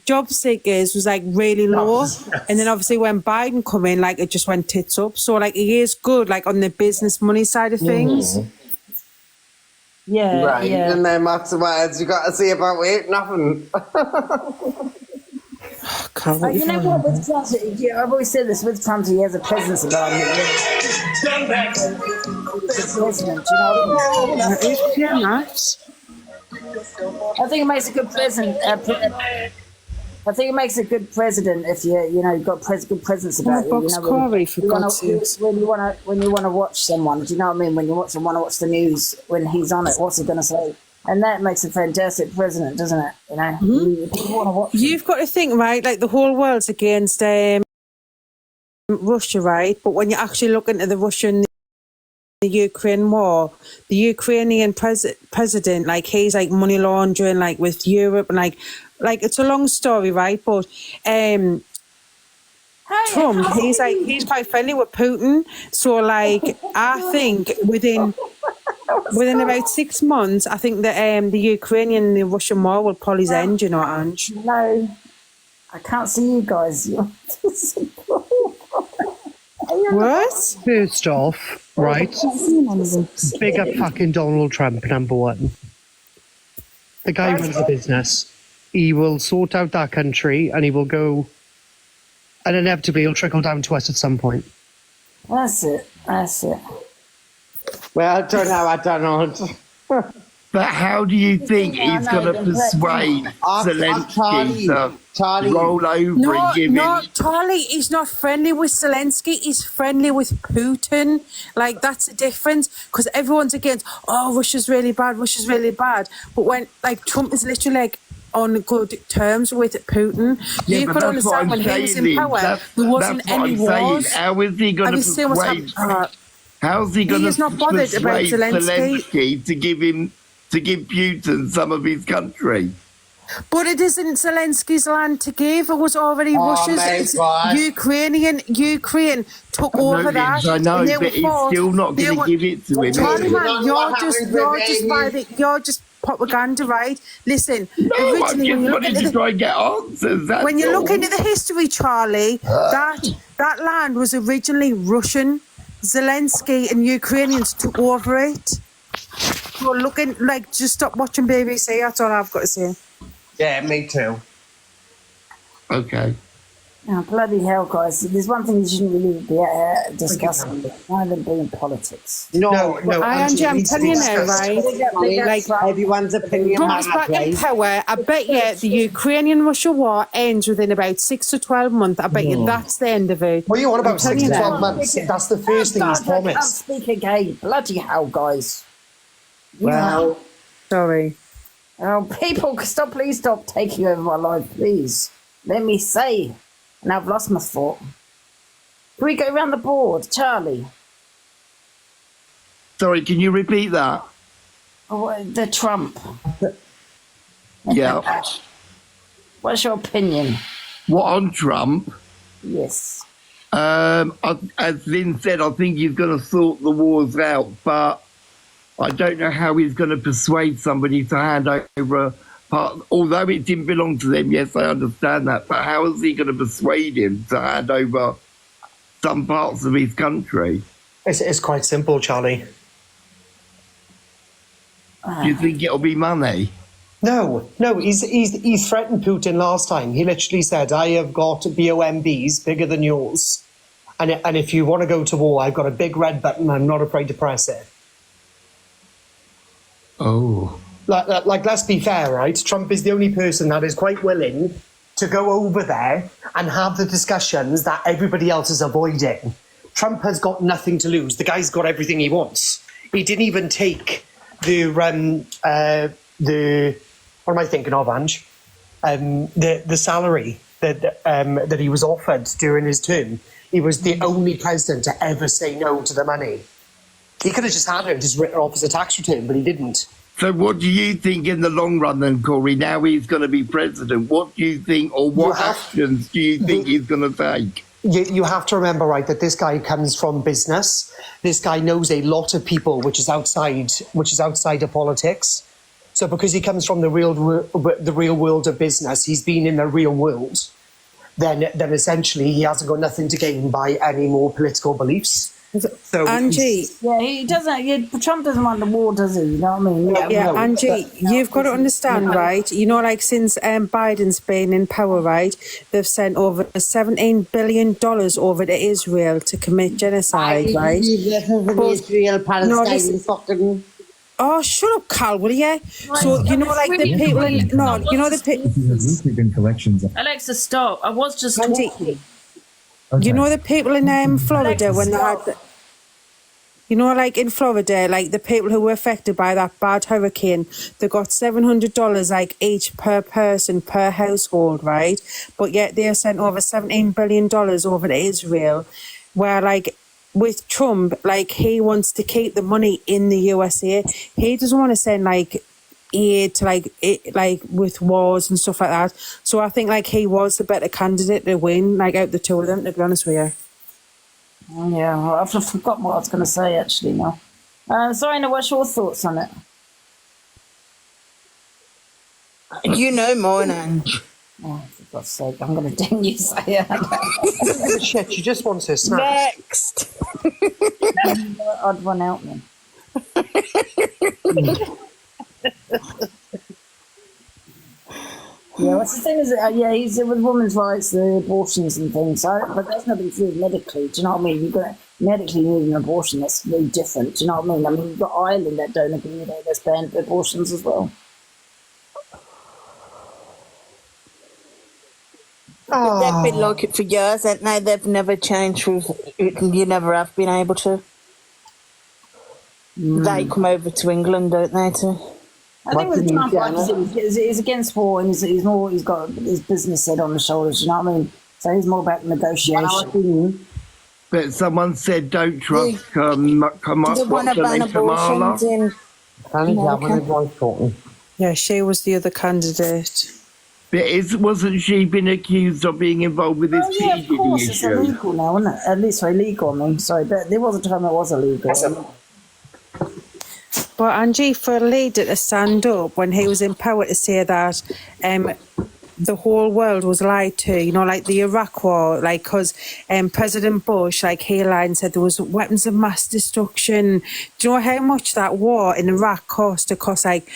Job seekers was like really low, and then obviously when Biden come in, like it just went tits up. So like he is good, like on the business money side of things. Yeah, right. yeah. And then what else you got to say about it? Nothing. You know what? With Trump, I've always said this. With Trump, he has a presence about him. I think it makes a good president. I think it makes a good president if you've got good presence about you. When you want to watch someone, do you know what I mean? When you want to watch the news when he's on it, what's he going to say? And that makes a fantastic president, doesn't it? You know, people want to watch. You've got to think, right? Like the whole world's against Russia, right? But when you actually look into the Russian. The Ukraine war, the Ukrainian president, like he's like money laundering, like with Europe and like like, it's a long story, right? But Trump, he's quite friendly with Putin. So, like, I think within about 6 months, I think that the Ukrainian and the Russian war will probably end, you know, Ange. No, I can't see you guys. What? First off, right, big up fucking Donald Trump, number one. The guy runs a business. He will sort out that country and he will go, and inevitably he'll trickle down to us at some point. That's it. Well done, Donald. But how do you think he's going to persuade Zelensky to roll over and give him... Charlie, he's not friendly with Zelensky. He's friendly with Putin. Like, that's the difference. Because everyone's against, Russia's really bad. But when, like, Trump is literally, like, on good terms with Putin. Yeah, you could understand when he was in power, there wasn't any wars. How is he going to persuade... How's he going to persuade Zelensky to give Putin some of his country? But it isn't Zelensky's land to give. It was already Russia's. It's Ukraine took over that. I know, but he's still not going to give it to him. Charlie, man, you're just propaganda, right? Listen, originally, I just wanted to try and get answers. When you look into the history, Charlie, that land was originally Russian. Zelensky and Ukrainians took over it. You're looking like, just stop watching BBC. That's all I've got to say. Yeah, me too. Okay. Oh, bloody hell, guys. There's one thing you shouldn't really be discussing. Neither being politics. No, Angie, I'm telling you now, right? Like, everyone's opinion Trump's back in power. I bet you the Ukrainian-Russia war ends within about 6 to 12 months. I bet you that's the end of it. What are you on about 6 to 12 months? That's the first thing he's promised. I can't speak again. Bloody hell, guys. Well, sorry. Oh, people, please stop taking over my life, please. Let me say. And I've lost my thought. Can we go around the board, Charlie? Sorry, can you repeat that? The Trump. Yeah. What's your opinion? What, on Trump? Yes. As Lynn said, I think he's going to sort the wars out, but I don't know how he's going to persuade somebody to hand over a part. Although it didn't belong to them, yes, I understand that, but how is he going to persuade him to hand over some parts of his country? It's quite simple, Charlie. Do you think it'll be money? No, he's threatened Putin last time. He literally said, I have got BOMBs bigger than yours. And if you want to go to war, I've got a big red button. I'm not afraid to press it. Oh. Like, let's be fair, right? Trump is the only person that is quite willing to go over there and have the discussions that everybody else is avoiding. Trump has got nothing to lose. The guy's got everything he wants. He didn't even take the what am I thinking of, Ange? The salary that he was offered during his term. He was the only president to ever say no to the money. He could have just had it and just written off as a tax return, but he didn't. So what do you think in the long run then, Corey? Now he's going to be president. What do you think, or what actions do you think he's going to take? You have to remember, right, that this guy comes from business. This guy knows a lot of people, which is outside of politics. So because he comes from the real world of business, he's been in the real world. Then essentially he hasn't got nothing to gain by any more political beliefs. So Angie, he doesn't. Trump doesn't want the war, does he? You know what I mean? Yeah, Angie, you've got to understand, right? You know, like since Biden's been in power, right? They've sent over $17 billion over to Israel to commit genocide, right? Israel, Palestine, fucking. Oh, shut up, Cal, will you? So you know, like the people. You know the people. Alexa, stop! I was just talking. Okay. You know the people in Florida when they had, you know, like in Florida, like the people who were affected by that bad hurricane, they got $700 like each per person per household, right? But yet they sent over $17 billion over to Israel, where like with Trump, like he wants to keep the money in the USA. He doesn't want to send like aid to like with wars and stuff like that. So I think like he was the better candidate to win, like out the two of them, to be honest with you. Yeah, well, I've forgotten what I was going to say actually now. Zarina, what's your thoughts on it? You know mine, Ange. Oh, for God's sake, I'm going to ding you say it. Shit, she just wants her snacks. Next. Odd one out then. Yeah, what's the thing is, he's with women's rights, the abortions and things, but that's nothing to do with medically, do you know what I mean? You've got medically need an abortion, that's really different, do you know what I mean? I mean, you've got Ireland that don't agree with it, that's banned abortions as well. They've been like it for years, haven't they? They've never changed. You never have been able to. They come over to England, don't they? I think with Trump, like he's against war and he's got his business head on the shoulders, you know what I mean? So he's more about negotiation. But someone said don't trust what's her name, Kamala. Yeah, she was the other candidate. But wasn't she been accused of being involved with this yeah, of course, issue? it's illegal now, isn't it? At least illegal, I mean, sorry, but there was a time it was illegal. But Angie, for a leader to stand up when he was in power to say that the whole world was lied to, you know, like the Iraq war, like, because President Bush, like, he lied and said there was weapons of mass destruction. Do you know how much that war in Iraq cost? It cost, like,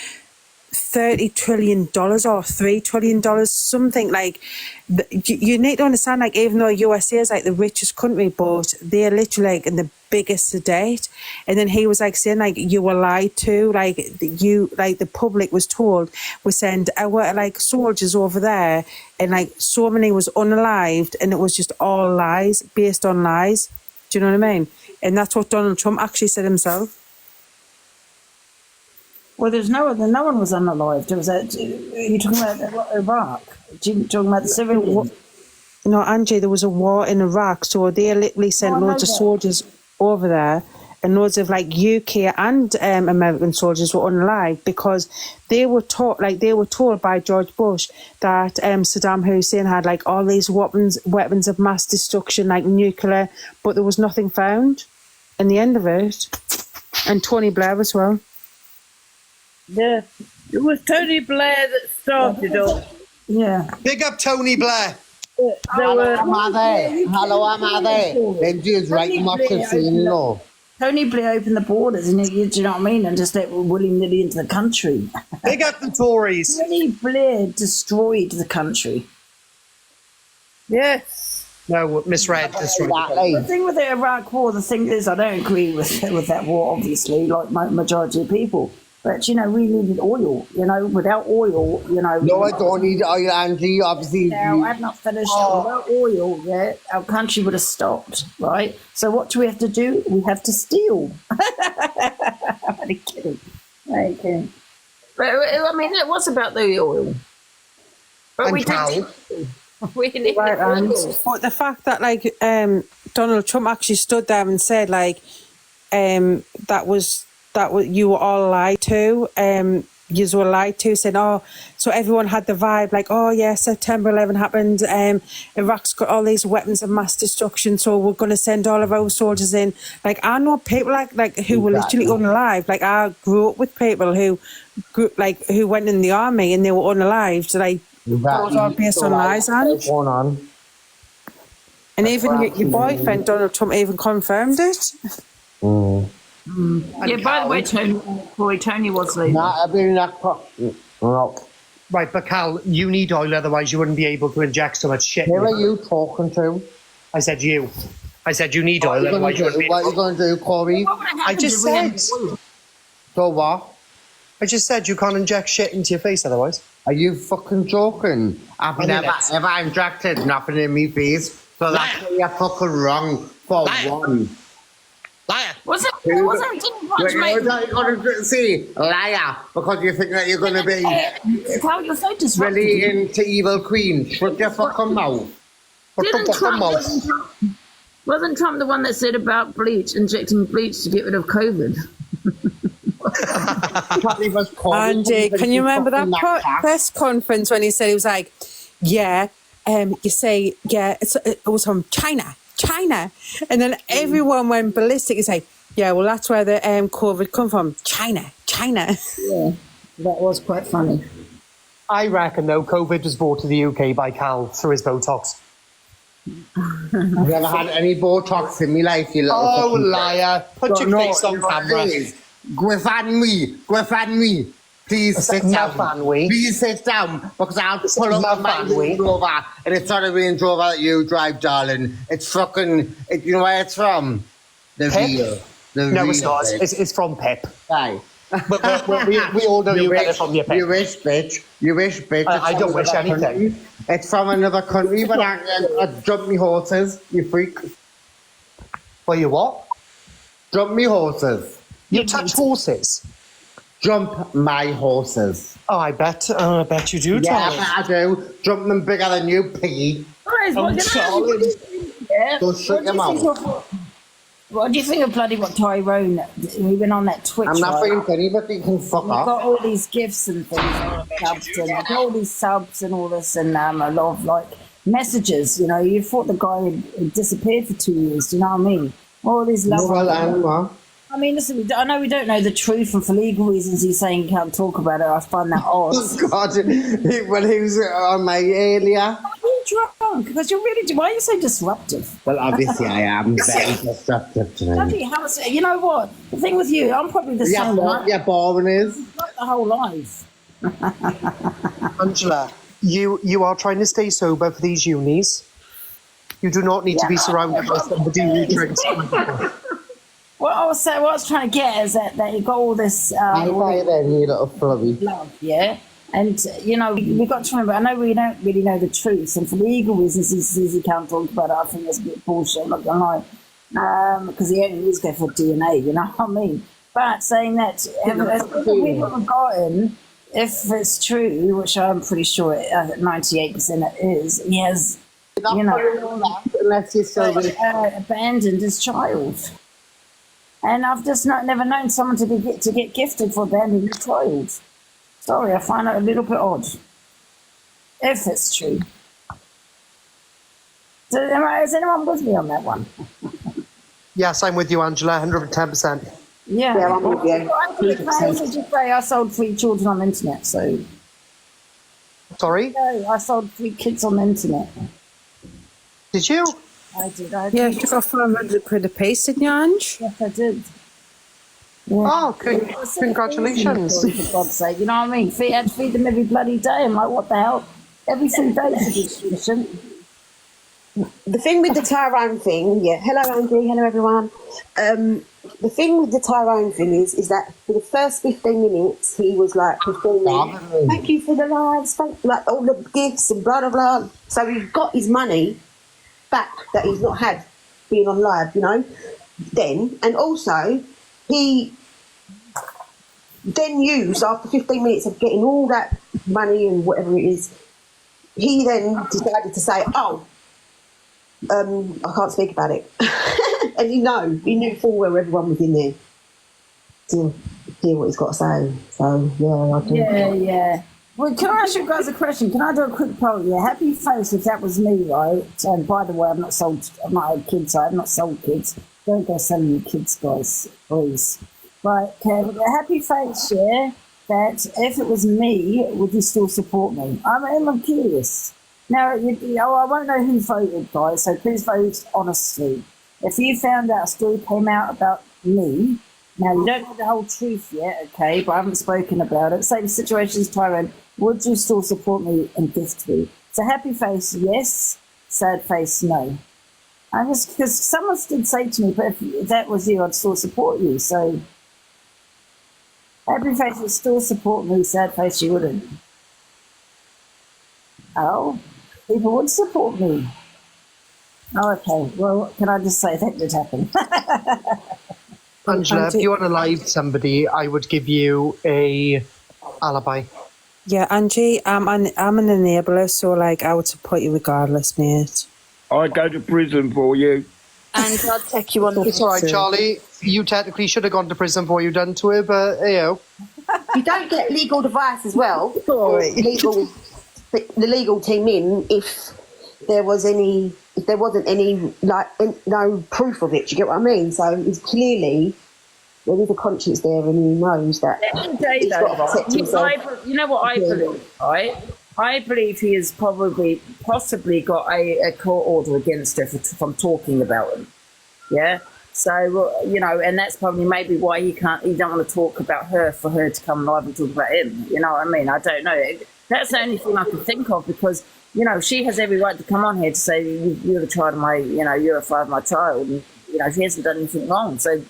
$30 trillion or $3 trillion, something like. You need to understand, like, even though USA is like the richest country, but they're literally like in the biggest to date. And then he was like saying, like, you were lied to, like, the public was told we send our like soldiers over there, and like so many was unalived, and it was just all lies, based on lies. Do you know what I mean? And that's what Donald Trump actually said himself. Well, no one was unalived. It was you're talking about Iraq. You're talking about the civilians. No, Angie, there was a war in Iraq, so they literally sent loads of soldiers over there, and loads of like UK and American soldiers were unalived because they were told by George Bush that Saddam Hussein had like all these weapons of mass destruction, like nuclear, but there was nothing found in the end of it. And Tony Blair as well. Yeah, it was Tony Blair that started all. Yeah. Big up Tony Blair. Hello, am I there? Benji's right much you know. Tony Blair opened the borders, and do you know what I mean? And just let willy-nilly into the country. Big up the Tories. Tony Blair destroyed the country. Yes. No, misread. The thing with the Iraq war, the thing is, I don't agree with that war, obviously, like majority of people. But, you know, we needed oil. You know, without oil, you know... No, I don't need oil, Angie, obviously. Now, I've not finished. Without oil, yeah, our country would have stopped, right? So what do we have to do? We have to steal. I'm only kidding. I'm kidding. But, I mean, it was about the oil. But we did... We needed oil. But the fact that, like, Donald Trump actually stood there and said, like, you were all lied to. You were lied to, saying, oh, so everyone had the vibe, like, oh, yeah, September 11 happened. Iraq's got all these weapons of mass destruction, so we're going to send all of our soldiers in. Like, I know people like who were literally unalived. Like, I grew up with people who went in the army and they were unalived. Like, that was all based on lies, and even your boyfriend, Donald Trump, even confirmed it. Yeah, by the way, Tony was leaving. Right, but Cal, you need oil, otherwise you wouldn't be able to inject so much shit. Who are you talking to? I said you. I said you need oil, otherwise you wouldn't be able to. What are you going to do, Corey? I just said. So what? I just said you can't inject shit into your face otherwise. Are you fucking joking? I've never ever injected nothing in my face, so that's why you're fucking wrong for one. Liar. Didn't watch my... See, liar, because you think that you're going to be Carl, you're so disruptive. really into evil queen. Shut your fucking mouth. Wasn't Trump the one that said about injecting bleach to get rid of COVID? Andy, can you remember that press conference when he said, he was like, yeah, you say, yeah, it was from China. And then everyone went ballistic. He's like, yeah, well, that's where the COVID come from. China. Yeah, that was quite funny. I reckon, though, COVID was brought to the UK by Cal through his Botox. Have you ever had any Botox in my life, you little fucking liar. Put your face on camera. Griffin me. Please sit down. Please sit down, because I'll pull up my Range Rover, and it's not a Range Rover that you drive, darling. It's fucking, you know where it's from? The Pip? Real. No, it's not. It's from Pip. Aye. But we all know you get it from your Pip. You wish, bitch. I don't wish anything. Country. It's from another country, but I jump me horses, you freak. Well, you what? Jump me horses. You touch horses? Jump my horses. Oh, I bet you do, yeah, Charlie. I do. Jump them bigger than you, piggy. Charlie. Go shut your mouth. What do you think of bloody what Tyrone? He went on that Twitch. I'm not being funny, but you can fuck off. Got all these gifts and things, subs and all these subs and all this, and a lot of like messages. You know, you thought the guy had disappeared for 2 years. Do you know what I mean? All these love. I mean, listen, I know we don't know the truth, and for legal reasons, he's saying he can't talk about it. I find that odd. Oh, God. When he was on my earlier. You're drunk, because you're really. Why are you so disruptive? Well, obviously, I am very disruptive tonight. You know what? The thing with you, I'm probably the same. What your boring is? Not the whole life. Angela, you are trying to stay sober for these unis. You do not need to be surrounded by somebody who drinks. What I was trying to get is that you got all this. I buy then, you little flubby. Love, yeah. And, you know, we've got to remember, I know we don't really know the truth, and for legal reasons, he says he can't talk about it. I think that's a bit bullshit, I'm not going to lie. Because he only is going for DNA, you know what I mean? But saying that, as people have gotten, if it's true, which I'm pretty sure 98% it is, he has, you know, unless he's abandoned his child. And I've just never known someone to get gifted for abandoning a child. Sorry, I find it a little bit odd. If it's true. So, is anyone with me on that one? Yes, I'm with you, Angela, 110%. Yeah, I'm with you. I sold 3 children on the internet, so... Sorry? I sold 3 kids on the internet. Did you? I did. Yeah, you got 500 quid a piece, didn't you, Ange? Yes, I did. Yeah. Oh, congratulations. For God's sake, you know what I mean? I had to feed them every bloody day. I'm like, what the hell? Every 3 days is distribution. The thing with the Tyrone thing, hello Andy, hello everyone. The thing with the Tyrone thing is that for the first 15 minutes, he was like performing, thank you for the lives, like all the gifts and blah, blah, blah. So he got his money back that he's not had being on live, you know, then. And also, he then used, after 15 minutes of getting all that money and whatever it is, he then decided to say, I can't speak about it. And he knew full well everyone was in there to hear what he's got to say. So, I do. Yeah. Well, can I ask you guys a question? Can I do a quick poll? Yeah, happy face if that was me, right? And by the way, I've not had kids, so I've not sold kids. Don't go selling your kids, guys, please. Right, happy face, yeah, that if it was me, would you still support me? I'm curious. Now, I won't know who voted, guys, so please vote honestly. If you found out a story came out about me, now you don't know the whole truth yet, okay, but I haven't spoken about it. Same situation as Tyrone, would you still support me and gift me? So happy face, yes. Sad face, no. I just, because someone did say to me, but if that was you, I'd still support you. So happy face would still support me, sad face you wouldn't. Oh, people would support me. Oh, okay. Well, can I just say that did happen? Angela, if you want to live somebody, I would give you a alibi. Yeah, Angie, I'm an enabler, so like I would support you regardless, mate. I'd go to prison for you. And I'll take you on. It's all right, Charlie. You technically should have gone to prison for what you done to her, but you know. You don't get legal advice as well. Sorry. The legal team in if there wasn't any no proof of it. Do you get what I mean? So it's clearly there is a conscience there, and he knows that. At the end of the day, he's got to protect himself. you know what I believe, right? I believe he has possibly got a court order against her from talking about him. Yeah. So you know, and that's probably maybe why he don't want to talk about her for her to come live and talk about him. You know what I mean? I don't know. That's the only thing I can think of because you know she has every right to come on here to say you're the child of my, you know, you're a father of my child, and you know she hasn't done anything wrong. So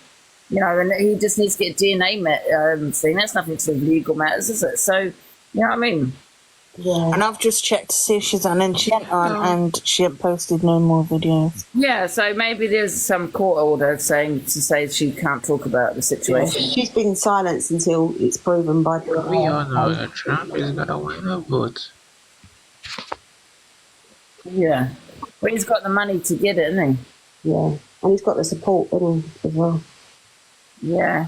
you know, and he just needs to get a DNA thing. That's nothing to do with legal matters, is it? So you know what I mean? Yeah. And I've just checked to see if she's on, and she ain't on, and she ain't posted no more videos. Yeah, so maybe there's some court order saying she can't talk about the situation. Yeah, she's been silenced until it's proven by the We all know that Trump is gonna win the vote. Yeah, but he's got the money to get it, isn't he? Yeah, and he's got the support, doesn't he, as well? Yeah.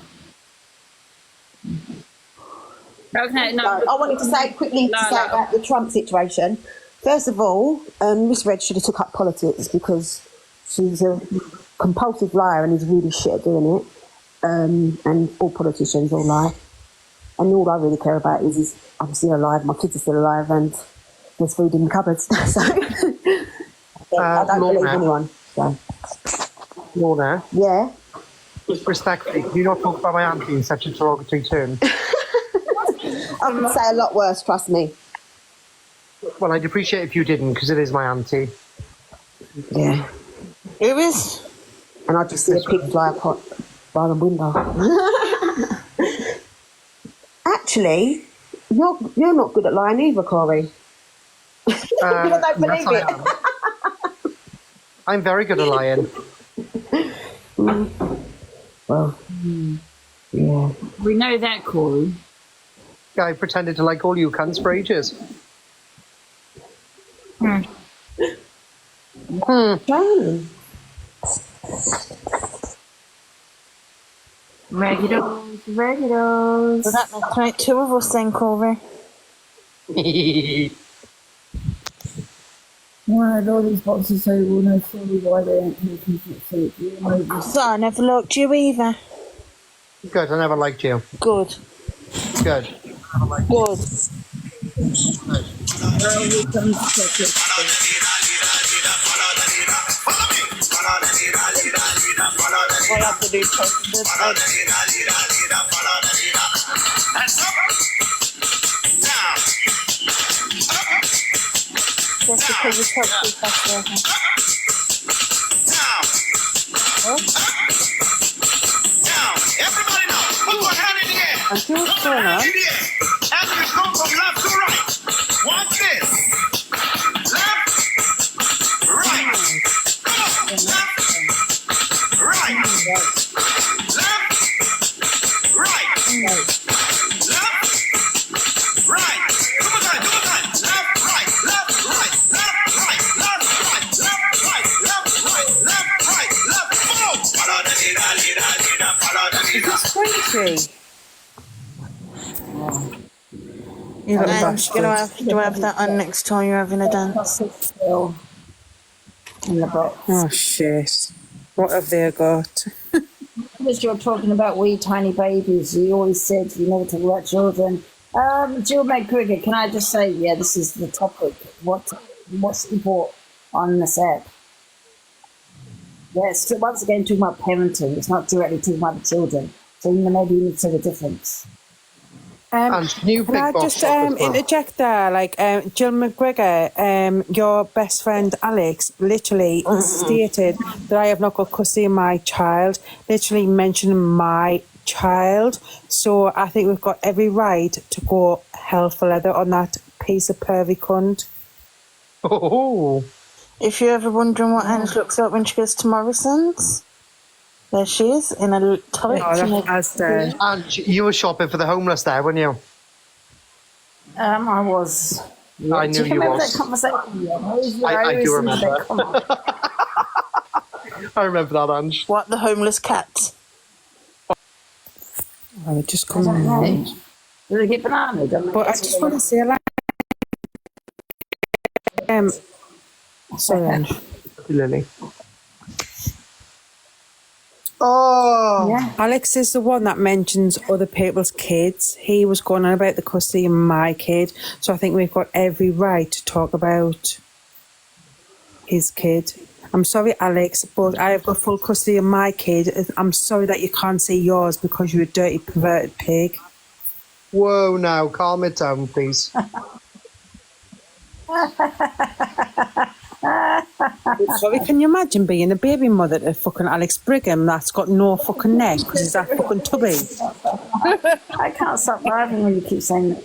Okay, no. I wanted to say quickly about the Trump situation. First of all, Miss Red should have took up politics because she's a compulsive liar and is really shit at doing it. And all politicians all lie. And all I really care about is I'm still alive, my kids are still alive, and there's food in the cupboards. So I don't believe anyone. So. Lorna? Yeah? Respectfully, can you not talk about my auntie in such a derogatory term? I would say a lot worse, trust me. Well, I'd appreciate if you didn't, because it is my auntie. Yeah. Who is? And I just see a pig fly up by the window. Actually, you're not good at lying either, Corey. I don't believe it. I'm very good at lying. Well, yeah. We know that, Corey. I pretended to like all you cunts for ages. Regulars. So that makes right, two of us then, Corey. Why all these boxes say, well, no, sorry, why they ain't taking it. So I never liked you either. Good, I never liked you. Good. Good. Good. I have to do just because you talk too fast. Everybody now, put your hand in the air. Put your hand in the air. And you go from left to right. Watch this. Left, right. Come on. Left, right. Left, right. Left, right. Come on, guys. Left, right. Left, right. Left, right. Left, right. Left, right. Left, right. Left, right. Left. Follow. Follow the leader. Follow the leader. Is this Squinty? Do I have that on next time you're having a dance? In the box. Oh, shit. What have they got? Because you're talking about wee tiny babies, you always said you never talk about children. Jill McGregor, can I just say, yeah, this is the topic. What's important on this app? Yes, once again, talking about parenting. It's not directly talking about the children. So maybe you need to say the difference. Can I just interject there? Like, Jill McGregor, your best friend Alex literally stated that I have not got custody of my child, literally mentioning my child. So I think we've got every right to go hell for leather on that piece of pervy cunt. Oh. If you're ever wondering what Ange looks like when she goes to Morrison's, there she is in a turret. And you were shopping for the homeless there, weren't you? I was. Yeah. I knew you remember was. that conversation? Yeah. I do remember. I I remember that, Ange. What, the homeless cats? I would just I come don't know. in. Do they get bananas? But I just want to say, like, sorry, Ange. Lily. Oh, Yeah. Alex is the one that mentions other people's kids. He was going on about the custody of my kid, so I think we've got every right to talk about his kid. I'm sorry, Alex, but I have got full custody of my kid. I'm sorry that you can't see yours because you're a dirty, perverted pig. whoa, now calm it down, please. Sorry, can you imagine being a baby mother to fucking Alex Brigham that's got no fucking neck because he's that fucking tubby? I can't stop laughing when you keep saying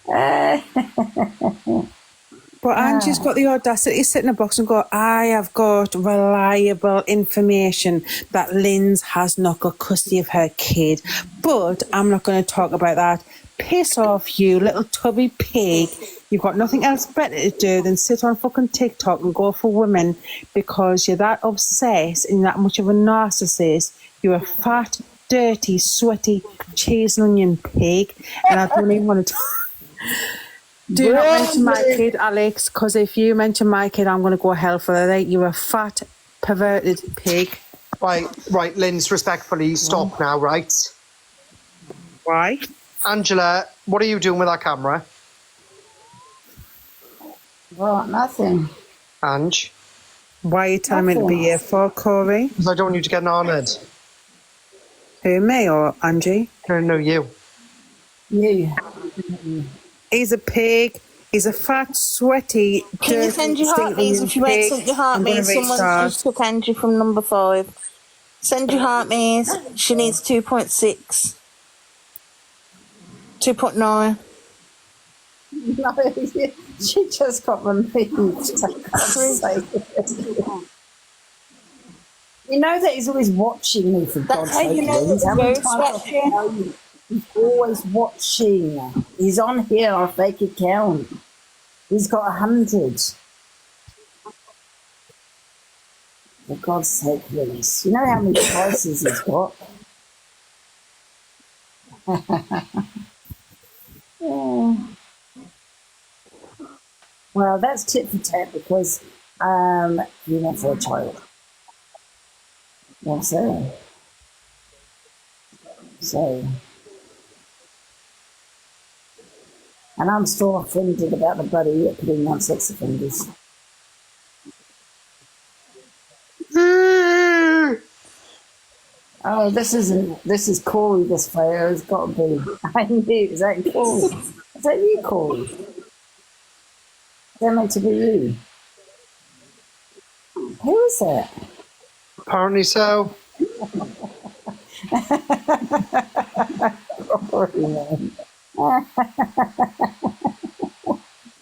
that. But Angie's got the audacity to sit in a box and go, I have got reliable information that Lynn's has not got custody of her kid. But I'm not going to talk about that. Piss off, you little tubby pig. You've got nothing else better to do than sit on fucking TikTok and go for women because you're that obsessed and that much of a narcissist. You're a fat, dirty, sweaty cheese and onion pig. And I don't even want to do not mention my kid, Alex, because if you mention my kid, I'm going to go hell for it. You're a fat, perverted pig. Right, Lynn's, respectfully, stop now, right? Why? Angela, what are you doing with that camera? Well, nothing. Ange? Why are you telling me to be here for, Corey? Because I don't want you to get honoured. Who, me or Angie? No, you. You. He's a pig. He's a fat, sweaty, Can you send your heart me's if you ain't sent your heart me's? Someone just took Angie from number 5. Send your heart me's. She needs 2.6. 2.9. No, she just got removed. You know that he's always watching me, for God's sake. That's how you know that How many the times road's I tell you? He's always watching. He's on here on a fake account. He's got 100. For God's sake, Willis. You know how many prices he's got? Yeah. Well, that's tit for tat because you went for a child. Yes, sir. So, and I'm still offended about the bloody putting on sex offenders. Oh, this is Corey, this photo. It's got to be. I knew. Is that Corey? Is that you, Corey? Is that meant to be you? Who is that? Apparently so. Corey, man.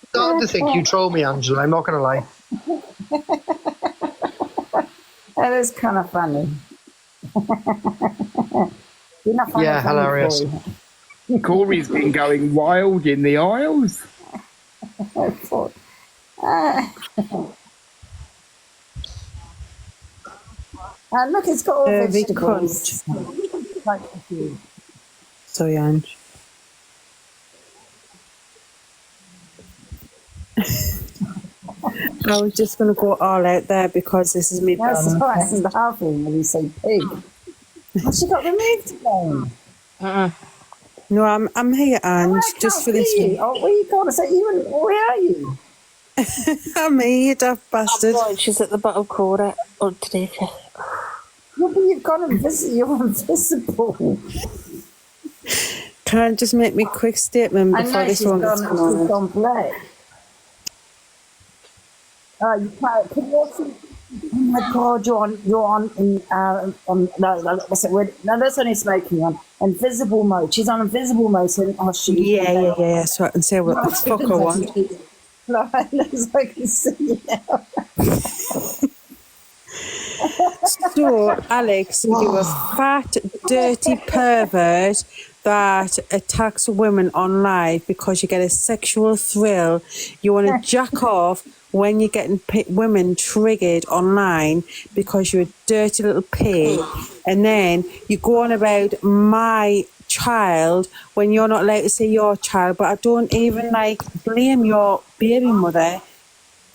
Starting to think you troll me, Angela. I'm not going to lie. That is kind of funny. You're not funny, Yeah, hilarious. Corey's been going wild in the aisles. And look, it's got all vegetables. Like you. Sorry, Ange. I was just going to go all out there because this is me. That's right. I'm laughing when you say pig. Well, she got removed again. No, I'm here, Ange, just for this week. Oh, where you going to say you? Where are you? I'm here, you daft bastard. Oh, she's at the bottom corner. Oh, today. No, but you've gone invisible. You're invisible. Can I just make me a quick statement I before know this she's one gone, gets she's on? gone black. You can't. Can you also? Oh my God, you're on no, that's only smoking on invisible mode. She's on invisible mode, so I'll shoot you. Yeah, so I can say what the fuck I want. No, it looks like I can see you now. So, Alex, you a fat, dirty pervert that attacks women on live because you get a sexual thrill. You want to jack off when you're getting women triggered online because you're a dirty little pig. And then you go on about my child when you're not allowed to say your child. But I don't even blame your baby mother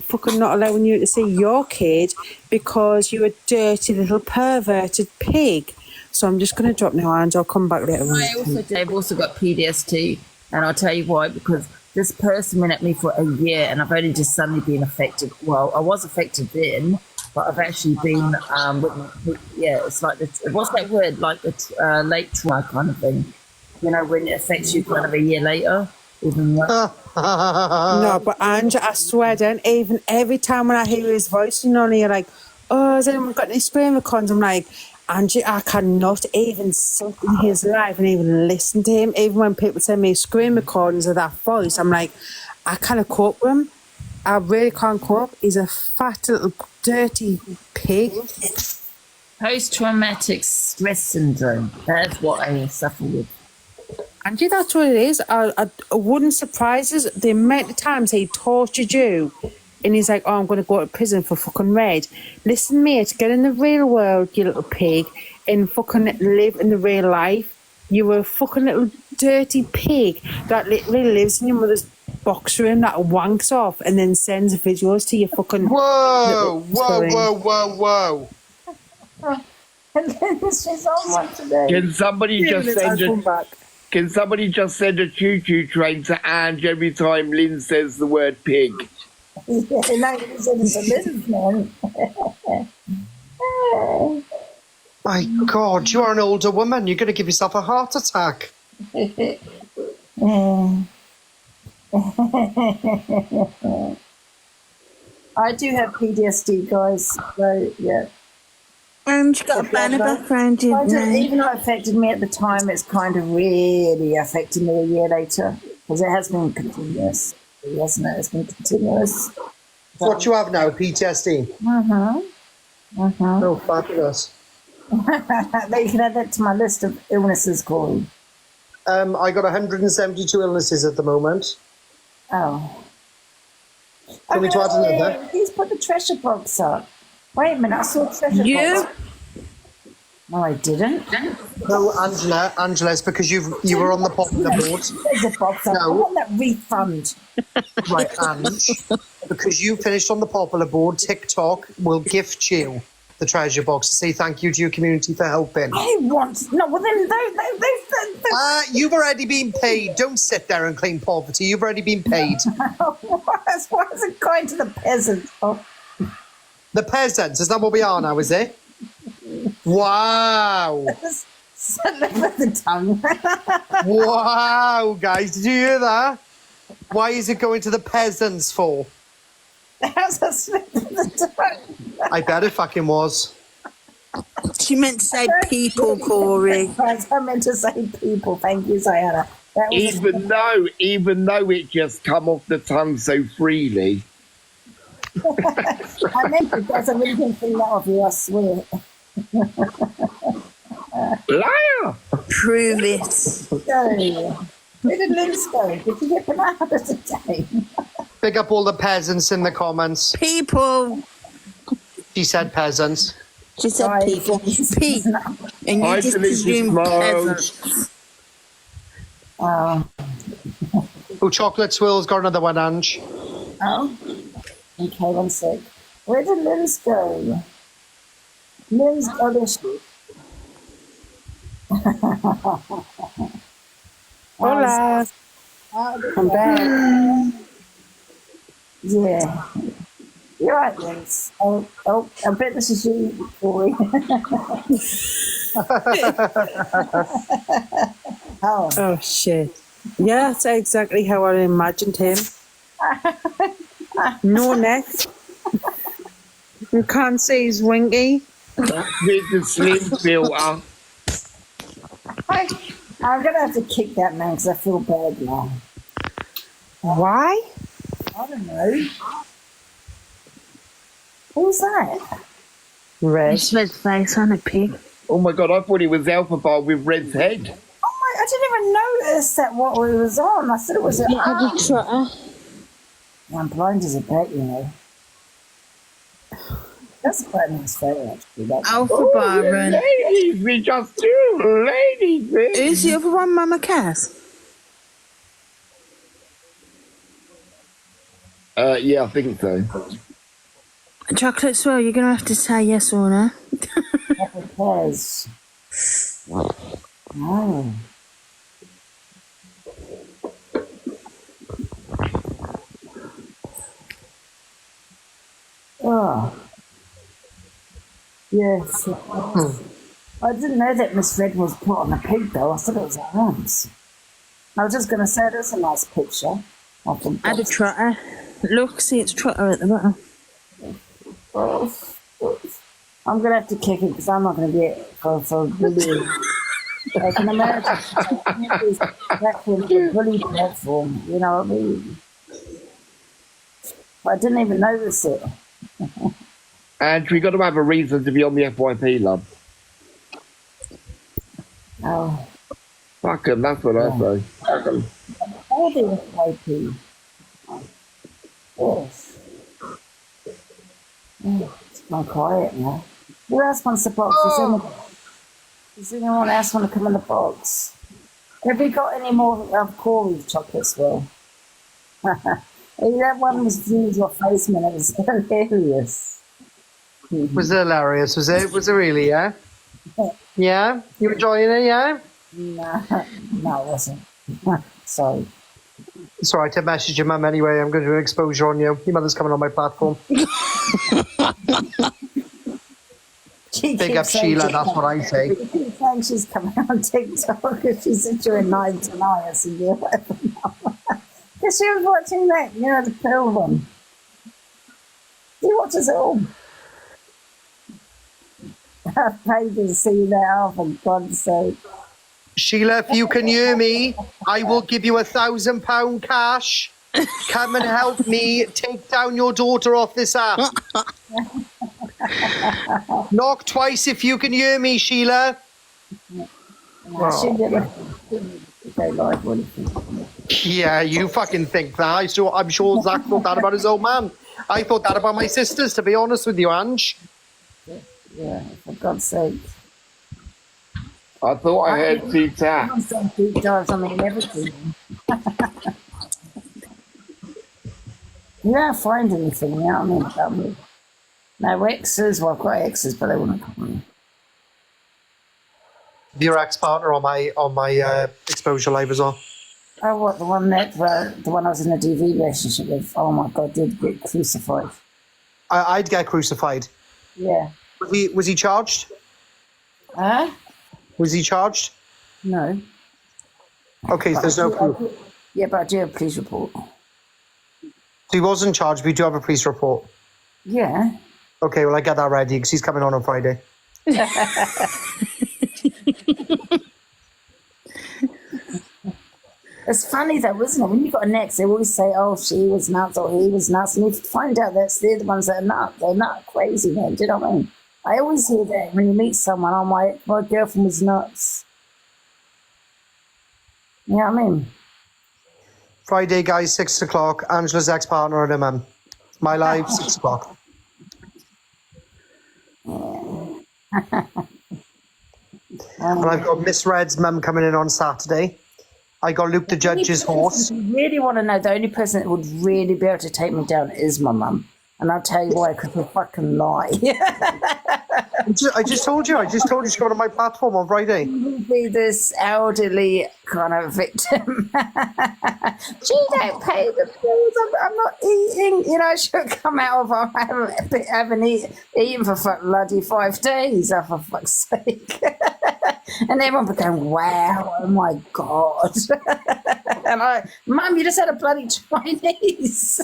fucking not allowing you to see your kid because you're a dirty little perverted pig. So I'm just going to drop now and I'll come back later on. I've also got PTSD, and I'll tell you why, because this person been at me for a year and I've only just suddenly been affected. Well, I was affected then, but I've actually been, it's like, what's that word? Like the late trauma kind of thing. You know, when it affects you kind of a year later. No, but Ange, I swear down, even every time when I hear his voice, you know, and you're like, oh, has anyone got any screen recordings? I'm like, Angie, I cannot even sit in his life and even listen to him. Even when people send me screen recordings of that voice, I'm like, I can't cope with him. I really can't cope. He's a fat little dirty pig. Post-traumatic stress syndrome. That's what I suffer with. Angie, that's what it is. I wouldn't surprise us the amount of times he tortured you. And he's like, oh, I'm going to go to prison for fucking red. Listen, mate, get in the real world, you little pig, and fucking live in the real life. You were a fucking little dirty pig that literally lives in your mother's box room that wanks off and then sends videos to your fucking... Whoa! Can somebody just send a choo-choo train to Ange every time Lynn says the word pig? My God, you are an older woman. You're going to give yourself a heart attack. I do have PTSD, guys. So yeah. And you've got a banner background, didn't you? Even though it affected me at the time, it's kind of really affected me a year later because it has been continuous. Hasn't it? It's been continuous. What you have now, PTSD? Oh, fabulous. They can add that to my list of illnesses, Corey. I got 172 illnesses at the moment. Oh. Can we add another? Please put the treasure box up. Wait a minute, I saw a treasure box. No, I didn't. No, Angela, it's because you were on the popular board. Treasure box up. I want that refund. Right, Ange, because you finished on the popular board, TikTok will gift you the treasure box to say thank you to your community for helping. I want... No, well then they you've already been paid. Don't sit there and claim poverty. You've already been paid. Why is it going to the peasants? Oh. The peasants? Is that what we are now, is it? Wow. Slip of the tongue. Wow, guys, did you hear that? Why is it going to the peasants for? How's that slip of the tongue? I bet it fucking was. She meant to say people, Corey. I meant to say people. Thank you, Diana. Even though it just come off the tongue so freely. I meant it because I really didn't think that of you, I swear. Liar! Prove it. Where did Liz go? Did you get banana today? Pick up all the peasants in the comments. People. She said peasants. She said people. P. And you just presume peasants. Oh, chocolate swirl's got another one, Ange. Oh. Okay, one sec. Where did Liz go? Liz, oh, there she is. Hola. I'm back. Yeah. You're right, Liz. Oh, I bet this is you, Corey. Oh, shit. Yeah, that's exactly how I imagined him. No neck. You can't see his winky. With the slim filter. I'm going to have to kick that man because I feel bad now. Why? I don't know. Who's that? Red. It's Red's face on a pig. Oh my God, I thought it was Alpha Bar with Red's head. Oh my, I didn't even notice that what we was on. I said it was. Yeah, I did try. Yeah, I'm blind as a bat, you know. That's quite a nice photo, actually. Alpha Byron. Ladies, we just do ladies. Who's the other one, Mama Cass? Yeah, I think so. Chocolate Swirl, you're going to have to say yes or no. Because. Oh. Oh. Yes. I didn't know that Miss Red was put on a pig, though. I thought it was her arms. I was just going to say, that's a nice picture. Add a trotter. Look, see, it's trotter at the bottom. I'm going to have to kick it because I'm not going to get it for bullying. I can imagine she's back in the bully platform, you know what I mean? I didn't even notice it. And we got to have a reason to be on the FYP, love. Oh. Fuck 'em, that's what I say. Fuck 'em. All the FYP. Yes. Oh, it's gone quiet now. Who else wants the box? Does anyone else want to come in the box? Have you got any more of Corey's chocolates, Will? That one was your face, man. It was hilarious. Was it hilarious? Was it? Was it really? Yeah. Yeah. You enjoying it? Yeah. No, it wasn't. Sorry. It's all right. I messaged your mum anyway. I'm going to do an exposure on you. Your mother's coming on my platform. Big up Sheila, that's what I say. She keeps saying she's coming on TikTok because she said you're in 9 tonight. I said, yeah, because she was watching that, you know, the pill one. She watches it all. I paid to see that, oh, for God's sake. Sheila, if you can hear me, I will give you £1,000 cash. Come and help me take down your daughter off this app. Knock twice if you can hear me, Sheila. She did Yeah, you fucking think that. I'm sure Zach thought that about his old man. I thought that about my sisters, to be honest with you, Ange. Yeah, for God's sake. I thought I heard 2 taps. You don't find anything, you know what I mean? No exes, well, I've got exes, but they wouldn't come on. Your ex-partner on my exposure live as well. Oh, what, the one I was in a DV relationship with? Oh my God, did get crucified. I'd get crucified. Yeah. Was he charged? Huh? Was he charged? No. Okay, so there's no proof. Yeah, but I do have a police report. So he wasn't charged, but you do have a police report? Yeah. Okay, well, I get that ready because he's coming on Friday. It's funny though, isn't it? When you've got an ex, they always say, oh, she was nuts or he was nuts. And you find out they're the ones that are nuts. They're not crazy, man. Do you know what I mean? I always hear that when you meet someone, oh, my girlfriend was nuts. You know what I mean? Friday, guys, 6 o'clock. Angela's ex-partner and her mum. My live, 6 o'clock. And I've got Miss Red's mum coming in on Saturday. I got Luke the Judge's horse. If you really want to know, the only person that would really be able to take me down is my mum. And I'll tell you why, because we fucking lie. I just told you she's going on my platform on Friday. Be this elderly kind of victim. She don't pay the bills. I'm not eating. You know, she'll come out of I haven't eaten for bloody 5 days. Oh, for fuck's sake. And everyone would go, wow, oh my God. And Mum, you just had a bloody Chinese.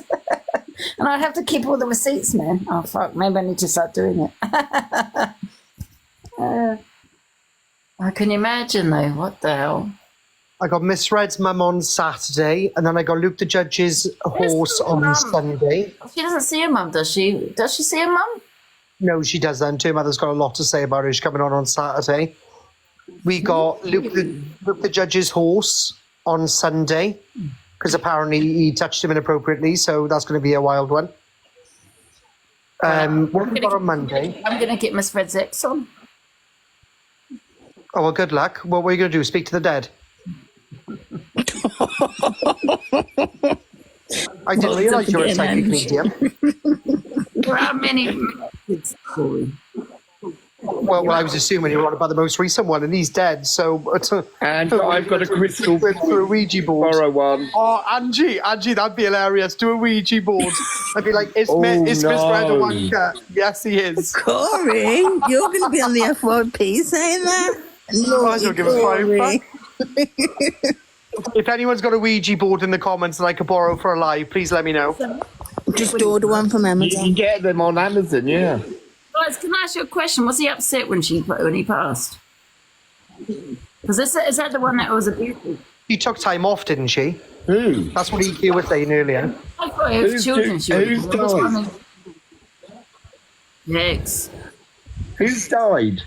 And I'd have to keep all the receipts, man. Oh, fuck, maybe I need to start doing it. I can imagine, though. What the hell? I got Miss Red's mum on Saturday, and then I got Luke the Judge's horse on Sunday. She doesn't see her mum, does she? Does she see her mum? No, she doesn't. Her mother's got a lot to say about her. She's coming on Saturday. We got Luke the judge's horse on Sunday, because apparently he touched him inappropriately, so that's going to be a wild one. What have we got on Monday? I'm going to get Miss Fred's ex on. Oh, well, good luck. What were you going to do? Speak to the dead? I didn't realise you were a psychic medium. There are many kids, Corey. Well, I was assuming you were on about the most recent one, and he's dead, so... And I've got a crystal for a Ouija board. Borrow one. Oh, Angie, that'd be hilarious. Do a Ouija board. I'd be like, is Miss Red a wanker? Yes, he is. Corey, you're going to be on the FYP saying that? No, I don't give a fuck. If anyone's got a Ouija board in the comments that I could borrow for a live, please let me know. Just order one from Amazon. You can get them on Amazon, yeah. Guys, can I ask you a question? Was he upset when he passed? Because is that the one that was abusive? She took time off, didn't she? Who? That's what EQ was saying earlier. I thought it was children. Who's died? Ex. Who's died?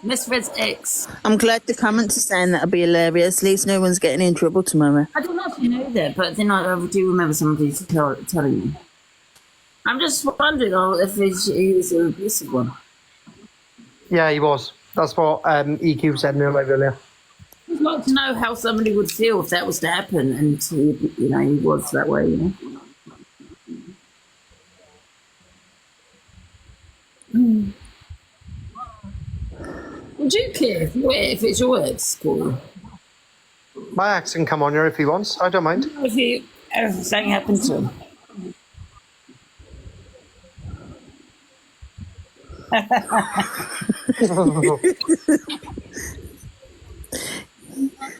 Miss Fred's ex. I'm glad the comments are saying that'll be hilarious. At least no one's getting in trouble tomorrow. I don't know if you know that, but then I do remember somebody telling me. I'm just wondering if he was an abusive one. Yeah, he was. That's what EQ said earlier. I'd like to know how somebody would feel if that was to happen, and he was that way. Would you care if it's your ex, Corey? My ex can come on here if he wants. I don't mind. If something happened to him.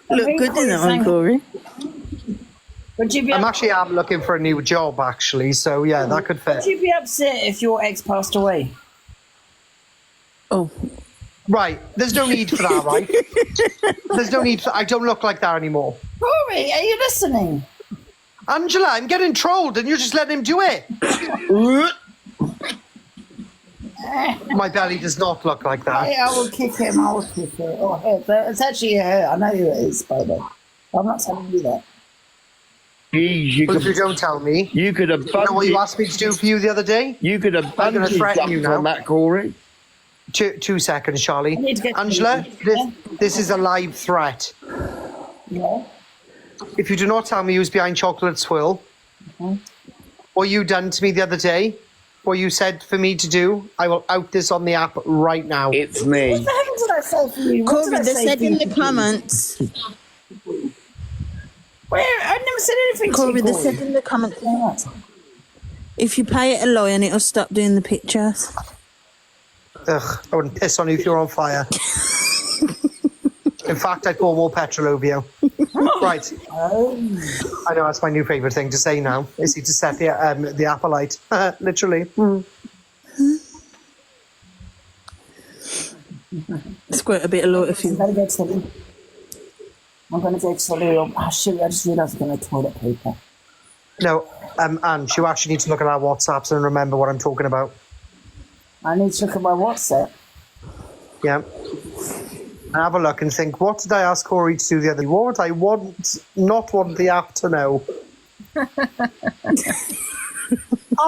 Look good in that one, Corey. I'm actually looking for a new job, actually, so yeah, that could fit. Would you be upset if your ex passed away? Oh. Right, there's no need for that, right? There's no need for... I don't look like that anymore. Corey, are you listening? Angela, I'm getting trolled and you're just letting him do it. My belly does not look like that. I will kick him. I will kick her. Oh, her. It's actually her. I know who it is, by the way. I'm not telling you that. Well, if you don't tell me, you could have. You know what you asked me to do for you the other day? You could have. I'm going to threaten you now. On that, Corey. 2 seconds, Charlie. Angela, this is a live threat. Yeah. If you do not tell me who's behind Chocolate Swill, what you done to me the other day, what you said for me to do, I will out this on the app right now. It's me. What the hell did I say for you? Corey, they said in the comments. Where? I never said anything Corey, to you, they said in the comments. If you pay it a lion, it'll stop doing the pictures. Ugh, I wouldn't piss on you if you're on fire. In fact, I'd pour more petrol over you. Right. I know, that's my new favourite thing to say now. Is to set the app alight. Literally. Squirt a bit of water for you. I'm going to go to the room. Oh, shit, I just realised I'm going to toilet paper. No, Ange, you actually need to look at our WhatsApps and remember what I'm talking about. I need to look at my WhatsApp. Yeah. And have a look and think, what did I ask Corey to do the other day? What would I not want the app to know? Have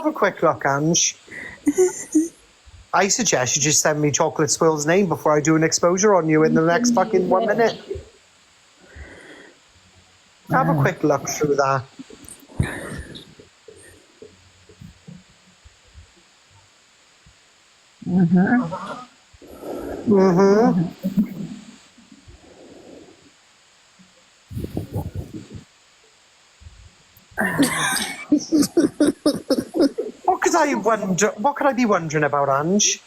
a quick look, Ange. I suggest you just send me Chocolate Swill's name before I do an exposure on you in the next fucking 1 minute. Have a quick look through that. What could I be wondering about, Ange?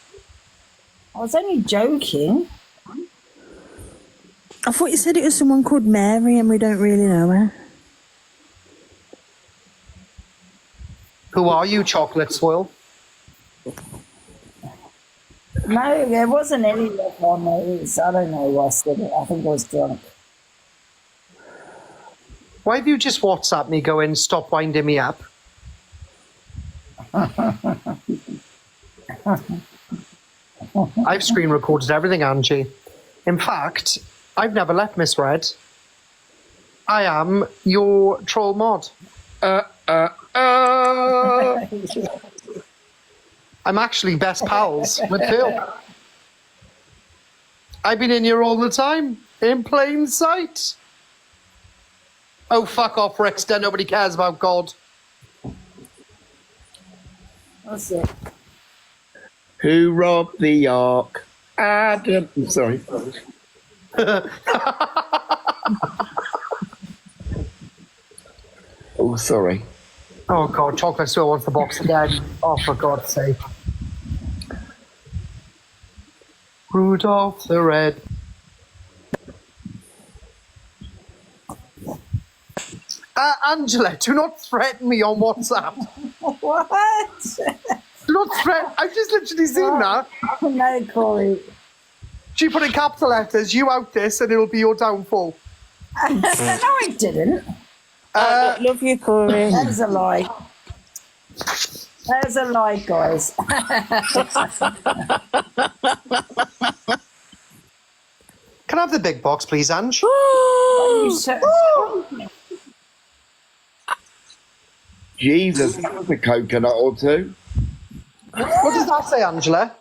I was only joking. I thought you said it was someone called Mary and we don't really know her. Who are you, Chocolate Swill? No, there wasn't any love on it. I don't know why I said it. I think I was drunk. Why have you just WhatsApped me going, stop winding me up? I've screen recorded everything, Angie. In fact, I've never left Miss Red. I am your troll mod. I'm actually best pals with Phil. I've been in here all the time, in plain sight. Oh, fuck off, Rickster. Nobody cares about God. That's it. Who robbed the ark? Adam. Sorry. Oh, sorry. Oh, God, Chocolate still wants the box again. Oh, for God's sake. Rudolph the Red. Angela, do not threaten me on WhatsApp. What? Do not threaten. I've just literally seen that. No, Corey. She put in capital letters, you out this, and it'll be your downfall. No, I didn't. Love you, Corey. That's a lie. That's a lie, guys. Can I have the big box, please, Ange? Jesus, that's a coconut or two. What does that say, Angela?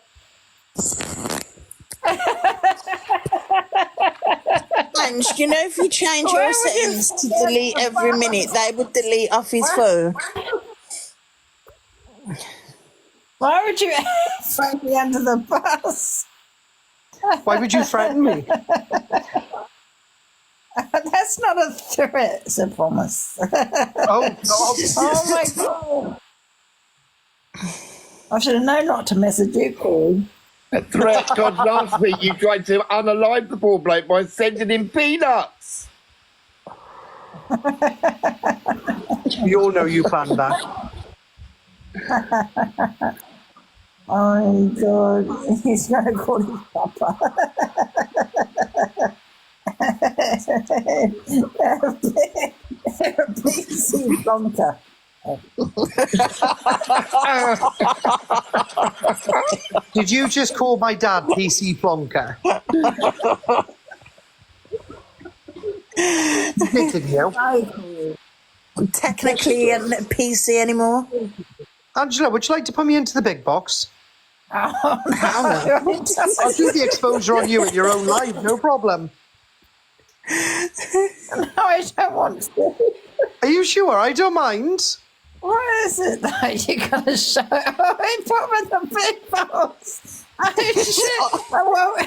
Ange, do you know if you change your settings to delete every minute, they would delete off his phone? Why would you throw me under the bus? Why would you threaten me? That's not a threat, it's a promise. Oh my God. I should have known not to message you, Corey. A threat, God, last week you tried to unalive the poor bloke by sending him peanuts. We all know you planned that. Oh, my God. He's going to call his papa. PC Blanca. Did you just call my dad PC Plonker? Didn't you? Technically a PC anymore. Angela, would you like to put me into the big box? Oh, no. I'll do the exposure on you at your own live, no problem. No, I don't want to. Are you sure? I don't mind. What is it that you're going to show? Oh, he put me in the big box. Oh, shit. I won't.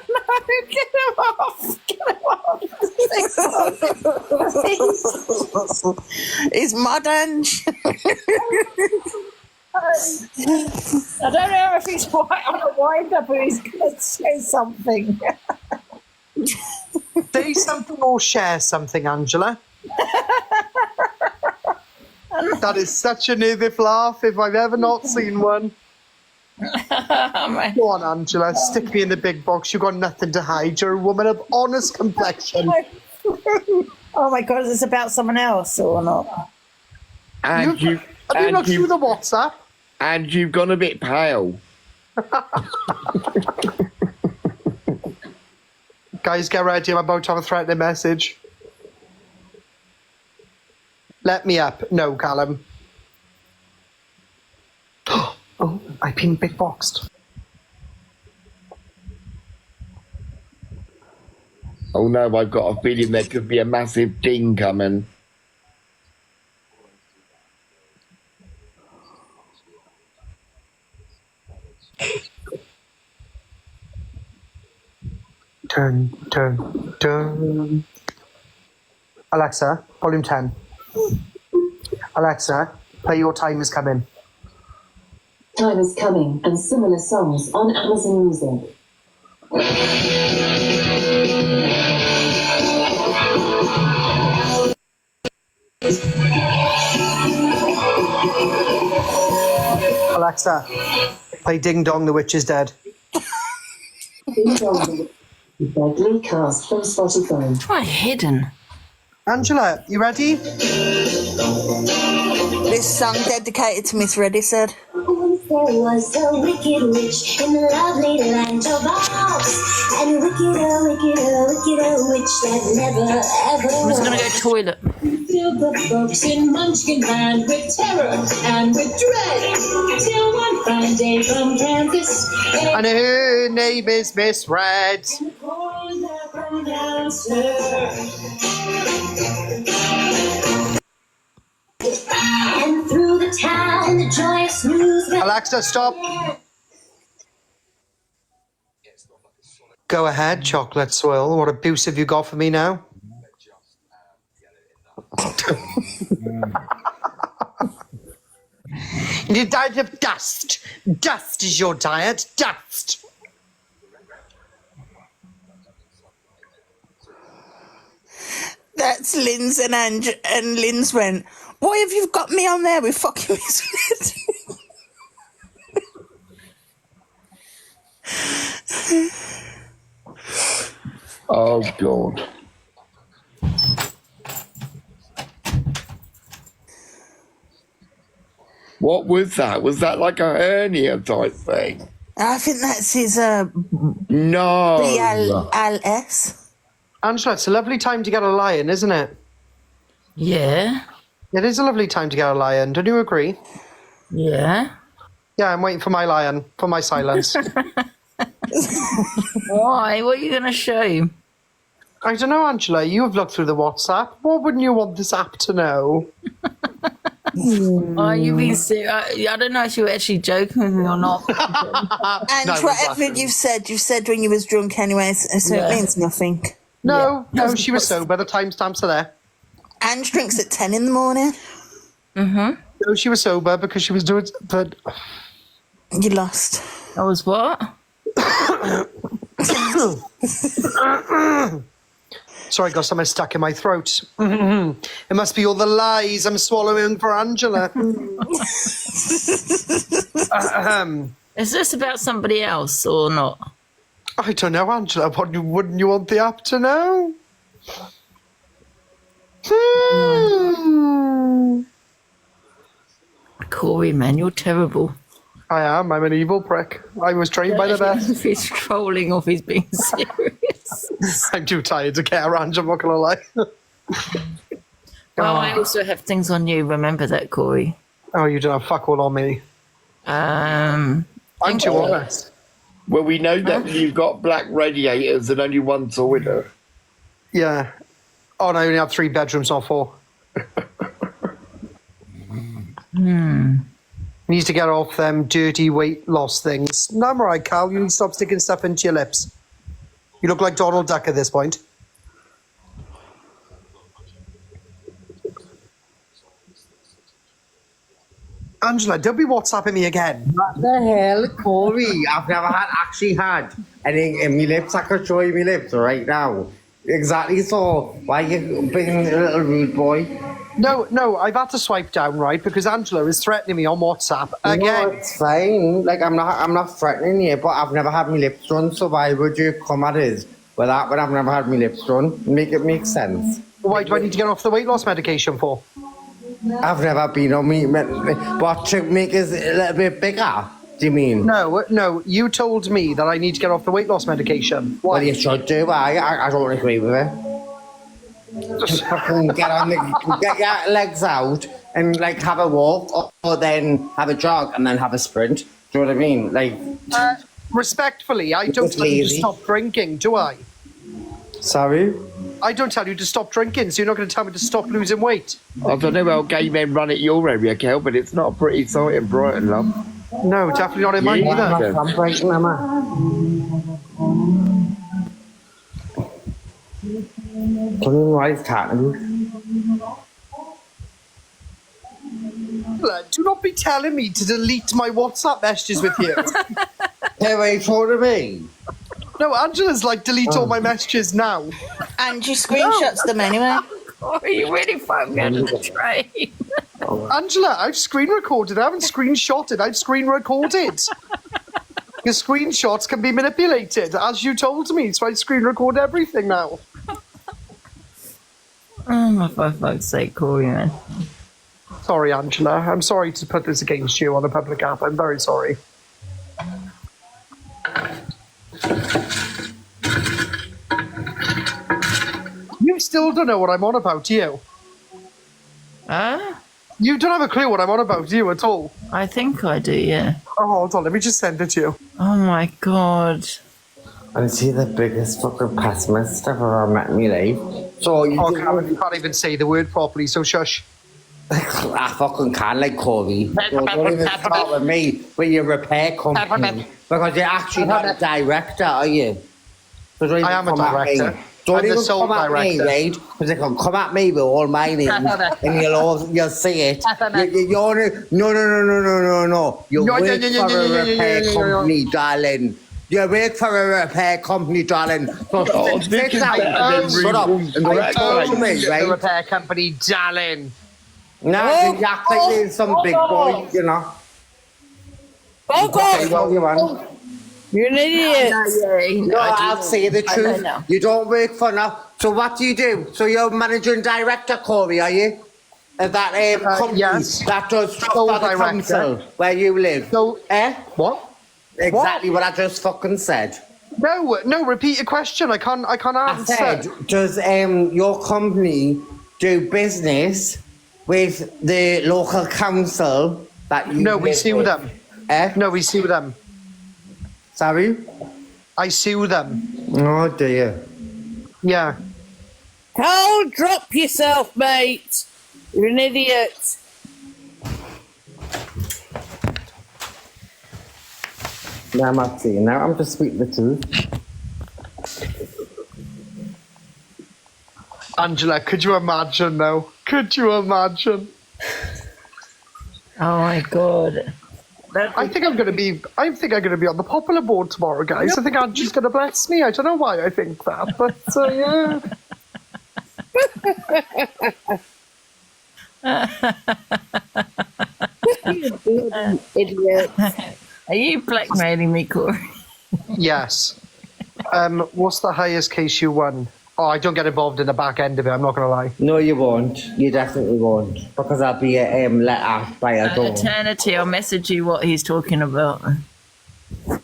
No, get him off. Get him off. It's modern. I don't know if he's on a wind up or he's going to say something. Say something or share something, Angela. That is such a nervous laugh if I've ever not seen one. Go on, Angela, stick me in the big box. You've got nothing to hide. You're a woman of honest complexion. Oh my God, is this about someone else or not? And you have you looked through the WhatsApp? And you've gone a bit pale. Guys, get ready. I'm about to have a threatening message. Let me up. No, Callum. Oh, I've been big boxed. Oh no, I've got a feeling there could be a massive ding coming. Turn. Alexa, volume 10. Alexa, play Your Time Is Coming. Time Is Coming and similar songs on Amazon Music. Alexa, play Ding Dong, The Witch Is Dead. Ding Dong, the Deadly Cast from Spotify. Try hidden. Angela, you ready? This song dedicated to Miss Reddy said. There was a wicked witch in the lovely land of Oz. And wickeder witch that never ever I'm just gonna go was. toilet. Filled the folks in Munchkin land with terror and with dread. Till one fine day from Kansas. And her name is Miss Red. And through the town, the joyous news. Alexa, stop. Go ahead, chocolate swirl. What abuse have you got for me now? Your diet of dust. Dust is your diet. Dust. That's Lynn's and Lynn's went, why have you got me on there with fucking Miss Red? Oh, God. What was that? Was that like a hernia type thing? I think that's his No. BLS. Angela, it's a lovely time to get a lion, isn't it? Yeah. It is a lovely time to get a lion. Don't you agree? Yeah. Yeah, I'm waiting for my lion, for my silence. Why? What are you going to show? I don't know, Angela. You have looked through the WhatsApp. What wouldn't you want this app to know? Oh, you've been serious. I don't know if you were actually joking with me or not. And No, whatever exactly. you've said when you was drunk anyway, so Yeah. it means nothing. No, she was sober. The timestamps are there. Ange drinks at 10 in the morning. Mm-hmm. No, she was sober because she was doing... But You lost. I was what? Sorry, I got something stuck in my throat. It must be all the lies I'm swallowing for Angela. Is this about somebody else or not? I don't know, Angela. Wouldn't you want the app to know? Corey, man, you're terrible. I am. I'm an evil prick. I was trained by the best. If he's trolling or if he's being serious. I'm too tired to care, Ange. I'm not going to lie. Well, I also have things on you. Remember that, Corey. Oh, you don't have fuck all on me. I'm too honest. Well, we know that you've got black radiators and only one toilet. Yeah. Oh, and I only have 3 bedrooms, not 4. You need to get off them dirty weight loss things. No, I'm all right, Cal. You need to stop sticking stuff into your lips. You look like Donald Duck at this point. Angela, don't be WhatsApping me again. What the hell, Corey? I've never actually had anything in my lips. I could show you my lips right now. Exactly so. Why you being a little rude boy? No, I've had to swipe down, right? Because Angela is threatening me on WhatsApp again. No, it's fine. Like I'm not threatening you, but I've never had my lips done. So why would you come at us with that when I've never had my lips done? Make it make sense. Why do I need to get off the weight loss medication for? I've never been on me, but to make us a little bit bigger. Do you mean? No. You told me that I need to get off the weight loss medication. Why? Well, you should do. I don't agree with it. Just fucking get your legs out and like have a walk, or then have a jog and then have a sprint. Do you know what I mean? Like, respectfully, I don't tell you to stop drinking, do I? Sorry? I don't tell you to stop drinking, so you're not going to tell me to stop losing weight. I don't know how gay men run at your area, Kel, but it's not a pretty sight in Brighton, love. No, definitely not in mine either. I'm breaking them up. Can you write talking? Do not be telling me to delete my WhatsApp messages with you. Hey, wait for me. No, Angela's like, delete all my messages now. And you screenshots them anyway. Oh, you really phoned me under the train. Angela, I've screen recorded. I haven't screenshotted. I've screen recorded. Your screenshots can be manipulated, as you told me, so I screen record everything now. Oh, for fuck's sake, Corey, man. Sorry, Angela. I'm sorry to put this against you on a public app. I'm very sorry. You still don't know what I'm on about, do you? Huh? You don't have a clue what I'm on about, do you, at all? I think I do, yeah. Oh, hold on. Let me just send it to you. Oh, my God. And see the biggest fucking pessimist I've ever met in my life. So you Karen, you can't even say the word properly, so shush. I fucking can, like Corey. So don't even start with me with your repair company. Because you're actually not a director, are you? So don't even I am a come at director. me. Don't I'm the even sole come at me, director. right? Because they can come at me with all my names and you'll see it. You're no. You work for a repair company, darling. You work for a repair company, darling. So sit down, shut up, and don't talk to me, The right? repair company, darling. Nah, you act like there's some big boy, you know. Okay, well, you want. You're an idiot. No, I'll say the truth. You don't work for now. So what do you do? So you're managing director, Corey, are you? Of that company that does stuff for the council where you live. So, what? Exactly what I just fucking said. No, repeat your question. I can't answer. I said, does your company do business with the local council that you No, we live sue with? them. No, we sue them. Sorry? I sue them. Oh dear. Yeah. Carl, drop yourself, mate. You're an idiot. No, I'm not saying now. I'm just speaking the truth. Angela, could you imagine though? Could you imagine? Oh my God. I think I'm gonna be on the popular board tomorrow, guys. I think Angie's gonna bless me. I don't know why I think that, but yeah. Idiot. Are you blackmailing me, Corey? Yes. What's the highest case you won? Oh, I don't get involved in the back end of it, I'm not going to lie. No, you won't. You definitely won't. Because I'll be let out by a door. Eternity, I'll message you what he's talking about. I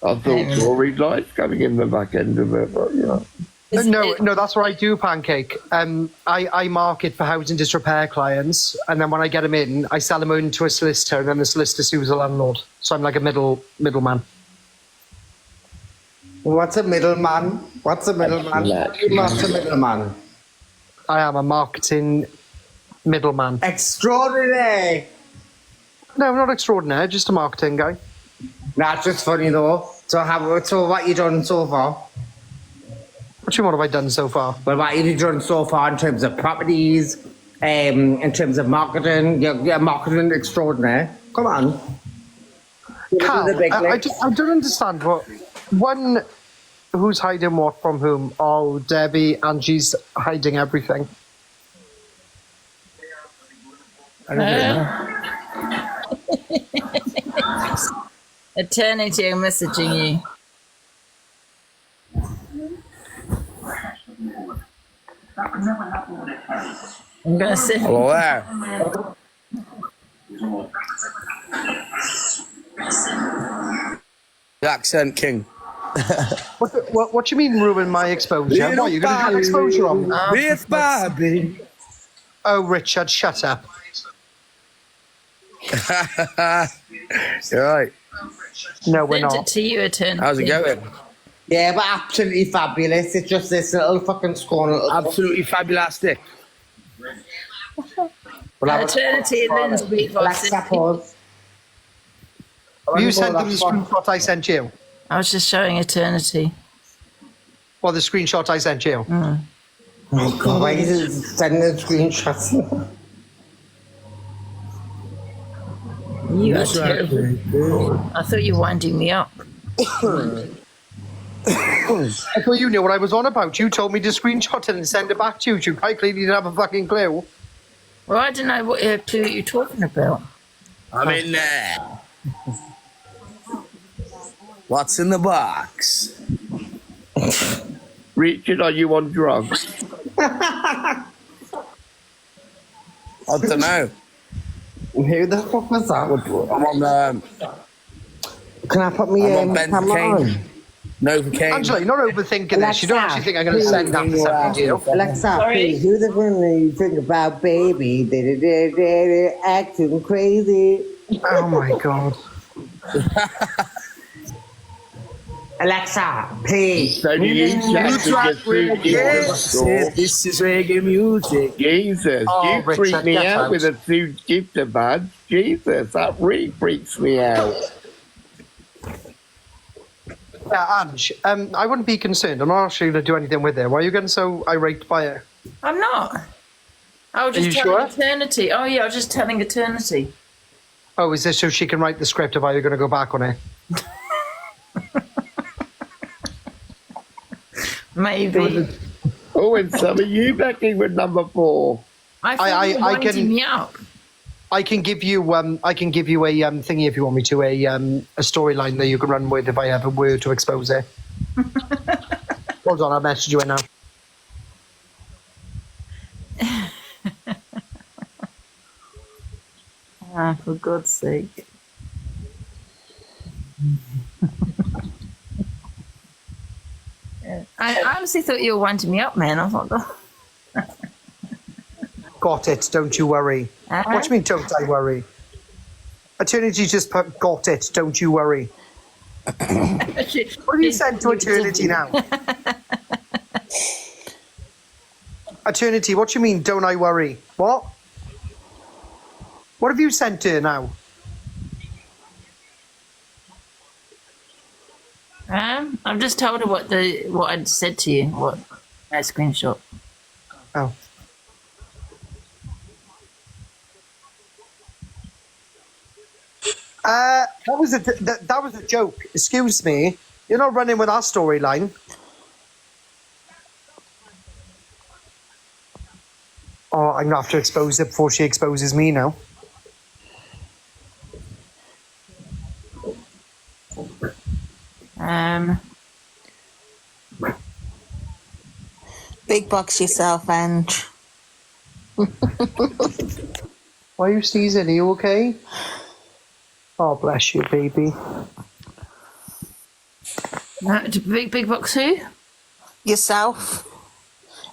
thought Corey liked coming in the back end of it, but you know. No, that's what I do, Pancake. I market for housing disrepair clients, and then when I get them in, I sell them on to a solicitor, and then the solicitor sues the landlord. So I'm like a middleman. What's a middleman? What's a middleman? What's a middleman? I am a marketing middleman. Extraordinary! No, I'm not extraordinary, just a marketing guy. That's just funny though. So what you done so far? What have I done so far? Well, what have you done so far in terms of properties, in terms of marketing? You're marketing extraordinary. Come on. Carl, I don't understand what... who's hiding what from whom? Oh, Debbie, Angie's hiding everything. Eternity, I'm messaging you. I'm gonna send. Hello there. The accent king. What do you mean ruin my exposure? What, you're going to do exposure on me? It's Barbie. Oh, Richard, shut up. You're right. No, we're Send not. it to you, Eternity. How's it going? Yeah, but absolutely fabulous. It's just this little fucking scorn. Absolutely fabulastic. Eternity and Lynn's beatbox. You sent them the screenshot I sent you. I was just showing Eternity. Well, the screenshot I sent you. Mm. Oh, God, why is it sending the screenshots? You are terrible. I thought you were winding me up. I thought you knew what I was on about. You told me to screenshot it and send it back to you. You quite clearly didn't have a fucking clue. Well, I don't know what clue you're talking about. I'm in there. What's in the box? Richard, are you on drugs? I don't know. Who the fuck was that? I'm on. Can I put I'm me on Ben King. Nova King. Angela, you're not overthinking this. You don't actually think I'm going to send that to somebody, do you? Alexa, please, who the one you think about baby? Acting crazy. Oh my god. Alexa, please. So do you this is reggae music. Jesus, Oh, you Richard, freak me get out out. with a two gifter bud. Jesus, that really freaks me out. Yeah, Ange, I wouldn't be concerned. I'm not actually going to do anything with it. Why are you getting so irate by it? I'm not. I was Are just you telling sure? Eternity. Oh yeah, I was just telling Eternity. Oh, is this so she can write the script of how you're going to go back on it? Maybe. Oh, and some of you backing with number 4. I winding me up. I can give you a thingy if you want me to, a storyline that you can run with if I have a word to expose it. Hold on, I'll message you in now. Ah, for God's sake. I honestly thought you were winding me up, man. I thought, oh. Got it, don't you worry. What do you mean, don't I worry? Eternity just put, got it, don't you worry. What have you sent to Eternity now? Eternity, what do you mean, don't I worry? What? What have you sent to her now? I've just told her what I'd said to you. What that screenshot. Oh. That was a joke. Excuse me. You're not running with our storyline. Oh, I'm gonna have to expose it before she exposes me now. Big box yourself, Ange. Why are you sneezing? Are you okay? Oh, bless you, baby. Big box who? Yourself.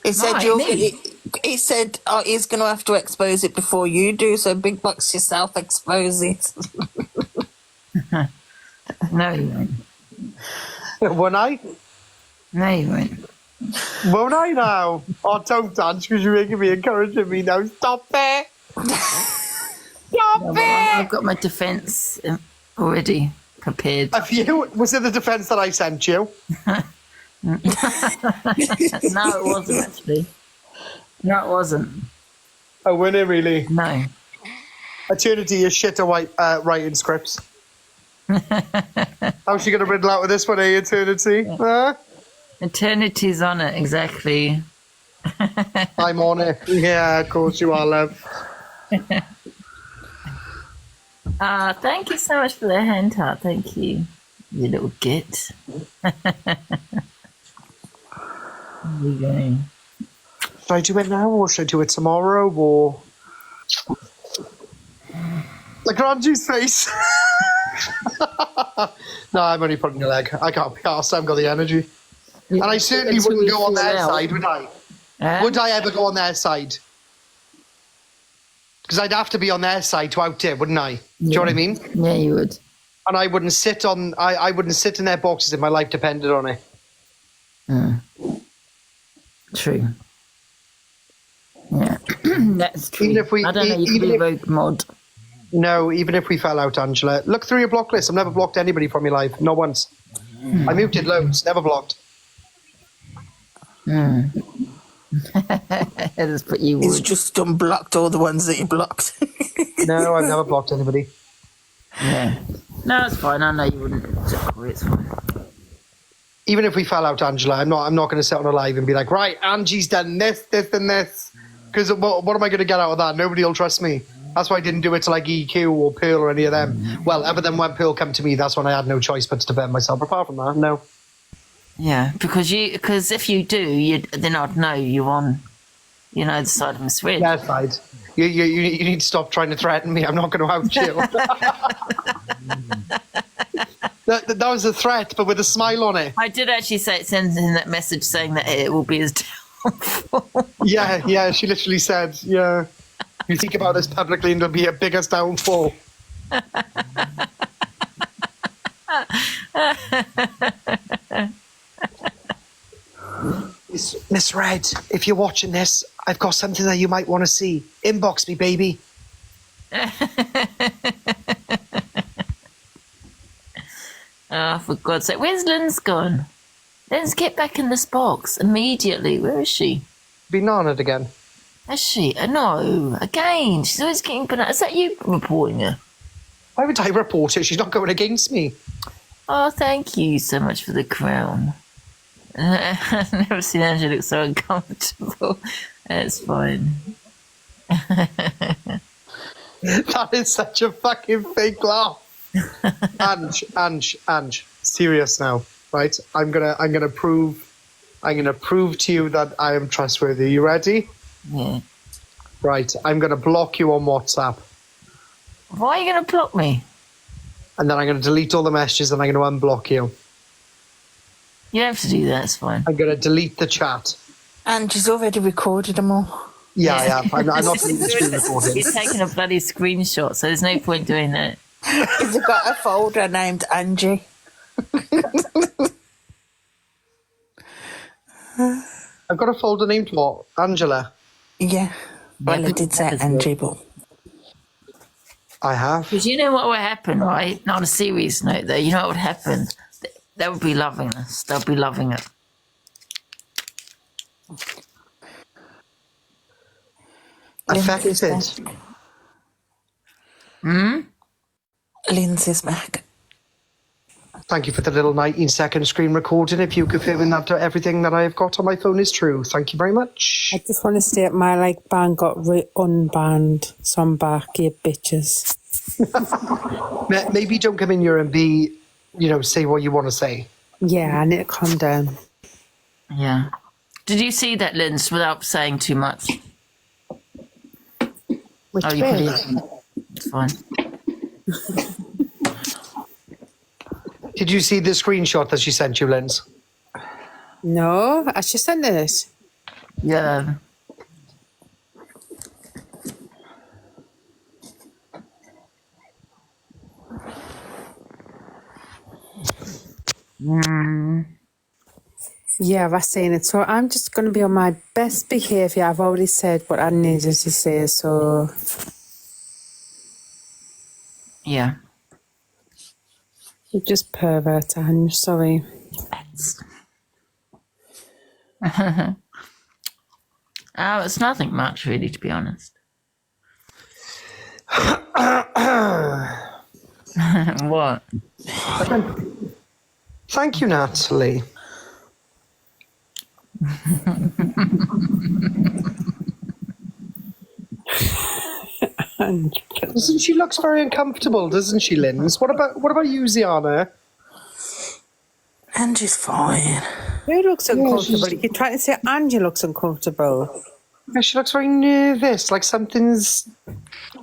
He said me? He said he's going to have to expose it before you do. So big box yourself, expose it. No, you won't. Won't I? No, you won't. Won't I now? Oh, don't dance because you're making me encouraging me now. Stop it. Stop it. I've got my defence already prepared. Have you? Was it the defence that I sent you? No, it wasn't actually. No, it wasn't. Oh, wasn't it really? No. Eternity is shit at writing scripts. How's she going to riddle out with this one, eh, Eternity? Huh? Eternity's on it, exactly. I'm on it. Yeah, of course you are, love. Thank you so much for the hand heart. Thank you, you little git. There you go. Should I do it now or should I do it tomorrow or... Like Ranju's face. No, I'm only putting a leg. I can't be arsed. I haven't got the energy. And I certainly wouldn't go on their side, would I? Would I ever go on their side? Because I'd have to be on their side to out it, wouldn't I? Do you know what I mean? Yeah, you would. And I wouldn't sit on. I wouldn't sit in their boxes if my life depended on it. True. Yeah, that's true. Even if we, I don't know. You could be rogue mod. No, even if we fell out, Angela. Look through your block list. I've never blocked anybody from your life. Not once. I muted loads. Never blocked. Just put you. He's just unblocked all the ones that you blocked. No, I've never blocked anybody. Yeah. No, it's fine. I know you wouldn't. It's fine. Even if we fell out, Angela, I'm not going to sit on a live and be like, right, Angie's done this, and this. Because what am I going to get out of that? Nobody will trust me. That's why I didn't do it to like EQ or Pearl or any of them. Well, other than when Pearl came to me, that's when I had no choice but to defend myself. Apart from that, no. Yeah, because if you do, then I'd know you on. You know the side of Miss Red. That side. You need to stop trying to threaten me. I'm not going to out you. that was a threat, but with a smile on it. I did actually send in that message saying that it will be his downfall. Yeah, she literally said, yeah, you think about this publicly and it'll be your biggest downfall. Miss Red, if you're watching this, I've got something that you might want to see. Inbox me, baby. Oh, for God's sake. Where's Lynn's gone? Lynn's get back in this box immediately. Where is she? Been on it again. Is she? No, again. She's always getting banana. Is that you reporting her? Why would I report her? She's not going against me. Oh, thank you so much for the crown. I've never seen Angela look so uncomfortable. It's fine. That is such a fucking fake laugh. Ange, serious now, right? I'm gonna prove to you that I am trustworthy. Are you ready? Yeah. Right, I'm gonna block you on WhatsApp. Why are you gonna block me? And then I'm gonna delete all the messages and I'm gonna unblock you. You don't have to do that, it's fine. I'm gonna delete the chat. And she's already recorded them all. Yeah, I have. I'm not deleting the screen recording. You're taking a bloody screenshot, so there's no point doing that. He's got a folder named Angie. I've got a folder named what? Angela? Yeah. Well, I did say Angie, but... I have. Because you know what would happen, right? Not on a serious note, though. You know what would happen? They would be loving us. They'll be loving it. Affected. Lindsay's back. Thank you for the little 19-second screen recording. If you confirm that everything that I've got on my phone is true. Thank you very much. I just want to state my ban got unbanned, so I'm back, you bitches. Maybe don't come in here and be, say what you want to say. Yeah, I need to calm down. Yeah. Did you see that, Linz, without saying too much? Which you put it in. It's fine. Did you see the screenshot that she sent you, Linz? No, I just sent this. Yeah. Yeah, I've seen it. So I'm just going to be on my best behaviour. I've already said what I needed to say, so... Yeah. You're just pervert, I'm sorry. Oh, it's nothing much, really, to be honest. What? Thank you, Natalie. Doesn't she looks very uncomfortable, doesn't she, Linz? What about you, Ziana? Angie's fine. Who looks uncomfortable? You're trying to say Angie looks uncomfortable. Yeah, she looks very nervous, like something's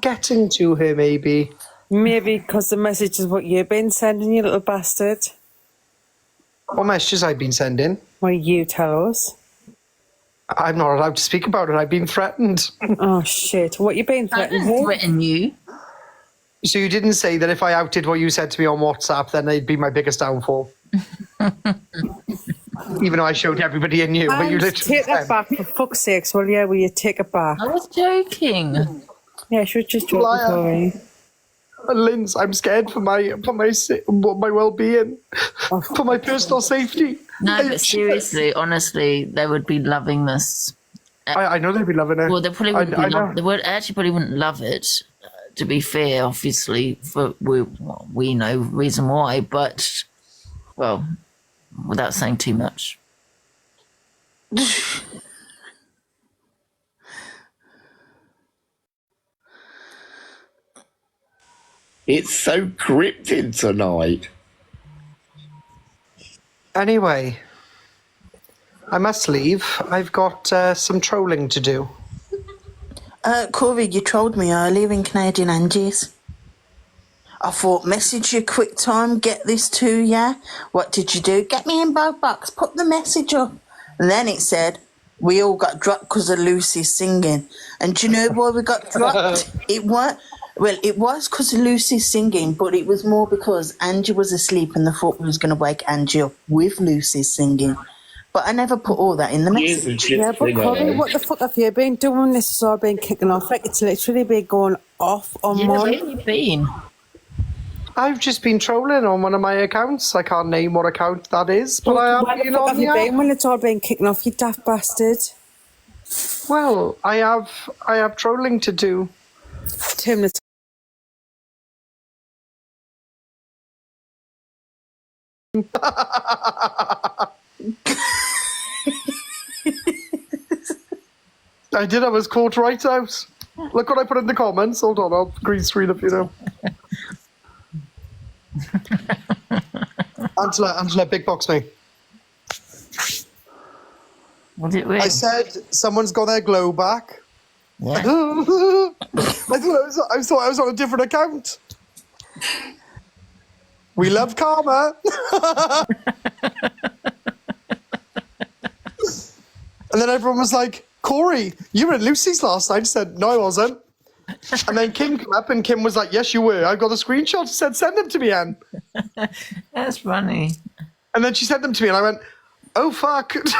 getting to her, maybe. Maybe because the message is what you've been sending, you little bastard. What messages I've been sending? Well, you tell us. I'm not allowed to speak about it. I've been threatened. Oh, shit. What you been threatened with? Threaten you. So you didn't say that if I outed what you said to me on WhatsApp, then it'd be my biggest downfall? Even though I showed everybody in you. But you literally take that back, for fuck's sake. Will you take it back? I was joking. Yeah, she was just joking, sorry. And Linz, I'm scared for my well-being, for my personal safety. No, but seriously, honestly, they would be loving this. I know they'd be loving it. Well, they probably wouldn't. They would actually probably wouldn't love it. To be fair, obviously, for we know reason why, but well, without saying too much. It's so cryptid tonight. Anyway, I must leave. I've got some trolling to do. Corey, you trolled me earlier in Canadian Angie's. I thought, message you quick time, get this to ya. What did you do? Get me in both box, put the message up. And then it said, we all got dropped because of Lucy singing. And do you know why we got dropped? It was because of Lucy singing, but it was more because Angie was asleep and they thought we was going to wake Angie up with Lucy singing. But I never put all that in the message. Yeah, but Corey, what the fuck have you been doing? This has all been kicking off. Like, it's literally been going off on one. Where have you been? I've just been trolling on one of my accounts. I can't name what account that is, but I have been on have you been when it's all been kicking off, you daft bastard? Well, I have trolling to do. Tim, the I did. I was caught right out. Look what I put in the comments. Hold on, I'll green screen up, you know. Angela, big box me. What did we? I said someone's got their glow back. Yeah. I thought I was on a different account. We love karma. And then everyone was like, Corey, you were at Lucy's last night. I said, no, I wasn't. And then Kim came up and Kim was like, yes, you were. I got a screenshot. She said, send them to me, Anne. That's funny. And then she sent them to me and I went, oh, fuck. And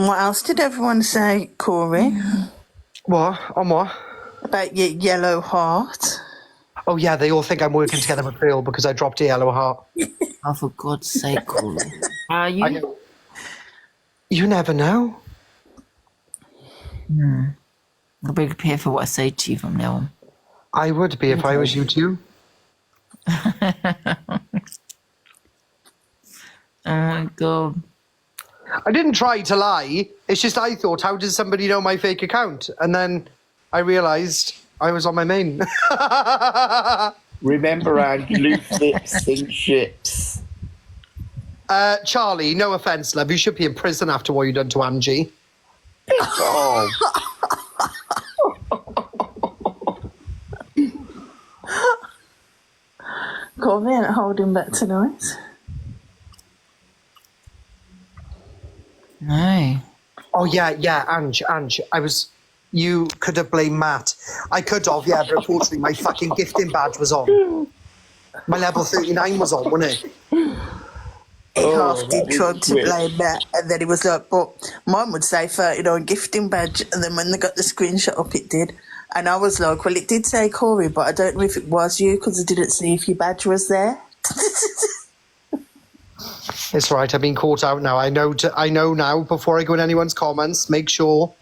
what else did everyone say, Corey? What? On what? About your yellow heart. Oh, yeah, they all think I'm working together with Phil because I dropped a yellow heart. Oh, for God's sake, Corey. Are you? You never know. I'll be prepared for what I say to you from now on. I would be if I was you too. Oh my God. I didn't try to lie. It's just I thought, how does somebody know my fake account? And then I realised I was on my main. Remember, Ange, loose lips and ships. Charlie, no offence, love. You should be in prison after what you done to Angie. Oh. Corey ain't holding back tonight. No. Oh, yeah, Ange, you could have blamed Matt. I could have, yeah, but unfortunately my fucking gifting badge was on. My level 39 was on, wasn't it? He half did try to blame that, and then he was like, but mine would say 39 gifting badge, and then when they got the screenshot up, it did. And I was like, well, it did say Corey, but I don't know if it was you, because I didn't see if your badge was there. It's right, I've been caught out now. I know now, before I go in anyone's comments, make sure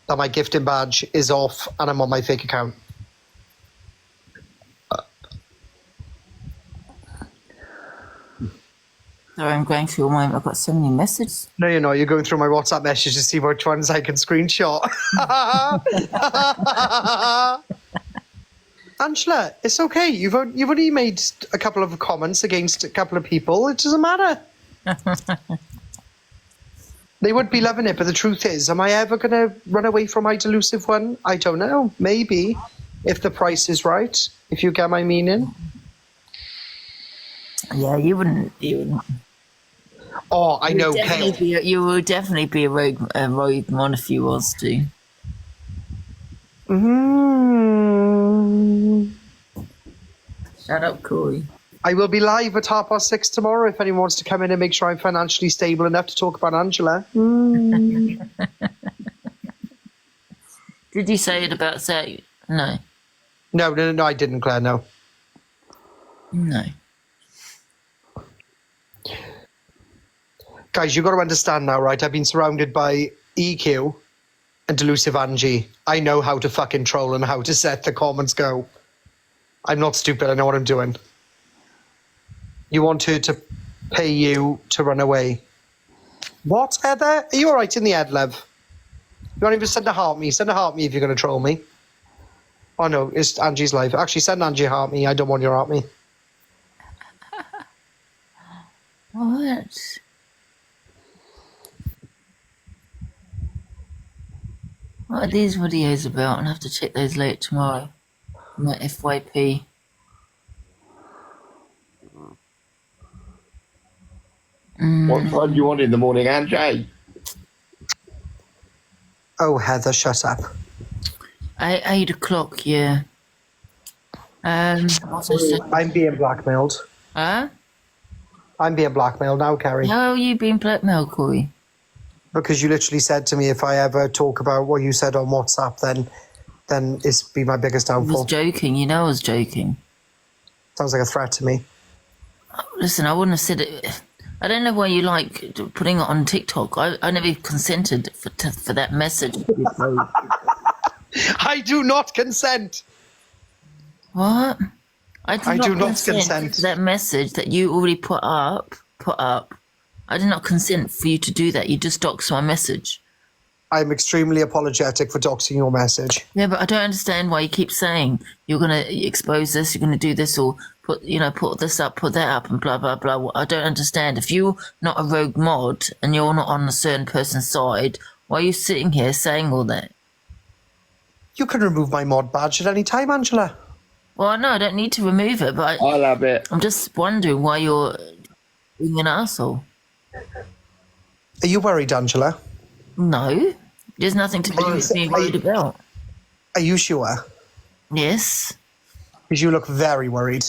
that my gifting badge is off and I'm on my fake account. Sorry, I'm going through mine. I've got so many messages. No, you're not. You're going through my WhatsApp messages to see which ones I can screenshot. Angela, it's okay. You've only made a couple of comments against a couple of people. It doesn't matter. They would be loving it, but the truth is, am I ever going to run away from my delusive one? I don't know. Maybe, if the price is right, if you get my meaning. Yeah, you wouldn't. Oh, I know, Kale. You would definitely be a rogue one if you was to. Shut up, Corey. I will be live at 6:30 tomorrow if anyone wants to come in and make sure I'm financially stable enough to talk about Angela. Did you say it about say no? No, I didn't, Claire, no. No. Guys, you've got to understand now, right? I've been surrounded by EQ and delusive Angie. I know how to fucking troll and how to set the comments go. I'm not stupid. I know what I'm doing. You want her to pay you to run away. What, Heather? Are you all right in the head, love? You want even send a heart me? Send a heart me if you're going to troll me. Oh, no, it's Angie's live. Actually, send Angie a heart me. I don't want your heart me. What? What are these videos about? I'll have to check those later tomorrow. My FYP. What time do you want in the morning, Anjay? Oh, Heather, shut up. 8 o'clock, yeah. I'm being blackmailed. Huh? I'm being blackmailed now, Carrie. How are you being blackmailed, Corey? Because you literally said to me, if I ever talk about what you said on WhatsApp, then it's be my biggest I downfall. was joking. You know I was joking. Sounds like a threat to me. Listen, I wouldn't have said it. I don't know why you like putting it on TikTok. I never consented for that message. I do not consent. What? I do not consent to that message that you already put up. I did not consent for you to do that. You just doxed my message. I'm extremely apologetic for doxing your message. Yeah, but I don't understand why you keep saying you're going to expose this, you're going to do this, or put this up, put that up, and blah, blah, blah. I don't understand. If you're not a rogue mod and you're not on a certain person's side, why are you sitting here saying all that? You can remove my mod badge at any time, Angela. Well, no, I don't need to remove it, but I'll have it. I'm just wondering why you're being an arsehole. Are you worried, Angela? No. There's nothing to be worried about. Are you sure? Yes. Because you look very worried.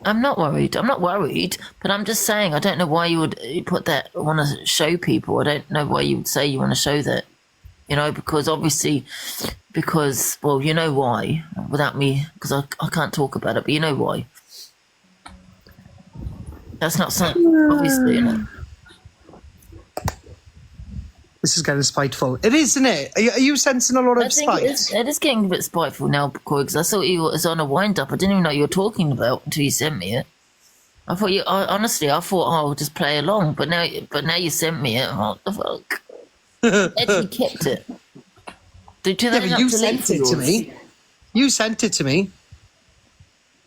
I'm not worried. I'm not worried, but I'm just saying I don't know why you would put that, want to show people. I don't know why you would say you want to show that. You know, because obviously, well, you know why, without me, because I can't talk about it, but you know why. That's not something, obviously, you know. This is getting spiteful. It is, isn't it? Are you sensing a lot of spite? It is getting a bit spiteful now, Corey, because I thought you was on a wind-up. I didn't even know what you were talking about until you sent me it. I thought, I'll just play along, but now you sent me it. What the fuck? Actually kept it. Yeah, but you sent it to me. You sent it to me.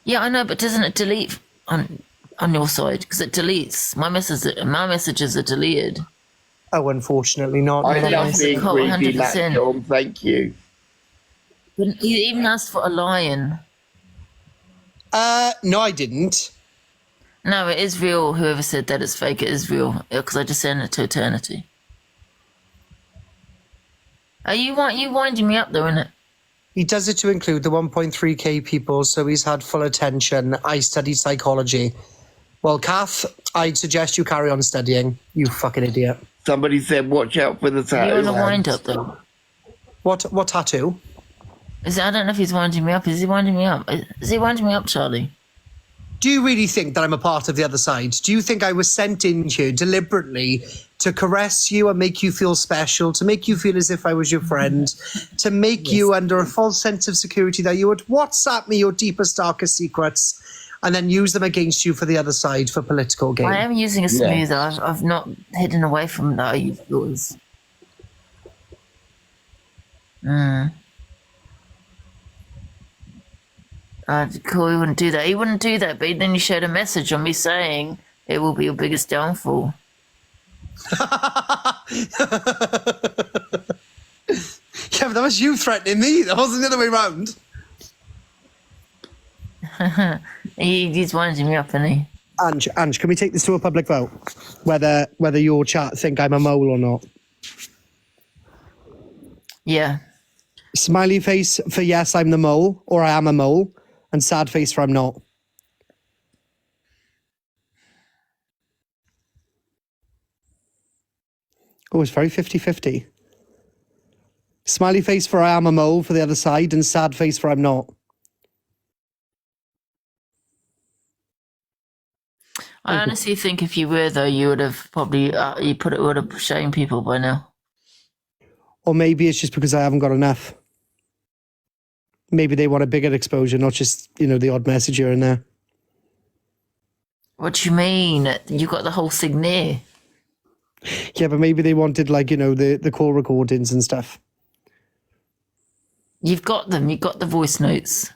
Yeah, I know, but doesn't it delete on your side? Because it deletes. My messages are deleted. Oh, unfortunately not. I love being creepy, John. Thank you. But you even asked for a lion. No, I didn't. No, it is real. Whoever said that it's fake, it is real. Because I just sent it to eternity. Are you winding me up though, innit? He does it to include the 1.3k people, so he's had full attention. I studied psychology. Well, Kath, I'd suggest you carry on studying. You fucking idiot. Somebody said, watch out for the tattoo. You're on a wind up though. What tattoo? I don't know if he's winding me up. Is he winding me up? Is he winding me up, Charlie? Do you really think that I'm a part of the other side? Do you think I was sent in here deliberately to caress you and make you feel special, to make you feel as if I was your friend, to make you under a false sense of security that you would WhatsApp me your deepest, darkest secrets and then use them against you for the other side for political gain? I am using a smoother. I've not hidden away from that. I use yours. Corey wouldn't do that. He wouldn't do that, but then you showed a message on me saying it will be your biggest downfall. Yeah, but that was you threatening me. That wasn't the other way around. He's winding me up, isn't he? Ange, can we take this to a public vote? Whether your chat think I'm a mole or not? Yeah. Smiley face for yes, I'm the mole, or I am a mole, and sad face for I'm not. Oh, it's very 50-50. Smiley face for I am a mole for the other side, and sad face for I'm not. I honestly think if you were, though, you would have probably would have shamed people by now. Or maybe it's just because I haven't got enough. Maybe they want a bigger exposure, not just, the odd message here and there. What do you mean? You got the whole thing there. Yeah, but maybe they wanted, the call recordings and stuff. You've got them. You've got the voice notes.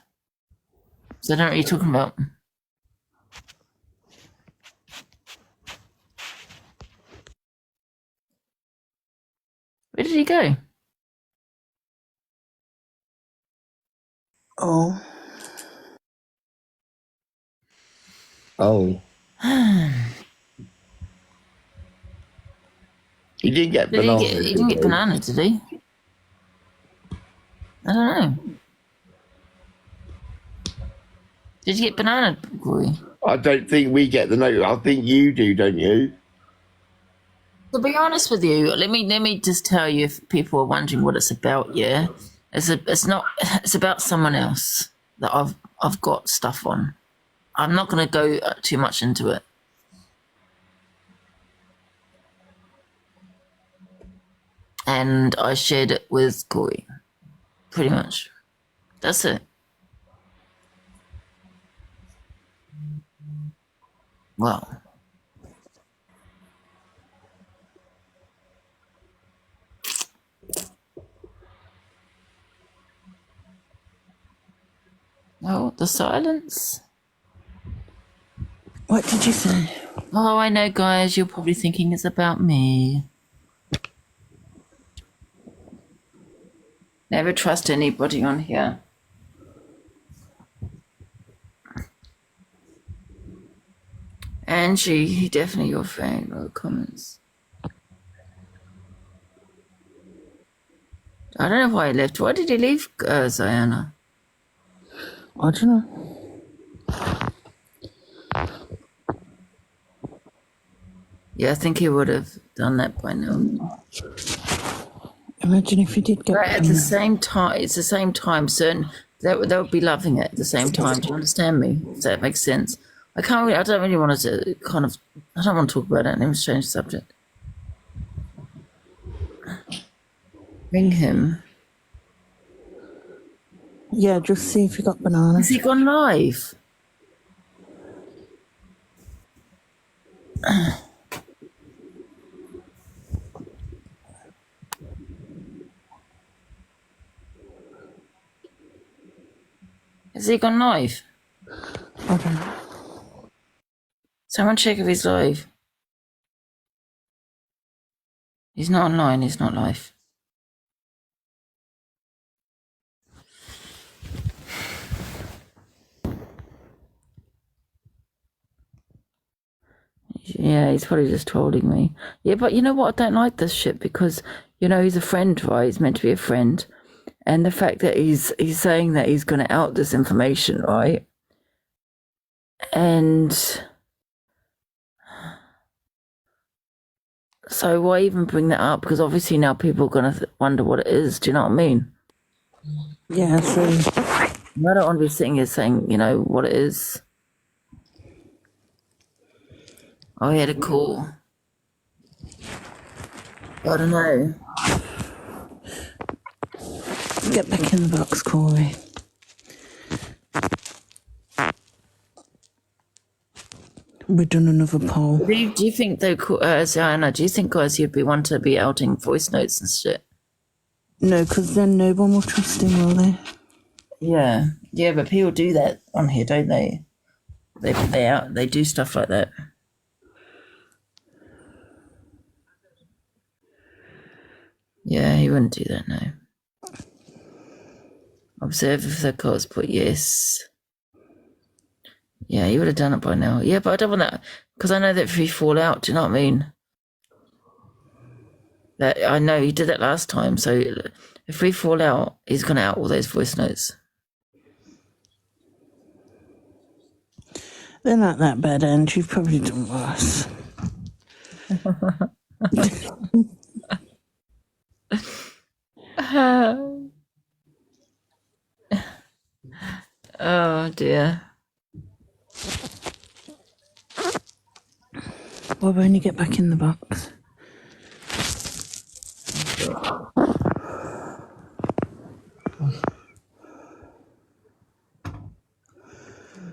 So I don't know what you're talking about. Where did he go? Oh. Oh. He didn't get Did he banana, get? He didn't get banana, did he? I don't know. Did you get banana, Corey? I don't think we get the note. I think you do, don't you? To be honest with you, let me just tell you, if people are wondering what it's about, yeah, it's about someone else that I've got stuff on. I'm not going to go too much into it. And I shared it with Corey, pretty much. That's it. Well. Oh, the silence. What did you say? Oh, I know, guys. You're probably thinking it's about me. Never trust anybody on here. Angie, definitely your friend. No comments. I don't know why he left. Why did he leave, Ziana? I don't know. Yeah, I think he would have done that by now. Imagine if he did get. But at the same time, it's the same time. Certain they'll be loving it at the same time. Do you understand me? If that makes sense. I don't really want to kind of. I don't want to talk about it. Let me change the subject. Ring him. Yeah, just see if he got bananas. Has he gone live? Has he gone live? I don't know. Someone check if he's live. He's not online, he's not live. Yeah, he's probably just trolling me. Yeah, but you know what? I don't like this shit because, you know, he's a friend, right? He's meant to be a friend. And the fact that he's saying that he's going to out this information, right? And so why even bring that up? Because obviously now people are going to wonder what it is. Do you know what I mean? Yeah, true. I don't want to be sitting here saying, you know, what it is. Oh, he had a call. I don't know. Get back in the box, Corey. We've done another poll. Do you think though, Ziana, do you think guys you'd be one to be outing voice notes and shit? No, because then no one will trust him, will they? Yeah, yeah, but people do that on here, don't they? They do stuff like that. Yeah, he wouldn't do that, no. Observe if the cards put yes. Yeah, he would have done it by now. Yeah, but I don't want that because I know that if we fall out, do you know what I mean? That I know he did that last time, so if we fall out, he's gonna out all those voice notes. They're not that bad, and you've probably done worse. Oh dear. Well, when you get back in the box.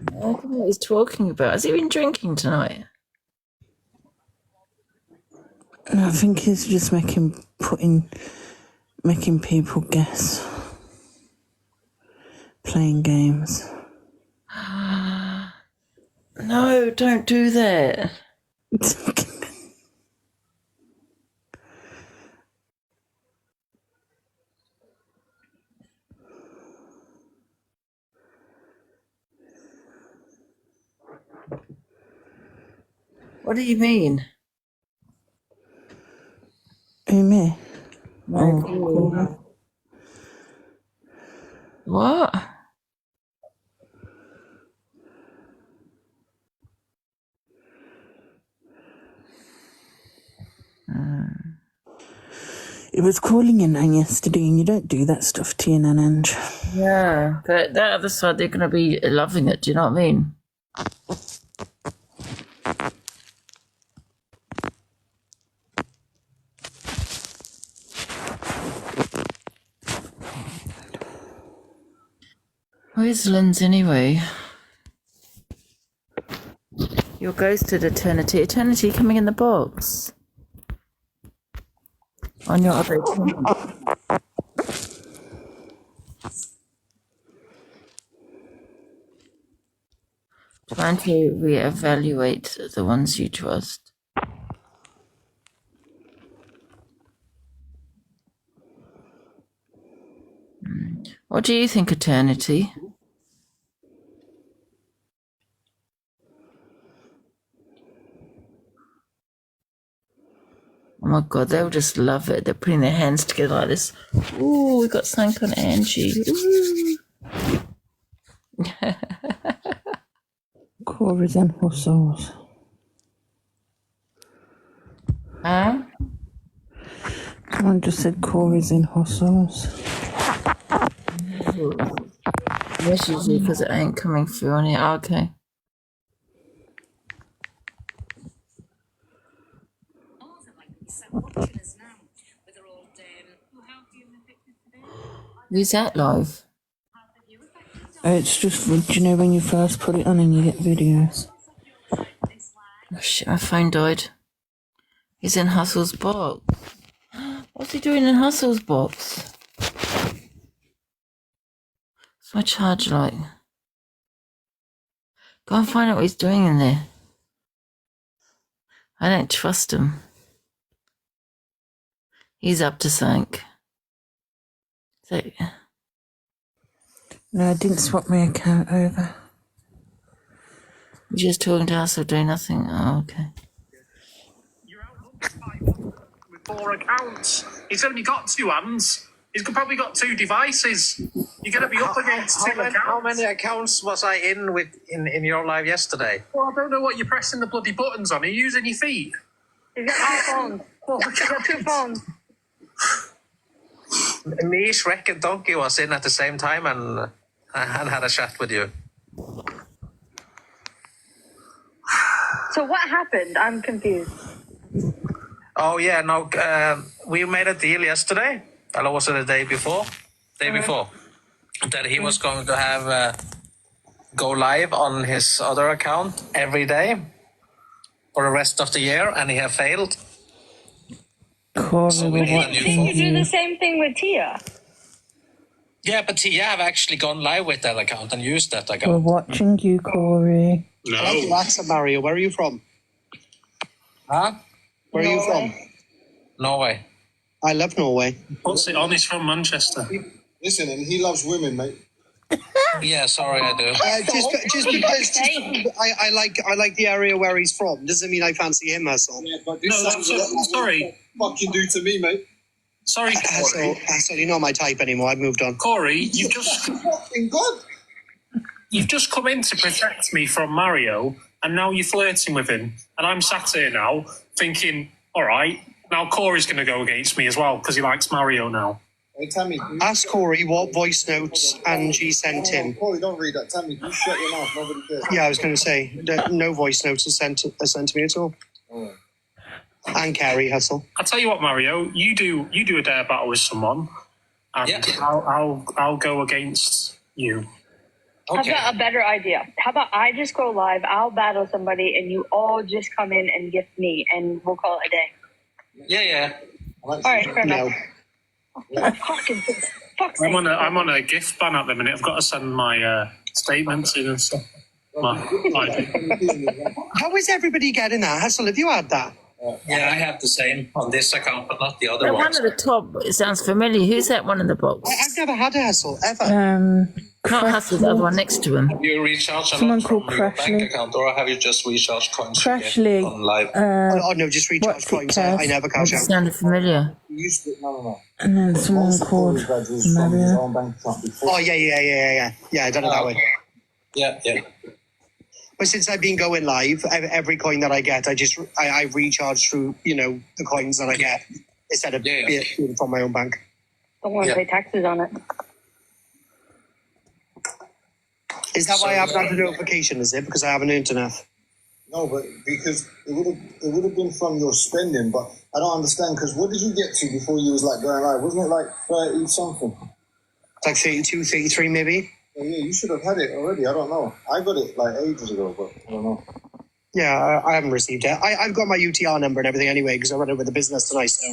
I don't know what he's talking about. Has he been drinking tonight? No, I think he's just making people guess. Playing games. No, don't do that. What do you mean? Who, me? No, Corey. What? It was calling your nan yesterday, and you don't do that stuff to your nan, Ange. Yeah, but that other side, they're going to be loving it. Do you know what I mean? Where's Lynn's anyway? Your ghosted eternity. Eternity coming in the box. On your other account. Trying to reevaluate the ones you trust. What do you think, eternity? Oh my god, they'll just love it. They're putting their hands together like this. Ooh, we got something on Angie. Ooh. Corey's and hustles. Huh? Someone just said Corey's in hustles. Message you because it ain't coming through on here. Oh, okay. Who's that live? It's just, do you know when you first put it on and you get videos? Oh shit, my phone died. He's in Hustle's box. What's he doing in Hustle's box? What's my charge like? Go and find out what he's doing in there. I don't trust him. He's up to something. So, No, I didn't swap my account over. you're just talking to us or doing nothing? Oh, okay. With 4 accounts. He's only got 2 hands. He's probably got 2 devices. You're going to be up against 2 accounts. How many accounts was I in with in your live yesterday? Well, I don't know what you're pressing the bloody buttons on. Are you using your feet? He's got 2 phones. He's got 2 phones. Me, Shrek, and Donkey was in at the same time and had a chat with you. So what happened? I'm confused. Oh yeah, no, we made a deal yesterday. Or was it the day before? That he was going to have go live on his other account every day for the rest of the year, and he have failed. So we need a new phone. You do the same thing with Tia. Yeah, but Tia have actually gone live with that account and used that account. We're watching you, Corey. No. I like your accent, Mario. Where are you from? Huh? Where are you from? Norway. I love Norway. What's it on? He's from Manchester. Listen, and he loves women, mate. Yeah, sorry, I do. Just because I like the area where he's from doesn't mean I fancy him, Hassel. Yeah, but this sounds a lot sorry. Fucking do to me, mate. Sorry, Corey. Hassel, you're not my type anymore. I've moved on. Corey, you've just fucking good. You've just come in to protect me from Mario, and now you're flirting with him. And I'm sat here now thinking, all right, now Corey's going to go against me as well because he likes Mario now. Hey, Tammy. Ask Corey what voice notes Angie sent him. Corey, don't read that. Tammy, you shut your mouth. Nobody cares. Yeah, I was going to say, no voice notes are sent to me at all. Oh. And Carrie, Hassel. I'll tell you what, Mario, you do a dare battle with someone, and I'll go against you. Okay. I've got a better idea. How about I just go live, I'll battle somebody, and you all just come in and gift me, and we'll call it a day. Yeah. All right, fair enough. I'm on a gift ban at the minute. I've got to send my statements in and stuff. How is everybody getting that? Hassel, have you had that? Yeah, I have the same on this account, but not the other One ones. at the top, it sounds familiar. Who's that one in the box? I've never had a Hassel, ever. Not Hassel's, the other one next to him. Have you recharged a Someone lot from called your Crashly. bank account, or have you just recharged coins you get Crashly. on live? Oh, no, just recharge what's it, coins. Kev? I never It cash out. sounded familiar. You used to, no. And then someone Most of called Corey's badge was from his Mario. own bank account before. Oh, yeah, I done it that way. Yeah. But since I've been going live, every coin that I get, I recharge through, the coins that I get instead of being from my own bank. Don't want to pay taxes on it. Is that why I haven't had the notification, is it? Because I haven't earned enough? No, but because it would have been from your spending, but I don't understand, because what did you get to before you was like going live? Wasn't it like 30 something? It's like 32, 33 maybe? Yeah, you should have had it already. I don't know. I got it like ages ago, but I don't know. Yeah, I haven't received it. I've got my UTR number and everything anyway, because I run it with the business tonight, so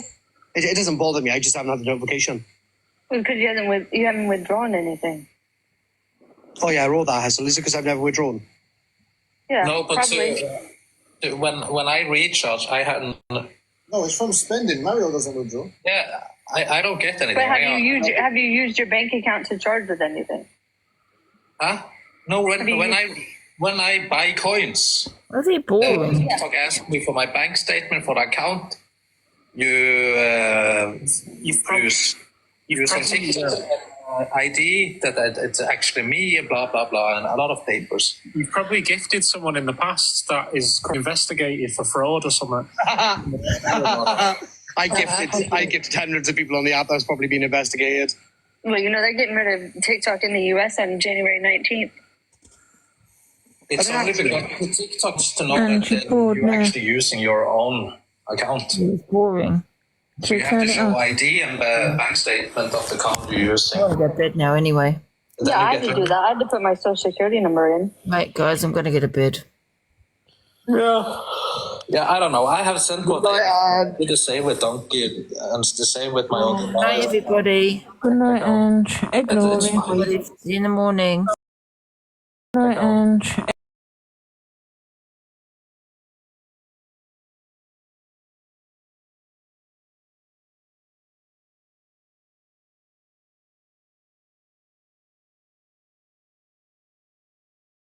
it doesn't bother me. I just haven't had the notification. Because you haven't withdrawn anything. Oh yeah, all that hassle. Is it because I've never withdrawn? Yeah, No, but probably. when I recharge, I hadn't. No, it's from spending. Mario doesn't withdraw. Yeah, I don't get anything. But have you used your bank account to charge with anything? Huh? No, when I buy coins. Are they boring? TikTok asked me for my bank statement for the account. You use a TikTok ID that it's actually me, blah blah blah, and a lot of papers. You've probably gifted someone in the past that is investigated for fraud or something. I gifted hundreds of people on the app that's probably been investigated. Well, they're getting rid of TikTok in the US on January 19th. It's only because TikTok's to know that you're actually using your own account. It's boring. So you have to show ID and the bank statement of the account you're using. I'm going to get bed now anyway. Yeah, I had to do that. I had to put my social security number in. Right, guys, I'm going to get a bed. Yeah, I don't know. I have sent what I did the same with Donkey and the same with my own. Bye, everybody. Good night, Ange. Hey, Glory. See you in the morning. Good night, Ange.